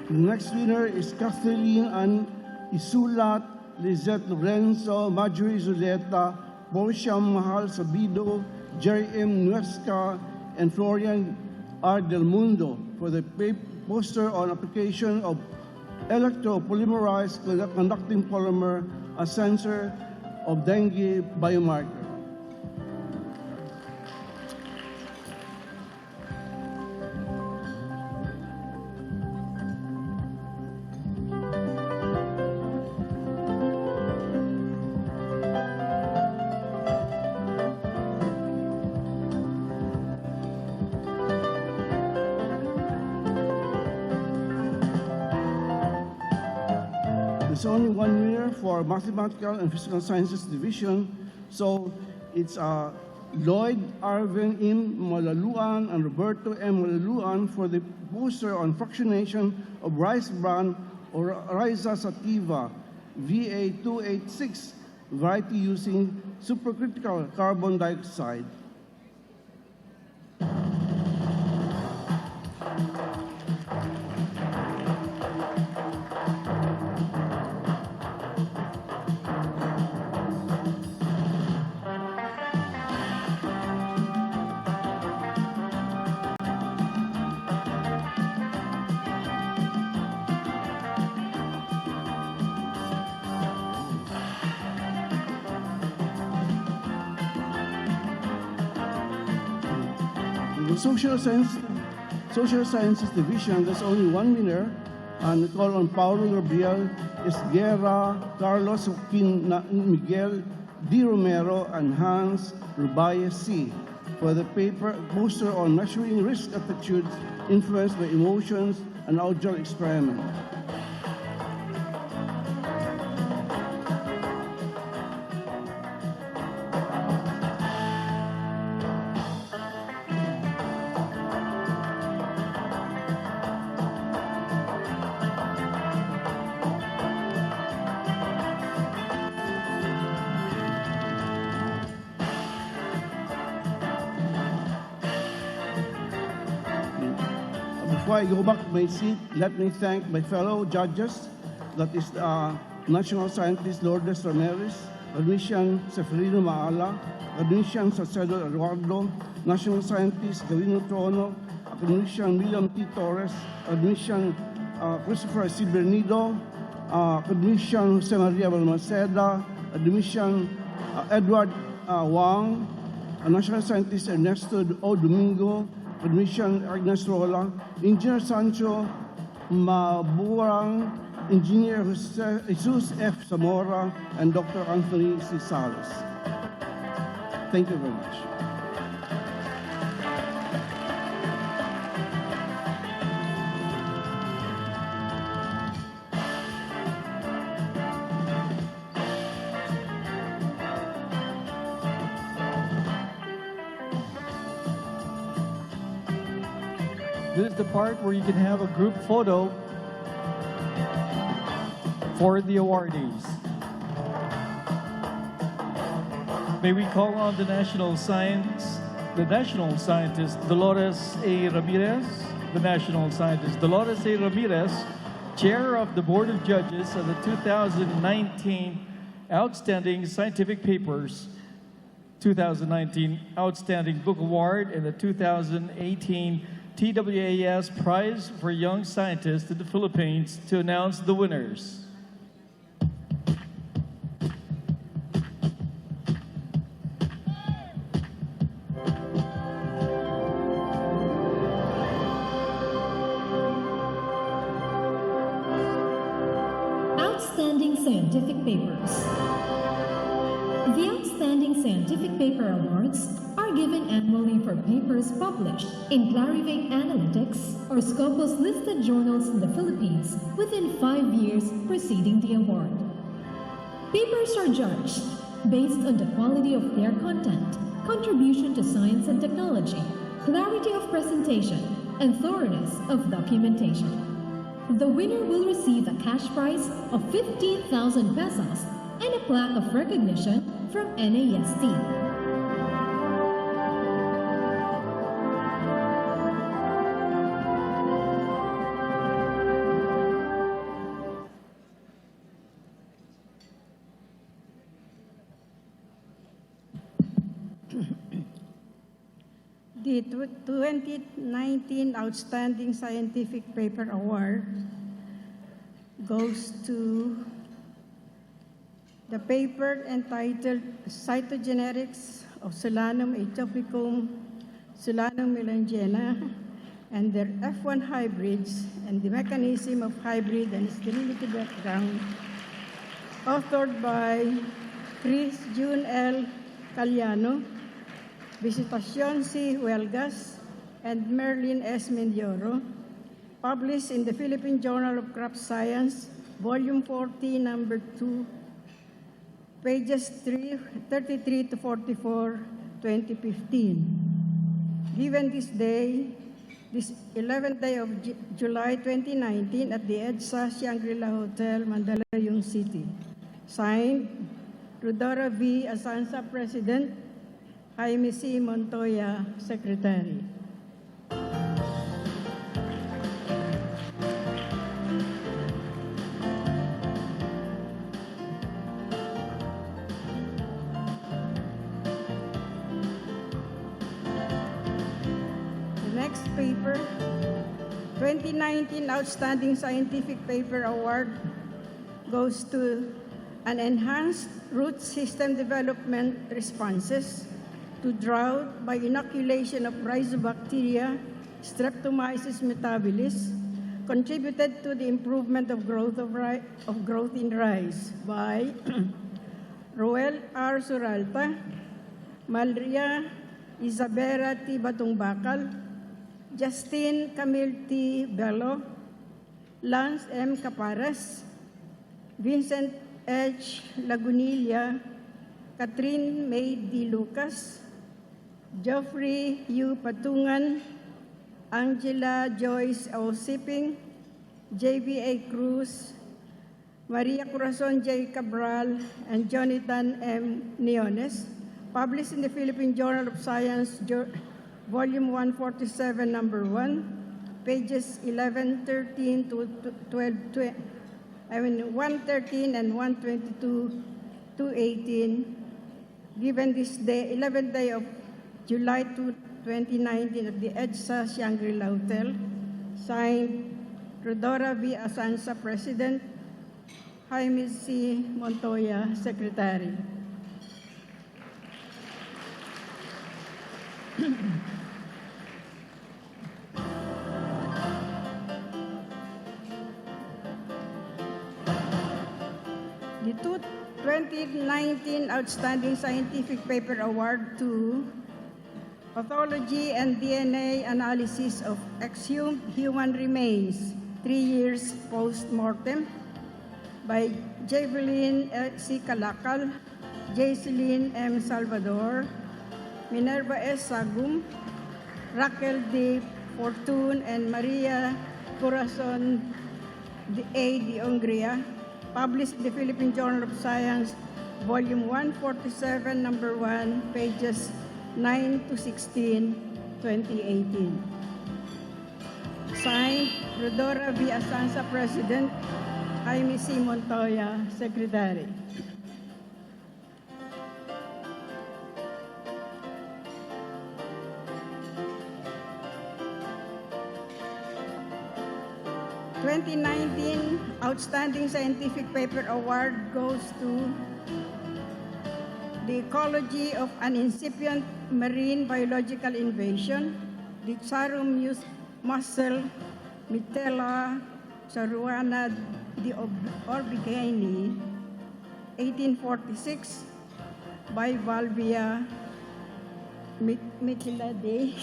The next winner is Kathleen Ann Isulat, Lizette Lorenzo, Marjorie Zuleta, Portia Mahal Sabido, Jerry M. Nuesca, and Florian R. Del Mundo for the poster on application of electropolymerized conducting polymer, a sensor of dengue biomarker. There's only one winner for Mathematical and Physical Sciences Division, so it's Lloyd Arvin M. Malaluan and Roberto M. Malaluan for the poster on fractionation of rice bran or Rhiza sativa VA286 variety using supercritical carbon dioxide. The Social Sciences Division, there's only one winner, and we call on Paulo Gabriel Esguerra, Carlos Joaquin Miguel D. Romero, and Hans Rubaye C. for the poster on measuring risk attitudes influenced by emotions and outdoor experiment. Before I go back to my seat, let me thank my fellow judges, that is National Scientist Lourdes Ramirez, Admission Seferino Maala, Admission Salcedo Eduardo, National Scientist Gavino Trono, Admission William T. Torres, Admission Christopher C. Bernido, Admission Jose Maria Balmaceda, Admission Edward Wang, National Scientist Ernesto O. Domingo, Admission Agnes Rola, Engineer Sancho Maburang, Engineer Jesus F. Zamora, and Dr. Anthony C. Salas. Thank you very much. This is the part where you can have a group photo for the awardees. May we call on the national scientist, Dolores A. Ramirez, Chair of the Board of Judges of the 2019 Outstanding Scientific Papers, 2019 Outstanding Book Award, and the 2018 TWAS Prize for Young Scientists in the Philippines to announce the winners. Outstanding Scientific Papers. The Outstanding Scientific Paper Awards are given annually for papers published in Clarivate Analytics or Scopus listed journals in the Philippines within 5 years preceding the award. Papers are judged based on the quality of their content, contribution to science and technology, clarity of presentation, and thoroughness of documentation. The winner will receive a cash prize of 15,000 pesos and a plaque of recognition from NAST. The 2019 Outstanding Scientific Paper Award goes to the paper entitled Cytogenetics of Solanum atypicum, Solanum melangena, and their F1 hybrids and the mechanism of hybrid and sterility background, authored by Chris June L. Caliano, Visitacion C. Huelgas, and Merlin S. Mendioro, published in the Philippine Journal of Crop Science, Volume 40, Number 2, pages 33 to 44, 2015. Given this day, this 11th day of July 2019 at the EDSA Shangri-La Hotel, Mandaluyong City. Signed, Rudora V. Asanza, President, Jaime C. Montoya, Secretary. The next paper, 2019 Outstanding Scientific Paper Award goes to an enhanced root system development responses to drought by inoculation of rhizobacteria, Streptomyces mutabilis, contributed to the improvement of growth in rice by Roel R. Suralta, Maria Isabera T. Batungbakal, Justine Camille T. Bello, Lance M. Caparas, Vincent H. Lagunilla, Catherine May D. Lucas, Geoffrey U. Patungan, Angela Joyce O. Siping, J.V.A. Cruz, Maria Corazon J. Cabral, and Jonathan M. Neones, published in the Philippine Journal of Science, Volume 147, Number 1, pages 1113 to 113 and 122 to 18, given this day, 11th day of July 2019 at the EDSA Shangri-La Hotel. Signed, Rodora V. Asanza, President, Jaime C. Montoya, Secretary. The 2019 Outstanding Scientific Paper Award to Pathology and DNA Analysis of Exhumed Human Remains, 3 years post-mortem, by Javelin C. Calakal, Jaiseline M. Salvador, Minerva S. Sagum, Raquel D. Fortune and Maria Corazon de Hungria, published in the Philippine Journal of Science, Volume 147, Number 1, pages 9 to 16, 2018. Signed, Rodora V. Asanza, President, Jaime C. Montoya, Secretary. The 2019 Outstanding Scientific Paper Award goes to The Ecology of an Incipient Marine Biological Invasion, the Charum mussel, Mitella charuana de Orbigani, 1846, by Valvia Michilade,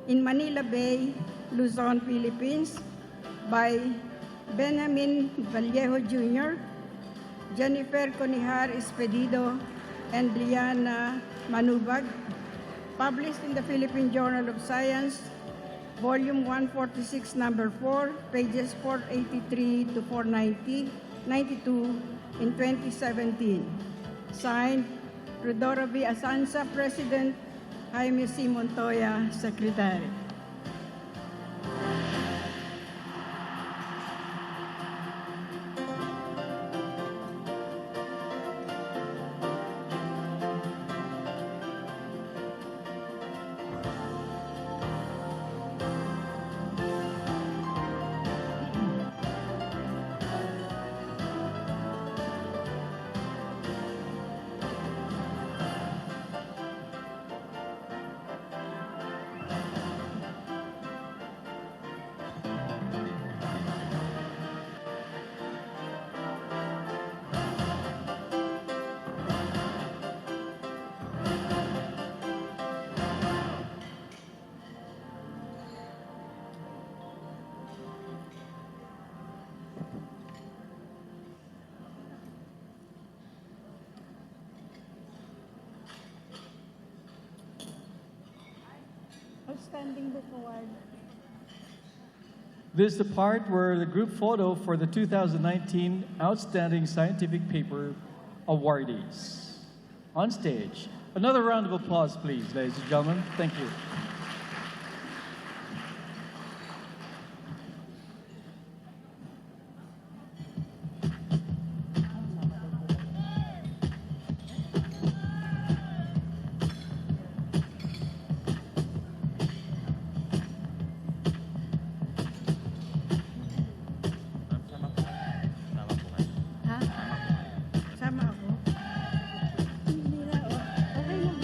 in Manila Bay, Luzon, Philippines, by Benjamin Vallejo Jr., Jennifer Conihar Espedido, and Liana Manubag, published in the Philippine Journal of Science, Volume 146, Number 4, pages 483 to 492 in 2017. Signed, Rodora V. Asanza, President, Jaime C. Montoya, Secretary. Outstanding Book Award. This is the part where the group photo for the 2019 Outstanding Scientific Paper awardees. On stage. Another round of applause, please, ladies and gentlemen. Thank you. Sama ako. Hindi na, okay lang.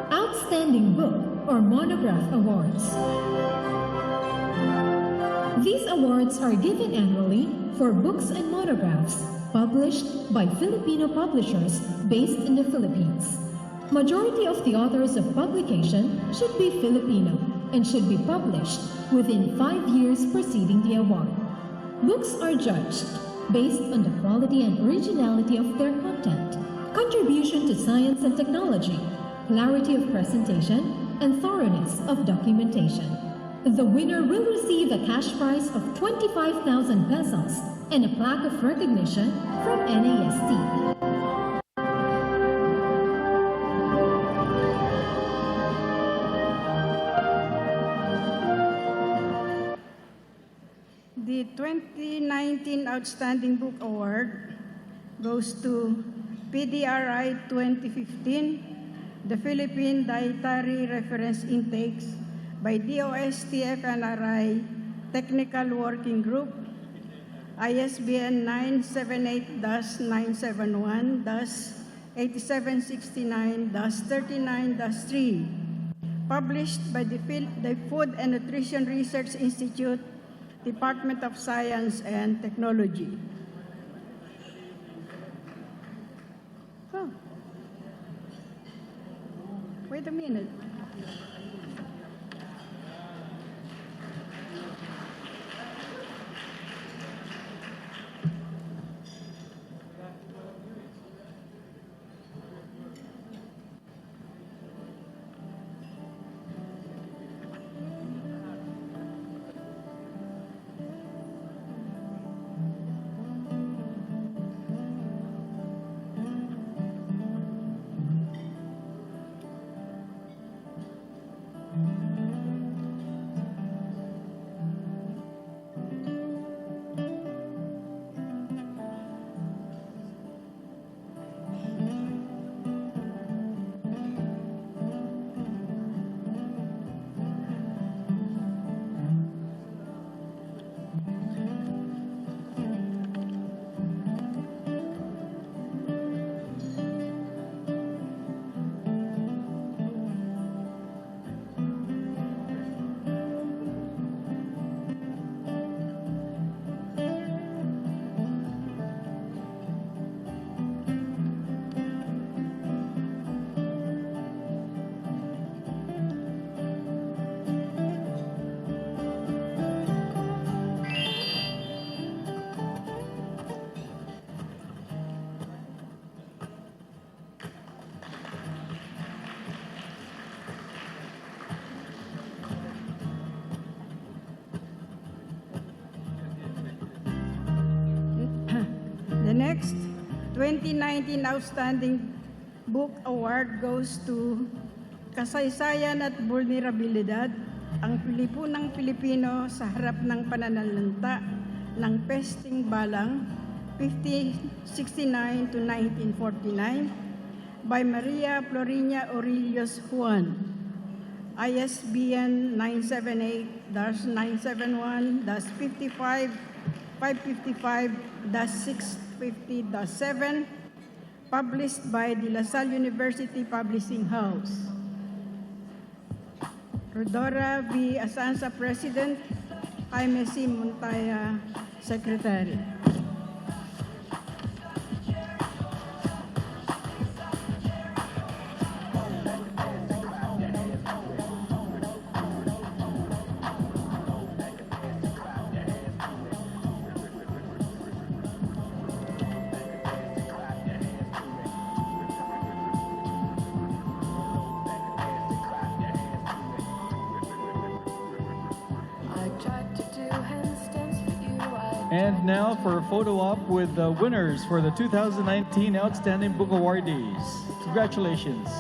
Outstanding Book or Monograph Awards. These awards are given annually for books and monographs published by Filipino publishers based in the Philippines. Majority of the authors of publication should be Filipino and should be published within 5 years preceding the award. Books are judged based on the quality and originality of their content, contribution to science and technology, clarity of presentation, and thoroughness of documentation. The winner will receive a cash prize of 25,000 pesos and a plaque of recognition from NAST. The 2019 Outstanding Book Award goes to PDRI 2015, The Philippine Dietary Reference Intakes by DOST-FNRI Technical Working Group, ISBN 978-971-8769-39-3, published by the Food and Nutrition Research Institute, Department of Science and Technology. Oh. Wait a minute. The next 2019 Outstanding Book Award goes to Kasaysayan at Vulnerabilidad, ang Pilipunang Pilipino sa harap ng pananalanta ng pesting balang 1569 to 1949 by Maria Florinia Aurelius Juan, ISBN 978-971-55 555-650-7, published by the La Salle University Publishing House. Rodora V. Asanza, President. Jaime C. Montaya, Secretary. And now for a photo op with the winners for the 2019 Outstanding Book Awardees. Congratulations.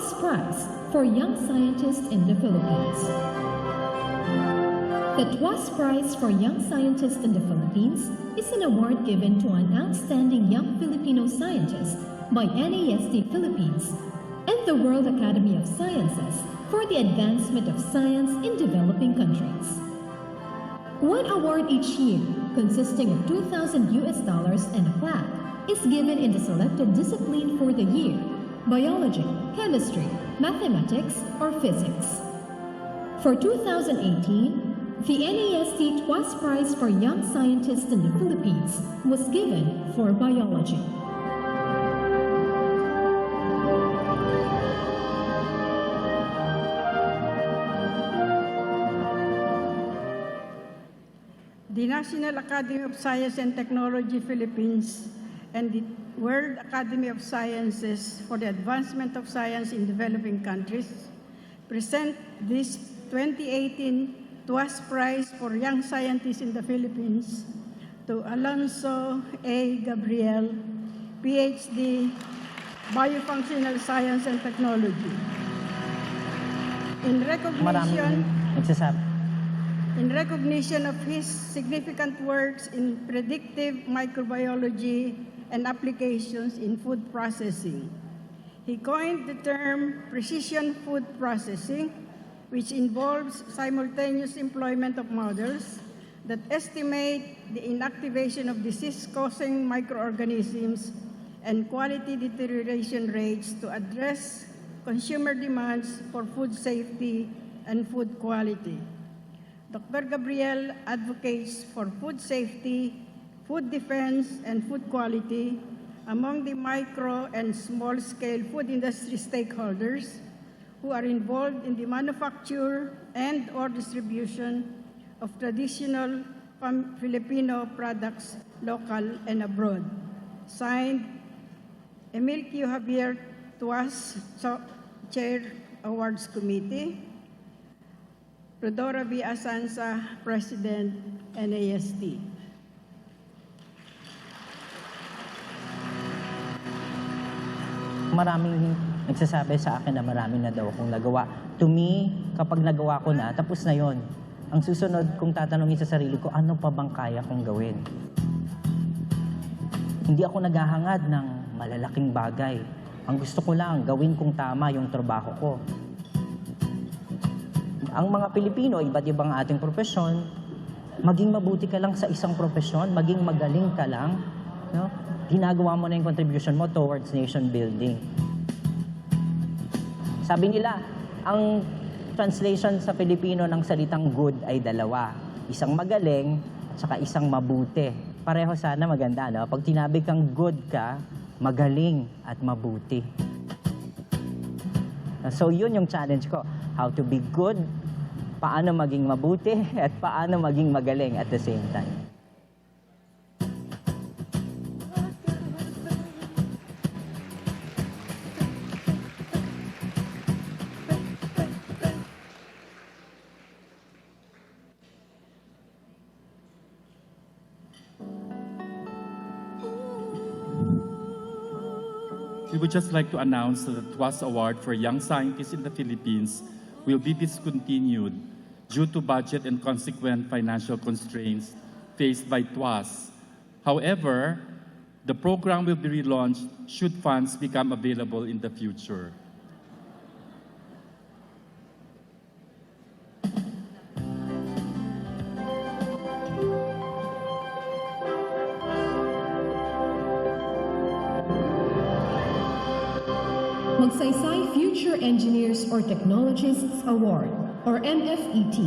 TWAS Prize for Young Scientists in the Philippines. The TWAS Prize for Young Scientists in the Philippines is an award given to an outstanding young Filipino scientist by NASD Philippines and the World Academy of Sciences for the advancement of science in developing countries. One award each year, consisting of $2,000 and a plaque, is given in the selected discipline for the year: biology, chemistry, mathematics, or physics. For 2018, the NASD TWAS Prize for Young Scientists in the Philippines was given for biology. The National Academy of Science and Technology Philippines and the World Academy of Sciences for the Advancement of Science in Developing Countries present this 2018 TWAS Prize for Young Scientists in the Philippines to Alonso A. Gabriel, PhD, Biofunctional Science and Technology. In recognition of his significant works in predictive microbiology and applications in food processing, he coined the term precision food processing, which involves simultaneous employment of models that estimate the inactivation of disease-causing microorganisms and quality deterioration rates to address consumer demands for food safety and food quality. Dr. Gabriel advocates for food safety, food defense, and food quality among the micro and small-scale food industry stakeholders who are involved in the manufacture and/or distribution of traditional Filipino products, local and abroad. Signed, Emil Q. Javier TWAS, Chair Awards Committee. Rodora V. Asanza, President, NASD. Maraming nagsasabi sa akin na marami na daw akong nagawa. To me, kapag nagawa ko na, tapos na yon. Ang susunod kong tatanungin sa sarili ko, ano pa bang kaya kong gawin? Hindi ako naghahangad ng malalaking bagay. Ang gusto ko lang, gawin kong tama yung trabaho ko. Ang mga Pilipino, iba't ibang ating profesyon, maging mabuti ka lang sa isang profesyon, maging magaling ka lang, no? Ginagawa mo na yung contribution mo towards nation building. Sabi nila, ang translation sa Pilipino ng salitang good ay dalawa. Isang magaling at saka isang mabuti. Pareho sana maganda, no? Pag tinabi kang good ka, magaling at mabuti. So yun yung challenge ko. How to be good, paano maging mabuti, at paano maging magaling at the same time. We would just like to announce that the TWAS Award for Young Scientists in the Philippines will be discontinued due to budget and consequent financial constraints faced by TWAS. However, the program will be relaunched should funds become available in the future. Magsaysay Future Engineers or Technologists Award, or MFET.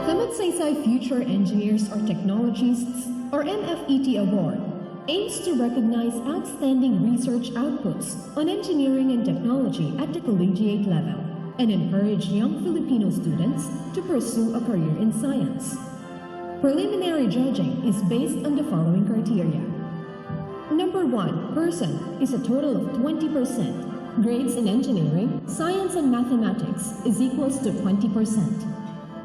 The Magsaysay Future Engineers or Technologists, or MFET Award, aims to recognize outstanding research outputs on engineering and technology at the collegiate level and encourage young Filipino students to pursue a career in science. Preliminary judging is based on the following criteria. Number 1, person is a total of 20%. Grades in engineering, science, and mathematics is equals to 20%.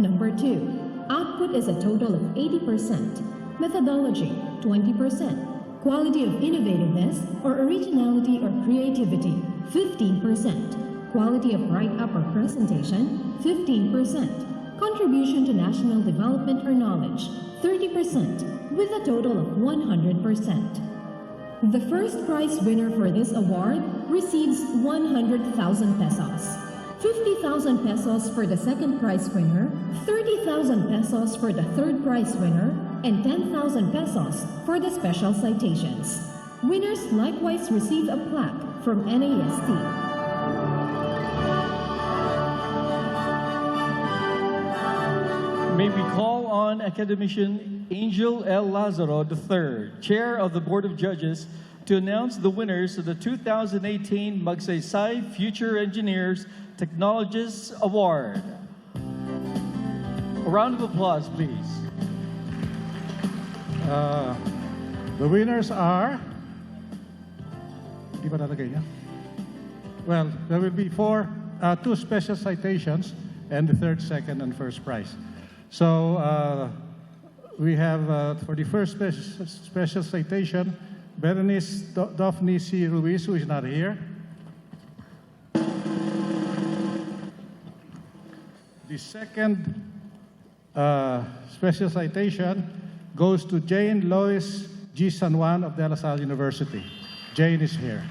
Number 2, output is a total of 80%. Methodology, 20%. Quality of innovativeness or originality or creativity, 15%. Quality of write-up or presentation, 15%. Contribution to national development or knowledge, 30%, with a total of 100%. The first prize winner for this award receives 100,000 pesos. 50,000 pesos for the second prize winner, 30,000 pesos for the third prize winner, and 10,000 pesos for the special citations. Winners likewise receive a plaque from NAST. May we call on Academician Angel L. Lazaro III, Chair of the Board of Judges, to announce the winners of the 2018 Magsaysay Future Engineers Technologists Award. A round of applause, please. The winners are... Di ba nalagay niya? Well, there will be two special citations and the third, second, and first prize. So we have for the first special citation, Berenice Daphne C. Ruiz, who is not here. The second special citation goes to Jane Lois G. San Juan of De La Salle University. Jane is here.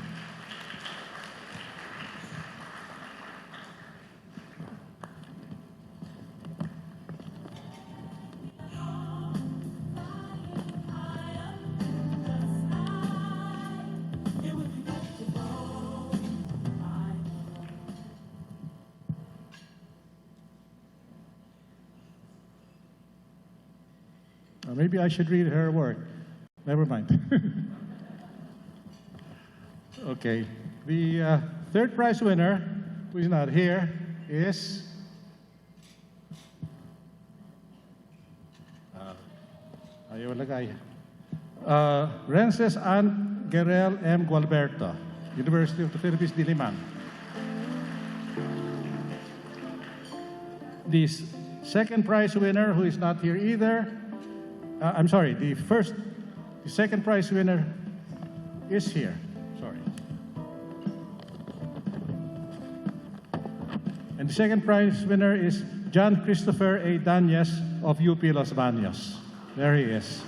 Maybe I should read her work. Never mind. Okay. The third prize winner, who is not here, is ayaw lagay. Rences Ann Guerrel M. Gualberto, University of the Philippines, Diliman. The second prize winner, who is not here either, I'm sorry, the second prize winner is here. Sorry. And the second prize winner is John Christopher A. Dañez of UP Los Baños. There he is.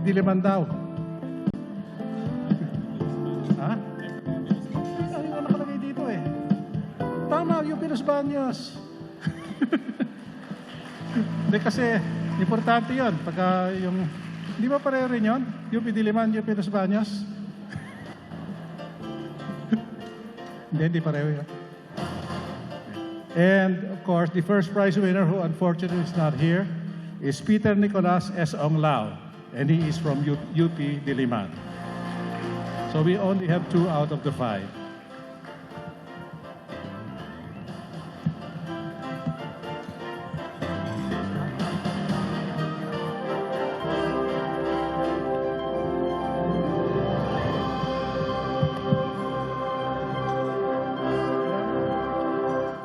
Diliman daw. Ha? Ano yung nakalagay dito eh? Tama, yung Los Baños. Hindi kasi, importante yun. Pagka yung, di ba pareho rin yun? UP Diliman, UP Los Baños? Hindi pareho yun. And of course, the first prize winner, who unfortunately is not here, is Peter Nicolas S. Onglao. And he is from UP Diliman. So we only have 2 out of the 5.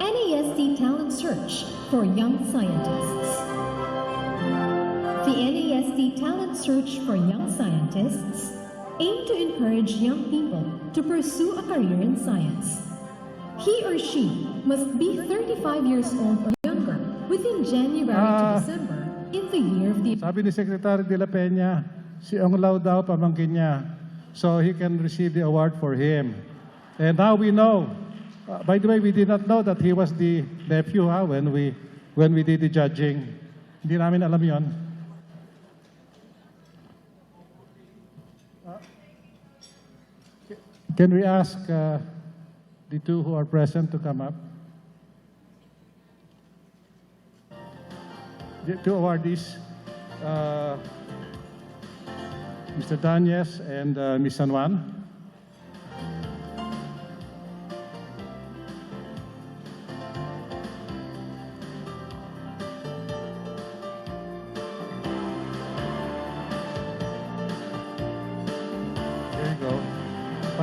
NASD Talent Search for Young Scientists. The NASD Talent Search for Young Scientists aim to encourage young people to pursue a career in science. He or she must be 35 years old or younger within January to December in the year of the... Sabi ni Secretary de la Peña, si Onglao daw pamangkin niya, so he can receive the award for him. And now we know. By the way, we did not know that he was the nephew when we did the judging. Hindi namin alam yon. Can we ask the two who are present to come up? The two awardees, Mr. Dañez and Ms. San Juan.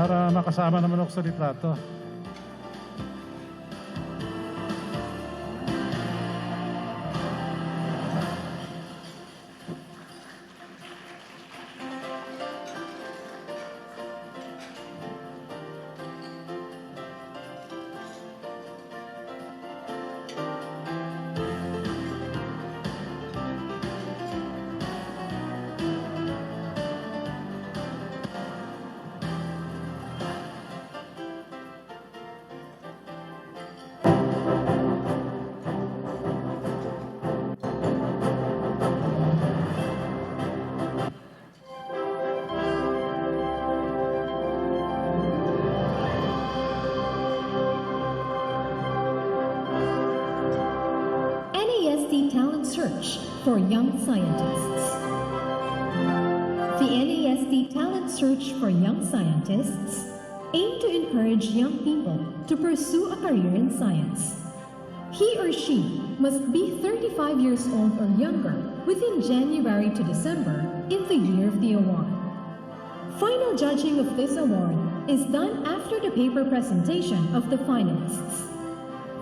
para makasama naman ako sa litrato. NASD Talent Search for Young Scientists. The NASD Talent Search for Young Scientists aim to encourage young people to pursue a career in science. He or she must be 35 years old or younger within January to December in the year of the award. Final judging of this award is done after the paper presentation of the finalists.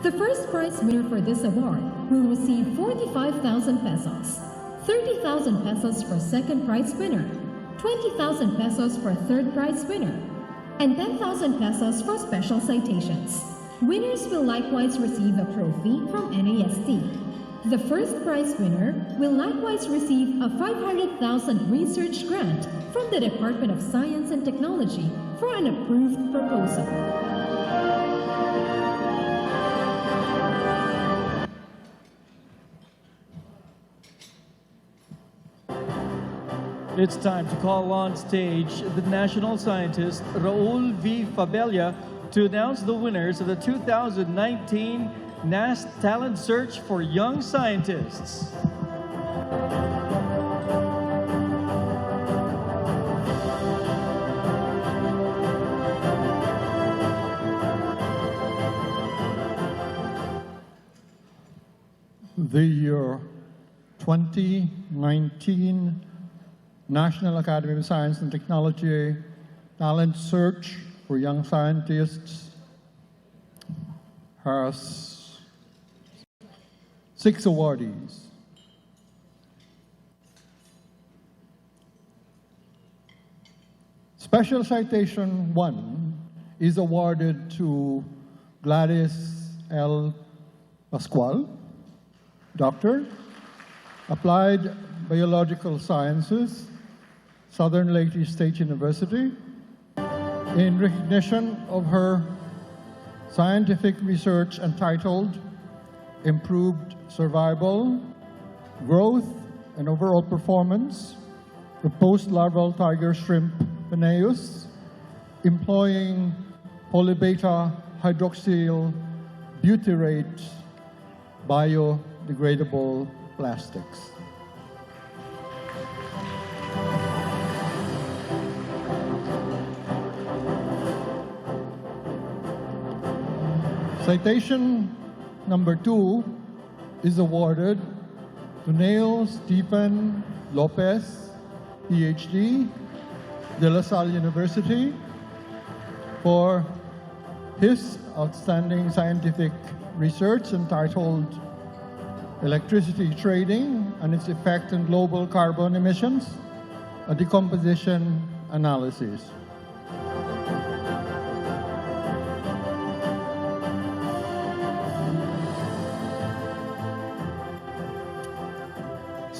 The first prize winner for this award will receive 45,000 pesos, 30,000 pesos for second prize winner, 20,000 pesos for third prize winner, and 10,000 pesos for special citations. Winners will likewise receive a trophy from NASD. The first prize winner will likewise receive a 500,000 research grant from the Department of Science and Technology for an approved proposal. It's time to call on stage the national scientist, Raul V. Fabella, to announce the winners of the 2019 NASD Talent Search for Young Scientists. The 2019 National Academy of Science and Technology Talent Search for Young Scientists has 6 awardees. Special Citation 1 is awarded to Gladys L. Pascual, Doctor, Applied Biological Sciences, Southern Leyte State University, in recognition of her scientific research entitled Improved Survival, Growth, and Overall Performance of Post-Larval Tiger Shrimp Peneus, employing polybeta hydroxyl butyrate biodegradable plastics. Citation number 2 is awarded to Neil Stephen Lopez, PhD, De La Salle University, for his outstanding scientific research entitled Electricity Trading and its Effect on Global Carbon Emissions, a Decomposition Analysis.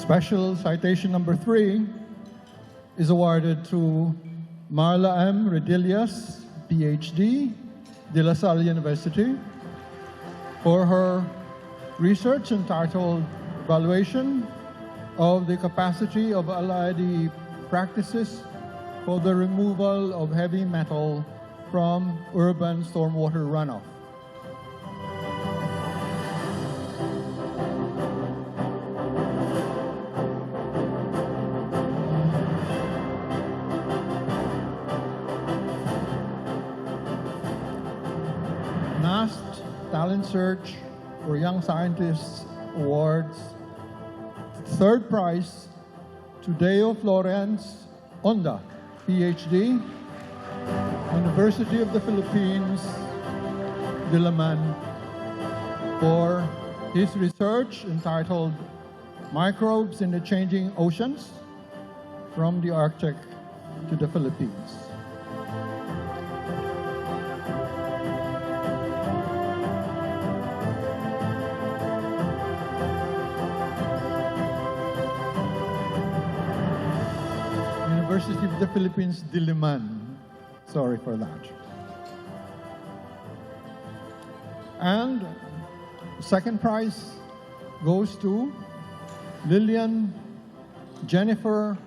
Special citation number 3 is awarded to Marla M. Redillas, PhD, De La Salle University, for her research entitled Evaluation of the Capacity of Allied Practices for the Removal of Heavy Metal from Urban Stormwater Runoff. NASD Talent Search for Young Scientists Awards. Third prize to Deo Florence Onda, PhD. University of the Philippines, Diliman, for his research entitled Microbes in the Changing Oceans from the Arctic to the Philippines. University of the Philippines, Diliman. Sorry for that. And the second prize goes to Lillian Jennifer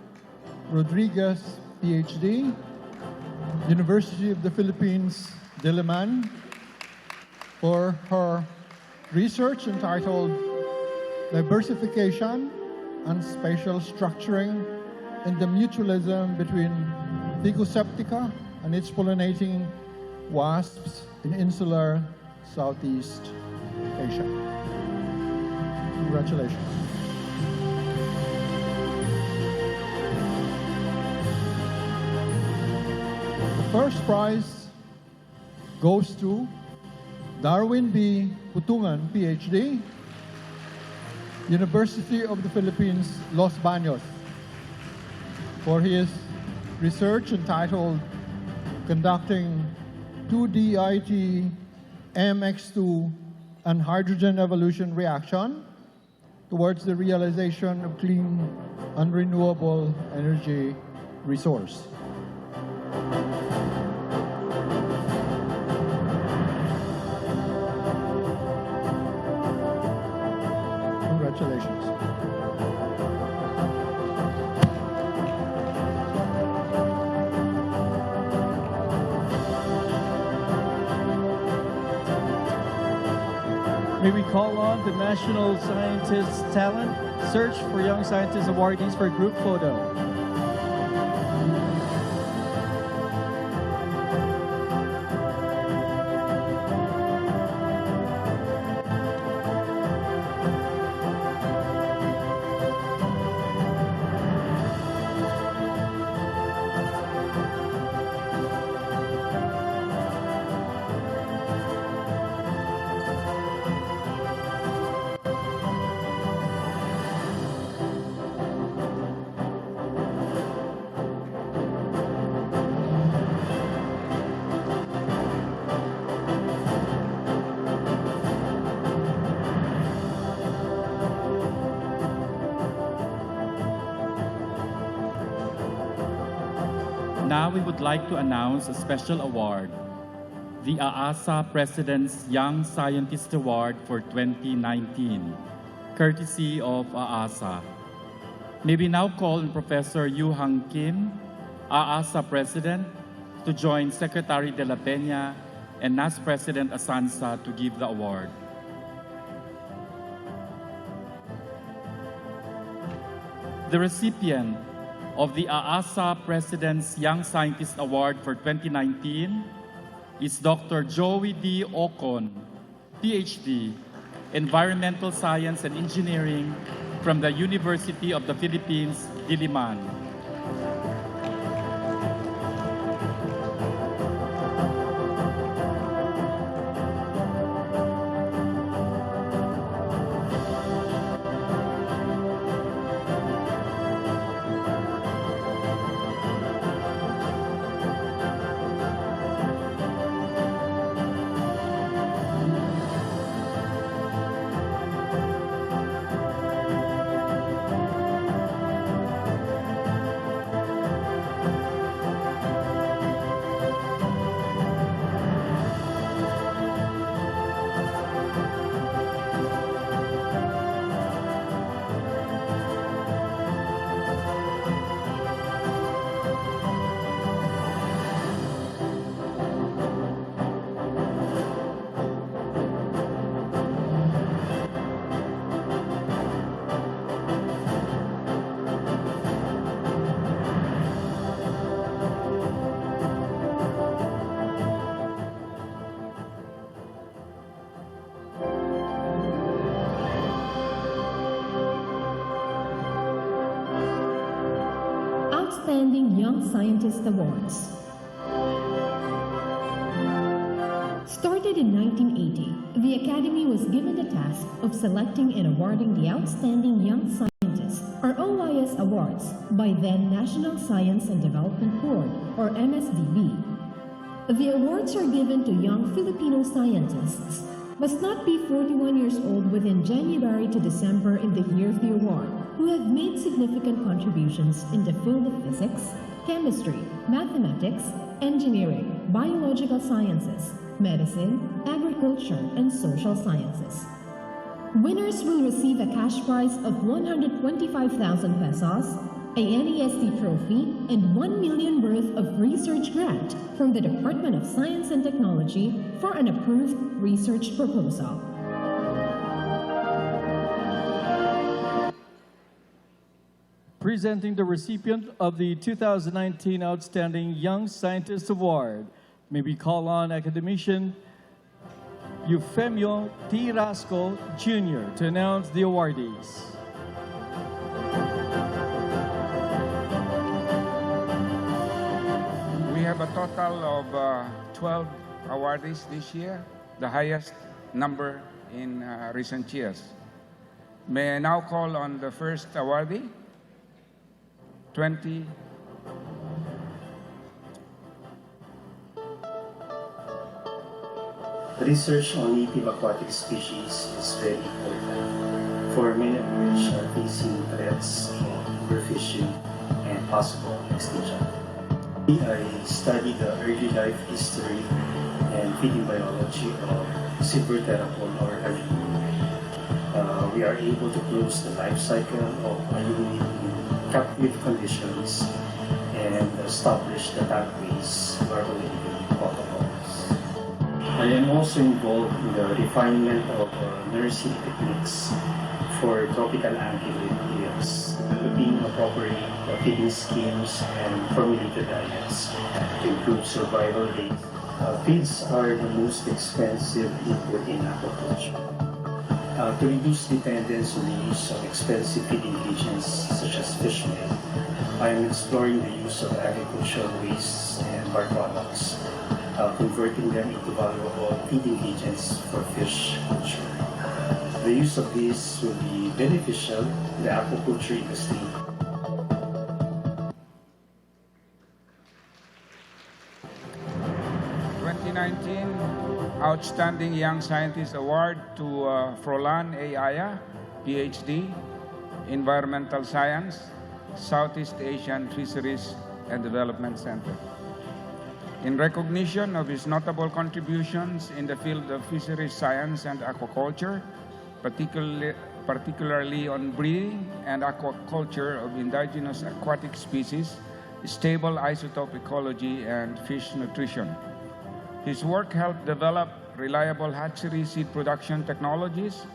Rodriguez, PhD, University of the Philippines, Diliman, for her research entitled Diversification and Spatial Structuring and the Mutualism between Thecoseptica and its pollinating wasps in insular Southeast Asia. Congratulations. The first prize goes to Darwin B. Putungan, PhD, University of the Philippines, Los Baños, for his research entitled Conducting 2-DIT MX2 and Hydrogen Evolution Reaction towards the realization of clean and renewable energy resource. Congratulations. May we call on the National Scientist Talent Search for Young Scientist awardees for a group photo. Now we would like to announce a special award, the EDSA President's Young Scientist Award for 2019, courtesy of EDSA. May we now call on Professor Yu Hang Kim, EDSA President, to join Secretary De La Peña and NAS President Asansa to give the award. The recipient of the EDSA President's Young Scientist Award for 2019 is Dr. Joey D. Ocon, PhD, Environmental Science and Engineering from the University of the Philippines, Diliman. Outstanding Young Scientist Awards. Founded in 1980, the Academy was given the task of selecting and awarding the Outstanding Young Scientist, or OYS Awards, by then National Science and Development Board, or MSDB. The awards are given to young Filipino scientists, must not be 41 years old within January to December in the year of the award, who have made significant contributions in the field of physics, chemistry, mathematics, engineering, biological sciences, medicine, agriculture, and social sciences. Winners will receive a cash prize of 125,000 pesos, a NEST trophy, and 1 million worth of research grant from the Department of Science and Technology for an approved research proposal. Presenting the recipient of the 2019 Outstanding Young Scientist Award, may we call on academician Eufemio T. Rasco Jr. to announce the awardees. We have a total of 12 awardees this year, the highest number in recent years. May I now call on the first awardee? 20. Research on native aquatic species is very important, for many of which are facing threats of overfishing and possible extinction. I study the early life history and feeding biology of silver terrapon or harpoon. We are able to close the life cycle of a unit in captive conditions and establish the pathways for protocols. I am also involved in the refinement of nursing techniques for tropical anchovy eels, developing appropriate feeding schemes and formulated diets to improve survival rates. Feeds are the most expensive input in aquaculture. To reduce dependence on the use of expensive feeding agents such as fish meal, I am exploring the use of agricultural wastes and byproducts, converting them into valuable feeding agents for fish culture. The use of these will be beneficial to the aquaculture industry. Outstanding Young Scientist Award to Frolan A. Aya, PhD, Environmental Science, Southeast Asian Fisheries and Development Center. In recognition of his notable contributions in the field of fisheries science and aquaculture, particularly on breeding and aquaculture of indigenous aquatic species, stable isotope ecology, and fish nutrition. His work helped develop reliable hatchery seed production technologies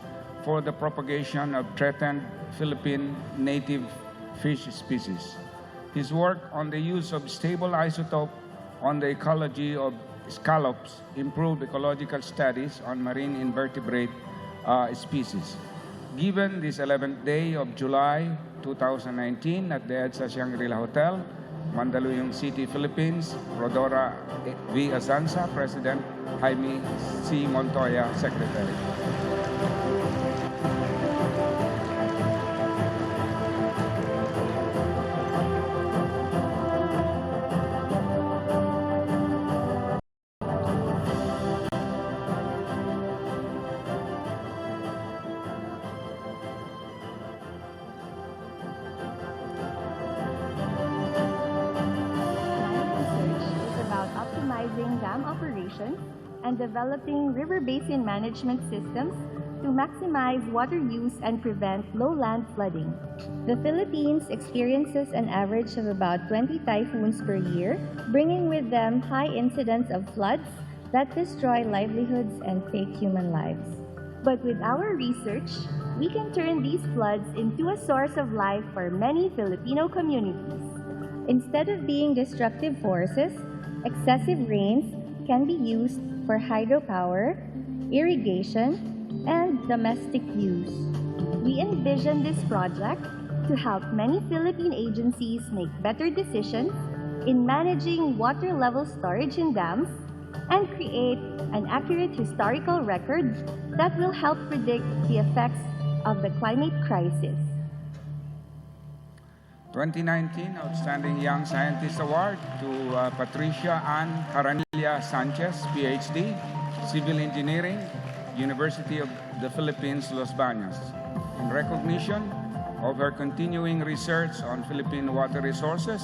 for the propagation of threatened Philippine native fish species. His work on the use of stable isotope on the ecology of scallops improved ecological studies on marine invertebrate species. Given this 11th day of July 2019 at the EDSA Shangri-La Hotel, Mandaluyong City, Philippines, Rodora V. Azanza, President, Jaime C. Montoya, Secretary. Dam operations and developing river basin management systems to maximize water use and prevent lowland flooding. The Philippines experiences an average of about 20 typhoons per year, bringing with them high incidence of floods that destroy livelihoods and take human lives. But with our research, we can turn these floods into a source of life for many Filipino communities. Instead of being destructive forces, excessive rains can be used for hydropower, irrigation, and domestic use. We envision this project to help many Philippine agencies make better decisions in managing water level storage in dams, and create an accurate historical record that will help predict the effects of the climate crisis. 2019 Outstanding Young Scientist Award to Patricia Ann Caranilla Sanchez, PhD, Civil Engineering, University of the Philippines, Los Baños, in recognition of her continuing research on Philippine water resources,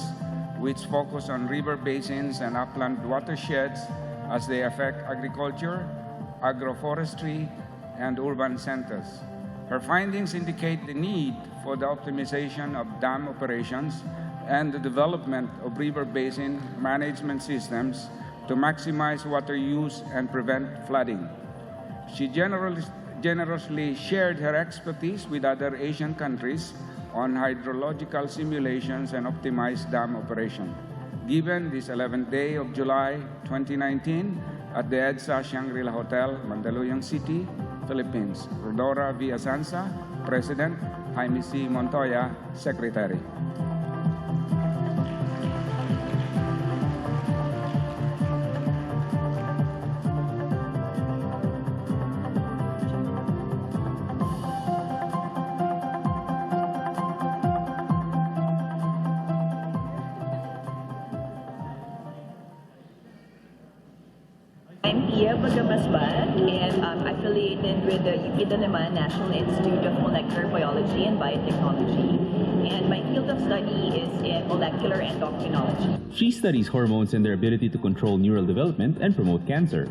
which focus on river basins and upland watersheds as they affect agriculture, agroforestry, and urban centers. Her findings indicate the need for the optimization of dam operations and the development of river basin management systems to maximize water use and prevent flooding. She generously shared her expertise with other Asian countries on hydrological simulations and optimized dam operation. Given this 11th day of July 2019 at the EDSA Shangri-La Hotel, Mandaluyong City, Philippines. Rodora V. Asanza, President. Jaime C. Montoya, Secretary. I'm Pia Bagamasbat, and I'm affiliated with the UP Diliman National Institute of Molecular Biology and Biotechnology, and my field of study is in molecular endocrinology. She studies hormones and their ability to control neural development and promote cancer.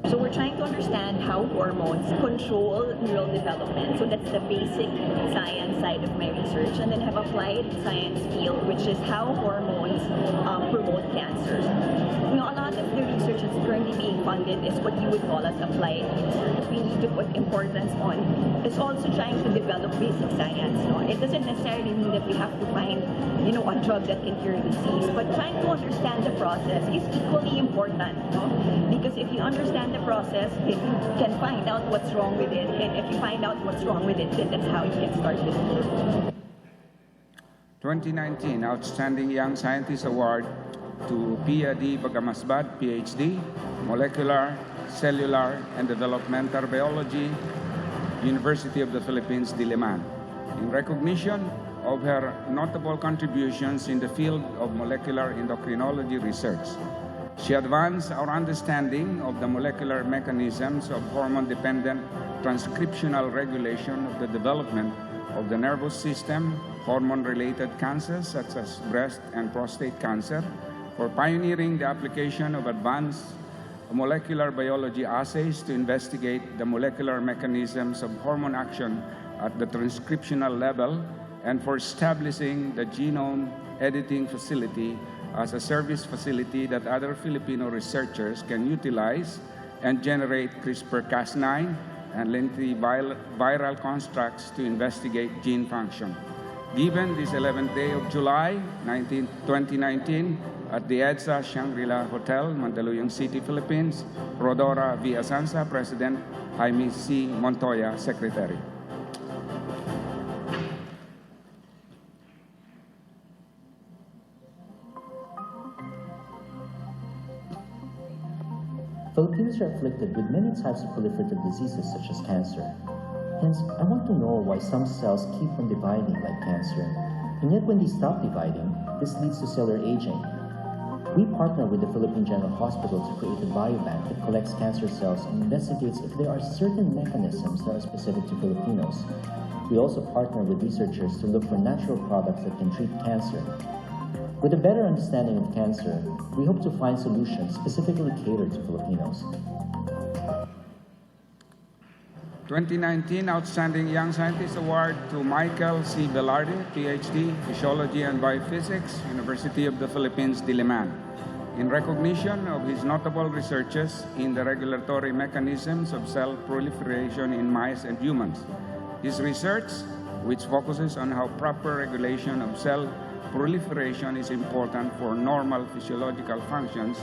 So we're trying to understand how hormones control neural development. So that's the basic science side of my research, and then have applied science field, which is how hormones promote cancer. You know, a lot of the research that's currently being funded is what you would call as applied research. We need to put importance on. It's also trying to develop basic science. No? It doesn't necessarily mean that we have to find, you know, a drug that can cure disease, but trying to understand the process is equally important. No? Because if you understand the process, then you can find out what's wrong with it, and if you find out what's wrong with it, then that's how you can start the cure. 2019 Outstanding Young Scientist Award to Pia D. Bagamasbat, PhD, Molecular, Cellular, and Developmental Biology, University of the Philippines, Diliman, in recognition of her notable contributions in the field of molecular endocrinology research. She advanced our understanding of the molecular mechanisms of hormone-dependent transcriptional regulation of the development of the nervous system, hormone-related cancers such as breast and prostate cancer, for pioneering the application of advanced molecular biology assays to investigate the molecular mechanisms of hormone action at the transcriptional level, and for establishing the genome editing facility as a service facility that other Filipino researchers can utilize and generate CRISPR-Cas9 and lentiviral constructs to investigate gene function. Given this 11th day of July 2019 at the EDSA Shangri-La Hotel, Mandaluyong City, Philippines, Rodora V. Asanza, President. Jaime C. Montoya, Secretary. Filipinos are afflicted with many types of proliferative diseases such as cancer. Hence, I want to know why some cells keep on dividing like cancer, and yet when they stop dividing, this leads to cellular aging. We partner with the Philippine General Hospital to create a biobank that collects cancer cells and investigates if there are certain mechanisms that are specific to Filipinos. We also partner with researchers to look for natural products that can treat cancer. With a better understanding of cancer, we hope to find solutions specifically catered to Filipinos. 2019 Outstanding Young Scientist Award to Michael C. Velarde, PhD, Physiology and Biophysics, University of the Philippines, Diliman, in recognition of his notable researches in the regulatory mechanisms of cell proliferation in mice and humans. His research, which focuses on how proper regulation of cell proliferation is important for normal physiological functions,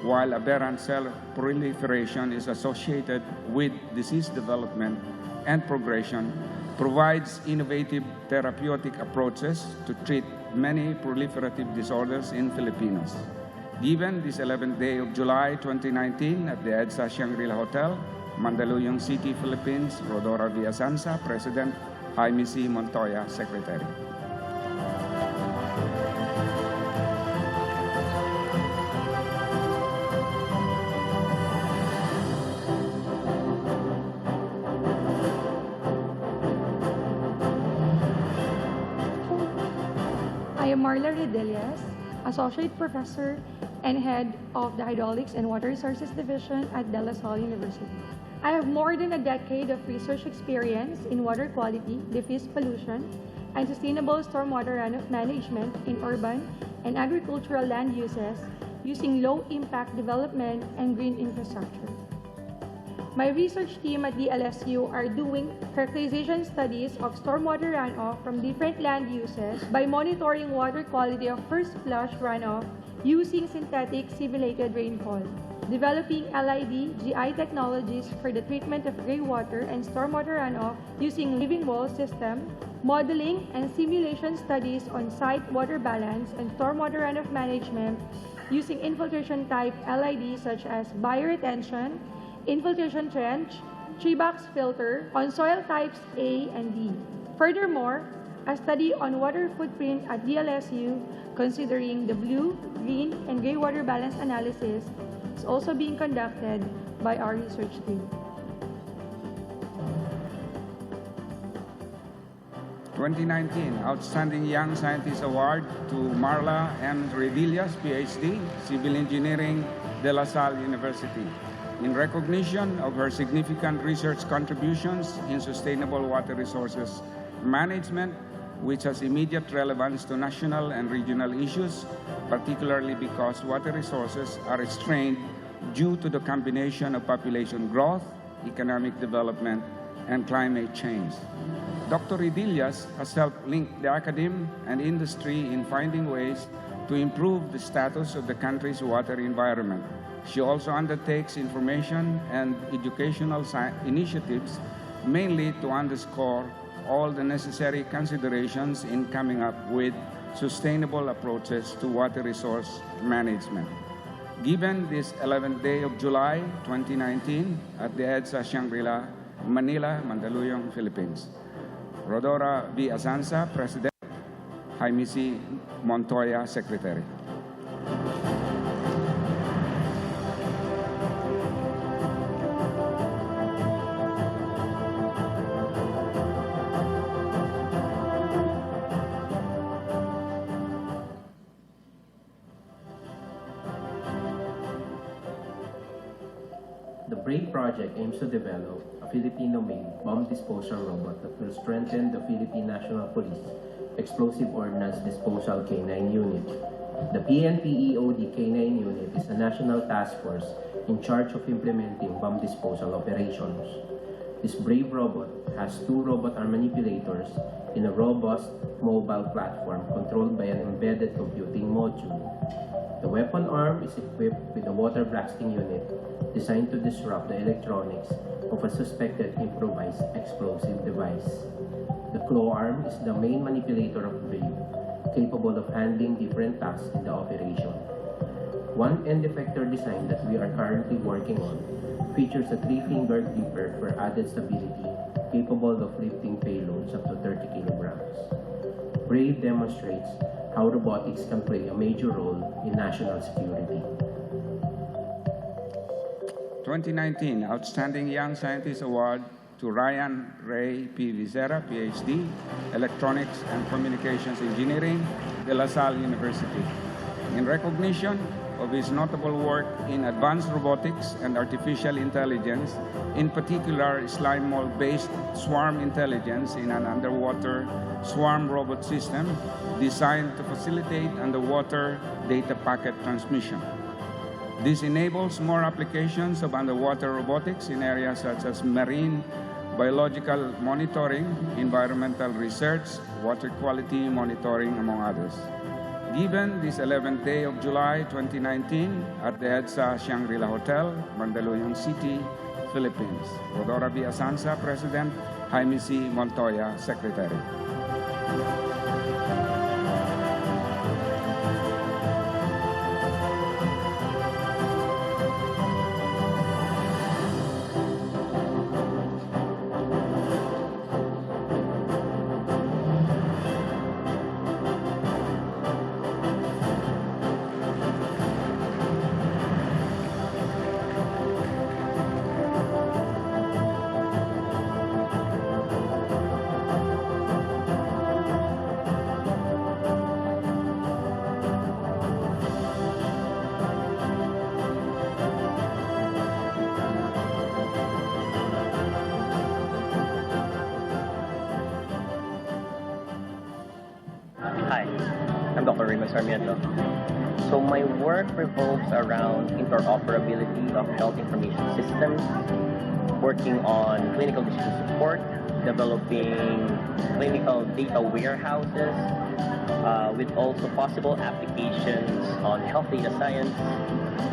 while aberrant cell proliferation is associated with disease development and progression, provides innovative therapeutic approaches to treat many proliferative disorders in Filipinos. Given this 11th day of July 2019 at the EDSA Shangri-La Hotel, Mandaluyong City, Philippines, Rodora Villasanza, President, Jaime C. Montoya, Secretary. I am Marla Redelias, Associate Professor and Head of the Hydraulics and Water Resources Division at De La Salle University. I have more than a decade of research experience in water quality, diffuse pollution, and sustainable stormwater runoff management in urban and agricultural land uses using low-impact development and green infrastructure. My research team at the LSU are doing characterization studies of stormwater runoff from different land uses by monitoring water quality of first flush runoff using synthetic simulated rainfall, developing LID GI technologies for the treatment of gray water and stormwater runoff using living wall system, modeling and simulation studies on site water balance and stormwater runoff management using infiltration type LID such as bioretention, infiltration trench, tree-box filter on soil types A and D. Furthermore, a study on water footprint at DLSU considering the blue, green, and gray water balance analysis is also being conducted by our research team. 2019 Outstanding Young Scientist Award to Marla M. Redelias, PhD, Civil Engineering, De La Salle University, in recognition of her significant research contributions in sustainable water resources management, which has immediate relevance to national and regional issues, particularly because water resources are strained due to the combination of population growth, economic development, and climate change. Dr. Redelias has helped link the academe and industry in finding ways to improve the status of the country's water environment. She also undertakes information and educational initiatives, mainly to underscore all the necessary considerations in coming up with sustainable approaches to water resource management. Given this 11th day of July 2019 at the EDSA Shangri-La, Manila, Mandaluyong, Philippines, Rodora V. Azanza, President, Jaime C. Montoya, Secretary. The BRAVE project aims to develop a Filipino-made bomb disposal robot that will strengthen the Philippine National Police Explosive Ordnance Disposal K9 Unit. The PNPEOD K9 Unit is a national task force in charge of implementing bomb disposal operations. This BRAVE robot has 2 robot arm manipulators in a robust mobile platform controlled by an embedded computing module. The weapon arm is equipped with a water blasting unit designed to disrupt the electronics of a suspected improvised explosive device. The claw arm is the main manipulator of BRAVE, capable of handling different tasks in the operation. One end effector design that we are currently working on features a 3-finger gripper for added stability, capable of lifting payloads up to 30 kilograms. BRAVE demonstrates how robotics can play a major role in national security. 2019 Outstanding Young Scientist Award to Ryan Ray P. Vizera, PhD, Electronics and Communications Engineering, De La Salle University, in recognition of his notable work in advanced robotics and artificial intelligence, in particular slime mold-based swarm intelligence in an underwater swarm robot system designed to facilitate underwater data packet transmission. This enables more applications of underwater robotics in areas such as marine biological monitoring, environmental research, water quality monitoring, among others. Given this 11th day of July 2019 at the EDSA Shangri-La Hotel, Mandaluyong City, Philippines, Rodora V. Azanza, President, Jaime C. Montoya, Secretary. I'm Dr. Raymond Sarmiento. So my work revolves around interoperability of health information systems, working on clinical decision support, developing clinical data warehouses, with also possible applications on health data science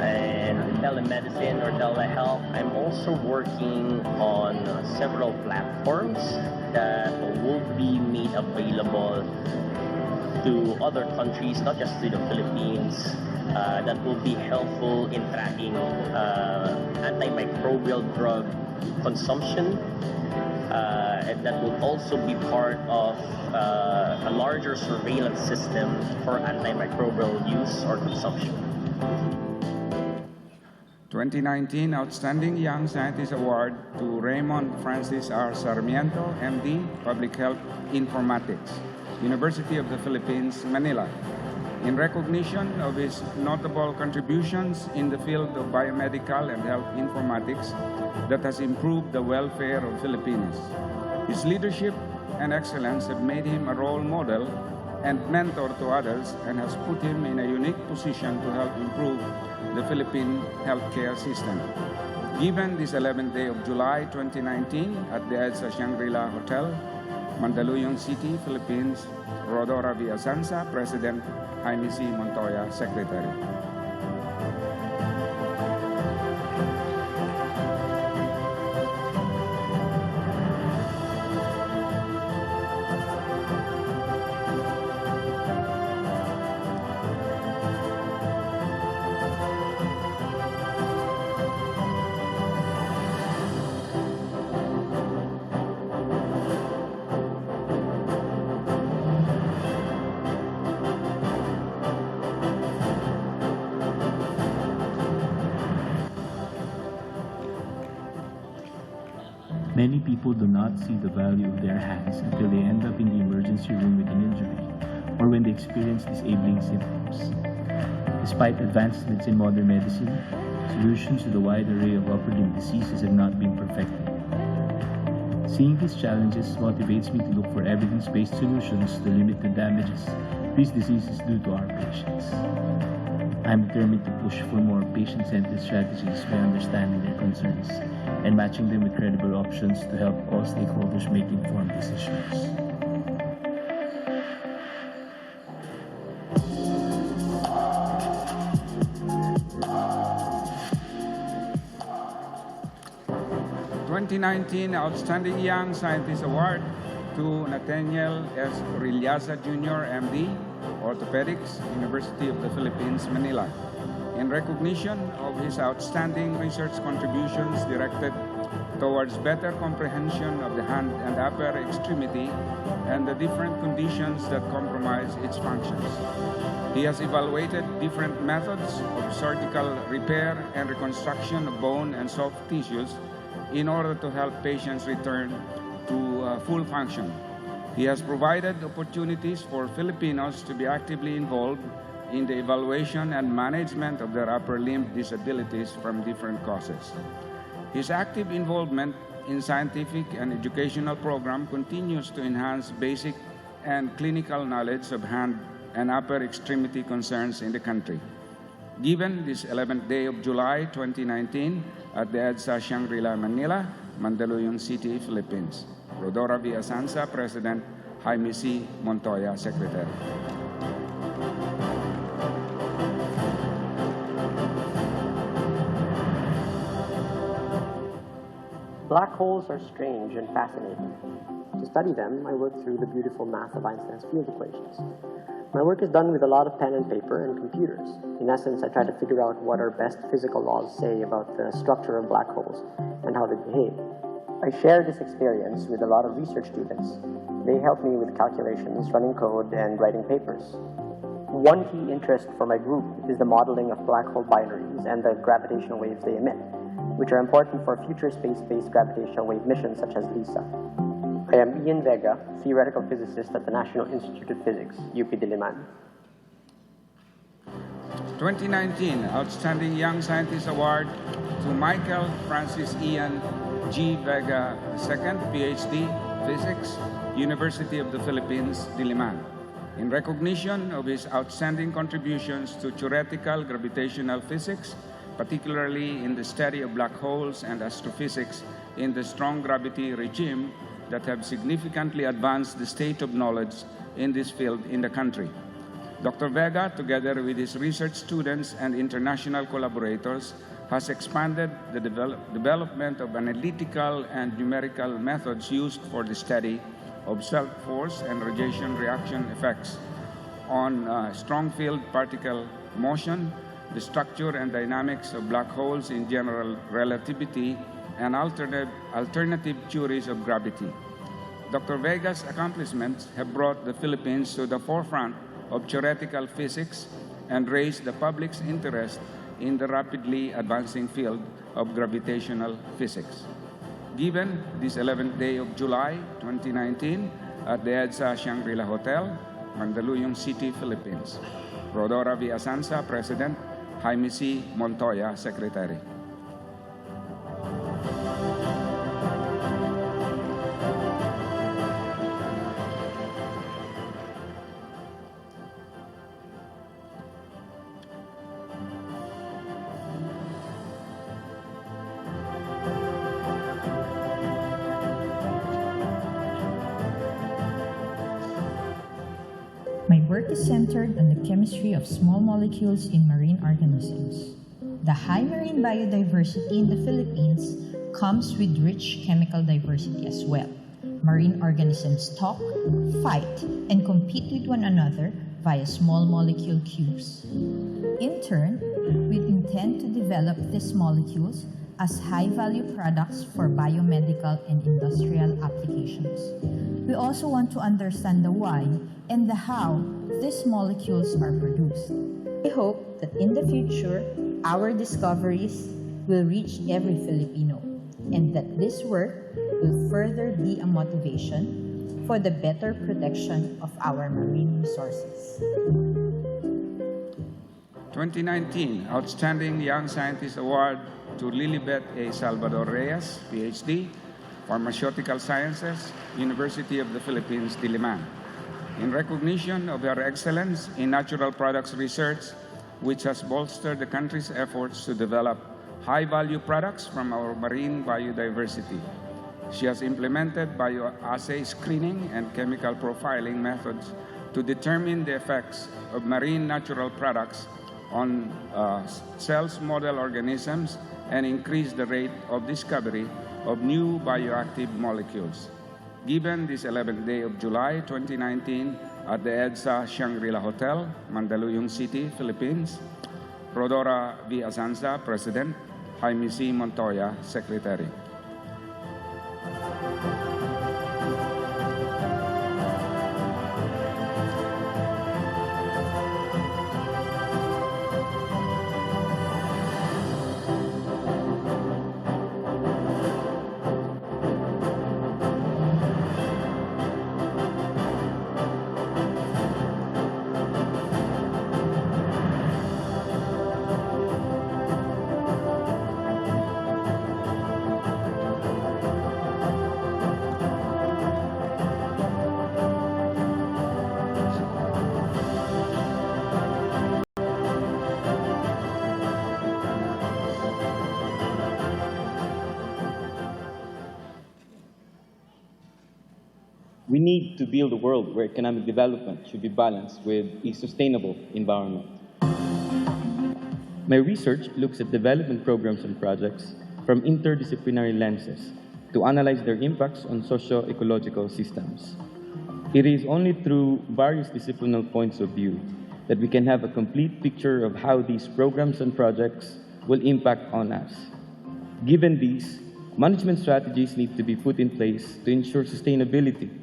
and telemedicine or telehealth. I'm also working on several platforms that will be made available to other countries, not just to the Philippines, that will be helpful in tracking antimicrobial drug consumption. And that will also be part of a larger surveillance system for antimicrobial use or consumption. 2019 Outstanding Young Scientist Award to Raymond Francis R. Sarmiento, MD, Public Health Informatics, University of the Philippines, Manila, in recognition of his notable contributions in the field of biomedical and health informatics that has improved the welfare of Filipinos. His leadership and excellence have made him a role model and mentor to others and has put him in a unique position to help improve the Philippine healthcare system. Given this 11th day of July 2019 at the EDSA Shangri-La Hotel, Mandaluyong City, Philippines, Rodora Villasanza, President, Jaime C. Montoya, Secretary. Many people do not see the value of their hands until they end up in the emergency room with an injury or when they experience disabling symptoms. Despite advancements in modern medicine, solutions to the wide array of upper limb diseases have not been perfected. Seeing these challenges motivates me to look for evidence-based solutions to limit the damages these diseases do to our patients. I'm determined to push for more patient-centered strategies by understanding their concerns and matching them with credible options to help all stakeholders make informed decisions. The 2019 Outstanding Young Scientist Award to Nathaniel S. Rillaza Jr., MD, Orthopedics, University of the Philippines, Manila, in recognition of his outstanding research contributions directed towards better comprehension of the hand and upper extremity and the different conditions that compromise its functions. He has evaluated different methods of surgical repair and reconstruction of bone and soft tissues in order to help patients return to full function. He has provided opportunities for Filipinos to be actively involved in the evaluation and management of their upper limb disabilities from different causes. His active involvement in scientific and educational program continues to enhance basic and clinical knowledge of hand and upper extremity concerns in the country. Given this 11th day of July 2019 at the EDSA Shangri-La, Manila, Mandaluyong City, Philippines. Rodora Villasanza, President, Jaime C. Montoya, Secretary. Black holes are strange and fascinating. To study them, I work through the beautiful math of Einstein's field equations. My work is done with a lot of pen and paper and computers. In essence, I try to figure out what our best physical laws say about the structure of black holes and how they behave. I share this experience with a lot of research students. They help me with calculations, running code, and writing papers. One key interest for my group is the modeling of black hole binaries and the gravitational waves they emit, which are important for future space-based gravitational wave missions such as LISA. I am Ian Vega, theoretical physicist at the National Institute of Physics, UP Diliman. 2019 Outstanding Young Scientist Award to Michael Francis Ian G. Vega II, PhD, Physics, University of the Philippines, Diliman, In recognition of his outstanding contributions to theoretical gravitational physics, particularly in the study of black holes and astrophysics in the strong gravity regime that have significantly advanced the state of knowledge in this field in the country. Dr. Vega, together with his research students and international collaborators, has expanded the development of analytical and numerical methods used for the study of self-force and radiation reaction effects on strong field particle motion, the structure and dynamics of black holes in general relativity, and alternative theories of gravity. Dr. Vega's accomplishments have brought the Philippines to the forefront of theoretical physics and raised the public's interest in the rapidly advancing field of gravitational physics. Given this 11th day of July 2019 at the EDSA Shangri-La Hotel, Mandaluyong City, Philippines. Rodora V. Asanza, President. Jaime C. Montoya, Secretary. My work is centered on the chemistry of small molecules in marine organisms. The high marine biodiversity in the Philippines comes with rich chemical diversity as well. Marine organisms talk, fight, and compete with one another via small molecule cues. In turn, we intend to develop these molecules as high-value products for biomedical and industrial applications. We also want to understand the why and the how these molecules are produced. We hope that in the future, our discoveries will reach every Filipino and that this work will further be a motivation for the better protection of our marine resources. 2019 Outstanding Young Scientist Award to Lilibet A. Salvador Reyes, PhD, Pharmaceutical Sciences, University of the Philippines, Diliman. In recognition of her excellence in natural products research, which has bolstered the country's efforts to develop high-value products from our marine biodiversity. She has implemented bioassay screening and chemical profiling methods to determine the effects of marine natural products on cells model organisms and increase the rate of discovery of new bioactive molecules. Given this 11th day of July 2019 at the EDSA Shangri-La Hotel, Mandaluyong City, Philippines, Rodora V. Asanza, President. Jaime C. Montoya, Secretary. We need to build a world where economic development should be balanced with a sustainable environment. My research looks at development programs and projects from interdisciplinary lenses to analyze their impacts on socio-ecological systems. It is only through various disciplinary points of view that we can have a complete picture of how these programs and projects will impact on us. Given these, management strategies need to be put in place to ensure sustainability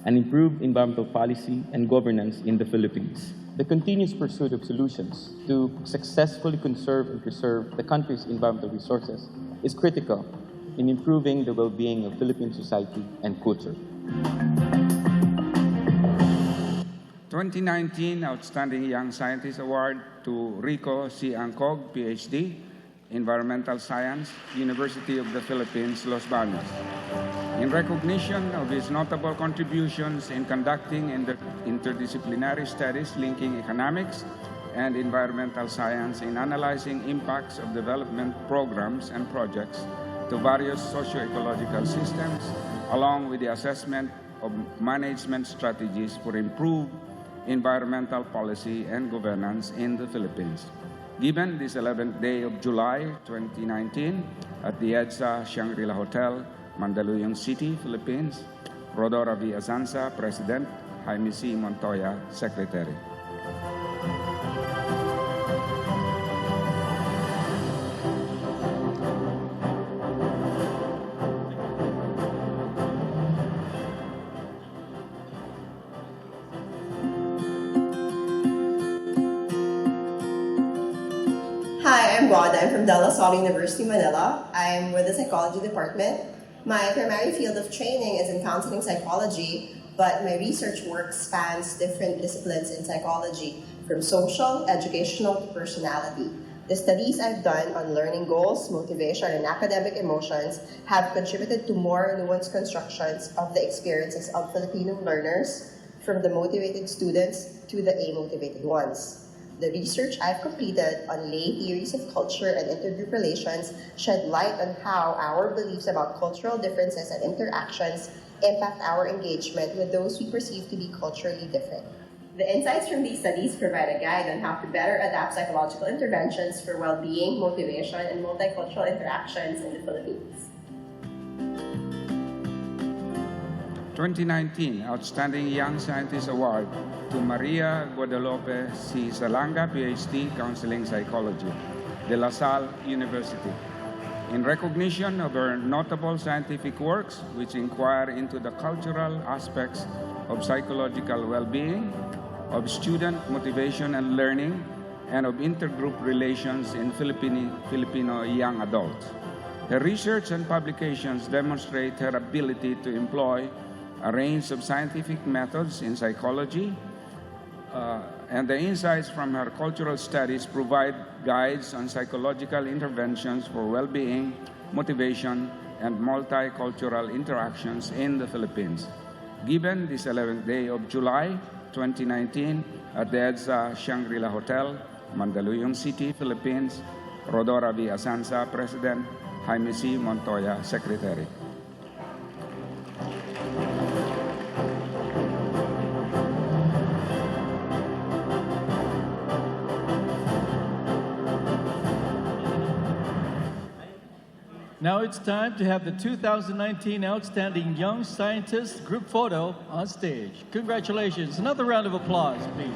and improve environmental policy and governance in the Philippines. The continuous pursuit of solutions to successfully conserve and preserve the country's environmental resources is critical in improving the well-being of Philippine society and culture. 2019 Outstanding Young Scientist Award to Rico C. Angcog, PhD, Environmental Science, University of the Philippines, Los Baños. In recognition of his notable contributions in conducting interdisciplinary studies linking economics and environmental science in analyzing impacts of development programs and projects to various socio-ecological systems, along with the assessment of management strategies for improved environmental policy and governance in the Philippines. Given this 11th day of July 2019 at the EDSA Shangri-La Hotel, Mandaluyong City, Philippines, Rodora V. Azanza, President, Jaime C. Montoya, Secretary. Hi, I'm Rhoda. I'm from De La Salle University, Manila. I'm with the psychology department. My primary field of training is in counseling psychology, but my research work spans different disciplines in psychology, from social, educational, to personality. The studies I've done on learning goals, motivation, and academic emotions have contributed to more nuanced constructions of the experiences of Filipino learners, from the motivated students to the amotivated ones. The research I've completed on lay theories of culture and intergroup relations shed light on how our beliefs about cultural differences and interactions impact our engagement with those we perceive to be culturally different. The insights from these studies provide a guide on how to better adapt psychological interventions for well-being, motivation, and multicultural interactions in the Philippines. 2019 Outstanding Young Scientist Award to Maria Guadalupe C. Salanga, PhD, Counseling Psychology, De La Salle University. In recognition of her notable scientific works, which inquire into the cultural aspects of psychological well-being, of student motivation and learning, and of intergroup relations in Filipino young adults. Her research and publications demonstrate her ability to employ a range of scientific methods in psychology, and the insights from her cultural studies provide guides on psychological interventions for well-being, motivation, and multicultural interactions in the Philippines. Given this 11th day of July 2019 at the EDSA Shangri-La Hotel, Mandaluyong City, Philippines, Rodora V. Azanza, President, Jaime C. Montoya, Secretary. Now it's time to have the 2019 Outstanding Young Scientist group photo on stage. Congratulations. Another round of applause, please.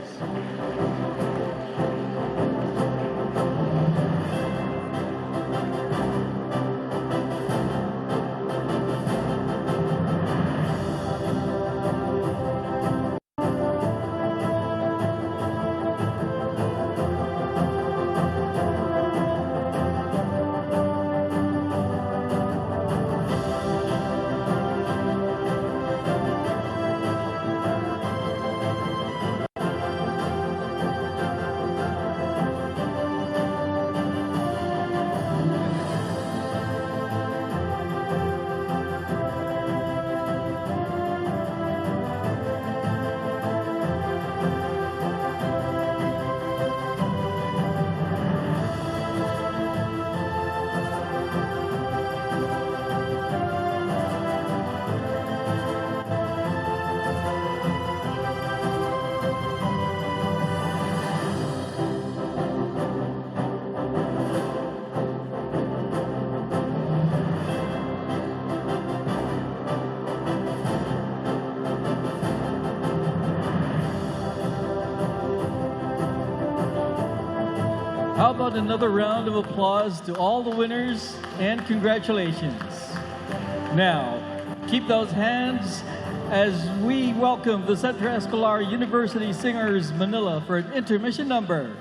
How about another round of applause to all the winners and congratulations. Now, keep those hands as we welcome the Centro Escolar University Singers Manila for an intermission number.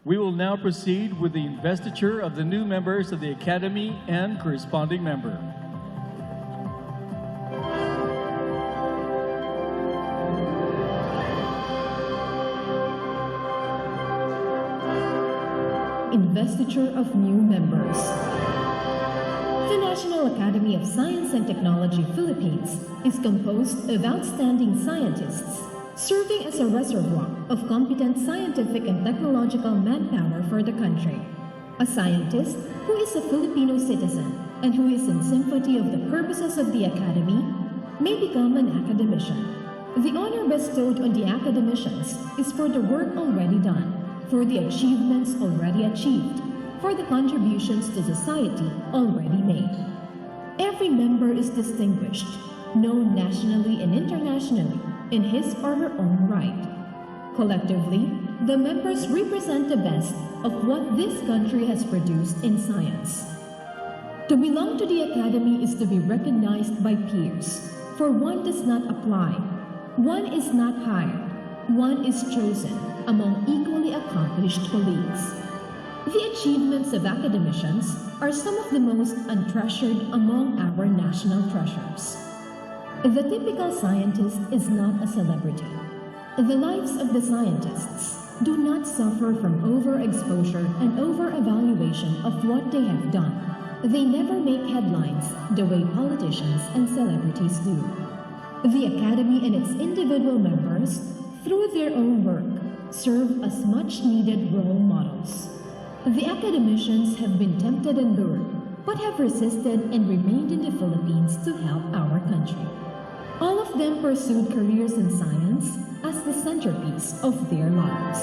We will now proceed with the investiture of the new members of the Academy and corresponding member. Investiture of new members. The National Academy of Science and Technology Philippines is composed of outstanding scientists serving as a reservoir of competent scientific and technological manpower for the country. A scientist who is a Filipino citizen and who is in sympathy of the purposes of the Academy may become an academician. The honor bestowed on the academicians is for the work already done, for the achievements already achieved, for the contributions to society already made. Every member is distinguished, known nationally and internationally in his or her own right. Collectively, the members represent the best of what this country has produced in science. To belong to the Academy is to be recognized by peers, for one does not apply, one is not hired, one is chosen among equally accomplished colleagues. The achievements of academicians are some of the most untreasured among our national treasures. The typical scientist is not a celebrity. The lives of the scientists do not suffer from overexposure and over-evaluation of what they have done. They never make headlines the way politicians and celebrities do. The Academy and its individual members, through their own work, serve as much-needed role models. The academicians have been tempted and lured, but have resisted and remained in the Philippines to help our country. All of them pursued careers in science as the centerpiece of their lives.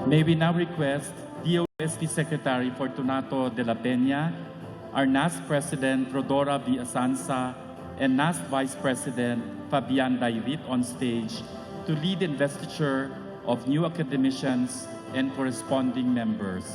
May we now request DOST Secretary Fortunato de la Peña, our NAST President Rodora V. Asansa, and NAST Vice President Fabian Dairit on stage to lead investiture of new academicians and corresponding members.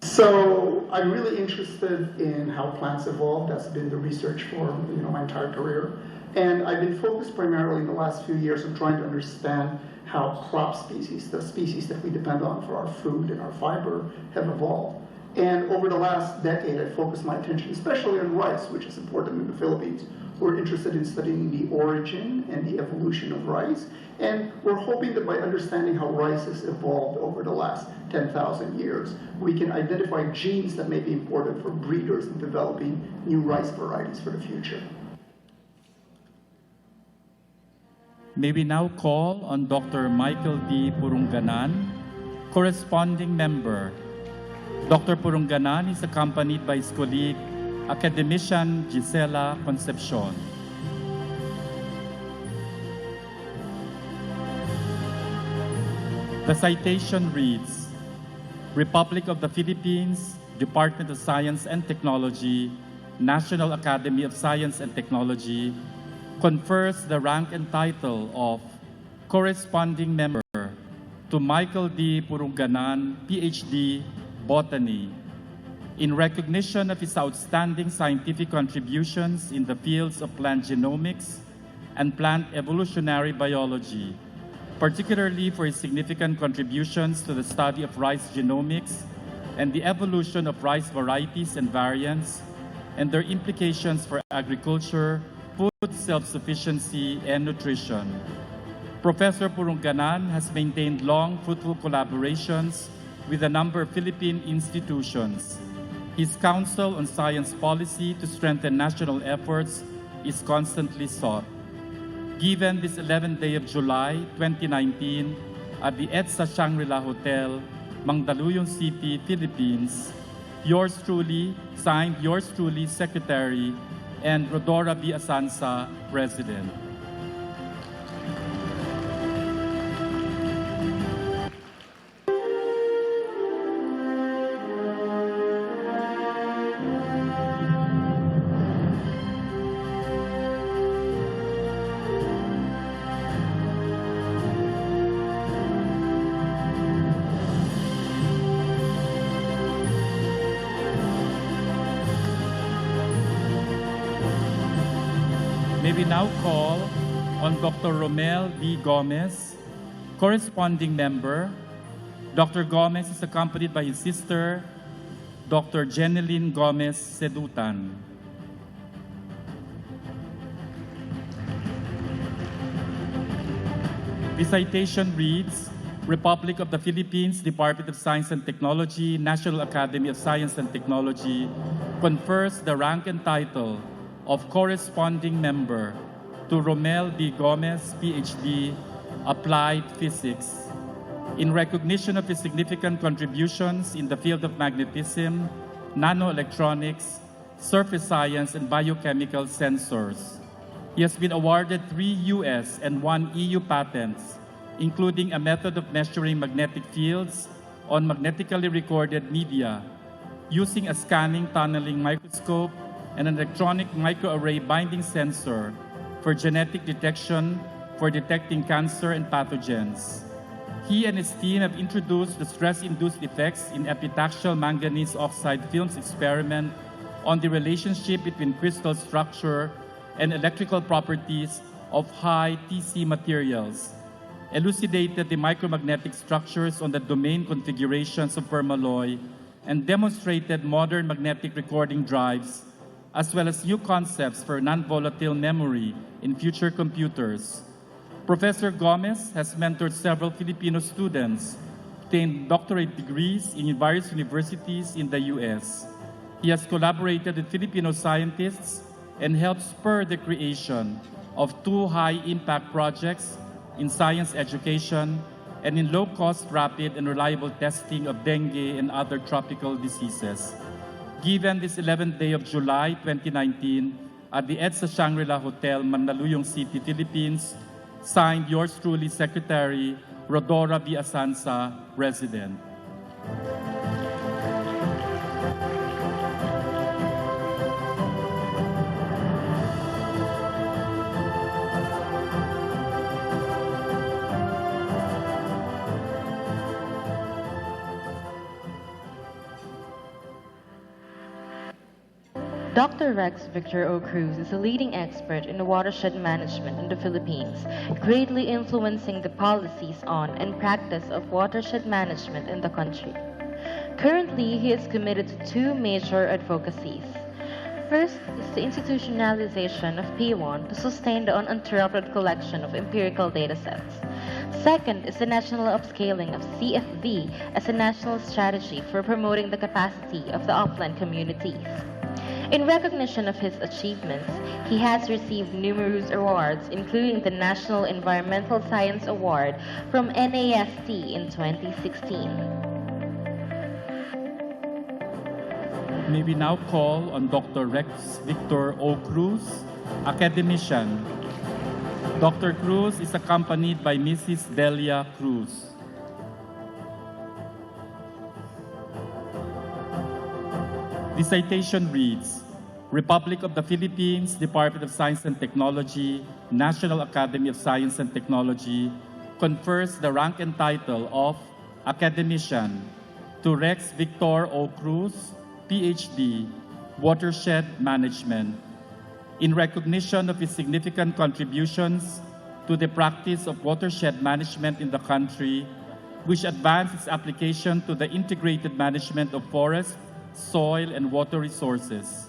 So I'm really interested in how plants evolve. That's been the research for my entire career. And I've been focused primarily in the last few years on trying to understand how crop species, the species that we depend on for our food and our fiber, have evolved. And over the last decade, I focused my attention especially on rice, which is important in the Philippines. We're interested in studying the origin and the evolution of rice. And we're hoping that by understanding how rice has evolved over the last 10,000 years, we can identify genes that may be important for breeders in developing new rice varieties for the future. May we now call on Dr. Michael D. Purunganan, corresponding member. Dr. Purunganan is accompanied by his colleague, academician Gisela Concepcion. The citation reads, Republic of the Philippines, Department of Science and Technology, National Academy of Science and Technology, confers the rank and title of corresponding member to Michael D. Purunganan, PhD, Botany, in recognition of his outstanding scientific contributions in the fields of plant genomics and plant evolutionary biology, particularly for his significant contributions to the study of rice genomics and the evolution of rice varieties and variants, and their implications for agriculture, food self-sufficiency, and nutrition. Professor Purunganan has maintained long, fruitful collaborations with a number of Philippine institutions. His counsel on science policy to strengthen national efforts is constantly sought. Given this 11th day of July 2019 at the EDSA Shangri-La Hotel, Mandaluyong City, Philippines. Yours truly, signed yours truly, Secretary, and Rodora B. Asansa, President. May we now call on Dr. Romel V. Gomez, corresponding member. Dr. Gomez is accompanied by his sister, Dr. Jeneline Gomez Sedutan. The citation reads, Republic of the Philippines, Department of Science and Technology, National Academy of Science and Technology confers the rank and title of corresponding member to Romel B. Gomez, PhD, Applied Physics, in recognition of his significant contributions in the field of magnetism, nanoelectronics, surface science, and biochemical sensors. He has been awarded 3 US and 1 EU patents, including a method of measuring magnetic fields on magnetically recorded media using a scanning tunneling microscope and an electronic microarray binding sensor for genetic detection for detecting cancer and pathogens. He and his team have introduced the stress-induced effects in epitaxial manganese oxide films experiment on the relationship between crystal structure and electrical properties of high TC materials, elucidated the micromagnetic structures on the domain configurations of permalloy, and demonstrated modern magnetic recording drives as well as new concepts for non-volatile memory in future computers. Professor Gomez has mentored several Filipino students, obtained doctorate degrees in various universities in the US. He has collaborated with Filipino scientists and helped spur the creation of 2 high-impact projects in science education and in low-cost, rapid, and reliable testing of dengue and other tropical diseases. Given this 11th day of July 2019 at the EDSA Shangri-La Hotel, Mandaluyong City, Philippines, signed yours truly, Secretary Rodora B. Asansa, President. Dr. Rex Victor O. Cruz is a leading expert in watershed management in the Philippines, greatly influencing the policies on and practice of watershed management in the country. Currently, he is committed to 2 major advocacies. First is the institutionalization of P1 to sustain the uninterrupted collection of empirical datasets. Second is the national upscaling of CFV as a national strategy for promoting the capacity of the upland communities. In recognition of his achievements, he has received numerous awards, including the National Environmental Science Award from NAST in 2016. May we now call on Dr. Rex Victor O. Cruz, academician. Dr. Cruz is accompanied by Mrs. Delia Cruz. The citation reads, Republic of the Philippines, Department of Science and Technology, National Academy of Science and Technology confers the rank and title of academician to Rex Victor O. Cruz, PhD, Watershed Management, in recognition of his significant contributions to the practice of watershed management in the country, which advanced its application to the integrated management of forest, soil, and water resources.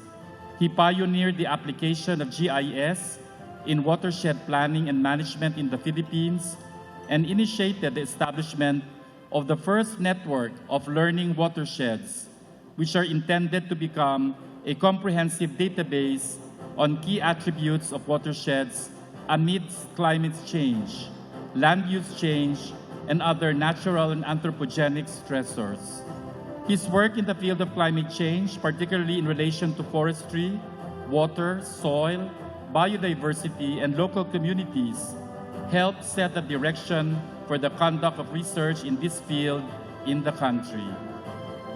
He pioneered the application of GIS in watershed planning and management in the Philippines and initiated the establishment of the first network of learning watersheds, which are intended to become a comprehensive database on key attributes of watersheds amidst climate change, land use change, and other natural and anthropogenic stressors. His work in the field of climate change, particularly in relation to forestry, water, soil, biodiversity, and local communities, helped set the direction for the conduct of research in this field in the country.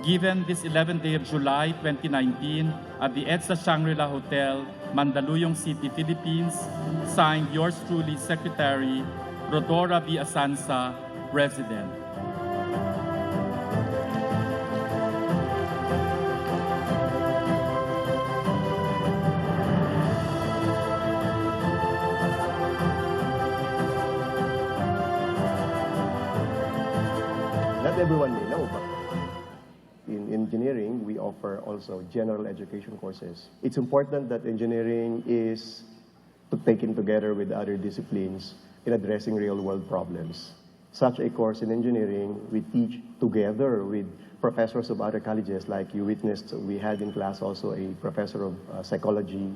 Given this 11th day of July 2019 at the EDSA Shangri-La Hotel, Mandaluyong City, Philippines, signed yours truly, Secretary Rodora V. Asanza, President. Not everyone may know, but in engineering, we offer also general education courses. It's important that engineering is taken together with other disciplines in addressing real-world problems. Such a course in engineering, we teach together with professors of other colleges, like you witnessed, we had in class also a professor of psychology,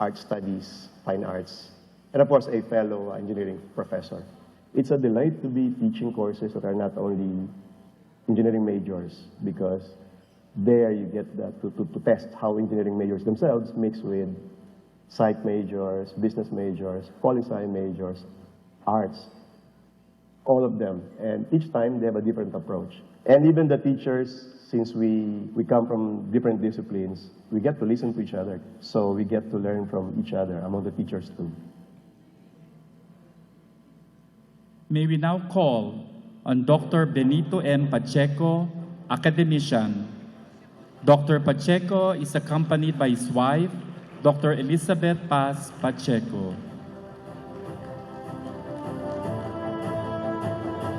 art studies, fine arts, and of course a fellow engineering professor. It's a delight to be teaching courses that are not only engineering majors, because there you get to test how engineering majors themselves mix with psych majors, business majors, poli-sci majors, arts, all of them. And each time they have a different approach. And even the teachers, since we come from different disciplines, we get to listen to each other. So we get to learn from each other among the teachers too. May we now call on Dr. Benito M. Pacheco, academician. Dr. Pacheco is accompanied by his wife, Dr. Elizabeth Paz Pacheco.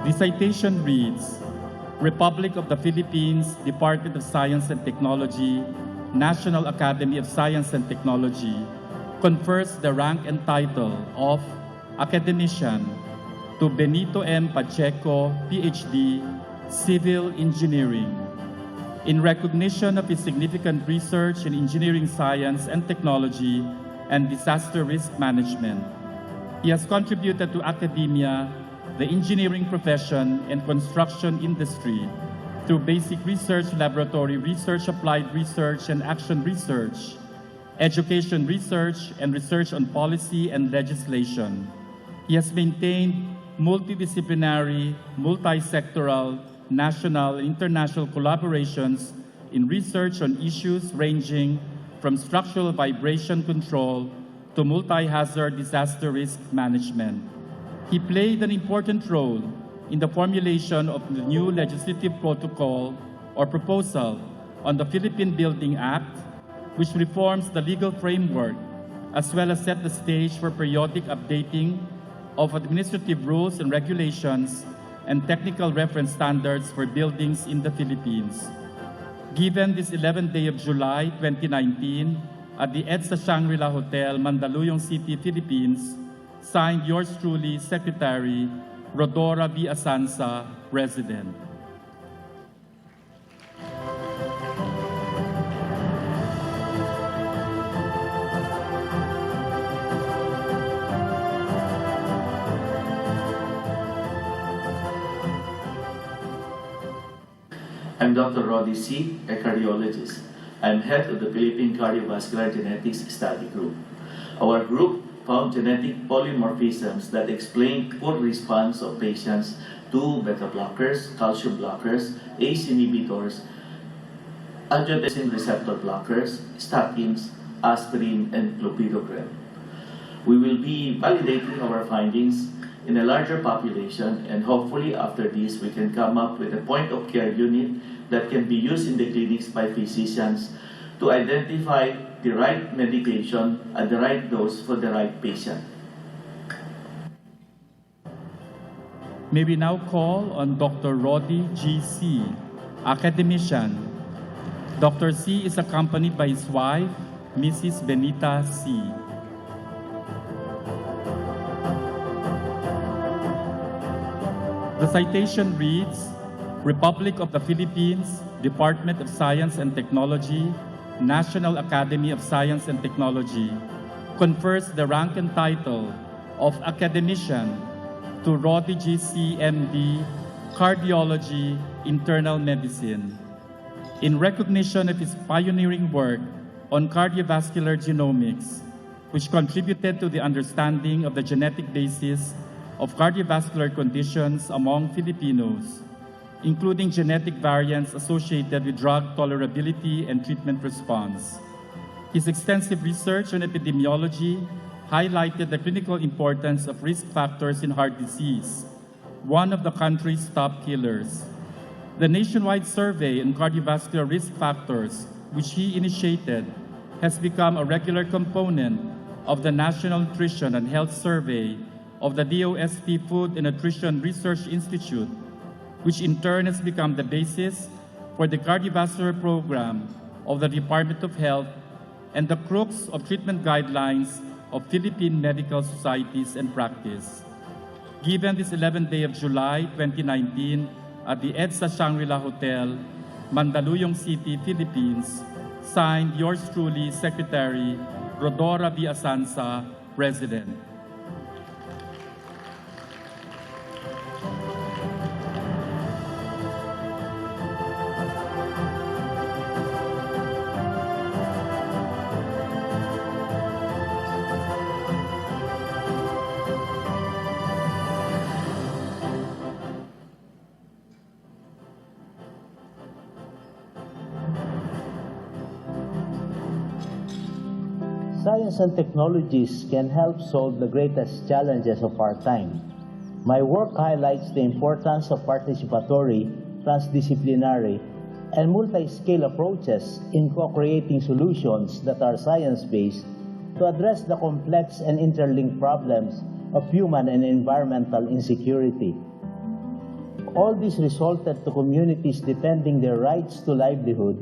The citation reads, Republic of the Philippines, Department of Science and Technology, National Academy of Science and Technology, confers the rank and title of academician to Benito M. Pacheco, PhD, Civil Engineering. In recognition of his significant research in engineering science and technology and disaster risk management, he has contributed to academia, the engineering profession, and construction industry through basic research, laboratory research, applied research, and action research, education research, and research on policy and legislation. He has maintained multidisciplinary, multi-sectoral, national, and international collaborations in research on issues ranging from structural vibration control to multi-hazard disaster risk management. He played an important role in the formulation of the new legislative protocol or proposal on the Philippine Building Act, which reforms the legal framework as well as set the stage for periodic updating of administrative rules and regulations and technical reference standards for buildings in the Philippines. Given this 11th day of July 2019 at the EDSA Shangri-La Hotel, Mandaluyong City, Philippines, signed yours truly, Secretary Rodora V. Asanza, President. I'm Dr. Roddy C., a cardiologist. I'm head of the Philippine Cardiovascular Genetics Study Group. Our group found genetic polymorphisms that explain poor response of patients to beta blockers, calcium blockers, ACE inhibitors, angiotensin receptor blockers, statins, aspirin, and clopidogrel. We will be validating our findings in a larger population, and hopefully after this we can come up with a point-of-care unit that can be used in the clinics by physicians to identify the right medication at the right dose for the right patient. May we now call on Dr. Roddy G. C., academician. Dr. C. is accompanied by his wife, Mrs. Benita C. The citation reads, Republic of the Philippines, Department of Science and Technology, National Academy of Science and Technology, confers the rank and title of academician to Rodigy CMD, Cardiology, Internal Medicine. In recognition of his pioneering work on cardiovascular genomics, which contributed to the understanding of the genetic basis of cardiovascular conditions among Filipinos, including genetic variants associated with drug tolerability and treatment response. His extensive research on epidemiology highlighted the clinical importance of risk factors in heart disease, one of the country's top killers. The nationwide survey on cardiovascular risk factors, which he initiated, has become a regular component of the National Nutrition and Health Survey of the DOST Food and Nutrition Research Institute, which in turn has become the basis for the cardiovascular program of the Department of Health and the crux of treatment guidelines of Philippine medical societies and practice. Given this 11th day of July 2019 at the EDSA Shangri-La Hotel, Mandaluyong City, Philippines, signed yours truly, Secretary Rodora V. Asansa, President. Science and technologies can help solve the greatest challenges of our time. My work highlights the importance of participatory, transdisciplinary, and multi-scale approaches in co-creating solutions that are science-based to address the complex and interlinked problems of human and environmental insecurity. All this resulted to communities defending their rights to livelihood,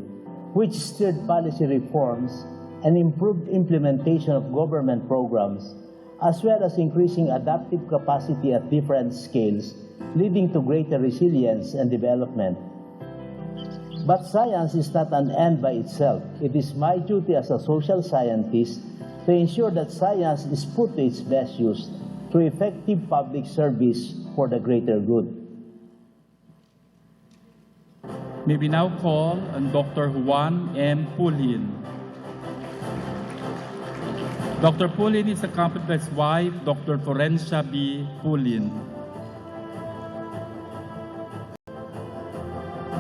which steered policy reforms and improved implementation of government programs, as well as increasing adaptive capacity at different scales, leading to greater resilience and development. But science is not an end by itself. It is my duty as a social scientist to ensure that science is put to its best use through effective public service for the greater good. May we now call on Dr. Juan M. Pulhin. Dr. Pulhin is accompanied by his wife, Dr. Florencia B. Pulhin.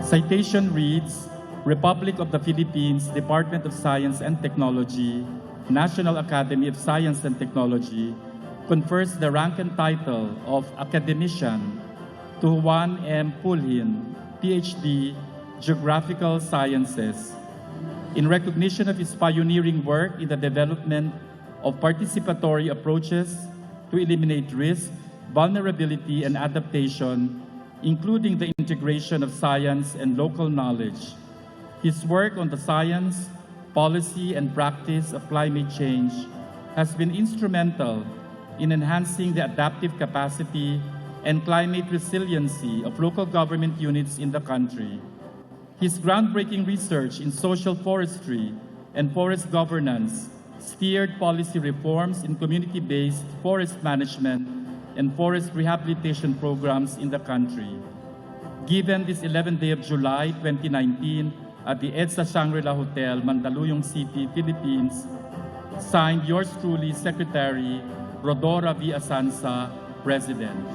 Citation reads, Republic of the Philippines, Department of Science and Technology, National Academy of Science and Technology, confers the rank and title of Academician to Juan M. Pulhin, PhD, Geographical Sciences, in recognition of his pioneering work in the development of participatory approaches to eliminate risk, vulnerability, and adaptation, including the integration of science and local knowledge. His work on the science, policy, and practice of climate change has been instrumental in enhancing the adaptive capacity and climate resiliency of local government units in the country. His groundbreaking research in social forestry and forest governance steered policy reforms in community-based forest management and forest rehabilitation programs in the country. Given this 11th day of July 2019 at the EDSA Shangri-La Hotel, Mandaluyong City, Philippines, signed yours truly, Secretary Rodora V. Asansa, President.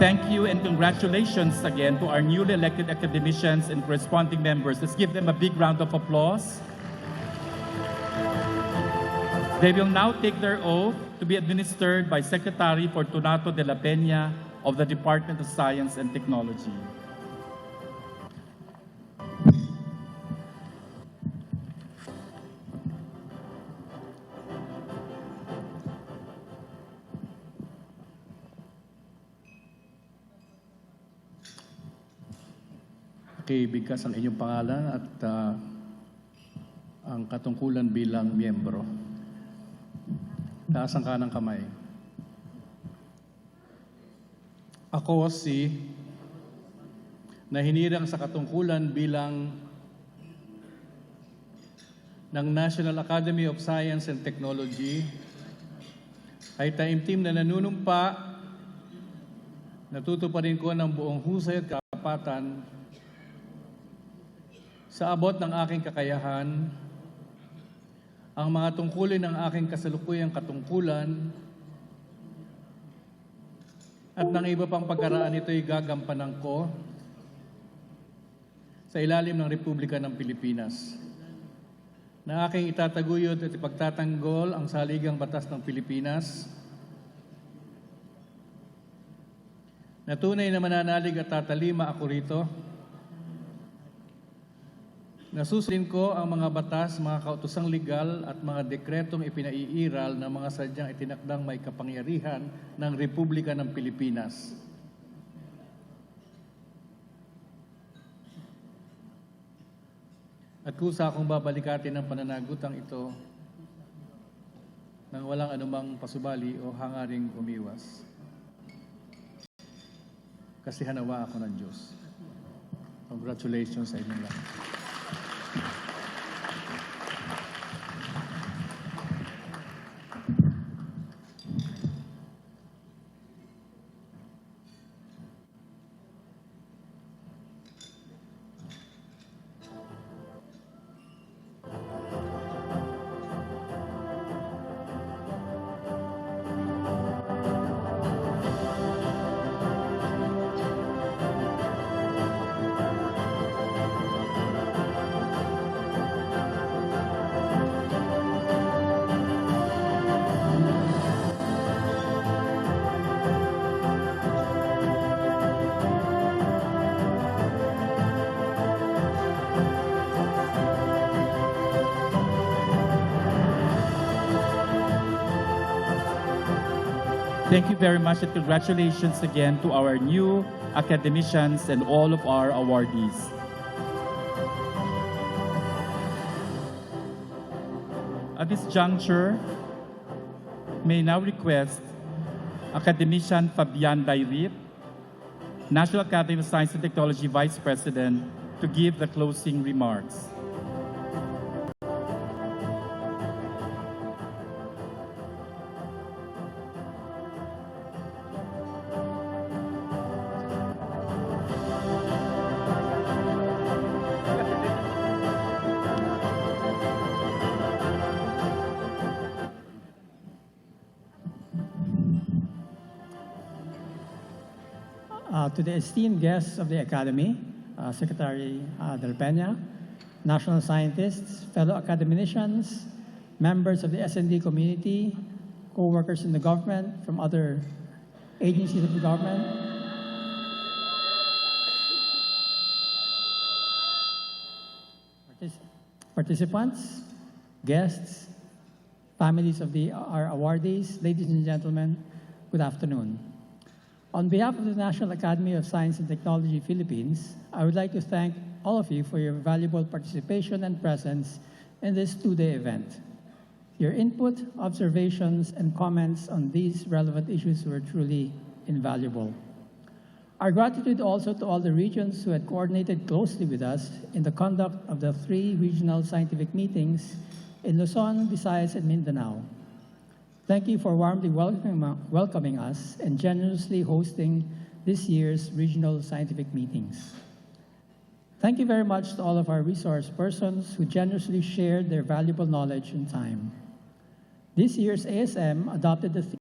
Thank you and congratulations again to our newly elected academicians and corresponding members. Let's give them a big round of applause. They will now take their oath to be administered by Secretary Fortunato de la Peña of the Department of Science and Technology. Okay, bigkas ang inyong pangalan at ang katungkulan bilang miyembro. Taas ang kanang kamay. Ako si na hinirang sa katungkulan bilang ng National Academy of Science and Technology ay taimtim na nanunumpa, natutuparin ko ng buong husay at kapatan sa abot ng aking kakayahan ang mga tungkulin ng aking kasalukuyang katungkulan at ng iba pang pagkaraan ito'y gagampanan ko sa ilalim ng Republika ng Pilipinas na aking itataguyod at ipagtatanggol ang saligang batas ng Pilipinas na tunay na mananalig at tatalima ako rito. Nasusundin ko ang mga batas, mga kautosang legal at mga dekretong ipinaiiral ng mga sadyang itinakdang may kapangyarihan ng Republika ng Pilipinas. At kusa akong babalikatin ang pananagutang ito nang walang anumang pasubali o hangaring umiwas. Kasi hanawa ako ng Diyos. Congratulations sa inyong lahat. Thank you very much and congratulations again to our new academicians and all of our awardees. At this juncture, may now request Academician Fabian Dairit, National Academy of Science and Technology Vice President, to give the closing remarks. To the esteemed guests of the Academy, Secretary Del Peña, national scientists, fellow academicians, members of the S&D community, co-workers in the government from other agencies of the government, participants, guests, families of our awardees, ladies and gentlemen, good afternoon. On behalf of the National Academy of Science and Technology Philippines, I would like to thank all of you for your valuable participation and presence in this two-day event. Your input, observations, and comments on these relevant issues were truly invaluable. Our gratitude also to all the regions who had coordinated closely with us in the conduct of the 3 regional scientific meetings in Luzon, Visayas, and Mindanao. Thank you for warmly welcoming us and generously hosting this year's regional scientific meetings. Thank you very much to all of our resource persons who generously shared their valuable knowledge and time. This year's ASM adopted the theme,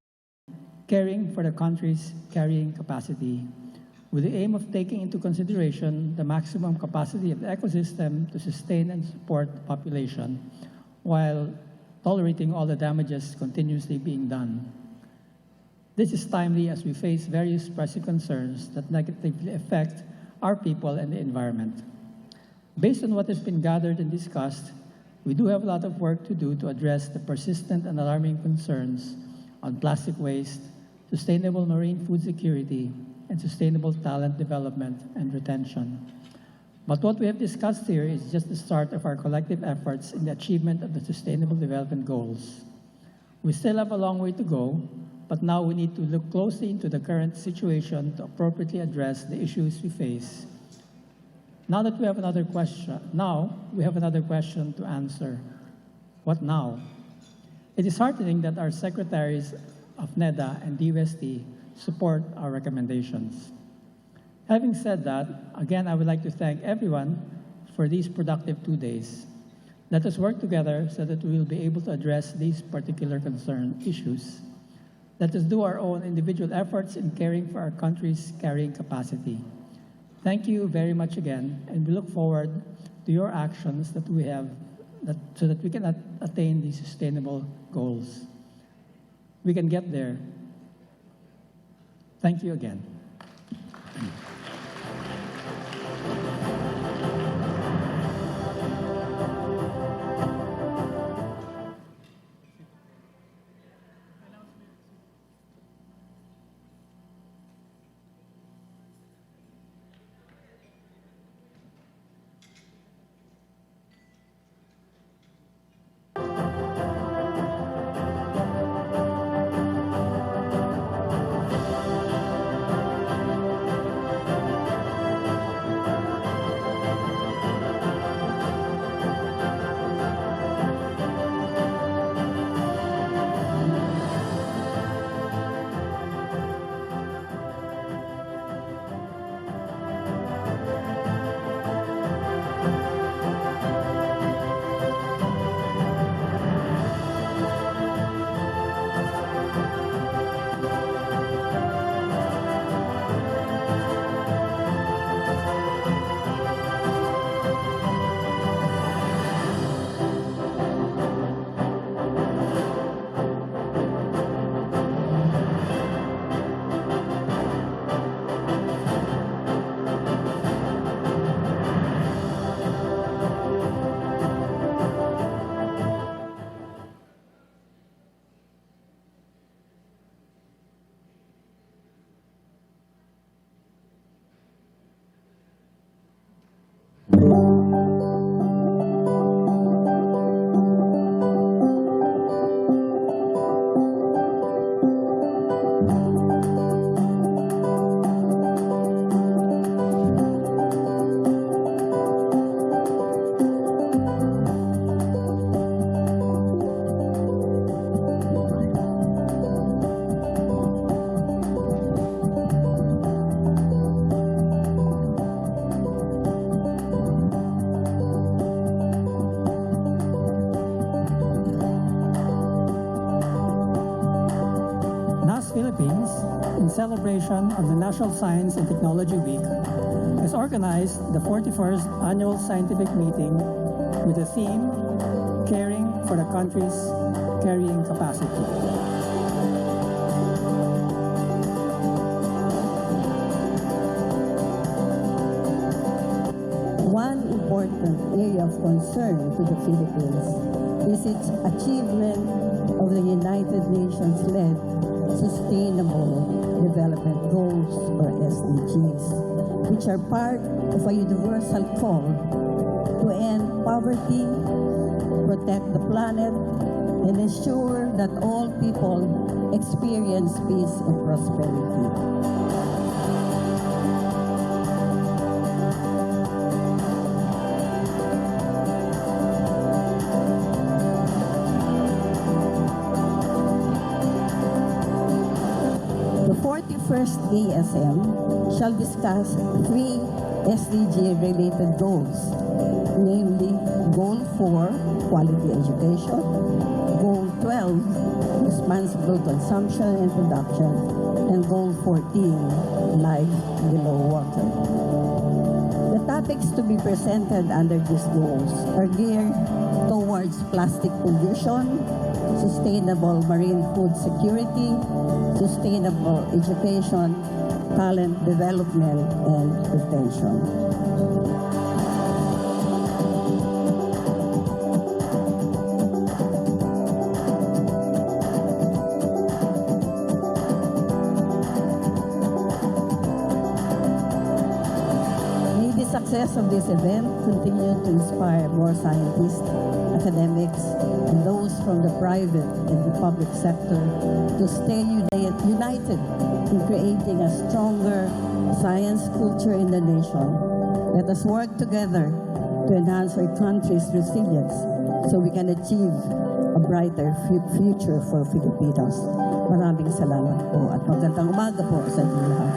Caring for the Country's Carrying Capacity, with the aim of taking into consideration the maximum capacity of the ecosystem to sustain and support the population, while tolerating all the damages continuously being done. This is timely as we face various pressing concerns that negatively affect our people and the environment. Based on what has been gathered and discussed, we do have a lot of work to do to address the persistent and alarming concerns on plastic waste, sustainable marine food security, and sustainable talent development and retention. But what we have discussed here is just the start of our collective efforts in the achievement of the Sustainable Development Goals. We still have a long way to go, but now we need to look closely into the current situation to appropriately address the issues we face. Now we have another question to answer. What now? It is heartening that our secretaries of NEDA and DOST support our recommendations. Having said that, again, I would like to thank everyone for these productive 2 days. Let us work together so that we will be able to address these particular issues. Let us do our own individual efforts in caring for our country's carrying capacity. Thank you very much again, and we look forward to your actions so that we can attain these sustainable goals. We can get there. Thank you again. Philippines, in celebration of the National Science and Technology Week, has organized the 41st Annual Scientific Meeting with the theme, Caring for the Country's Carrying Capacity. One important area of concern to the Philippines is its achievement of the United Nations-led Sustainable Development Goals, or SDGs, which are part of a universal call to end poverty, protect the planet, and ensure that all people experience peace and prosperity. First ASM shall discuss 3 SDG-related goals, namely Goal 4, Quality Education, Goal 12, Responsible Consumption and Production, and Goal 14, Life Below Water. The topics to be presented under these goals are geared towards plastic pollution, sustainable marine food security, sustainable education, talent development, and retention. May the success of this event continue to inspire more scientists academics, and those from the private and the public sector to stay united in creating a stronger science culture in the nation. Let us work together to enhance our country's resilience so we can achieve a brighter future for Filipinos. Maraming salamat po at magandang umaga po sa inyo lahat.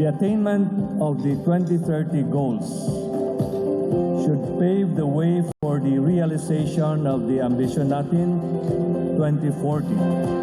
The attainment of the 2030 goals should pave the way for the realization of the Ambition Natin 2040.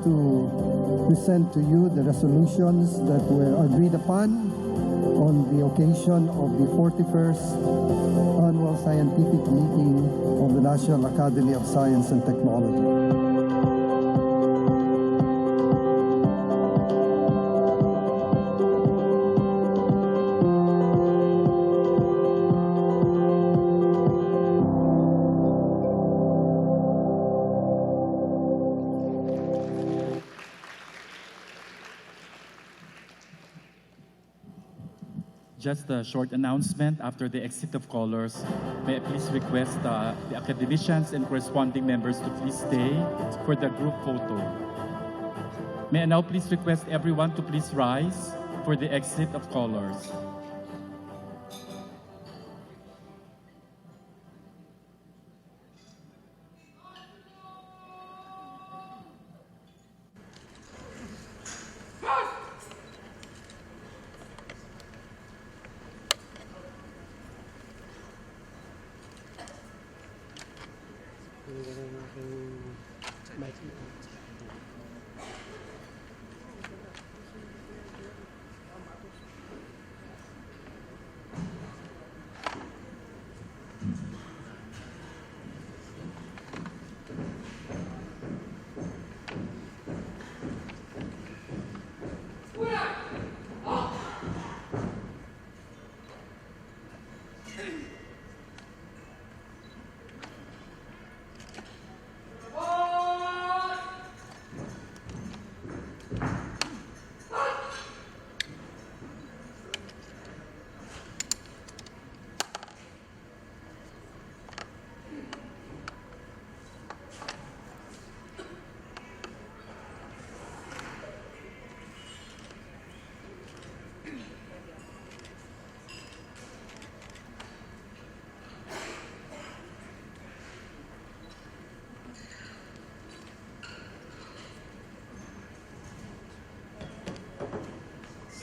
To present to you the resolutions that were agreed upon on the occasion of the 41st Annual Scientific Meeting of the National Academy of Science and Technology. Just a short announcement after the exit of callers. May I please request the academicians and corresponding members to please stay for the group photo. May I now please request everyone to please rise for the exit of callers.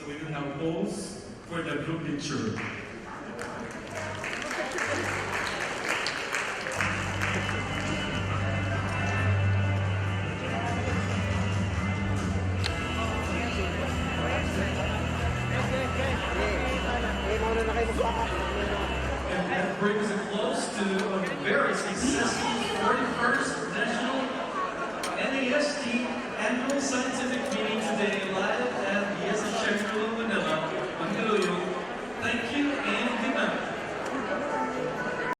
So we will now pose for the group picture. brings a close to a very successful 41st National NAST Annual Scientific Meeting today live at EDSA Shangri-La, Manila, Mandaluyong. Thank you and good night.